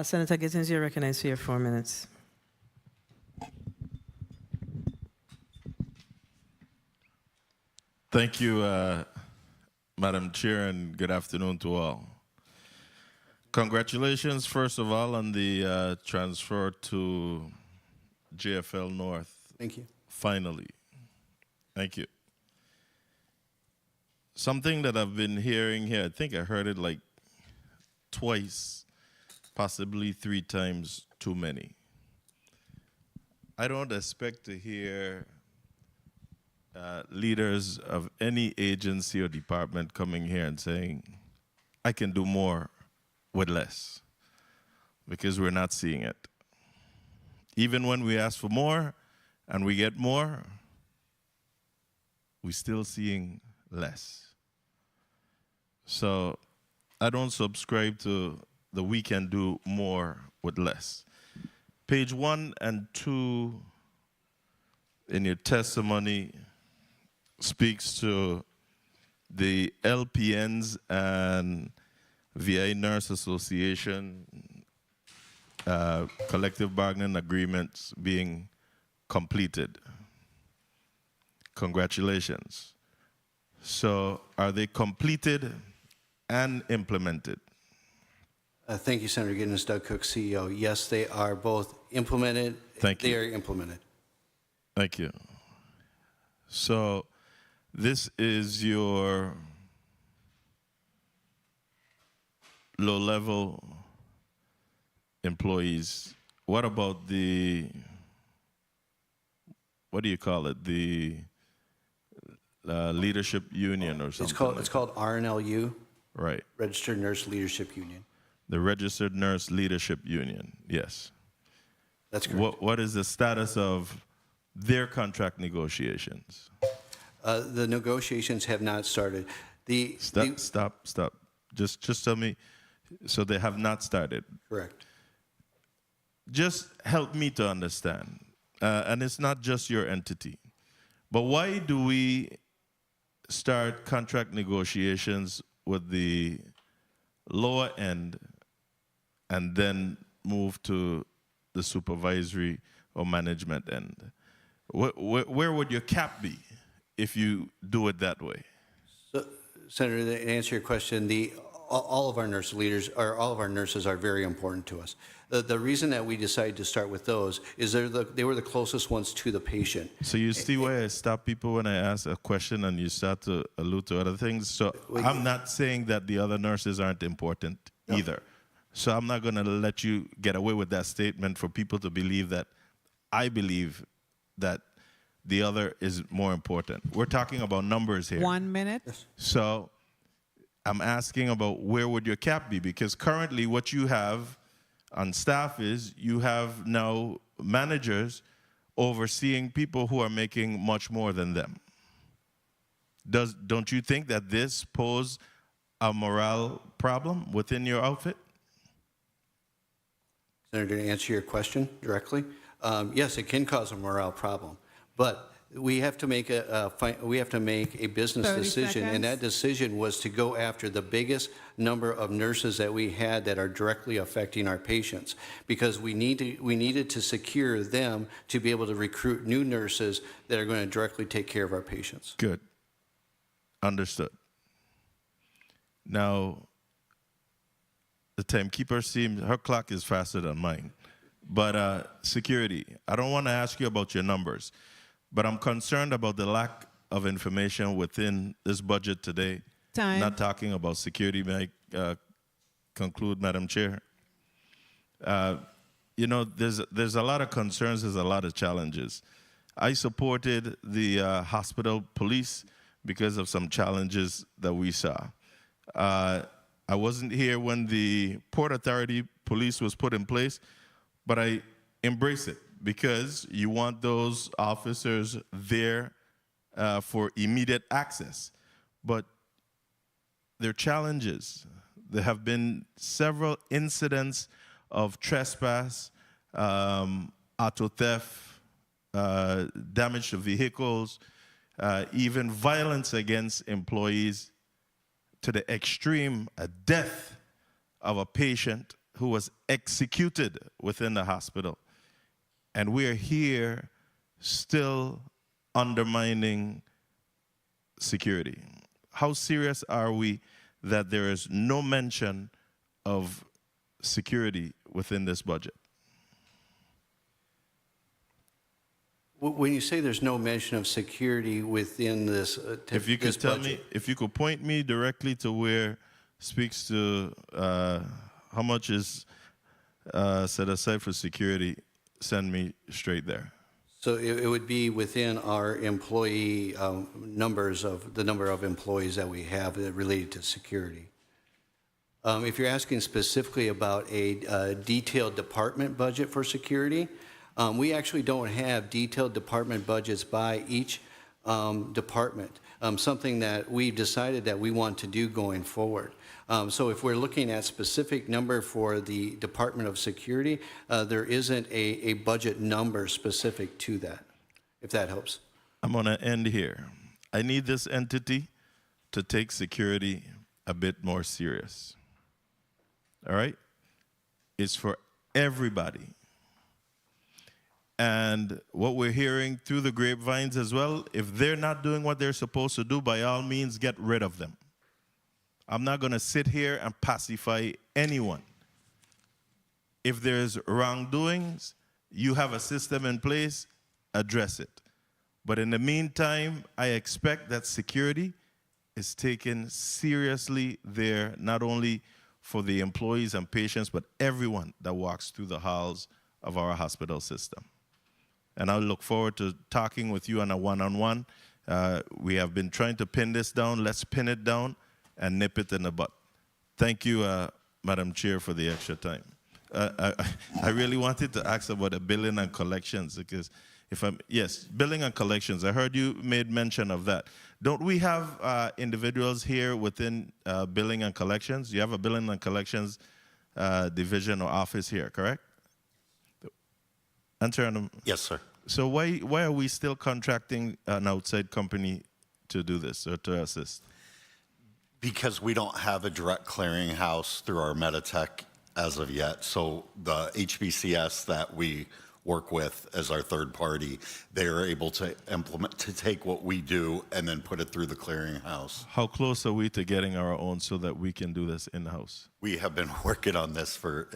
Senator Gittins, you're recognized for your 4 minutes. Thank you, Madam Chair, and good afternoon to all. Congratulations, first of all, on the transfer to JFL North. Thank you. Finally. Thank you. Something that I've been hearing here, I think I heard it like twice, possibly 3 times too many. I don't expect to hear leaders of any agency or department coming here and saying, I can do more with less, because we're not seeing it. Even when we ask for more and we get more, we're still seeing less. So I don't subscribe to the we can do more with less. Page 1 and 2 in your testimony speaks to the LPNs and VA Nurse Association collective bargaining agreements being completed. Congratulations. So are they completed and implemented? Thank you, Senator Gittins. Doug Cook, CEO. Yes, they are both implemented. Thank you. They are implemented. Thank you. So this is your low-level employees. What about the, what do you call it? The leadership union or something? It's called RNLU. Right. Registered Nurse Leadership Union. The Registered Nurse Leadership Union, yes. That's correct. What is the status of their contract negotiations? The negotiations have not started. Stop. Just tell me, so they have not started? Correct. Just help me to understand. And it's not just your entity. But why do we start contract negotiations with the lower end and then move to the supervisory or management end? Where would your cap be if you do it that way? So, Senator, to answer your question, all of our nurse leaders, or all of our nurses are very important to us. The reason that we decided to start with those is they were the closest ones to the patient. So you see why I stop people when I ask a question and you start to allude to other things? So I'm not saying that the other nurses aren't important either. So I'm not going to let you get away with that statement for people to believe that I believe that the other is more important. We're talking about numbers here. 1 minute. So I'm asking about where would your cap be? Because currently what you have on staff is you have now managers overseeing people who are making much more than them. Don't you think that this poses a morale problem within your outfit? Senator, to answer your question directly, yes, it can cause a morale problem, but we have to make a business 30 decision, and that seconds. decision was to go after the biggest number of nurses that we had that are directly affecting our patients, because we needed to secure them to be able to recruit new nurses that are going to directly take care of our patients. Good. Understood. Now, the timekeeper seems, her clock is faster than mine. But security, I don't want to ask you about your numbers, but I'm concerned about the lack of information within this budget today. Time. Not talking about security. May I conclude, Madam Chair? You know, there's a lot of concerns, there's a lot of challenges. I supported the hospital police because of some challenges that we saw. I wasn't here when the Port Authority police was put in place, but I embrace it because you want those officers there for immediate access. But there are challenges. There have been several incidents of trespass, auto theft, damage to vehicles, even violence against employees, to the extreme, a death of a patient who was executed within the hospital. And we are here still undermining security. How serious are we that there is no mention of security within this budget? When you say there's no mention of security within this, if you could tell me, if you could point me directly to where speaks to how much is set aside for security, send me straight there. So it would be within our employee numbers of the number of employees that we have that related to security. If you're asking specifically about a detailed department budget for security, we actually don't have detailed department budgets by each department, something that we've decided that we want to do going forward. So if we're looking at specific number for the Department of Security, there isn't a budget number specific to that, if that helps. I'm going to end here. I need this entity to take security a bit more serious. All right? It's for everybody. And what we're hearing through the grapevines as well, if they're not doing what they're supposed to do, by all means, get rid of them. I'm not going to sit here and pacify anyone. If there's wrongdoings, you have a system in place, address it. But in the meantime, I expect that security is taken seriously there, not only for the employees and patients, but everyone that walks through the halls of our hospital system. And I look forward to talking with you on a one-on-one. We have been trying to pin this down. Let's pin it down and nip it in the butt. Thank you, Madam Chair, for the extra time. I really wanted to ask about the billing and collections because yes, billing and collections. I heard you made mention of that. Don't we have individuals here within billing and collections? You have a billing and collections division or office here, correct? Answer on them. Yes, sir. So why are we still contracting an outside company to do this or to assist? Because we don't have a direct clearinghouse through our meditech as of yet. So the HBCS that we work with as our third party, they are able to take what we do and then put it through the clearinghouse. How close are we to getting our own so that we can do this in-house? We have been working on this for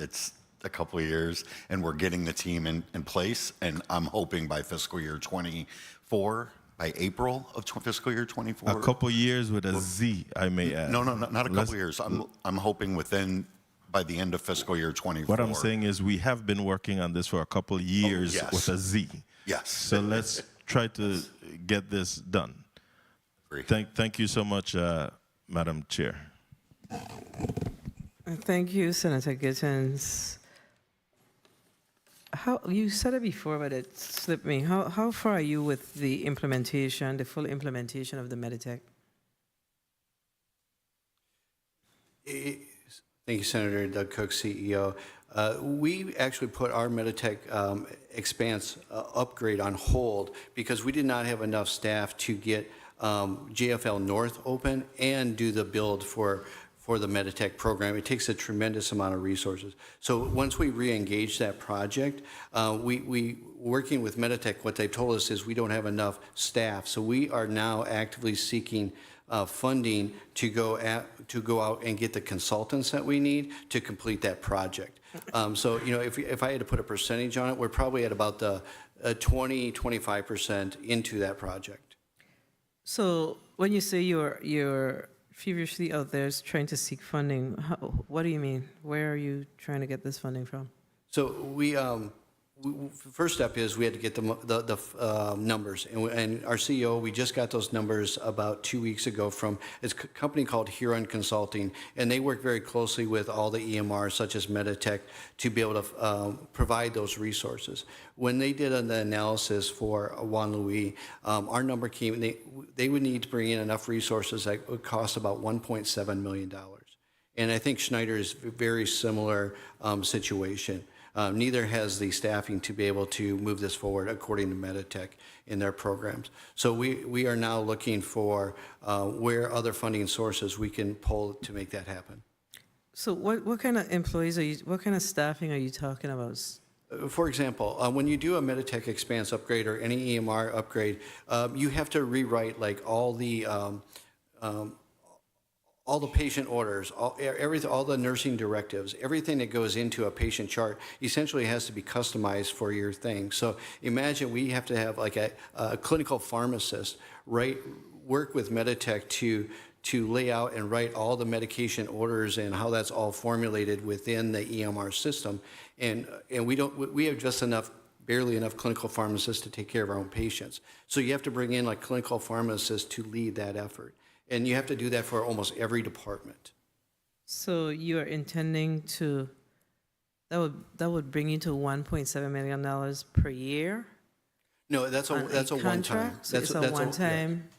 a couple of years, and we're getting the team in place, and I'm hoping by fiscal year 24, by April of fiscal year 24. A couple years with a Z, I may add. No, not a couple of years. I'm hoping by the end of fiscal year 24. What I'm saying is we have been working on this for a couple of years with a Z. Yes. So let's try to get this done. Thank you so much, Madam Chair. Thank you, Senator Gittens. You said it before, but it slipped me. How far are you with the implementation, the full implementation of the meditech? Thank you, Senator Doug Cook, CEO. We actually put our meditech expanse upgrade on hold because we did not have enough staff to get JFL North open and do the build for the meditech program. It takes a tremendous amount of resources. So once we re-engage that project, we working with meditech, what they told us is we don't have enough staff. So we are now actively seeking funding to go out and get the consultants that we need to complete that project. So if I had to put a percentage on it, we're probably at about the 20-25% into that project. So when you say you're feverishly out there trying to seek funding, what do you mean? Where are you trying to get this funding from? So first step is we had to get the numbers, and our CEO, we just got those numbers about 2 weeks ago from a company called Huron Consulting, and they work very closely with all the EMRs such as Meditech to be able to provide those resources. When they did the analysis for Juan Luis, our number came, they would need to bring in enough resources that would cost about $1.7 million. And I think Schneider is a very similar situation. Neither has the staffing to be able to move this forward according to Meditech in their programs. So we are now looking for where other funding sources we can pull to make that happen. So what kind of employees what kind of staffing are you talking about? For example, when you do a Meditech Expanse upgrade or any EMR upgrade, you have to rewrite like all the patient orders, all the nursing directives, everything that goes into a patient chart essentially has to be customized for your thing. So imagine we have to have like a clinical pharmacist work with Meditech to lay out and write all the medication orders and how that's all formulated within the EMR system. And we have just barely enough clinical pharmacists to take care of our own patients. So you have to bring in like clinical pharmacists to lead that effort. And you have to do that for almost every department. So you are intending to, that would bring you to $1.7 million per year? No, that's a one-time. So it's a one-time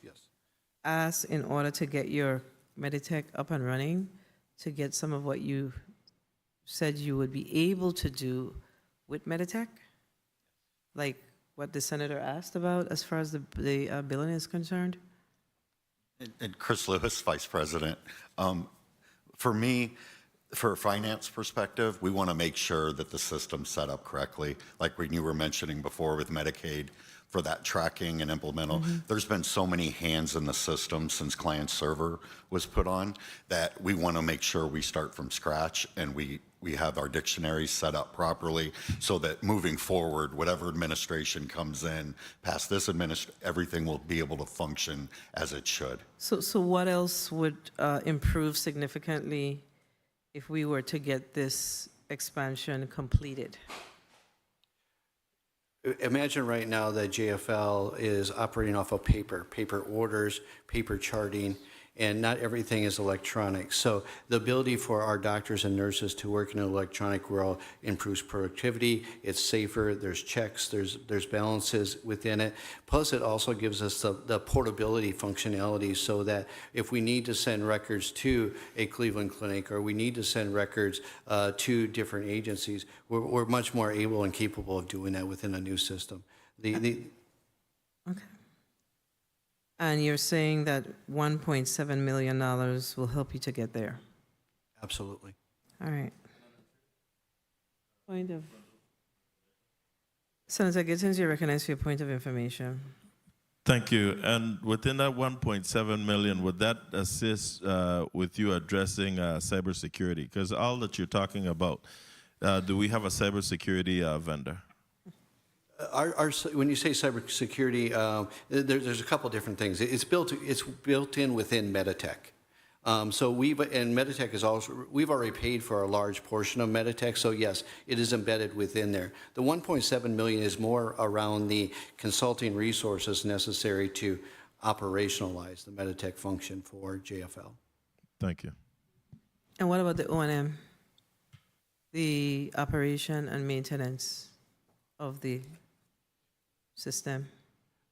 ask in order to get your Meditech up and running, to get some of what you said you would be able to do with Meditech? Like what the senator asked about as far as the billing is concerned? And Chris Lewis, Vice President. For me, for a finance perspective, we want to make sure that the system's set up correctly. Like when you were mentioning before with Medicaid, for that tracking and implemental, there's been so many hands in the system since client server was put on that we want to make sure we start from scratch and we have our dictionaries set up properly so that moving forward, whatever administration comes in, past this administration, everything will be able to function as it should. So what else would improve significantly if we were to get this expansion completed? Imagine right now that JFL is operating off of paper orders, paper charting, and not everything is electronic. So the ability for our doctors and nurses to work in an electronic world improves productivity, it's safer, there's checks, there's balances within it. Plus it also gives us the portability functionality so that if we need to send records to a Cleveland clinic or we need to send records to different agencies, we're much more able and capable of doing that within a new system. Okay. And you're saying that $1.7 million will help you to get there? Absolutely. All right. Senator Gittins, you're recognized for your point of information. Thank you. And within that 1.7 million, would that assist with you addressing cybersecurity? Because all that you're talking about, do we have a cybersecurity vendor? When you say cybersecurity, there's a couple different things. It's built in within Meditech. So Meditech is also, we've already paid for a large portion of Meditech, so yes, it is embedded within there. The 1.7 million is more around the consulting resources necessary to operationalize the Meditech function for JFL. Thank you. And what about the O&M? The operation and maintenance of the system?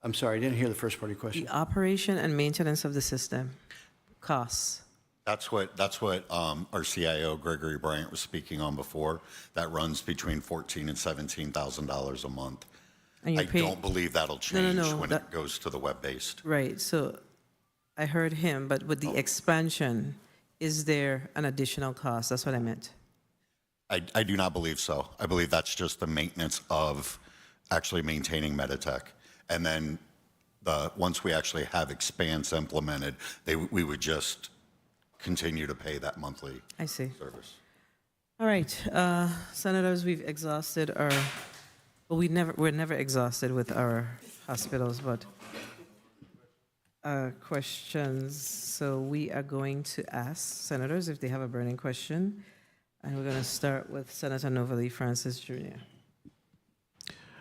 I'm sorry, I didn't hear the first part of your question. The operation and maintenance of the system costs. That's what our CIO Gregory Bryant was speaking on before. That runs between $14,000 and $17,000 a month. And I don't believe that'll change when it goes to the web-based. Right. So I heard him, but with the expansion, is there an additional cost? That's what I meant. I do not believe so. I believe that's just the maintenance of actually maintaining Meditech. And then once we actually have Expanse implemented, we would just continue to pay that monthly service. All right. Senators, we've exhausted we're never exhausted with our hospitals, but questions. So we are going to ask senators if they have a burning question. And we're going to start with Senator Novalee Francis Jr.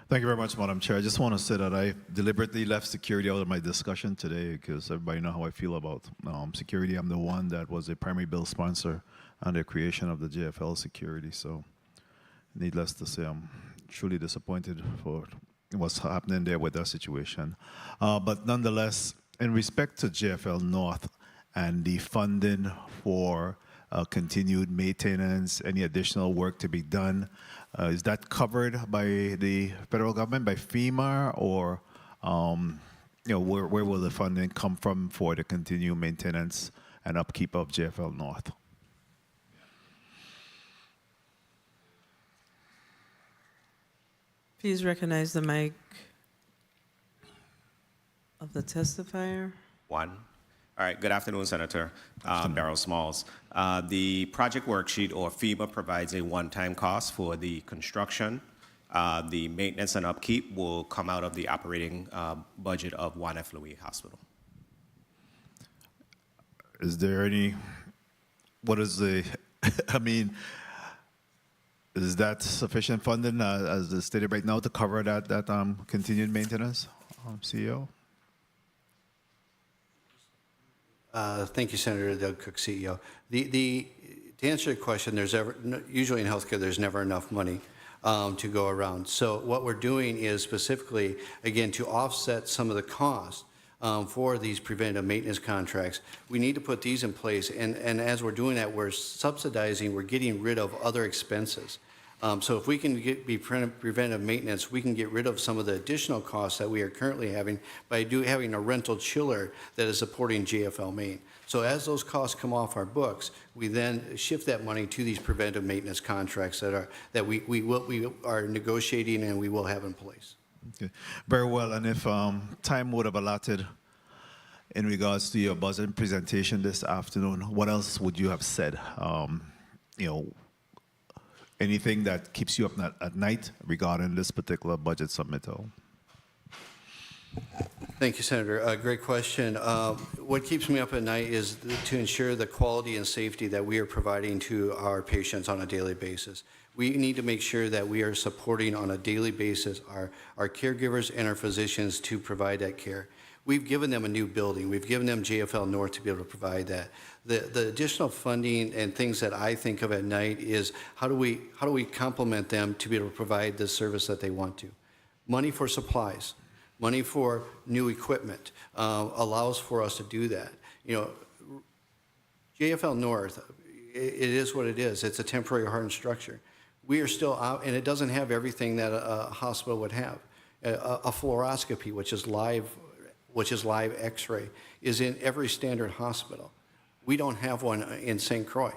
Thank you very much, Madam Chair. I just want to say that I deliberately left security out of my discussion today because everybody know how I feel about security. I'm the one that was a primary bill sponsor on the creation of the JFL security. So needless to say, I'm truly disappointed for what's happening there with that situation. But nonetheless, in respect to JFL North and the funding for continued maintenance, any additional work to be done, is that covered by the federal government, by FEMA, or where will the funding come from for the continued maintenance and upkeep of JFL North? Please recognize the mic of the testifier. One. All right, good afternoon, Senator Darrell Smalls. The project worksheet, or FEMA, provides a one-time cost for the construction. The maintenance and upkeep will come out of the operating budget of Juan F. Louis Hospital. Is there any, what is the, I mean, is that sufficient funding as stated right now to cover that continued maintenance, CEO? Thank you, Senator Doug Cook, CEO. To answer your question, usually in healthcare, there's never enough money to go around. So what we're doing is specifically, again, to offset some of the costs for these preventive maintenance contracts, we need to put these in place. And as we're doing that, we're getting rid of other expenses. So if we can be preventive maintenance, we can get rid of some of the additional costs that we are currently having by having a rental chiller that is supporting JFL Maine. So as those costs come off our books, we then shift that money to these preventive maintenance contracts that we are negotiating and we will have in place. Okay, very well. And if time would have allotted in regards to your budget presentation this afternoon, what else would you have said? Anything that keeps you up at night regarding this particular budget submittal? Thank you, Senator. Great question. What keeps me up at night is to ensure the quality and safety that we are providing to our patients on a daily basis. We need to make sure that we are supporting on a daily basis our caregivers and our physicians to provide that care. We've given them a new building. We've given them JFL North to be able to provide that. The additional funding and things that I think of at night is how do we complement them to be able to provide the service that they want to. Money for supplies, money for new equipment allows for us to do that. JFL North, it is what it is. It's a temporary hardened structure. We are still out, and it doesn't have everything that a hospital would have. A fluoroscopy, which is live X-ray, is in every standard hospital. We don't have one in St. Croix.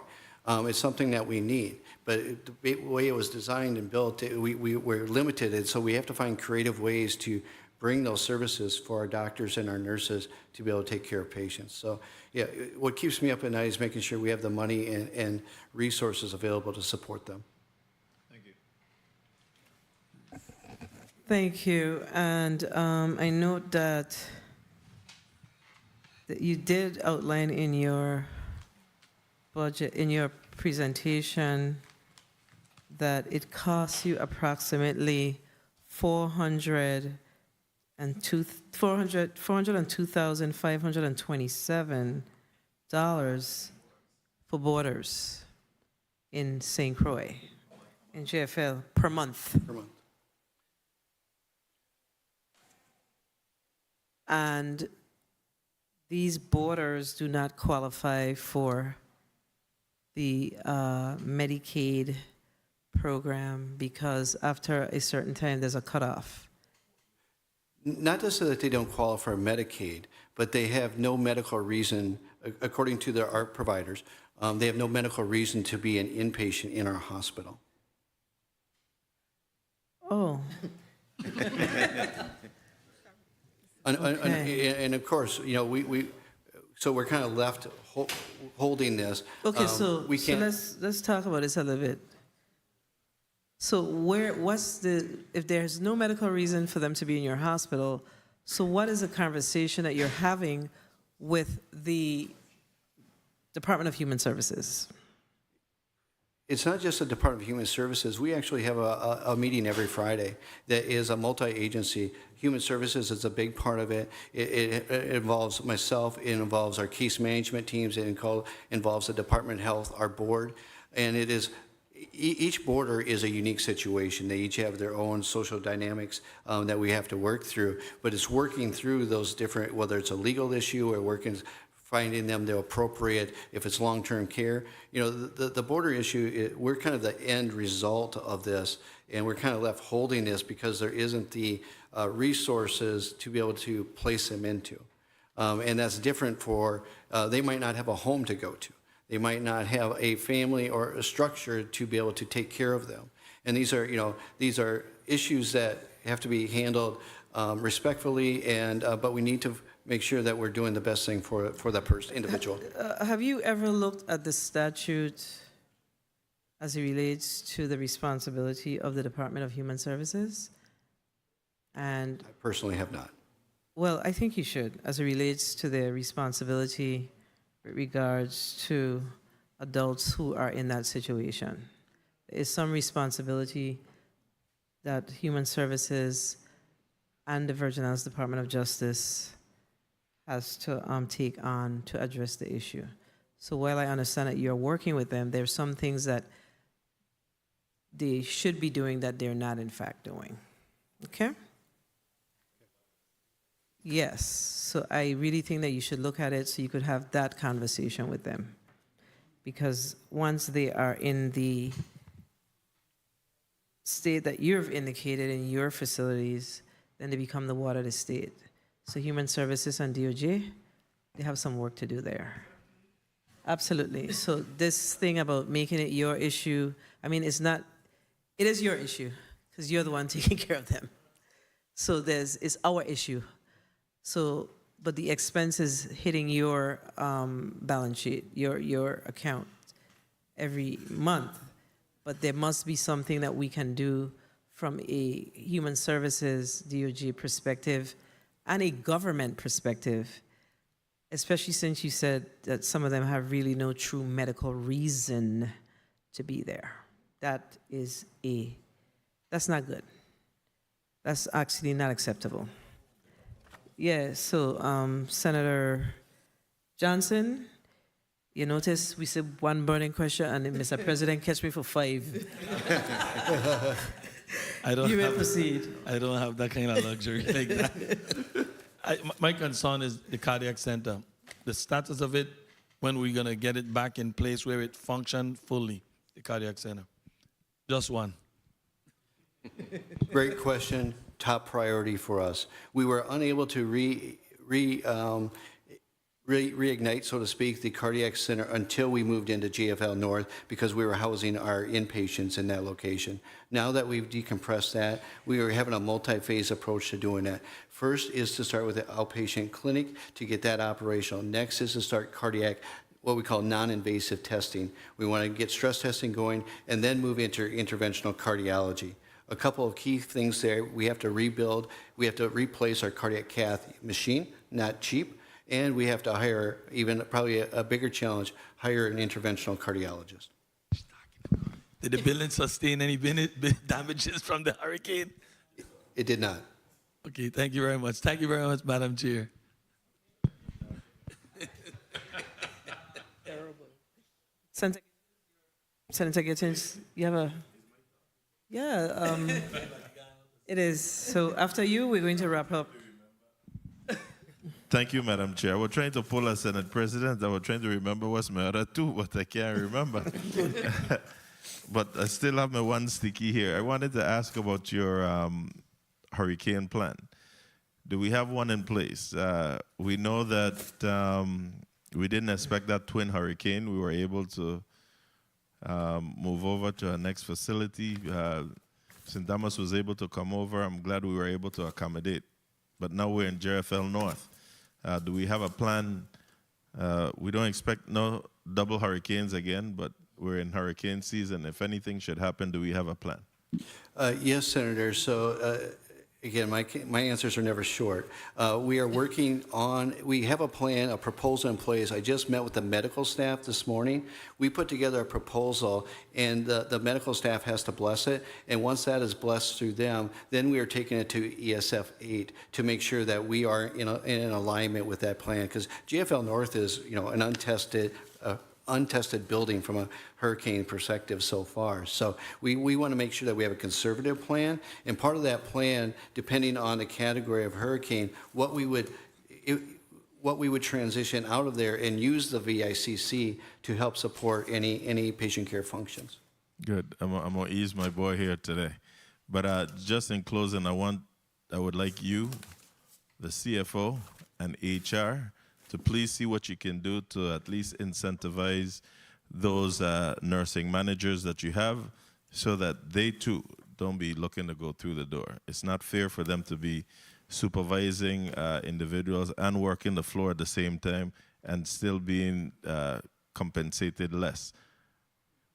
It's something that we need, but the way it was designed and built, we're limited, and so we have to find creative ways to bring those services for our doctors and our nurses to be able to take care of patients. So, yeah, what keeps me up at night is making sure we have the money and resources available to support them. Thank you. Thank you. And I note that you did outline in your budget, in your presentation, that it costs you approximately $402,527 for boarders in St. Croix, in JFL, per month. Per month. And these boarders do not qualify for the Medicaid program because after a certain time there's a cutoff. Not just so that they don't qualify for Medicaid, but they have no medical reason, according to their ART providers, they have no medical reason to be an inpatient in our hospital. Oh. And of course, so we're kind of left holding this. Okay, so we can't. let's talk about this a little bit. So if there's no medical reason for them to be in your hospital, So what is the conversation that you're having with the Department of Human Services? It's not just the Department of Human Services. We actually have a meeting every Friday that is a multi-agency. Human Services is a big part of it. It involves myself. It involves our case management teams. It involves the Department of Health, our board. And it is, each border is a unique situation. They each have their own social dynamics that we have to work through. But it's working through those different, whether it's a legal issue or finding them the appropriate, if it's long-term care. You know, the border issue, we're kind of the end result of this, and we're kind of left holding this because there isn't the resources to be able to place them into. And that's different for, they might not have a home to go to. They might not have a family or a structure to be able to take care of them. And these are, you know, these are issues that have to be handled respectfully, and but we need to make sure that we're doing the best thing for that person, individual. Have you ever looked at the statute as it relates to the responsibility of the Department of Human Services? And I personally have not. well, I think you should, as it relates to their responsibility with regards to adults who are in that situation. There is some responsibility that Human Services and the Virgin Islands Department of Justice has to take on to address the issue. So while I understand that you're working with them, there's some things that they should be doing that they're not in fact doing. Okay? Yes, so I really think that you should look at it so you could have that conversation with them. Because once they are in the state that you've indicated in your facilities, then they become the water of the state. So Human Services and DOJ, they have some work to do there. Absolutely. So this thing about making it your issue, I mean, it's not, it is your issue because you're the one taking care of them. So it's our issue. So, but the expense is hitting your balance sheet, your account every month. But there must be something that we can do from a Human Services, DOJ perspective, and a government perspective, especially since you said that some of them have really no true medical reason to be there. That's not good. That's actually not acceptable. Yeah, so Senator Johnson, you notice we said one burning question and then Mr. President catch me for 5. You may proceed. I don't have that kind of luxury like that. My concern is the cardiac center. The status of it, when we're going to get it back in place where it functions fully, the cardiac center. Just one. Great question. Top priority for us. We were unable to reignite, so to speak, the cardiac center until we moved into GFL North because we were housing our inpatients in that location. Now that we've decompressed that, we are having a multi-phase approach to doing that. First is to start with the outpatient clinic to get that operational. Next is to start cardiac, what we call non-invasive testing. We want to get stress testing going and then move into interventional cardiology. A couple of key things there. We have to rebuild, we have to replace our cardiac cath machine, not cheap, and we have to hire, even probably a bigger challenge, hire an interventional cardiologist. Did the building sustain any damages from the hurricane? It did not. Okay, thank you very much. Thank you very much, Madam Chair. Terrible. Senator Gittins, you have a... Yeah, it is. So after you, we're going to wrap up. Thank you, Madam Chair. We're trying to pull a Senate President. I was trying to remember what's my other 2, but I can't remember. But I still have my one sticky here. I wanted to ask about your hurricane plan. Do we have one in place? We know that we didn't expect that twin hurricane. We were able to move over to our next facility. St. Thomas was able to come over. I'm glad we were able to accommodate. But now we're in JFL North. Do we have a plan? We don't expect no double hurricanes again, but we're in hurricane season. If anything should happen, do we have a plan? Yes, Senator. So Again, my answers are never short. We are working on, we have a plan, a proposal in place. I just met with the medical staff this morning. We put together a proposal, and the medical staff has to bless it. And once that is blessed through them, then we are taking it to ESF 8 to make sure that we are in alignment with that plan. Because GFL North is, an untested building from a hurricane perspective so far. So we want to make sure that we have a conservative plan, and part of that plan, depending on the category of hurricane, what we would transition out of there and use the VICC to help support any patient care functions. Good. I'm gonna ease my boy here today, but just in closing, I would like you, the CFO and HR, to please see what you can do to at least incentivize those nursing managers that you have so that they too don't be looking to go through the door. It's not fair for them to be supervising individuals and working the floor at the same time and still being compensated less.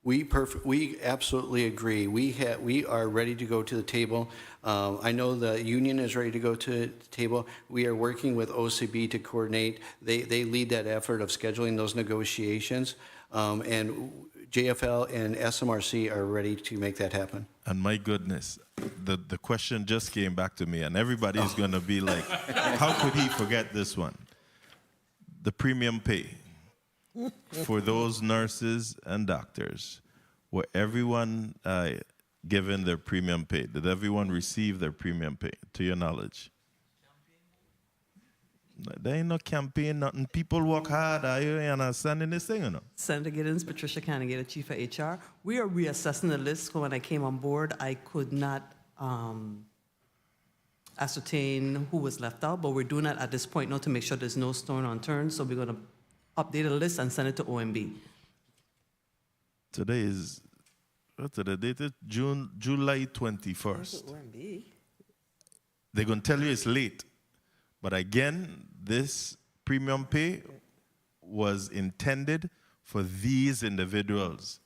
We absolutely agree. We are ready to go to the table. I know the union is ready to go to the table. We are working with OCB to coordinate. They lead that effort of scheduling those negotiations. And JFL and SMRC are ready to make that happen. And my goodness, the question just came back to me, and everybody's going to be like, how could he forget this one? The premium pay for those nurses and doctors. Were everyone given their premium pay? Did everyone receive their premium pay, to your knowledge? There ain't no campaign, nothing. People work hard. Are you understanding this thing or not? Senator Giddens, Patricia Cannigator, Chief of HR. We are reassessing the list. When I came on board, I could not ascertain who was left out, but we're doing that at this point now to make sure there's no stone unturned. So we're going to update the list and send it to OMB. Today is, what's the date? Is July 21st. OMB. They're going to tell you it's late. But again, this premium pay was intended for these individuals.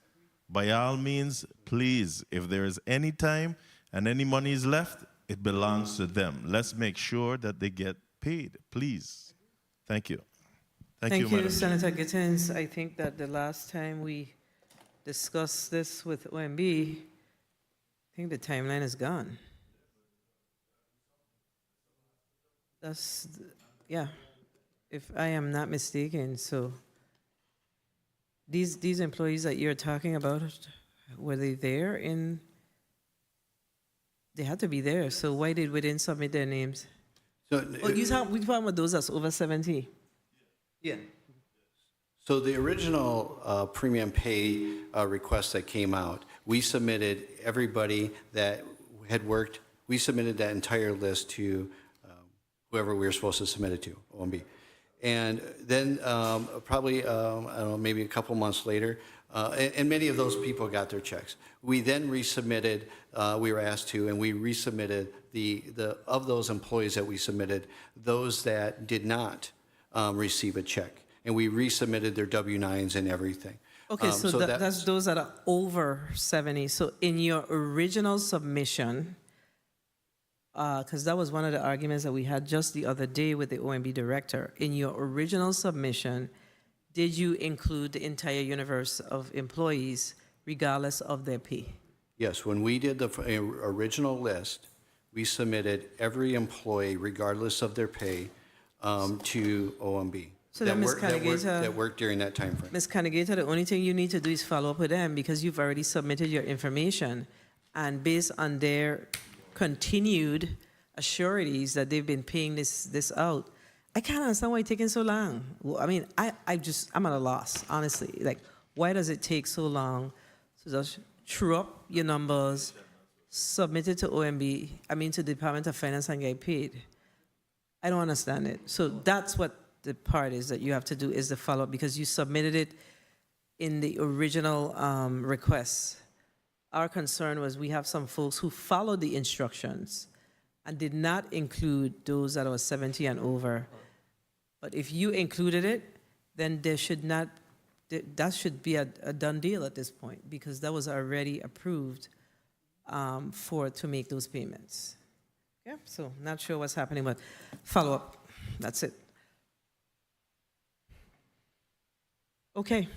By all means, please, if there is any time and any money is left, it belongs to them. Let's make sure that they get paid, please. Thank you. Thank you, Madam Senator Gittins. I think that the last time we discussed this with OMB, I think the timeline is gone. Yeah, if I am not mistaken. So these employees that you're talking about, were they there in? They had to be there. So why did we didn't submit their names? So we talking about those that's over 70. Yeah. So the original premium pay request that came out, we submitted everybody that had worked. We submitted that entire list to whoever we were supposed to submit it to, OMB. And then probably, I don't know, maybe a couple months later, and many of those people got their checks. We then resubmitted, we were asked to, and we resubmitted of those employees that we submitted, those that did not receive a check. And we resubmitted their W-9s and everything. Okay, so that's those that are over 70. So in your original submission, because that was one of the arguments that we had just the other day with the OMB director. In your original submission, did you include the entire universe of employees regardless of their pay? Yes, when we did the original list, we submitted every employee regardless of their pay to OMB. So that Ms. that worked during that time frame. Ms. Cannigator, the only thing you need to do is follow up with them because you've already submitted your information, and based on their continued assurities that they've been paying this out, I can't understand why it's taking so long. Well, I mean, I'm at a loss, honestly. Like, why does it take so long to just true up your numbers, submit it to OMB, to the Department of Finance and get paid? I don't understand it. So that's what the part is that you have to do, is the follow-up, because you submitted it in the original request. Our concern was we have some folks who followed the instructions and did not include those that are 70 and over. But if you included it, then that should be a done deal at this point, because that was already approved to make those payments. Yeah, so not sure what's happening, but follow up. That's it. Okay.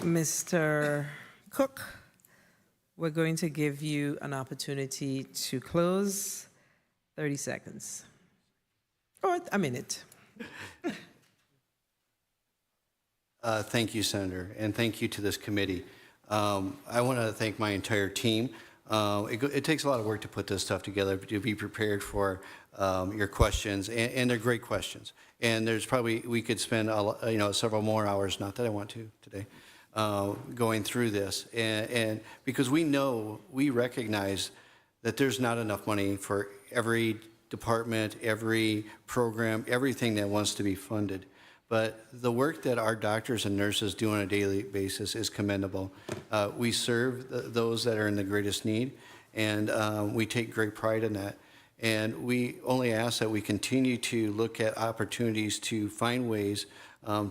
Mr. Cook, we're going to give you an opportunity to close. 30 seconds. Or a minute. Thank you, Senator, and thank you to this committee. I want to thank my entire team. It takes a lot of work to put this stuff together, to be prepared for your questions, and they're great questions. And there's probably, we could spend several more hours, not that I want to today, going through this. And because we recognize that there's not enough money for every department, every program, everything that wants to be funded. But the work that our doctors and nurses do on a daily basis is commendable. We serve those that are in the greatest need, and we take great pride in that. And we only ask that we continue to look at opportunities to find ways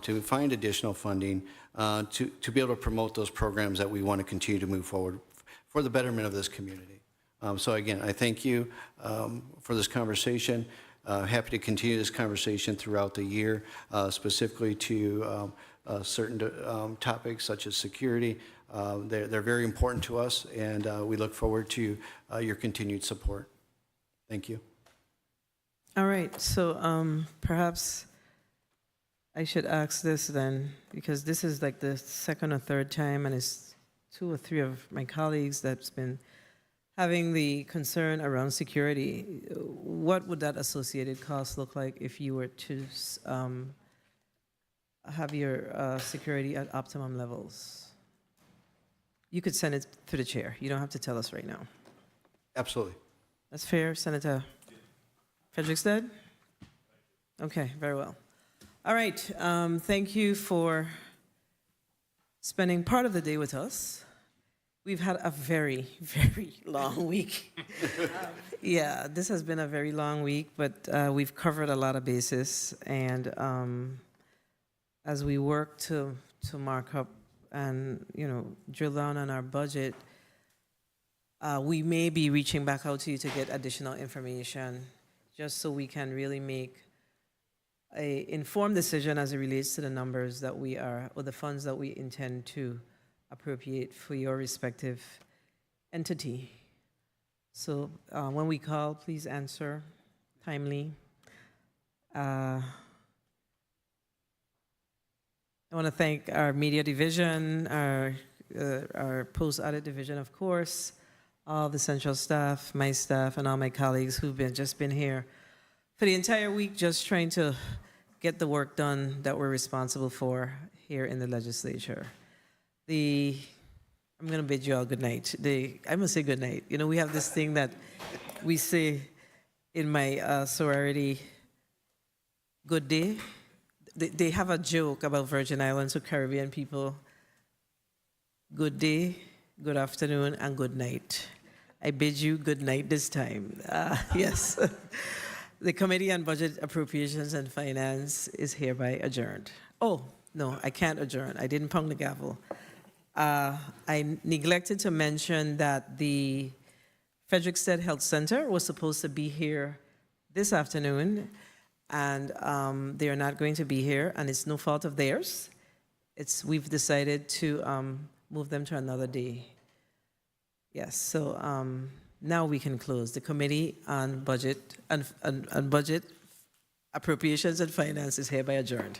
to find additional funding to be able to promote those programs that we want to continue to move forward for the betterment of this community. So again, I thank you for this conversation. Happy to continue this conversation throughout the year, specifically to certain topics such as security. They're very important to us, and we look forward to your continued support. Thank you. All right, so perhaps I should ask this then, because this is like the second or third time, and it's 2 or 3 of my colleagues that's been having the concern around security. What would that associated cost look like if you were to have your security at optimum levels? You could send it to the chair. You don't have to tell us right now. Absolutely. That's fair, Senator Frederickstead? Okay, very well. All right, thank you for spending part of the day with us. We've had a very, very long week. Yeah, this has been a very long week, but we've covered a lot of bases. And as we work to mark up and, drill down on our budget, we may be reaching back out to you to get additional information, just so we can really make an informed decision as it relates to the numbers that we are, or the funds that we intend to appropriate for your respective entity. So when we call, please answer timely. I want to thank our media division, our post-audit division, of course, all the central staff, my staff, and all my colleagues who've just been here for the entire week, just trying to get the work done that we're responsible for here in the legislature. I'm going to bid you all good night. I must say good night. We have this thing that we say in my sorority, good day. They have a joke about Virgin Islands or Caribbean people. Good day, good afternoon, and good night. I bid you good night this time. Yes. The Committee on Budget, Appropriations, and Finance is hereby adjourned. Oh, no, I can't adjourn. I didn't pong the gavel. I neglected to mention that the Frederickstead Health Center was supposed to be here this afternoon, and they are not going to be here, and it's no fault of theirs. We've decided to move them to another day. Yes, so now we can close. The Committee on Budget, Budget, Appropriations, and Finance is hereby adjourned.